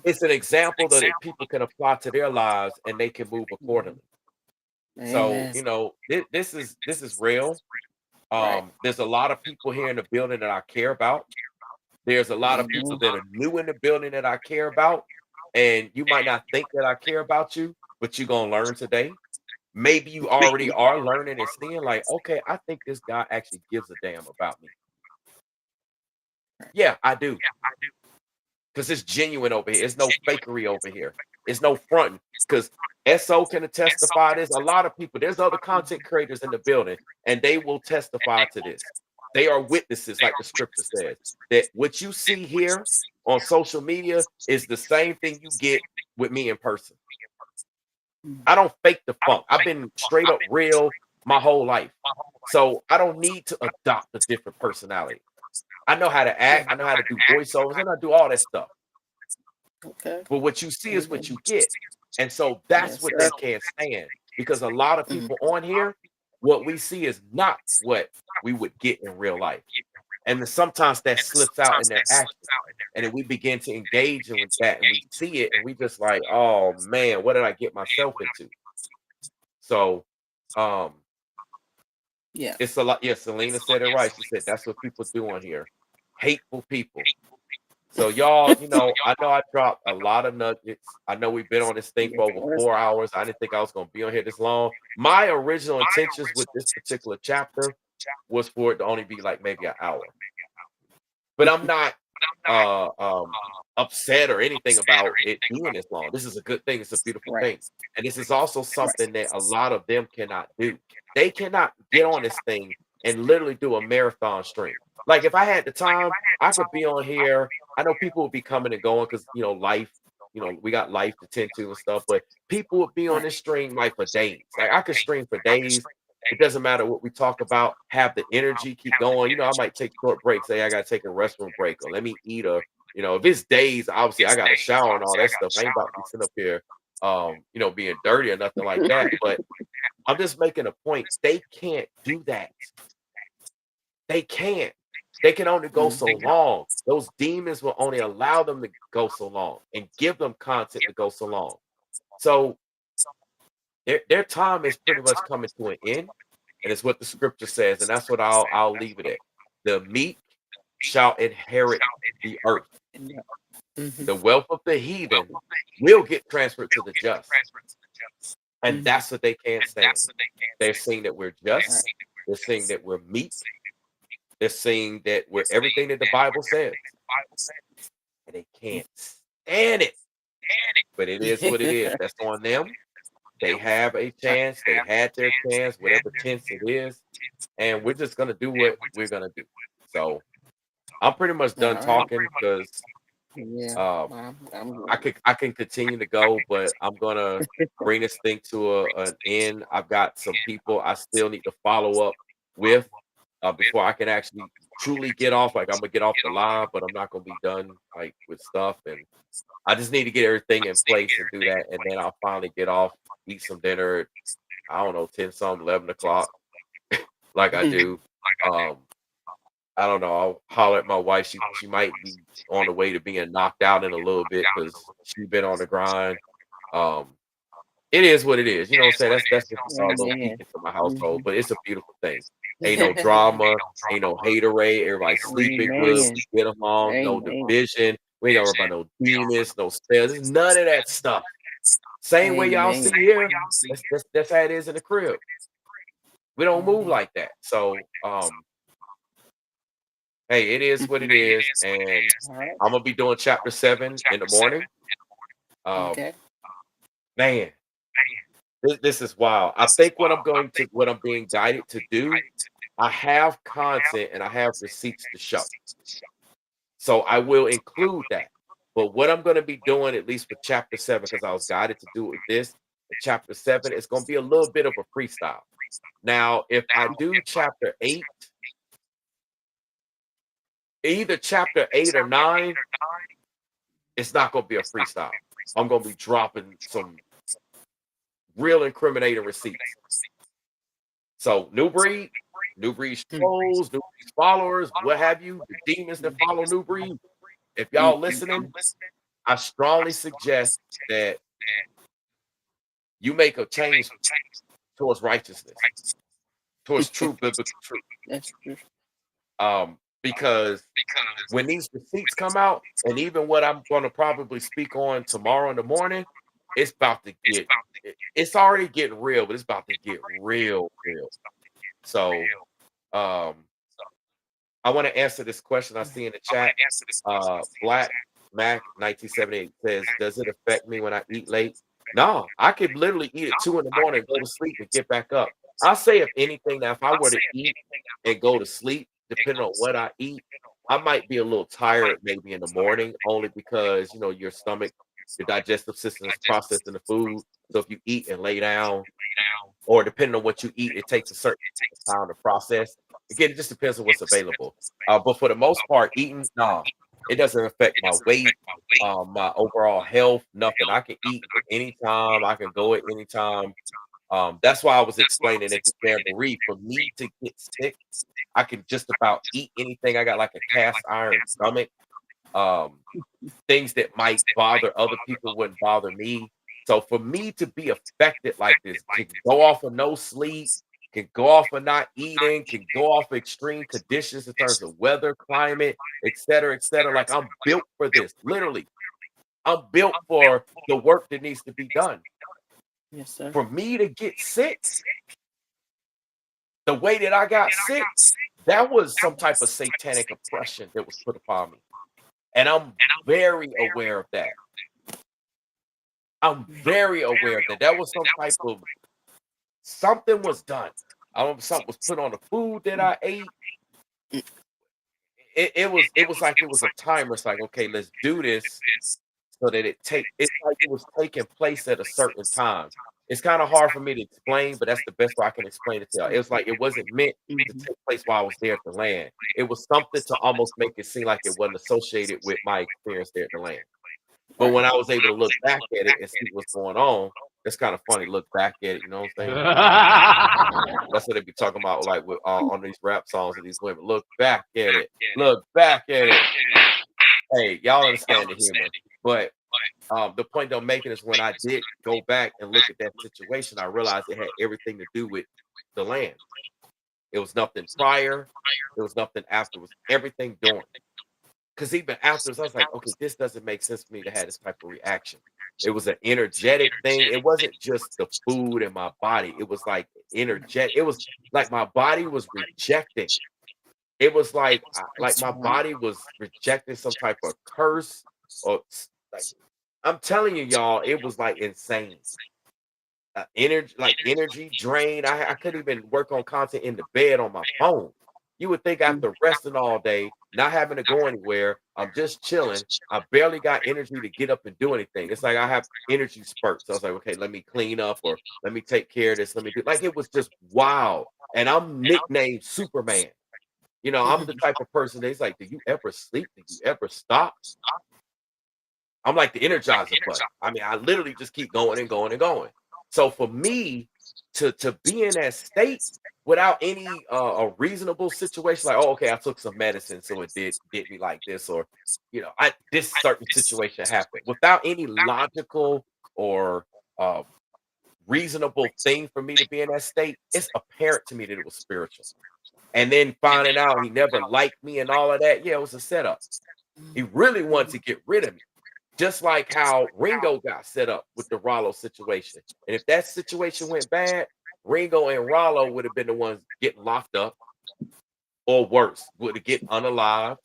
it's an example that people can apply to their lives and they can move accordingly. So, you know, this is real. There's a lot of people here in the building that I care about. There's a lot of people that are new in the building that I care about. And you might not think that I care about you, but you're gonna learn today. Maybe you already are learning and seeing, like, okay, I think this guy actually gives a damn about me. Yeah, I do. Because it's genuine over here. It's no fakery over here. It's no fronting. Because SO can testify this. A lot of people, there's other content creators in the building, and they will testify to this. They are witnesses, like the scripture says, that what you see here on social media is the same thing you get with me in person. I don't fake the funk. I've been straight up real my whole life. So I don't need to adopt a different personality. I know how to act. I know how to do voiceovers. I know how to do all that stuff. Okay. But what you see is what you get. And so that's what they can't stand. Because a lot of people on here, what we see is not what we would get in real life. And then sometimes that slips out in their actions. And then we begin to engage in with that and we see it and we just like, oh man, what did I get myself into? So it's a lot. Yeah, Selena said it right. She said that's what people do on here. Hateful people. So y'all, you know I dropped a lot of nuggets. I know we've been on this thing for over 4 hours. I didn't think I was gonna be on here this long. My original intentions with this particular chapter was for it to only be like maybe an hour. But I'm not upset or anything about it being this long. This is a good thing. It's a beautiful thing. And this is also something that a lot of them cannot do. They cannot get on this thing and literally do a marathon stream. Like if I had the time, I could be on here. I know people would be coming and going because life, we got life to tend to and stuff, but people would be on this stream like for days. Like I could stream for days. It doesn't matter what we talk about, have the energy, keep going. I might take short breaks, say I gotta take a restroom break, or let me eat, or if it's days, obviously I gotta shower and all that stuff. I ain't about to be sitting up here being dirty or nothing like that. But I'm just making a point. They can't do that. They can't. They can only go so long. Those demons will only allow them to go so long and give them content to go so long. So their time is pretty much coming to an end, and it's what the scripture says, and that's what I'll leave it at. The meek shall inherit the earth. The wealth of the heathen will get transferred to the just. And that's what they can't stand. They're saying that we're just. They're saying that we're meek. They're saying that we're everything that the Bible says. And they can't stand it. But it is what it is. That's on them. They have a chance. They had their chance, whatever chance it is. And we're just going to do what we're going to do. So I'm pretty much done talking because I can continue to go, but I'm going to bring this thing to an end. I've got some people I still need to follow up with before I can actually truly get off. Like I'm going to get off the live, but I'm not going to be done like with stuff. And I just need to get everything in place and do that. And then I'll finally get off, eat some dinner at, I don't know, 10 something, 11 o'clock, like I do. I don't know. I'll holler at my wife. She might be on the way to being knocked out in a little bit because she's been on the grind. It is what it is. You know what I'm saying? That's just a little peek into my household, but it's a beautiful thing. Ain't no drama, ain't no haterade. Everybody sleeping good. We get along. No division. We ain't worry about no demons, no spells. There's none of that stuff. Same way y'all see here. That's how it is in the crib. We don't move like that. So Hey, it is what it is, and All right. I'm gonna be doing chapter 7 in the morning. Um, Okay. man, this is wild. I think what I'm being guided to do, I have content and I have receipts to show. So I will include that. But what I'm going to be doing, at least for chapter 7, because I was guided to do it with this, chapter 7, it's going to be a little bit of a freestyle. Now, if I do chapter 8, either chapter 8 or 9, it's not going to be a freestyle. I'm going to be dropping some real incriminating receipts. So, New Breed trolls, New Breed followers, what have you, the demons that follow New Breed, if y'all listening, I strongly suggest that you make a change towards righteousness, towards true biblical truth. That's true. Because when these receipts come out, and even what I'm going to probably speak on tomorrow in the morning, it's about to get, it's already getting real, but it's about to get real, real. So, um, I want to answer this question I see in the chat. Black Mac 1978 says, "Does it affect me when I eat late?" No, I could literally eat at 2 in the morning, go to sleep, and get back up. I say, if anything, now if I were to eat and go to sleep, depending on what I eat, I might be a little tired maybe in the morning, only because your stomach, your digestive system is processing the food. So if you eat and lay down, or depending on what you eat, it takes a certain time to process. Again, it just depends on what's available. But for the most part, eating, no, it doesn't affect my weight, my overall health, nothing. I can eat at any time. I can go at any time. That's why I was explaining it to Jamboree. For me to get sick, I can just about eat anything. I got like a cast iron stomach. Um, Things that might bother other people wouldn't bother me. So for me to be affected like this, can go off of no sleep, can go off of not eating, can go off of extreme conditions in terms of weather, climate, et cetera, et cetera. Like, I'm built for this. Literally, I'm built for the work that needs to be done. Yes, sir. For me to get sick, the way that I got sick, that was some type of satanic oppression that was put upon me. And I'm very aware of that. I'm very aware that that was some type of, something was done. I don't know, something was put on the food that I ate. It was like it was a timer. It's like, okay, let's do this so that it's like it was taking place at a certain time. It's kind of hard for me to explain, but that's the best way I can explain it to y'all. It was like it wasn't meant to take place while I was there at the land. It was something to almost make it seem like it wasn't associated with my experience there at the land. But when I was able to look back at it and see what's going on, it's kind of funny. Look back at it, you know what I'm saying? That's what they be talking about, like with on these rap songs of these women. Look back at it. Look back at it. Hey, y'all understand the humor. But the point I'm making is, when I did go back and look at that situation, I realized it had everything to do with the land. It was nothing prior. It was nothing after. It was everything during. Because even afterwards, I was like, okay, this doesn't make sense for me to have this type of reaction. It was an energetic thing. It wasn't just the food in my body. It was like energetic. It was like my body was rejecting. It was like my body was rejecting some type of curse, or like, I'm telling you, y'all, it was like insane. Energy drain. I couldn't even work on content in the bed on my phone. You would think after resting all day, not having to go anywhere, I'm just chilling. I barely got energy to get up and do anything. It's like I have energy spurts. So I was like, okay, let me clean up, or let me take care of this. Let me do, like, it was just wild. And I'm nicknamed Superman. I'm the type of person that's like, do you ever sleep? Do you ever stop? I'm like the Energizer Bunny. I mean, I literally just keep going and going and going. So for me to be in that state without any a reasonable situation, like, oh, okay, I took some medicine, so it did me like this, or this certain situation happened, without any logical or reasonable thing for me to be in that state, it's apparent to me that it was spiritual. And then finding out he never liked me and all of that, yeah, it was a setup. He really wanted to get rid of me. Just like how Ringo got set up with the Rollo situation. And if that situation went bad, Ringo and Rollo would have been the ones getting locked up. or worse, would it get unalived?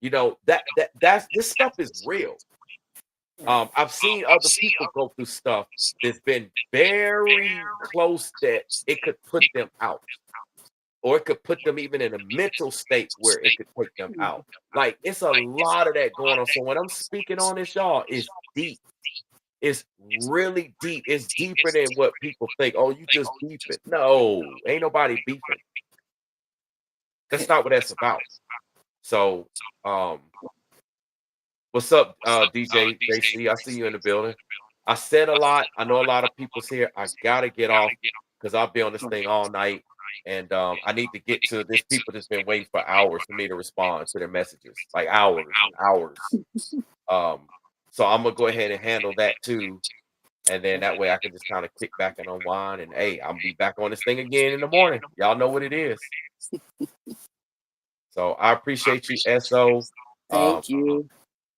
You know, that's this stuff is real. I've seen other people go through stuff that's been very close that it could put them out, or it could put them even in a mental state where it could take them out. Like it's a lot of that going on. So when I'm speaking on this, y'all, it's deep. It's really deep. It's deeper than what people think. Oh, you just beefing. No, ain't nobody beefing. That's not what that's about. So, what's up, DJ JC? I see you in the building. I said a lot. I know a lot of people's here. I gotta get off because I'll be on this thing all night, and I need to get to this. People that's been waiting for hours for me to respond to their messages, like hours and hours. Um, so I'm gonna go ahead and handle that too, and then that way I can just kind of kick back and unwind. And hey, I'm be back on this thing again in the morning. Y'all know what it is. So I appreciate you, So. Um, Thank you.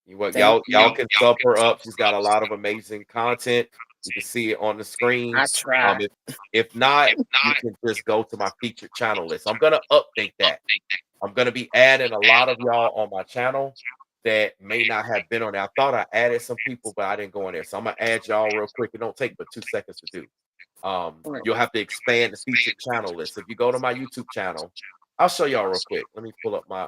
y'all can sub her up. She's got a lot of amazing content. You can see it on the screen. I try. If not, you can just go to my featured channel list. I'm gonna update that. I'm gonna be adding a lot of y'all on my channel that may not have been on there. I thought I added some people, but I didn't go in there. So I'm gonna add y'all real quick. It don't take but 2 seconds to do. You'll have to expand the featured channel list. If you go to my YouTube channel, I'll show y'all real quick. Let me pull up my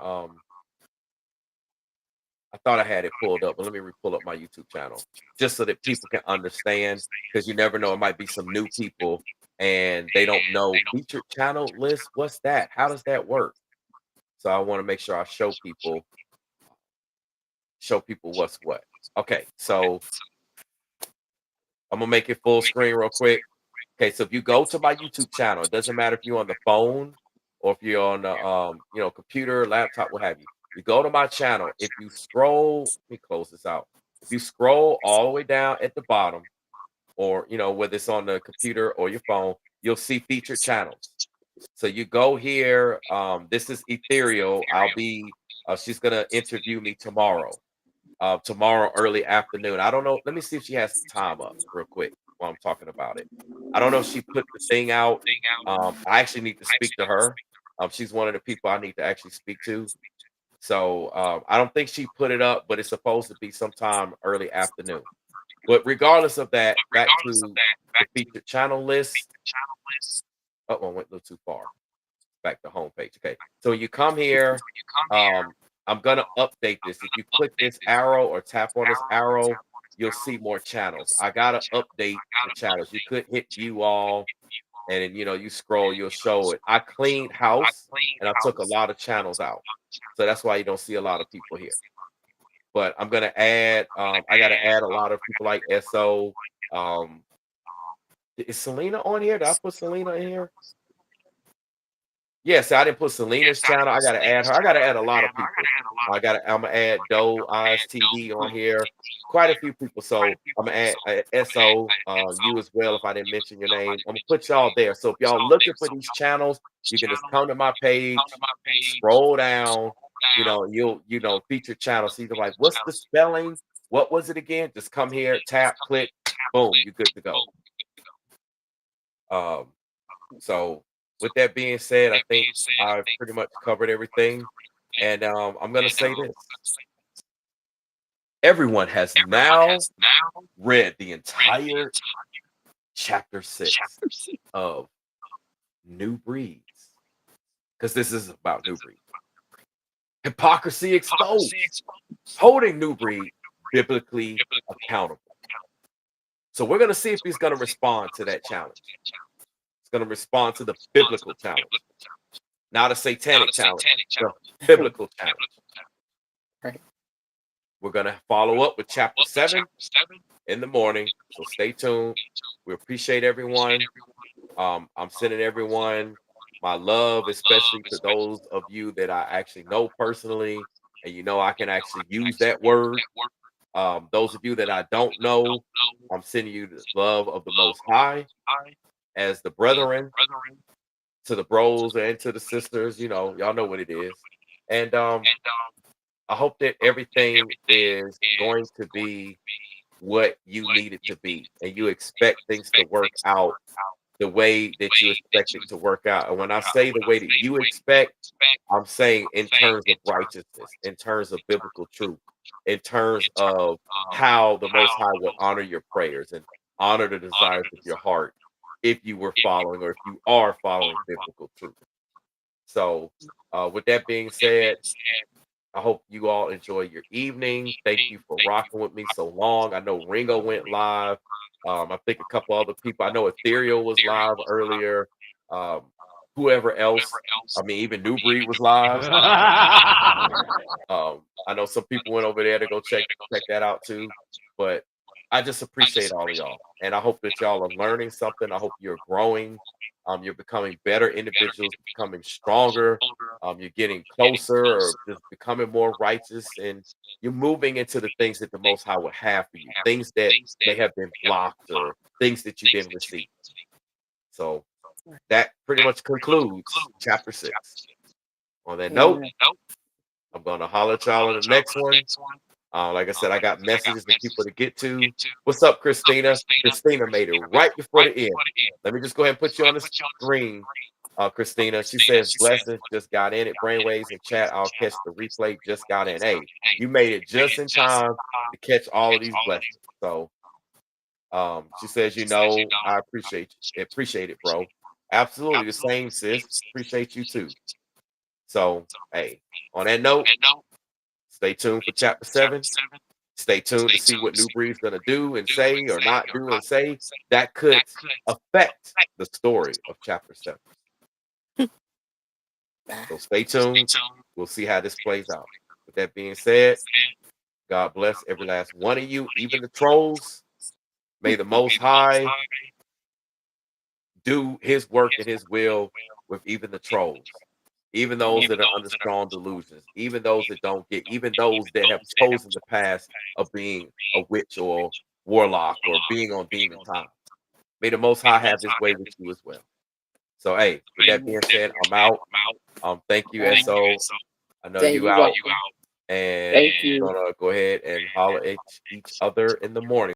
I thought I had it pulled up, but let me pull up my YouTube channel just so that people can understand, because you never know, it might be some new people and they don't know featured channel list. What's that? How does that work? So I want to make sure I show people what's what. Okay, so I'm gonna make it full screen real quick. Okay, so if you go to my YouTube channel, it doesn't matter if you're on the phone or if you're on the computer, laptop, what have you. You go to my channel. If you scroll, let me close this out. If you scroll all the way down at the bottom, or whether it's on the computer or your phone, you'll see featured channels. So you go here. This is Ethereal. She's gonna interview me tomorrow. Tomorrow early afternoon. I don't know. Let me see if she has the time up real quick while I'm talking about it. I don't know if she put the thing out. I actually need to speak to her. She's one of the people I need to actually speak to. So I don't think she put it up, but it's supposed to be sometime early afternoon. But regardless of that, back to the featured channel list. Oh, I went a little too far. Back to homepage. Okay. So you come here. I'm gonna update this. If you click this arrow or tap on this arrow, you'll see more channels. I gotta update the channels. You could hit view all, and then you scroll, you'll show it. I cleaned house and I took a lot of channels out. So that's why you don't see a lot of people here. But I'm gonna add, I gotta add a lot of people like SO. Is Selena on here? Did I put Selena in here? Yes, I didn't put Selena's channel. I gotta add her. I gotta add a lot of people. I'm gonna add Doe Eyes TV on here. Quite a few people. So I'm gonna add SO, you as well, if I didn't mention your name. I'm gonna put y'all there. So if y'all looking for these channels, you can just come to my page, scroll down, you'll feature channels. So you can like, what's the spelling? What was it again? Just come here, tap, click, boom, you're good to go. So with that being said, I think I've pretty much covered everything. And I'm going to say this. Everyone has now read the entire chapter 6 of Nubreed, because this is about Nubreed. Hypocrisy exposed, holding Nubreed biblically accountable. So we're going to see if he's going to respond to that challenge. Going to respond to the biblical challenge, not a satanic challenge, the biblical challenge. Right. We're going to follow up with chapter 7 in the morning, so stay tuned. We appreciate everyone. I'm sending everyone my love, especially to those of you that I actually know personally, and I can actually use that word. Those of you that I don't know, I'm sending you the love of the Most High. As the brethren, to the bros and to the sisters, y'all know what it is. And I hope that everything is going to be what you need it to be, and you expect things to work out the way that you expect it to work out. And when I say the way that you expect, I'm saying in terms of righteousness, in terms of biblical truth, in terms of how the Most High would honor your prayers and honor the desires of your heart if you were following or if you are following biblical truth. So, with that being said, I hope you all enjoy your evening. Thank you for rocking with me so long. I know Ringo went live. I think a couple other people. I know Ethereal was live earlier. Um, whoever else. I mean, even Nubreed was live. I know some people went over there to go check that out too. But I just appreciate all of y'all, and I hope that y'all are learning something. I hope you're growing. You're becoming better individuals, becoming stronger. You're getting closer, or just becoming more righteous, and you're moving into the things that the Most High would have for you. Things that may have been blocked, or things that you didn't receive. So that pretty much concludes chapter 6. On that note, I'm gonna holler at y'all on the next one. Like I said, I got messages and people to get to. What's up, Christina? Christina made it right before the end. Let me just go ahead and put you on the screen. Christina, she says, blessings, just got in at Brainwaves and chat. I'll catch the replay, just got in. Hey, you made it just in time to catch all of these blessings. So she says, I appreciate it, bro. Absolutely the same, sis. Appreciate you too. So, hey, on that note, stay tuned for chapter 7. Stay tuned to see what Nubreed's going to do and say, or not do and say. That could affect the story of chapter 7. So stay tuned. We'll see how this plays out. With that being said, God bless every last one of you, even the trolls. May the Most High do his work and his will with even the trolls. Even those that are under strong delusions, even those that don't get, even those that have chosen the path of being a witch or warlock or being on demon time. May the Most High have his way with you as well. So, hey, with that being said, I'm out. Thank you, SO. I know you out. And we're gonna go ahead and holler at each other in the morning.